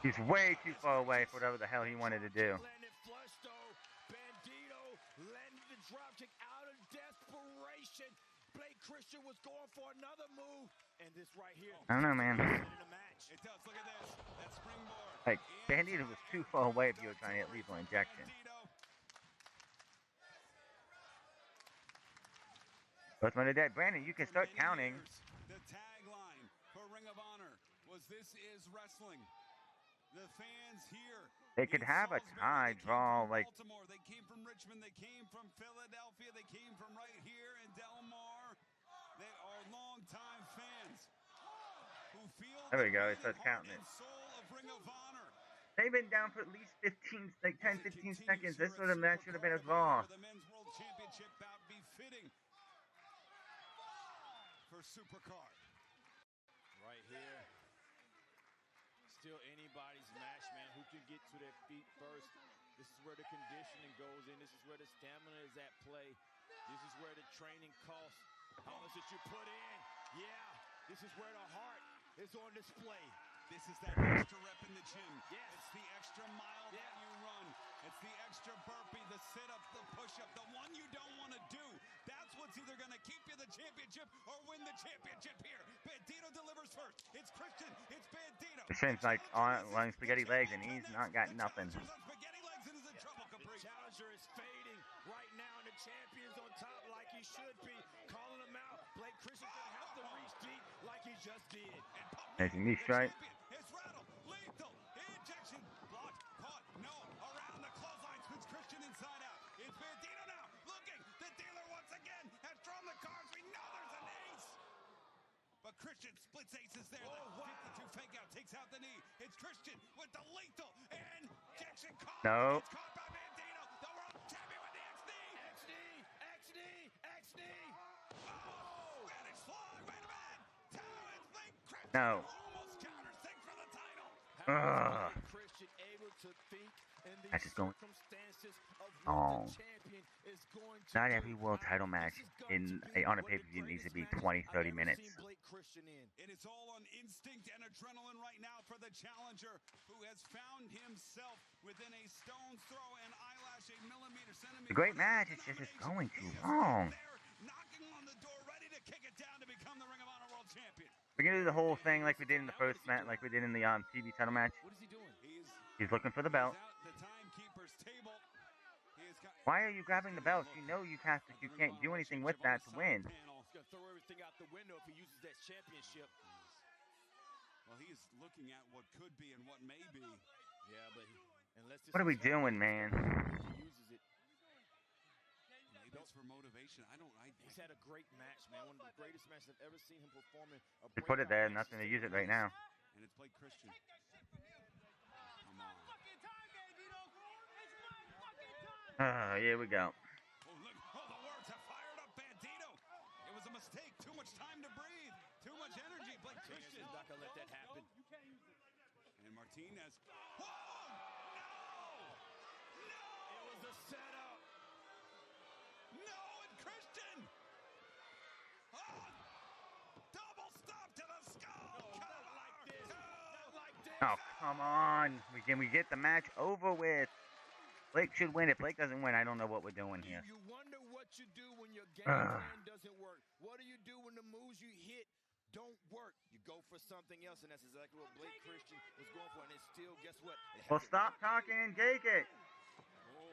He's way too far away for whatever the hell he wanted to do. Landed flush though. Bandido landed the dropkick out of desperation. Blake Christian was going for another move, and this right here. I don't know, man. It does. Look at this. That springboard. Like, Bandido was too far away if you were trying to get lethal injection. What's one of that? Brandon, you can start counting. The tagline for Ring of Honor was "This is wrestling." The fans here. They could have a tie draw, like. Baltimore. They came from Richmond. They came from Philadelphia. They came from right here in Del Mar. They are longtime fans who feel. There we go. It starts counting it. Soul of Ring of Honor. They've been down for at least 15, like 10, 15 seconds. This sort of match should have been a draw. The Men's World Championship bout befitting for Supercard. Right here. Still anybody's match, man. Who can get to their feet first? This is where the conditioning goes in. This is where the stamina is at play. This is where the training costs. How much that you put in? Yeah, this is where the heart is on display. This is that extra rep in the gym. Yes. It's the extra mile that you run. It's the extra burpee, the sit-up, the push-up, the one you don't want to do. That's what's either going to keep you the championship or win the championship here. Bandido delivers first. It's Christian. It's Bandido. It seems like on spaghetti legs, and he's not got nothing. Spaghetti legs and is in trouble, Capri. The challenger is fading right now, and the champion's on top like he should be. Calling him out. Blake Christian gonna have to reach deep like he just did. There's a knee strike. It's rattle. Lethal. Injection. Blocked. Caught. No. Around the clothesline. Spins Christian inside out. It's Bandido now. Looking. The dealer once again has drawn the cards. We know there's an ace. But Christian splits aces there. Oh, wow. 52 fake out. Takes takes out the knee. It's Christian with the lethal injection. No. It's caught by Bandido, the world champion with the XD. Oh, Spanish fly. Wait a minute. Talent link. Christian No. almost counters things for the title. How is Christian able to think in these Match is going. circumstances of what Oh. the champion is going to Not do? every world title match on a pay-per-view needs to be 20, 30 minutes. And it's all on instinct and adrenaline right now for the challenger, who has found himself within a stone's throw and eyelash, a centimeter. A great match. It's just going too long. Knocking on the door, ready to kick it down to become the Ring of Honor World Champion. We're gonna do the whole thing like we did in the first match, like we did in the TV title match. What is he doing? He's looking for the belt. The timekeeper's table. Why are you grabbing the belt? You know you can't do anything with that to win. He's gonna throw everything out the window if he uses that championship. Well, he is looking at what could be and what may be. Yeah, but unless What are we doing, man? he uses it. Maybe it's for motivation. He's had a great match, man. One of the greatest matches I've ever seen him perform in. We put it there, nothing to use it right now. And it's played Christian. Come on. Here we go. Oh, look. Oh, the words have fired up Bandido. It was a mistake. Too much time to breathe. Too much energy. Blake Christian. Not gonna let that happen. And Martinez. Whoa! It was a setup. No, and Christian. Oh, double stop to the skull. Not like this. Not like this. Oh, come on. We get the match over with. Blake should win. If Blake doesn't win, I don't know what we're doing here. You wonder what you do when your game plan doesn't work. What do you do when the moves you hit don't work? You go for something else, and that's exactly what Blake Christian was going for. And it's still, guess what? Well, stop talking and take it. Oh,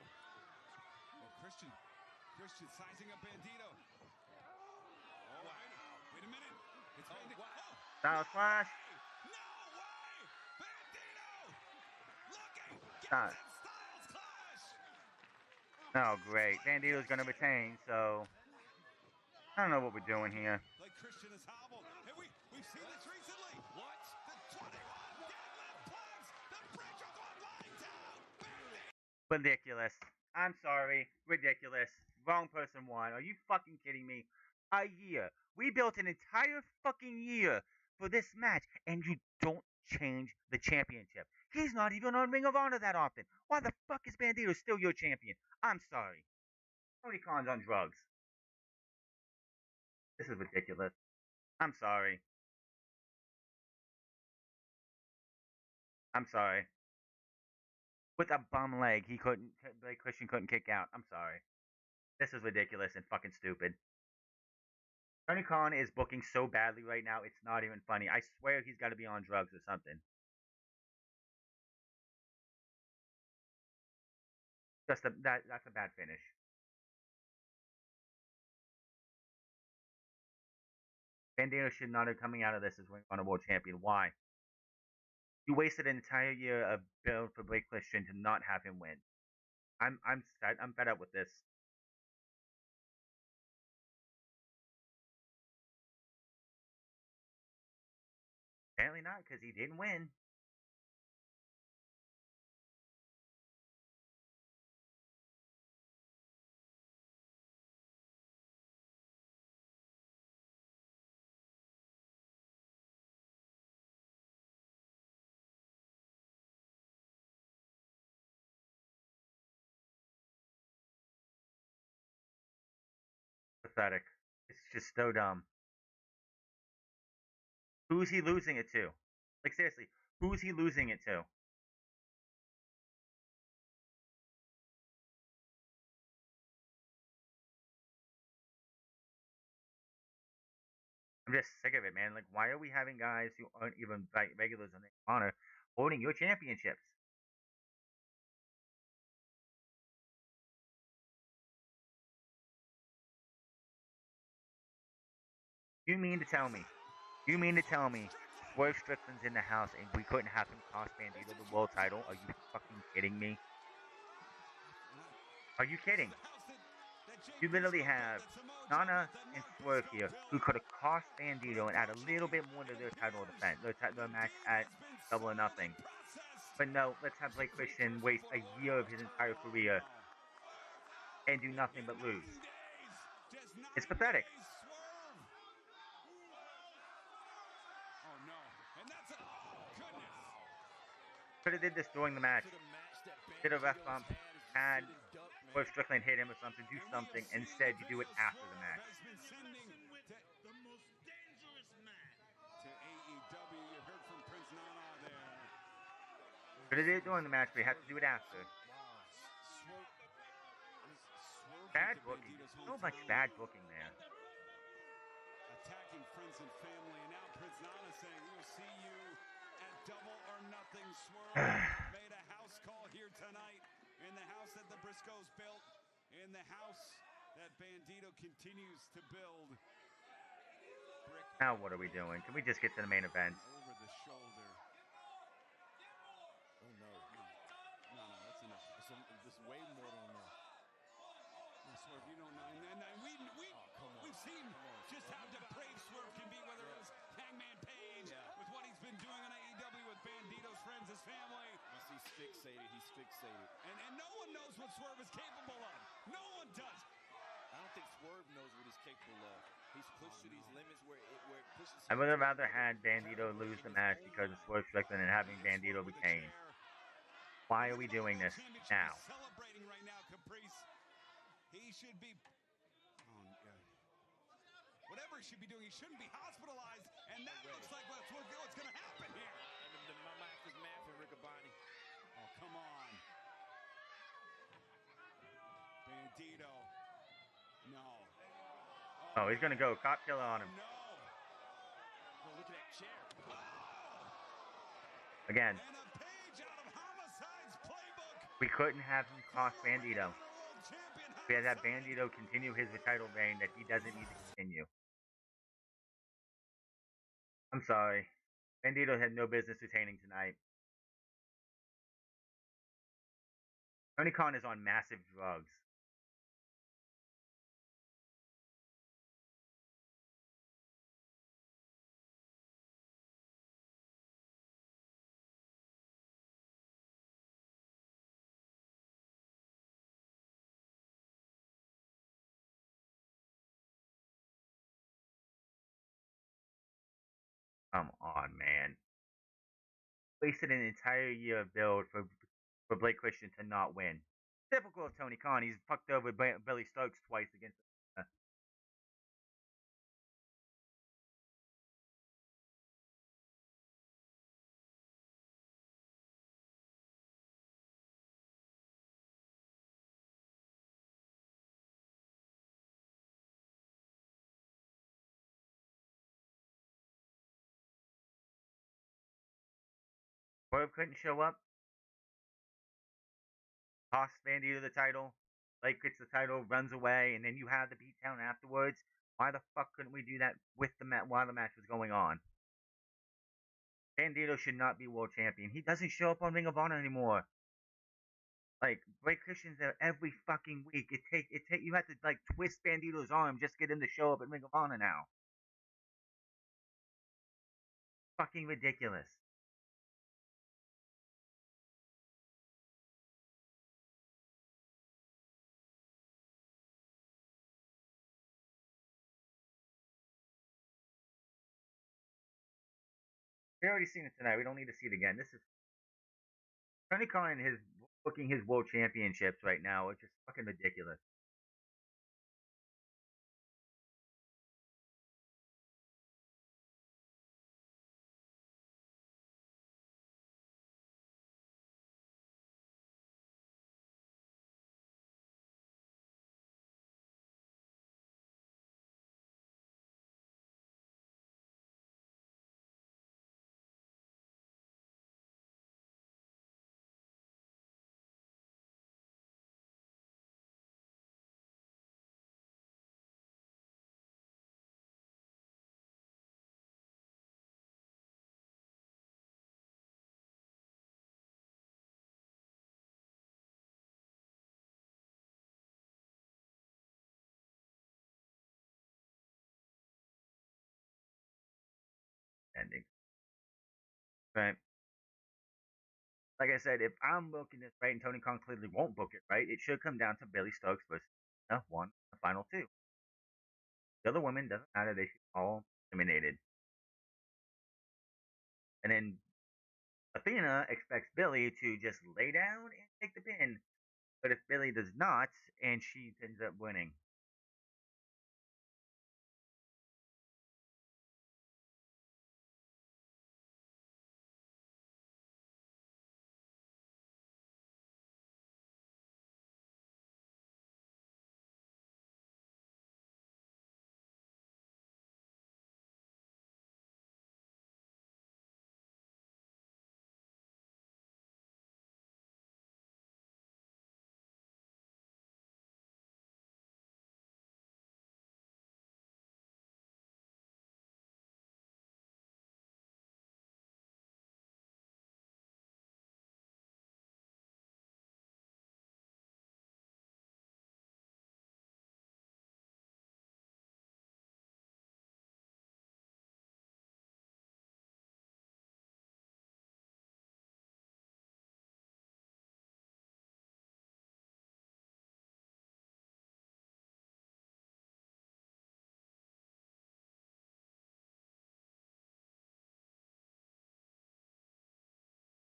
Christian sizing up Bandido. Oh, wow. Wait a minute. It's Bandido. Oh, Style Clash. no way! Bandido! Looking! Stop. Styles Clash! Oh, great. Bandido's going to retain, so I don't know what we're doing here. Like Christian is hobbled. And we've seen this recently. What? The 21 deadlift plugs. The bridge of one lying down. Ridiculous. I'm sorry. Ridiculous. Wrong person won. Are you fucking kidding me? A year. We built an entire fucking year for this match, and you don't change the championship. He's not even on Ring of Honor that often. Why the fuck is Bandido still your champion? I'm sorry. Tony Khan's on drugs. This is ridiculous. I'm sorry. I'm sorry. With a bum leg, Blake Christian couldn't kick out. I'm sorry. This is ridiculous and fucking stupid. Tony Khan is booking so badly right now, it's not even funny. I swear he's got to be on drugs or something. That's a bad finish. Bandido should not have coming out of this as Ring of Honor World Champion. Why? You wasted an entire year of build for Blake Christian to not have him win. I'm fed up with this. Apparently not, because he didn't win. Pathetic. It's just so dumb. Who's he losing it to? Like, seriously, who's he losing it to? I'm just sick of it, man. Like, why are we having guys who aren't even regulars in Ring of Honor holding your championships? You mean to tell me Swerve Strickland's in the house and we couldn't have him cost Bandido the world title? Are you fucking kidding me? Are you kidding? The house that You literally have Nana and Swerve here, who could have cost Bandido and add a little bit more to their title defense, their match at Double or Nothing. But no, let's have Blake Christian waste a year of his entire career and do nothing but lose. It's pathetic. Could have did this during the match. Did a ref bump, had Swerve Strickland hit him or something, do something. Instead, you do it after the match. Could have did it during the match, but you have to do it after. Bad booking. So much bad booking there. Attacking friends and family, and now Prince Nana saying, "We will see you at Double or Nothing." Swerve made a house call here tonight in the house that the Briscoes built, in the house that Bandido continues to build. Now what are we doing? Can we just get to the main event? Over the shoulder. Oh no. No, that's enough. This is way more than enough. No, Swerve, you don't know. And we've seen just how depraved Swerve can be, whether it was Hangman Page, with what he's been doing on AEW with Bandido's friends, his family. Once he's fixated. And no one knows what Swerve is capable of. No one does. I don't think Swerve knows what he's capable of. He's pushed to these limits where it pushes him. I would have rather had Bandido lose the match because of Swerve Strickland and having Bandido retain. Why are we doing this now? Celebrating right now, Caprice. He should be. Whatever he should be doing, he shouldn't be hospitalized. And that looks like what's going to happen here. My math is math for Riccaboni. Oh, come on. Bandido. No. Oh, he's going to go cop killer on him. No. Oh, look at that chair. Again. And a page out of Homicide's playbook. We couldn't have him cost Bandido. We had that Bandido continue his title reign that he doesn't need to continue. I'm sorry. Bandido had no business retaining tonight. Tony Khan is on massive drugs. Come on, man. Wasted an entire year of build for Blake Christian to not win. Typical of Tony Khan. He's fucked over Billie Starkz twice against. Swerve couldn't show up. Cost Bandido the title. Blake gets the title, runs away, and then you have the beatdown afterwards. Why the fuck couldn't we do that with the while the match was going on? Bandido should not be world champion. He doesn't show up on Ring of Honor anymore. Like, Blake Christian's there every fucking week. You have to like twist Bandido's arm just to get him to show up at Ring of Honor now. Fucking ridiculous. We already seen it tonight. We don't need to see it again. This is Tony Khan is booking his world championships right now. It's just fucking ridiculous. ending. Right. Like I said, if I'm booking this right and Tony Khan clearly won't book it right, it should come down to Billie Starkz versus Athena, one, the final two. The other women doesn't matter; they should all eliminated. And then Athena expects Billie to just lay down and take the pin, but if Billie does not, and she ends up winning.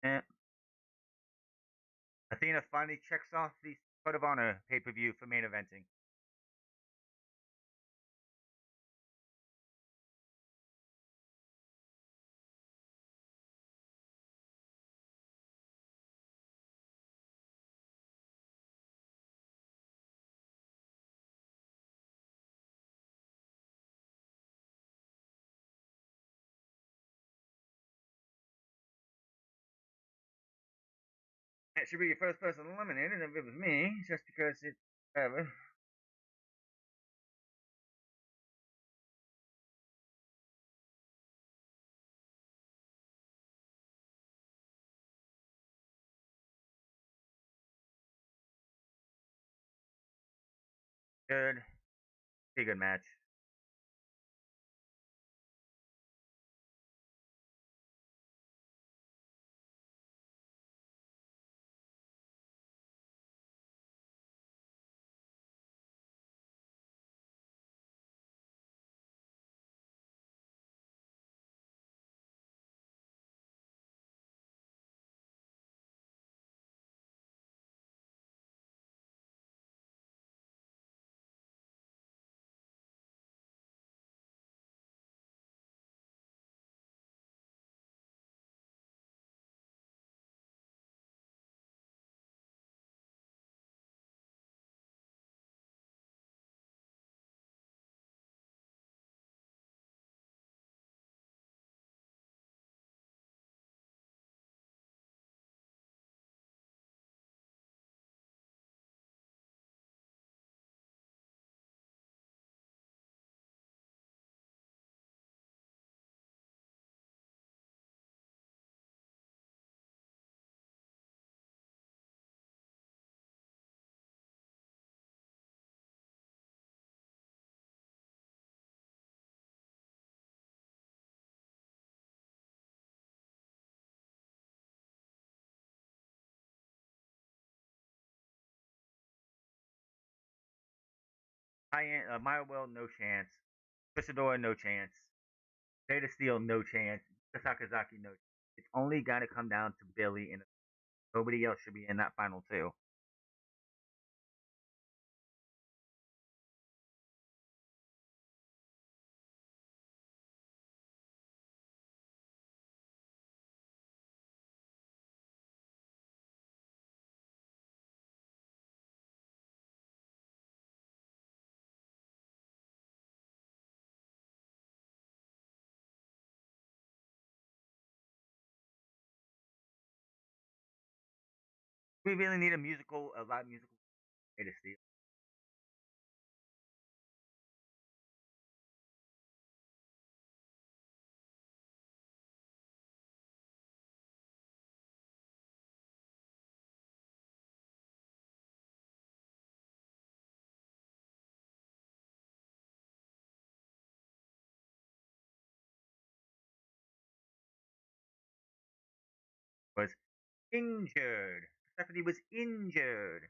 Eh. Athena finally checks off the Code of Honor pay-per-view for main eventing. That should be your first person eliminated if it was me, just because it's whatever. Good. Be a good match. Maya Will, no chance. Trisha Adora, no chance. Zayda Steel, no chance. Yuka Sakazaki, no chance. It's only got to come down to Billie, and nobody else should be in that final two. We really need a live musical Zayda Steel. Injured. Stephanie was injured.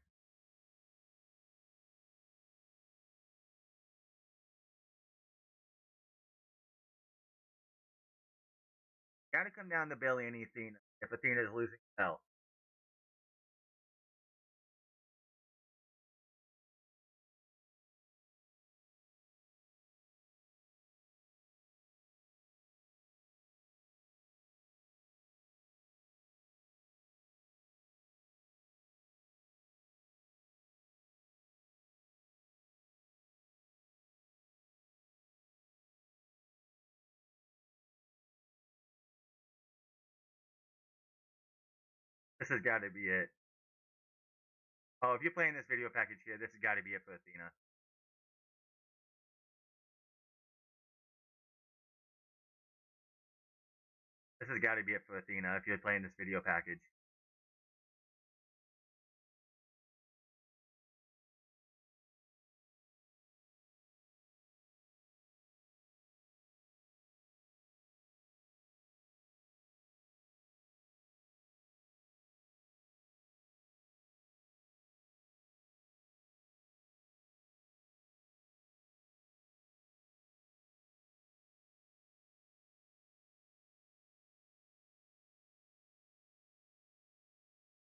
Gotta come down to Billie and Athena if Athena is losing the belt. This has got to be it. Oh, if you're playing this video package here, this has got to be it for Athena. This has got to be it for Athena if you're playing this video package.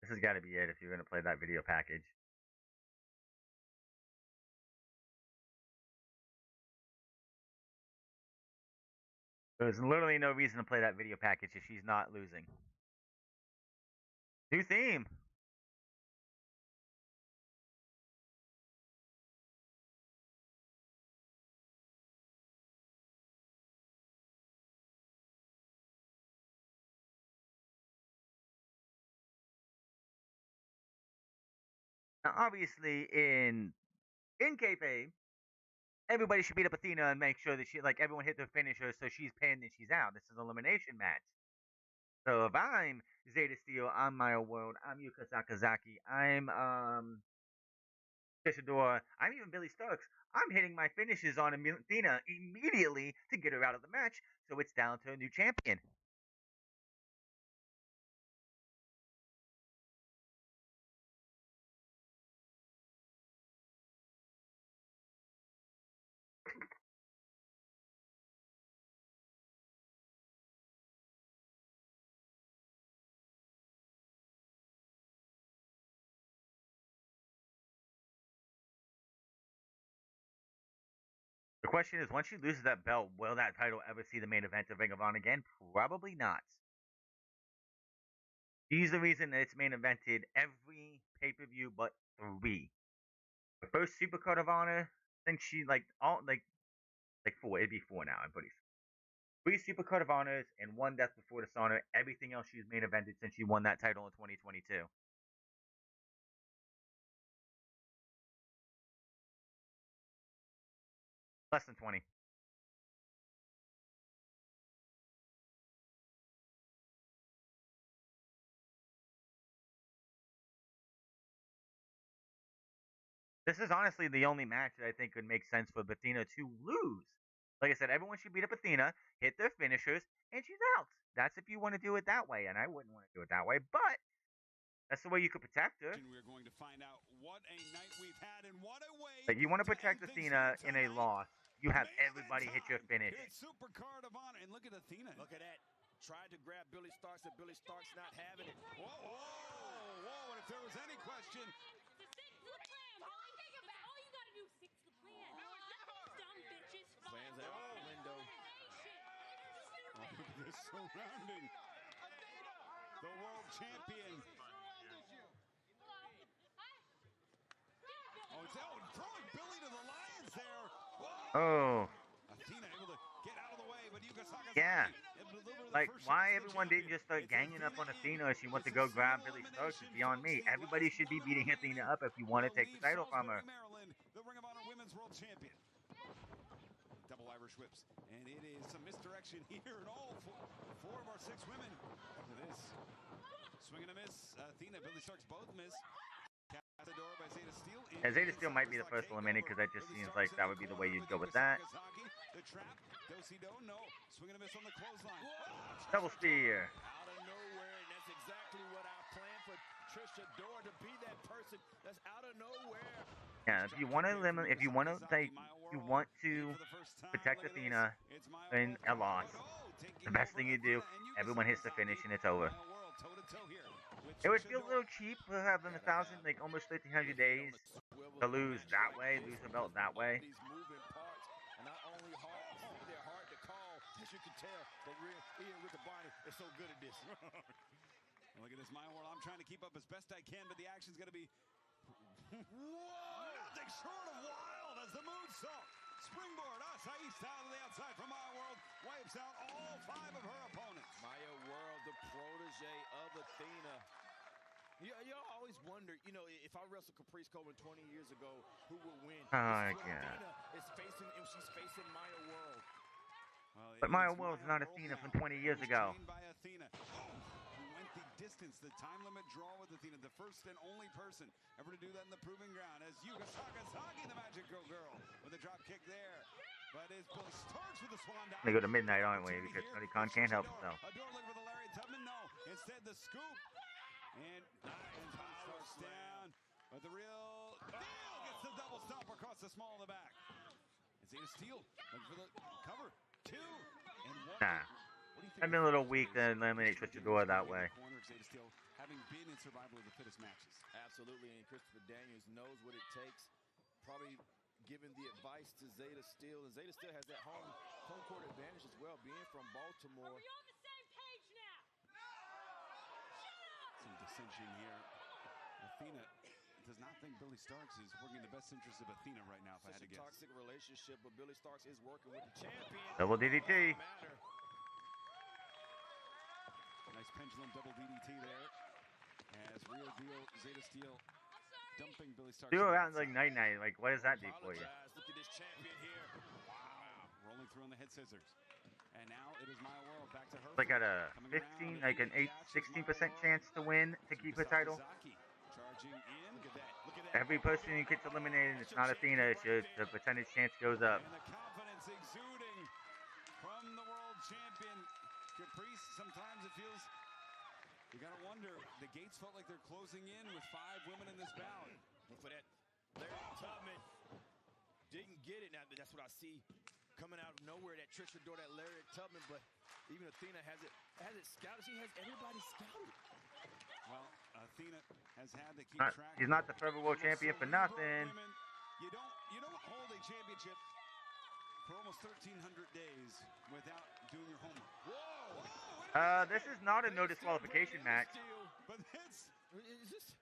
This has got to be it if you're going to play that video package. There's literally no reason to play that video package if she's not losing. New theme. Now, obviously, in kayfabe, everybody should beat up Athena and make sure that everyone hit their finisher, so she's pinned and she's out. This is an elimination match. So if I'm Zayda Steel, I'm Maya World, I'm Yuka Sakazaki, I'm Trisha Adora, I'm even Billie Starkz. I'm hitting my finishes on Athena immediately to get her out of the match, so it's down to a new champion. The question is, once she loses that belt, will that title ever see the main event of Ring of Honor again? Probably not. She's the reason that it's main evented every pay-per-view but 3. The first Supercard of Honor, I think she like 4. It'd be 4 now, I'm pretty sure. 3 Supercard of Honors and 1 Death Before Dishonor. Everything else she's main evented since she won that title in 2022. Less than 20. This is honestly the only match that I think would make sense for Athena to lose. Like I said, everyone should beat up Athena, hit their finishers, and she's out. That's if you want to do it that way, and I wouldn't want to do it that way, but that's the way you could protect her. We're going to find out what a night we've had and what a way. Like you want to protect Athena in a loss, you have everybody hit your finish. Supercard of Honor, and look at Athena. Look at that. Tried to grab Billie Starkz, and Billie Starkz not having it. Whoa, whoa, whoa! And if there was any question. Plans out the window. They're surrounding the world champion. Oh, throwing Billie to the lions there. Whoa. Oh. Athena able to get out of the way, but Yuka Sakazaki. Yeah. Like, why everyone didn't just start ganging up on Athena if she went to go grab Billie Starkz is beyond me. Everybody should be beating Athena up if you want to take the title from her. Maryland, the Ring of Honor Women's World Champion. Double Irish whips, and it is some misdirection here, and all 4 of our 6 women. Look at this. Swing and a miss. Athena, Billie Starkz both miss. Adora by Zayda Steel. Yeah, Zayda Steel might be the first eliminated because that just seems like that would be the way you'd go with that. The trap. Do-si-do, no. Swing and a miss on the clothesline. Double spear. Out of nowhere, and that's exactly what I for Trisha Adora to be that person that's out of nowhere. Yeah, if you want to limit, if you want to protect Athena in a loss, the best thing you do, everyone hits the finish and it's over. It would feel a little cheap for having 1,000, like almost 1,500 days to lose that way, lose the belt that way. And not only they're hard to call, as you can tell, but Ian with the body is so good at this. Look at this, my world. I'm trying to keep up as best I can, but the action's going to be nothing short of wild as the moonsault. Springboard, acai style to the outside from Maya World, wipes out all 5 of her opponents. Maya World, the protege of Athena. Y'all always wonder, you know, if I wrestled Caprice Coleman 20 years ago, who would win? Yeah. Athena is facing, and she's facing Maya World. Well, But Maya World's not Athena from 20 years ago. By Athena, who went the distance, the time limit draw with Athena, the first and only person ever to do that in the proving ground, as Yuka Sakazaki, the Magic Girl, with a drop kick there. But it's Billie Starkz with the swan dive. They go to midnight, aren't we? Because Tony Khan can't help himself. Adora looking for the Larry Tubman, no. Instead, the scoop. And Starkz down. But the real deal gets the double stomp across the small of the back. And Zayda Steel looking for the cover. 2 and 1. Nah. I've been a little weak to eliminate Trisha Adora that way. Corner of Zayda Steel, having been in survival of the fittest matches. Absolutely, and Christopher Daniels knows what it takes. Probably giving the advice to Zayda Steel, and Zayda Steel has that home court advantage as well, being from Baltimore. Are we on the same page now? Some dissension here. Athena does not think Billie Starkz is working in the best interest of Athena right now, if I had to guess. Toxic relationship, but Billie Starkz is working with the champion. Double DDT. Nice pendulum double DDT there. As real deal Zayda Steel dumping Billie Starkz. Do around like night-night. Like, what does that do for you? Look at this champion here. Wow. Rolling through on the head scissors. And now it is Maya World back to her. Like at a 15, like an 16% chance to win to keep her title. Charging in. Look at that. Look at that. Every person who gets eliminated, it's not Athena. It's just the percentage chance goes up. And the confidence exuding from the world champion Caprice. Sometimes it feels, you gotta wonder, the gates felt like they're closing in with 5 women in this bout. Look for that. Larry Tubman didn't get it. Now that's what I see coming out of nowhere. That Trisha Adora, that Larry Tubman, but even Athena has it scouted. She has everybody scouted. Well, Athena has had to keep track. She's not the forever world champion for nothing. You don't hold a championship for almost 1,300 days without doing your homework. Whoa! This is not a no disqualification match. But this is this.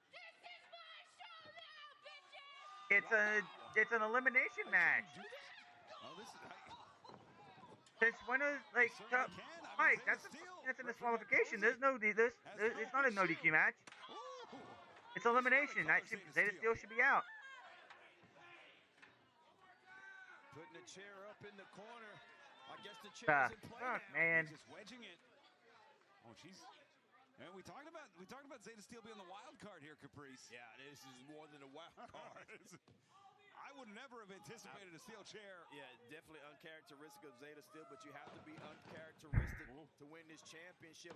It's an elimination match. Oh, this is. Since when is like Mike? That's a disqualification. There's no it's not a no DQ match. It's elimination. Zayda Steel should be out. Putting the chair up in the corner. I guess the chair is in play now. Man. Just wedging it. Oh, she's. And we talked about Zayda Steel being the wild card here, Caprice. Yeah, this is more than a wild card. I would never have anticipated a steel chair. Yeah, definitely uncharacteristic of Zayda Steel, but you have to be uncharacteristic to win this championship.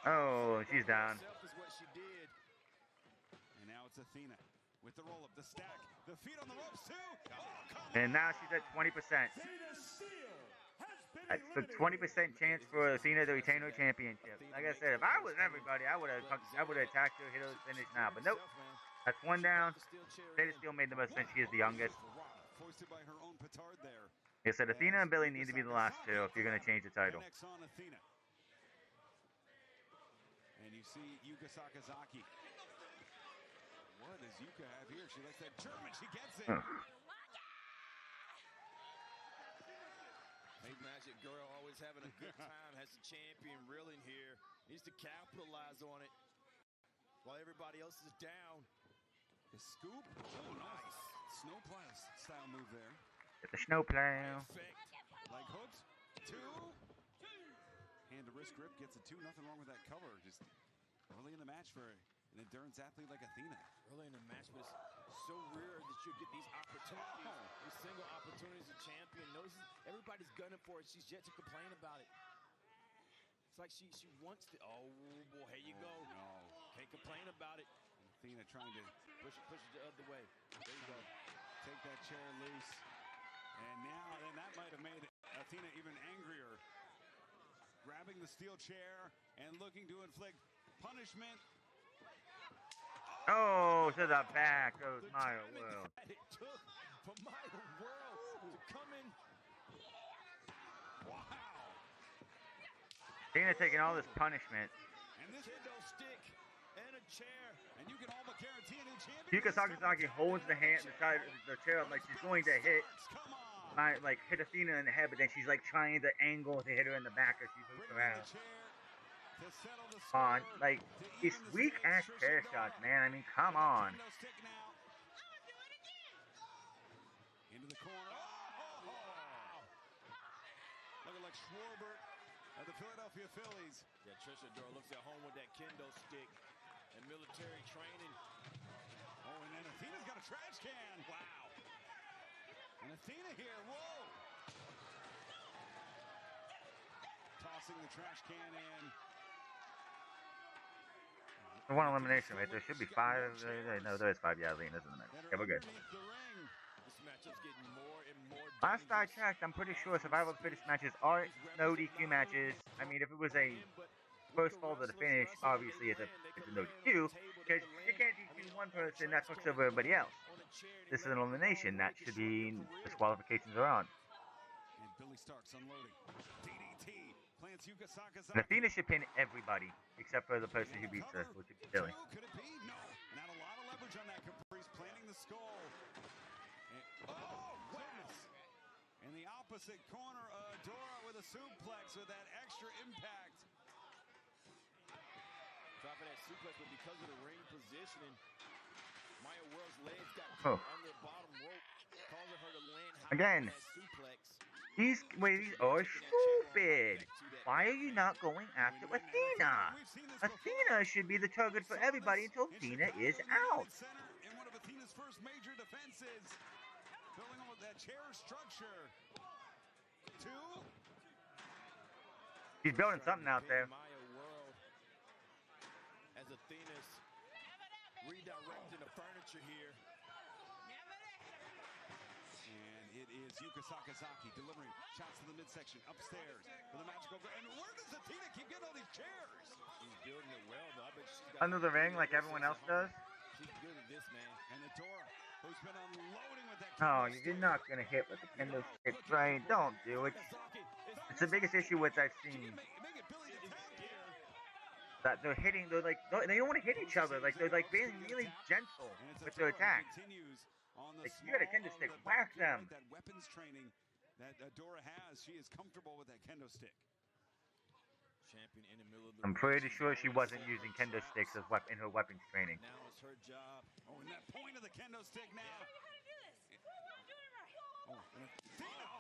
Oh, she's down. Is what she did. And now it's Athena with the roll-up, the stack, the feet on the ropes too. And now she's at 20%. That's the 20% chance for Athena to retain her championship. Like I said, if I was everybody, I would have attacked her, hit her, finish now. But nope. That's one down. Zayda Steel made the most sense. She is the youngest. Foisted by her own petard there. Like I said, Athena and Billie need to be the last two if you're going to change the title. Next on Athena. And you see Yuka Sakazaki. What does Yuka have here? She likes that German. She gets it. Hey, Magic Girl always having a good time. Has the champion reeling here. Needs to capitalize on it while everybody else is down. The scoop. Oh, nice. Snowplow style move there. Get the snowplow. Leg hooks. 2. Hand to wrist grip. Gets a 2. Nothing wrong with that cover. Just early in the match for an endurance athlete like Athena. Early in the match, but it's so rare that you get these opportunities. These single opportunities a champion knows everybody's gunning for it. She's yet to complain about it. It's like she wants to. Oh boy, here you go. No. Can't complain about it. Athena trying to push it the other way. There you go. Take that chair loose. And now, then that might have made Athena even angrier. Grabbing the steel chair and looking to inflict punishment. Oh, to the back goes Maya World. It took for Maya World to come in. Wow. Athena taking all this punishment. And this kendo stick and a chair, and you can all but guarantee a new champion. Yuka Sakazaki holds the chair up like she's going to hit, hit Athena in the head, but then she's like trying to angle to hit her in the back as she moves around. On, like, these weak ass chair shots, man. I mean, come on. Into the corner. Oh! Looking like Schwarber of the Philadelphia Phillies. Yeah, Trisha Adora looks at home with that kendo stick and military training. Oh, and then Athena's got a trash can. Wow. And Athena here, whoa. Tossing the trash can in. One elimination right there. Should be 5. No, there is 5. Yeah, Athena's in the match. Okay, we're good. This matchup's getting more and more. Last I checked, I'm pretty sure Survival of the Fittest matches are no DQ matches. I mean, if it was a first fall to the finish, obviously it's a no DQ, because you can't DQ one person, that fucks over everybody else. This is an elimination. That should be disqualifications are on. And Billie Starkz unloading. DDT plants Yuka Sakazaki. And Athena should pin everybody except for the person who beats her, which is Billie. Could it be? No. Not a lot of leverage on that. Caprice planting the skull. And, oh, goodness. In the opposite corner, Adora with a suplex with that extra impact. Dropping that suplex, but because of the ring positioning, Maya World's legs got caught under the bottom rope, causing her to land high again. On that suplex. These ladies are stupid. Why are you not going after Athena? Athena should be the target for everybody until Athena is out. In one of Athena's first major defenses, filling on with that chair structure. 2. She's building something out there. Maya World, as Athena's redirecting the furniture here. And it is Yuka Sakazaki delivering shots to the midsection upstairs with a magical. And where does Athena keep getting all these chairs? She's building it well, though. I bet she's got under the ring like everyone else does. She's good at this, man. And Adora, who's been unloading with that. Oh, you're not gonna hit with the kendo stick, right? Don't do it. It's the biggest issue with I've seen. That they're hitting, they don't want to hit each other. Like they're like being really gentle with their attacks. Like you got a kendo stick, whack them. That weapons training that Adora has, she is comfortable with that kendo stick. Champion in the middle of the I'm pretty sure she wasn't using kendo sticks as in her weapons training. Now it's her job. Oh, and that point of the kendo stick now.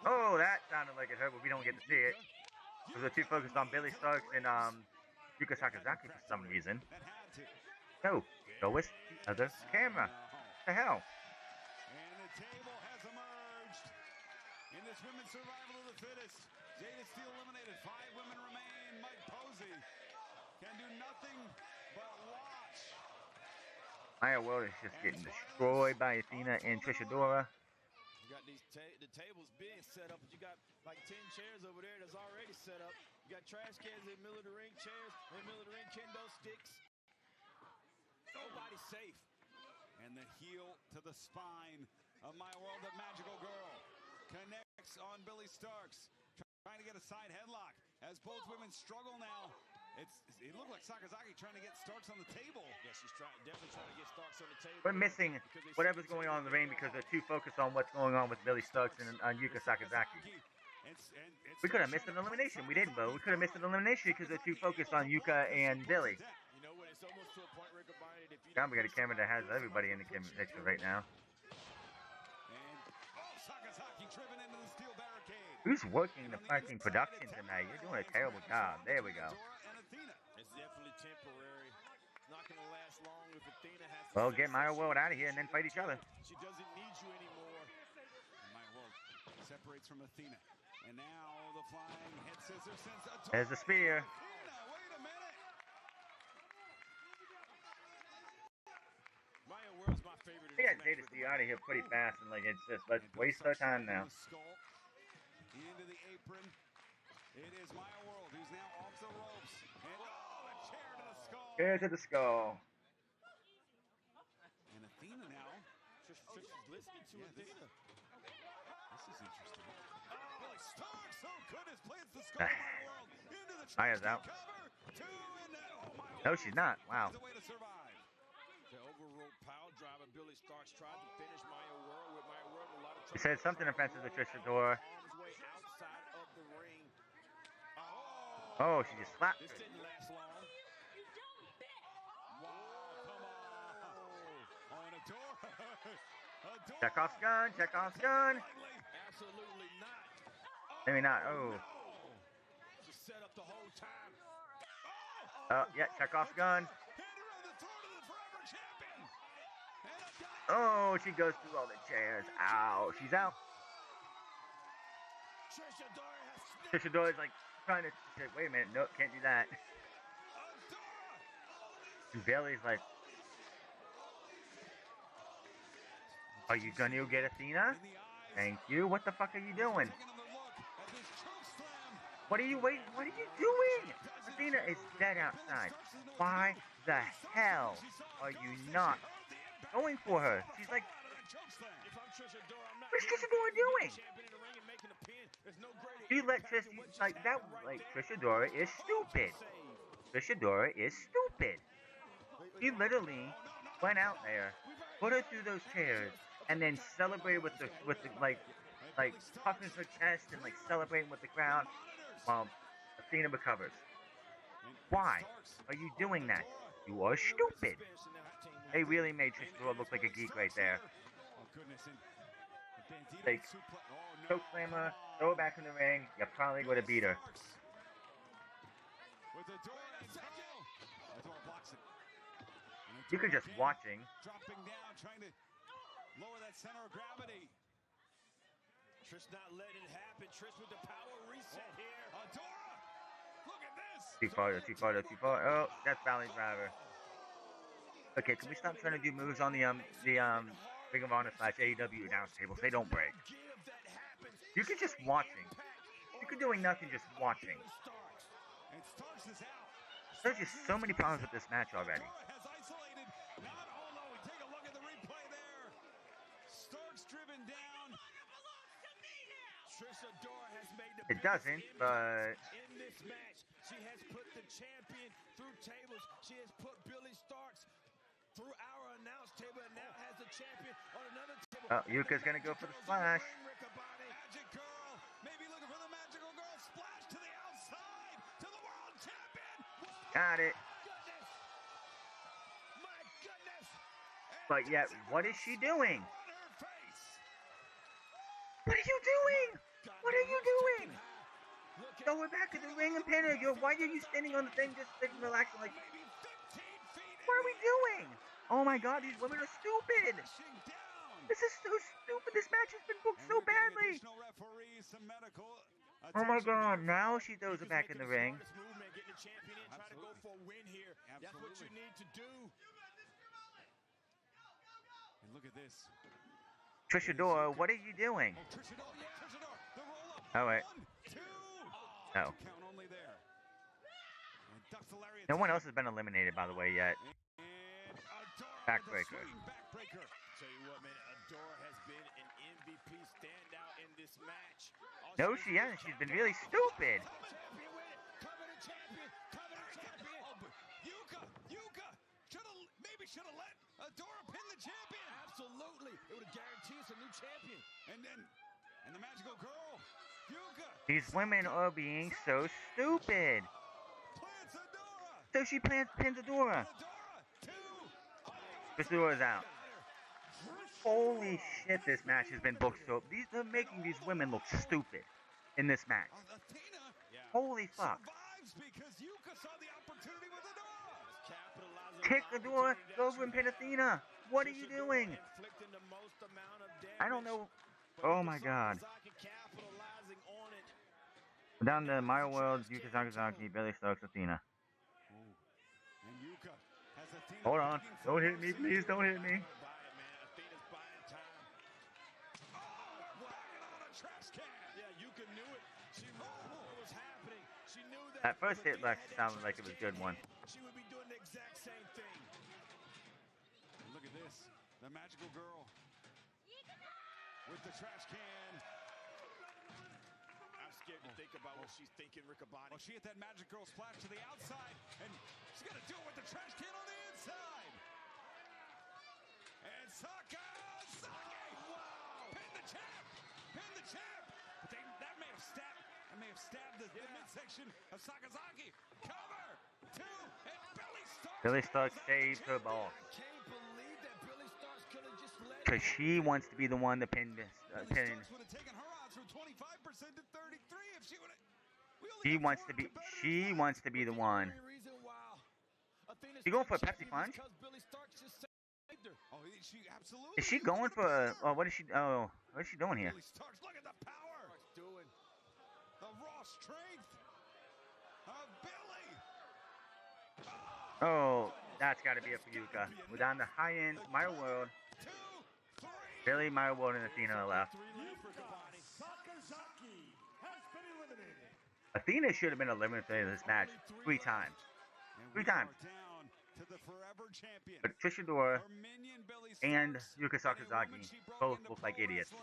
Oh, that sounded like it hurt, but we don't get to see it. Because we're too focused on Billie Starkz and Yuka Sakazaki for some reason. No, go with the other camera. What the hell? And the table has emerged in this women's survival of the fittest. Zayda still eliminated. 5 women remain. Mike Posey can do nothing but watch. Maya World is just getting destroyed by Athena and Trisha Adora. You got these the tables being set up, but you got like 10 chairs over there that's already set up. You got trash cans in the middle of the ring, chairs in the middle of the ring, kendo sticks. Nobody's safe. And the heel to the spine of Maya World, the magical girl, connects on Billie Starkz, trying to get a side headlock as both women struggle now. It looked like Sakazaki trying to get Starkz on the table. Yeah, she's definitely trying to get Starkz on the table. We're missing whatever's going on in the ring because they're too focused on what's going on with Billie Starkz and Yuka Sakazaki. We could have missed an elimination. We didn't, though. We could have missed an elimination because they're too focused on Yuka and Billie. You know what? It's almost to a point, Rick, if you now we got a camera that has everybody in the picture right now. And Sakazaki driven into the steel barricade. Who's working the fucking production tonight? You're doing a terrible job. There we go. It's definitely temporary. It's not going to last long if Athena has to. Well, get Maya World out of here and then fight each other. She doesn't need you anymore. And Maya World separates from Athena. And now the flying head scissors sends Adora. There's the spear. Athena, wait a minute. Zayda to see out of here pretty fast, and like it's just let's waste our time now. Into the apron. It is Maya World who's now off the ropes. And a chair to the skull. Chair to the skull. And Athena now. Trish is listening to Athena. This is interesting. Billie Starkz, so good as plants the skull of Maya World. Into the Maya's out. No, she's not. Wow. The way to survive. The overrope pile driver. Billie Starkz tried to finish Maya World with Maya World. A lot of He said something offensive to Trisha Adora. Oh, she just slapped her. This didn't last long. Chekhov's gun, Chekhov's gun. Absolutely not. Maybe not. Oh. Just set up the whole time. Yeah, Chekhov's gun. Oh, she goes through all the chairs. Ow, she's out. Trisha Adora's like trying to say, wait a minute, no, can't do that. And Billie's like, are you gonna get Athena? Thank you. What the fuck are you doing? What are you waiting? What are you doing? Athena is dead outside. Why the hell are you not going for her? She's like, what's Trisha Adora doing? You let Trish, like that, like Trisha Adora is stupid. Trisha Adora is stupid. He literally went out there, put her through those chairs, and then celebrated with the like puffing her chest and like celebrating with the crowd while Athena recovers. Why are you doing that? You are stupid. They really made Trisha Adora look like a geek right there. Like, choke slam her, throw her back in the ring, you probably would have beat her. You could just watching. Dropping down, trying to lower that center of gravity. Trish not letting it happen. Trish with the power reset here. Adora! Look at this! Too far. Oh, that's Valley Driver. Okay, can we stop trying to do moves on the Ring of Honor / AEW announce tables? They don't break. You could just watching. You could doing nothing, just watching. There's just so many problems with this match already. Trisha Adora has made the It doesn't, but in this match, she has put the champion through tables. She has put Billie Starkz through our announce table, and now has the champion on another table. Yuka's gonna go for the splash. Magic girl, maybe looking for the magical girl splash to the outside to the world champion. Got it. My goodness. But yet, what is she doing? What are you doing? What are you doing? Throw her back in the ring and pin her. Why are you standing on the thing just sitting relaxing like... What are we doing? Oh my god, these women are stupid. This is so stupid. This match has been booked so badly. Oh my god, now she throws her back in the ring. Try to go for a win here. That's what you need to do. And look at this. Trisha Adora, what are you doing? Oh wait. No. No one else has been eliminated, by the way, yet. Backbreaker. Tell you what, man, Adora has been an MVP standout in this match. No, she hasn't. She's been really stupid. Yuka should have let Adora pin the champion. Absolutely. It would have guaranteed us a new champion. And the magical girl, Yuka. These women are being so stupid. Plants Adora. So she pins Adora. Adora's out. Holy shit, this match has been booked so... They're making these women look stupid in this match. Holy fuck. Because Yuka saw the opportunity with Adora. Kick Adora, go over and pin Athena. What are you doing? I don't know. Oh my god. Down to Maya World, Yuka Sakazaki, Billie Starkz, Athena. Hold on. Don't hit me, please. Don't hit me. That first hit sounded like it was a good one. She would be doing the exact same thing. And look at this. The magical girl with the trash can. I'm scared to think about what she's thinking, Riccaboni. Well, she hit that magic girl splash to the outside, and she's going to do it with the trash can on the inside. And Sakazaki! Wow! Pin the champ! Pin the champ! But that may have stabbed the midsection of Sakazaki. Cover! Two! And Billie Starkz saves her ball. Because she wants to be the one to pin this. Pin. would have taken her odds from 25% to 33 if she would have. She wants to be the one. She going for a Pepsi Punch? Oh, she absolutely. Is she going for a, what is she doing here? Billie Starkz, look at the power. Doing the raw strength of Billie. Oh, that's got to be it for Yuka. We're down to high end Maya World. Billie, Maya World, and Athena left. Sakazaki has been eliminated. Athena should have been eliminated in this match 3 times. 3 times. Down to the forever champion. But Trisha Adora and Yuka Sakazaki both look like idiots.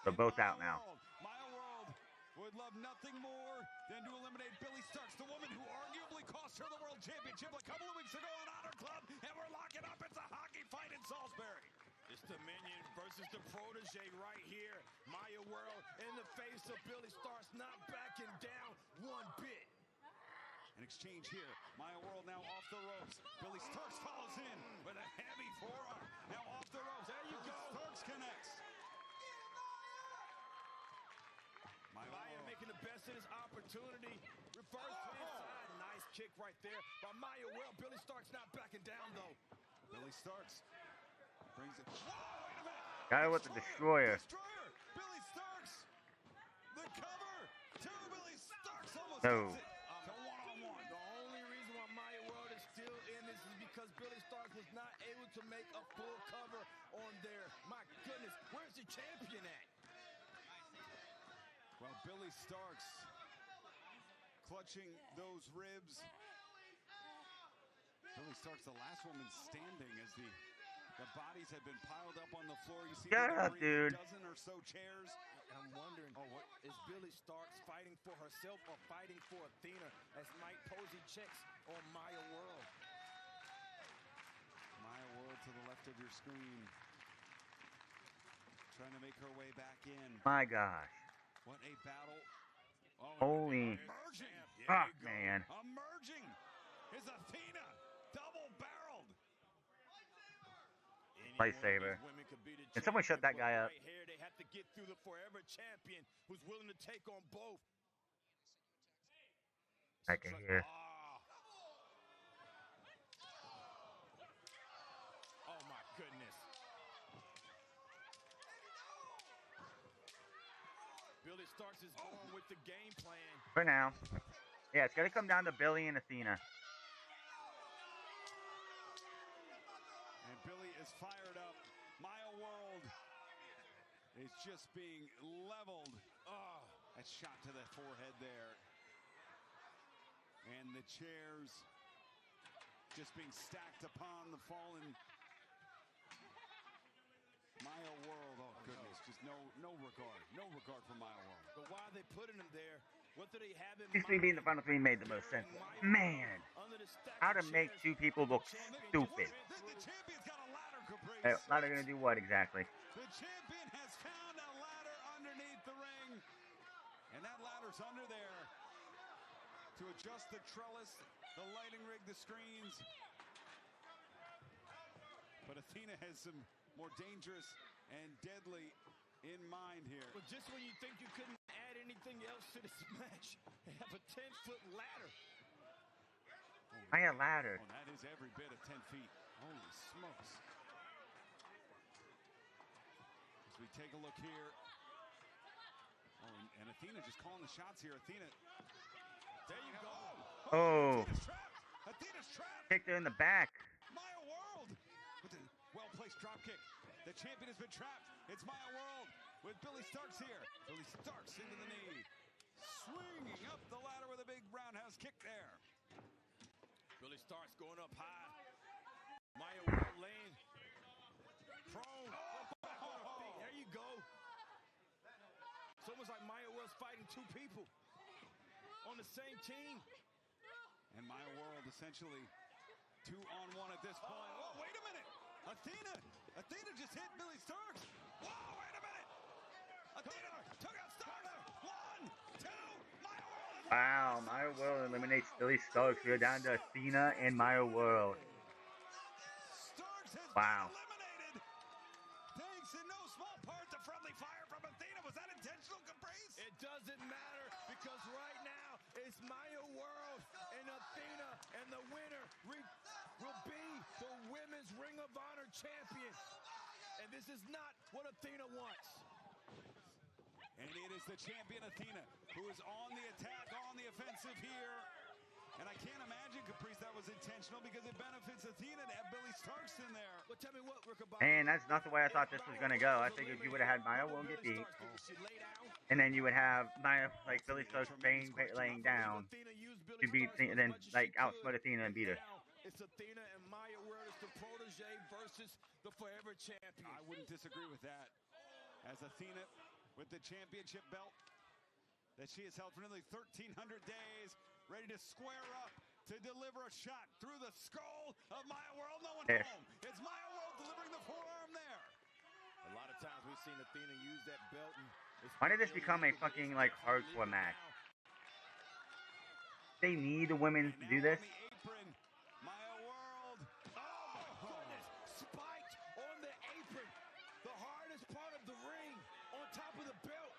They're both out now. Maya World would love nothing more than to eliminate Billie Starkz, the woman who arguably cost her the World Championship a couple of weeks ago on Honor Club, and we're locking up. It's a hockey fight in Salisbury. It's the minion versus the protege right here. Maya World in the face of Billie Starkz, not backing down one bit. An exchange here. Maya World now off the ropes. Billie Starkz follows in with a heavy forearm. Now off the ropes. There you go. Starkz connects. Maya making the best of his opportunity. Reverse to inside. Nice kick right there by Maya World. Billie Starkz not backing down though. Billie Starkz brings it. Whoa, wait a minute. Guy with the destroyer. Billie Starkz. The cover to Billie Starkz. Almost No. gets it. To one-on-one. The only reason why Maya World is still in this is because Billie Starkz was not able to make a full cover on there. My goodness, where's the champion at? Well, Billie Starkz clutching those ribs. Billie Starkz, the last woman standing as the bodies have been piled up on the floor. You see Shut up, dude. A dozen or so chairs. And I'm wondering, what is Billie Starkz fighting for herself or fighting for Athena as Mike Posey checks on Maya World? Maya World to the left of your screen. Trying to make her way back in. My gosh. What a battle. Oh, Holy emerging. fuck, man. Emerging is Athena. Double-barreled. Lightsaber. Can someone shut that guy up? Right here, they have to get through the forever champion who's willing to take on both. I can hear. Oh my goodness. Billie Starkz is going with the game plan. For now. Yeah, it's got to come down to Billie and Athena. And Billie is fired up. Maya World is just being leveled. Oh, that shot to the forehead there. And the chairs just being stacked upon the fallen Maya World. Oh goodness, just no regard for Maya World. But why are they putting him there? What do they have in These 3 being the final 3 made the most sense. Man, how to make 2 people look stupid. The champion's got a ladder, Caprice. Ladder gonna do what exactly? The champion has found a ladder underneath the ring. And that ladder's under there to adjust the trellis, the lighting rig, the screens. But Athena has some more dangerous and deadly in mind here. But just when you think you couldn't add anything else to this match, they have a 10-foot ladder. I got ladder. Oh, that is every bit of 10 feet. Holy smokes. As we take a look here. Oh, and Athena just calling the shots here. Athena. There you go. Oh. Athena's trapped. Athena's trapped. Kicked her in the back. Maya World with a well-placed drop kick. The champion has been trapped. It's Maya World with Billie Starkz here. Billie Starkz into the knee. Swinging up the ladder with a big roundhouse kick there. Billie Starkz going up high. Maya World lane. Prone. There you go. It's almost like Maya World's fighting two people on the same team. And Maya World essentially 2-on-1 at this point. Oh, wait a minute. Athena just hit Billie Starkz. Whoa, wait a minute. Athena took out Starkz. 1, 2, Maya World. Wow, Maya World eliminates Billie Starkz. We're down to Athena and Maya World. Starkz has wow. been eliminated. Thanks in no small part to friendly fire from Athena. Was that intentional, Caprice? It doesn't matter because right now it's Maya World and Athena, and the winner will be the Women's Ring of Honor champion. And this is not what Athena wants. And it is the champion Athena who is on the attack, on the offensive here. And I can't imagine, Caprice, that was intentional because it benefits Athena to have Billie Starkz in there. But tell me what, And that's not the way I thought this was going to go. I figured you would have had Maya World get beat. And then you would have Maya, like Billie Starkz laying down to beat, and then like outsmart Athena and beat her. It's Athena and Maya World. It's the protege versus the forever champion. I wouldn't disagree with that. As Athena with the championship belt that she has held for nearly 1,300 days, ready to square up to deliver a shot through the skull of Maya World. No one home. It's Maya World delivering the forearm there. A lot of times we've seen Athena use that belt. And why did this become a fucking like hardcore match? They need the women to do this. Maya World. Oh my goodness! Spiked on the apron, the hardest part of the ring, on top of the belt.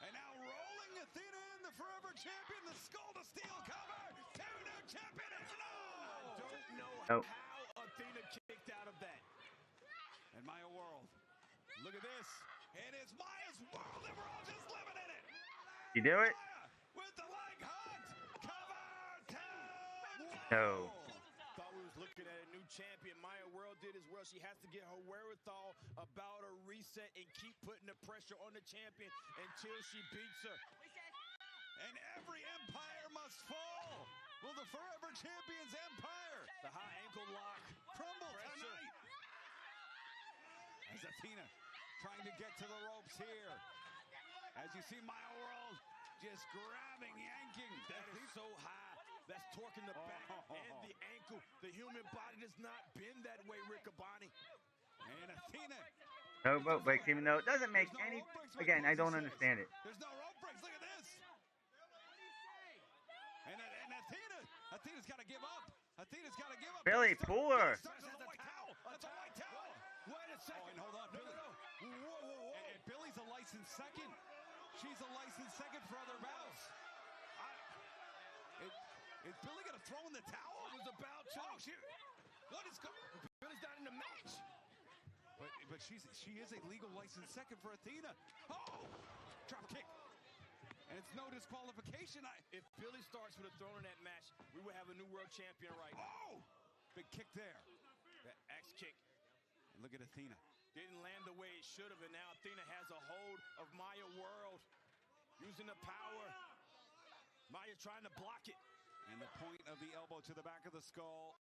And now rolling Athena in, the forever champion, the skull to steel cover. 2 new champions. No! I don't know how Athena kicked out of that. And Maya World. Look at this. It is Maya's world, and we're all just living in it. You do it? With the leg hunt. Cover 2. No. Thought we was looking at a new champion. Maya World did as well. She has to get her wherewithal about a reset and keep putting the pressure on the champion until she beats her. And every empire must fall. Will the forever champion's empire, the high ankle lock, crumble tonight? As Athena trying to get to the ropes here. As you see Maya World just grabbing, yanking. That is so high. That's torquing the back and the ankle. The human body does not bend that way, Riccaboni. And Athena. No rope breaks, even though it doesn't make any. Again, I don't understand it. There's no rope breaks. Look at this. And Athena's got to give up. Athena's got to give up. Billie, pull her. That's a white towel. That's a white towel. Wait a second. Oh, and hold on, Billie. Whoa. And Billie's a licensed second. She's a licensed second for other bouts. Is Billie going to throw in the towel? I was about to. Oh, what is going on? Billie's not in the match. But she is a legal licensed second for Athena. Oh! Drop kick. And it's no disqualification. If Billie Starkz would have thrown in that match, we would have a new world champion right now. Oh! Big kick there. That axe kick. And look at Athena. Didn't land the way it should have, and now Athena has a hold of Maya World. Using the power. Maya trying to block it. And the point of the elbow to the back of the skull.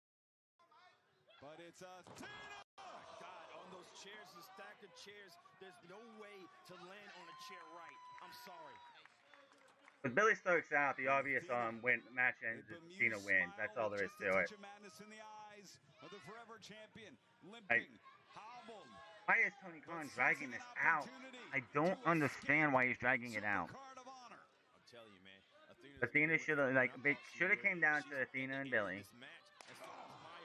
But it's Athena! God, on those chairs, the stack of chairs, there's no way to land on a chair right. I'm sorry. With Billie Starkz out, the obvious match ends is Athena wins. That's all there is to it. Madness in the eyes of the forever champion, limping, hobbled. Why is Tony Khan dragging this out? I don't understand why he's dragging it out. I'm telling you, man. Athena should have came down to Athena and Billie.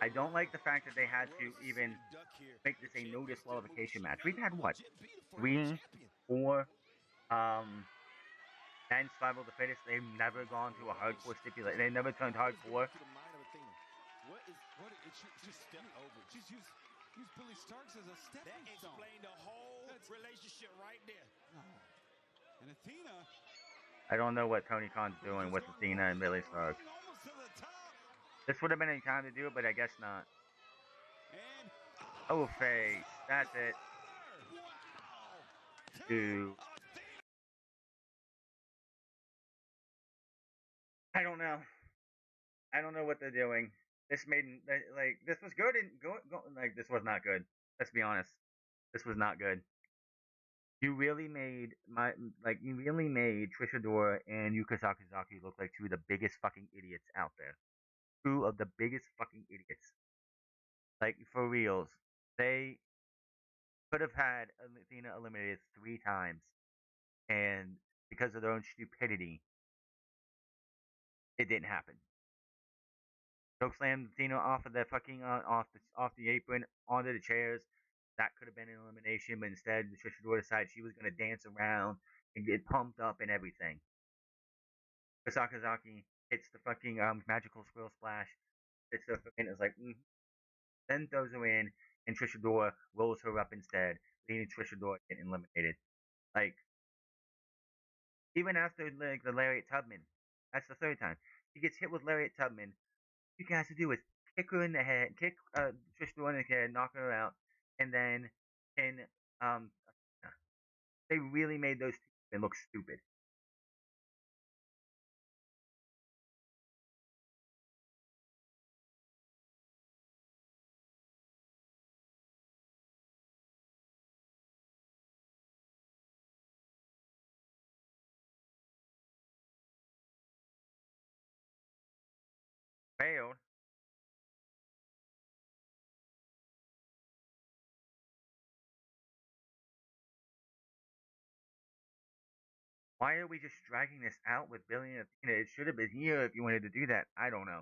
I don't like the fact that they had to even make this a no disqualification match. We've had what, 3, 4, and survival of the fittest. They've never gone to a hardcore stipulation. They never turned hardcore. She's stepped over. She's used Billie Starkz as a stepping stone. That explained the whole relationship right there. And Athena. I don't know what Tony Khan's doing with Athena and Billie Starkz. This would have been a time to do it, but I guess not. Oh, face. That's it. Wow. 2. I don't know. I don't know what they're doing. This made like this was good and like this was not good. Let's be honest. This was not good. You really made Trisha Adora and Yuka Sakazaki look like two of the biggest fucking idiots out there. Two of the biggest fucking idiots. Like for reals. They could have had Athena eliminated 3 times, and because of their own stupidity, it didn't happen. Choke slammed Athena off of the fucking off the apron onto the chairs. That could have been an elimination, but instead Trisha Adora decided she was gonna dance around and get pumped up and everything. Sakazaki hits the fucking magical squirrel splash. It's the fucking it's like then throws her in, and Trisha Adora rolls her up instead, leaving Trisha Adora getting eliminated. Like even after like the Lariat Tubman, that's the 3rd time he gets hit with Lariat Tubman. You guys to do is kick her in the head, kick Trisha Adora in the head, knock her out, and then um they really made those two look stupid. Failed. Why are we just dragging this out with Billie and Athena? It should have been here if you wanted to do that. I don't know.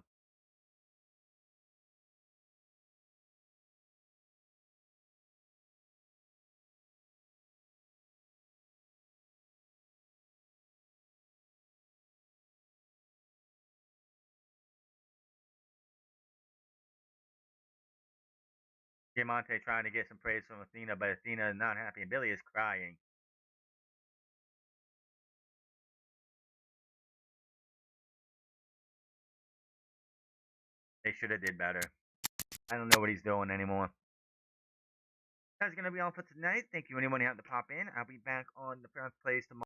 Diamante trying to get some praise from Athena, but Athena is not happy, and Billie is crying. They should have did better. I don't know what he's doing anymore. That's gonna be all for tonight. Thank you anyone who had to pop in. I'll be back on the Plays tomorrow.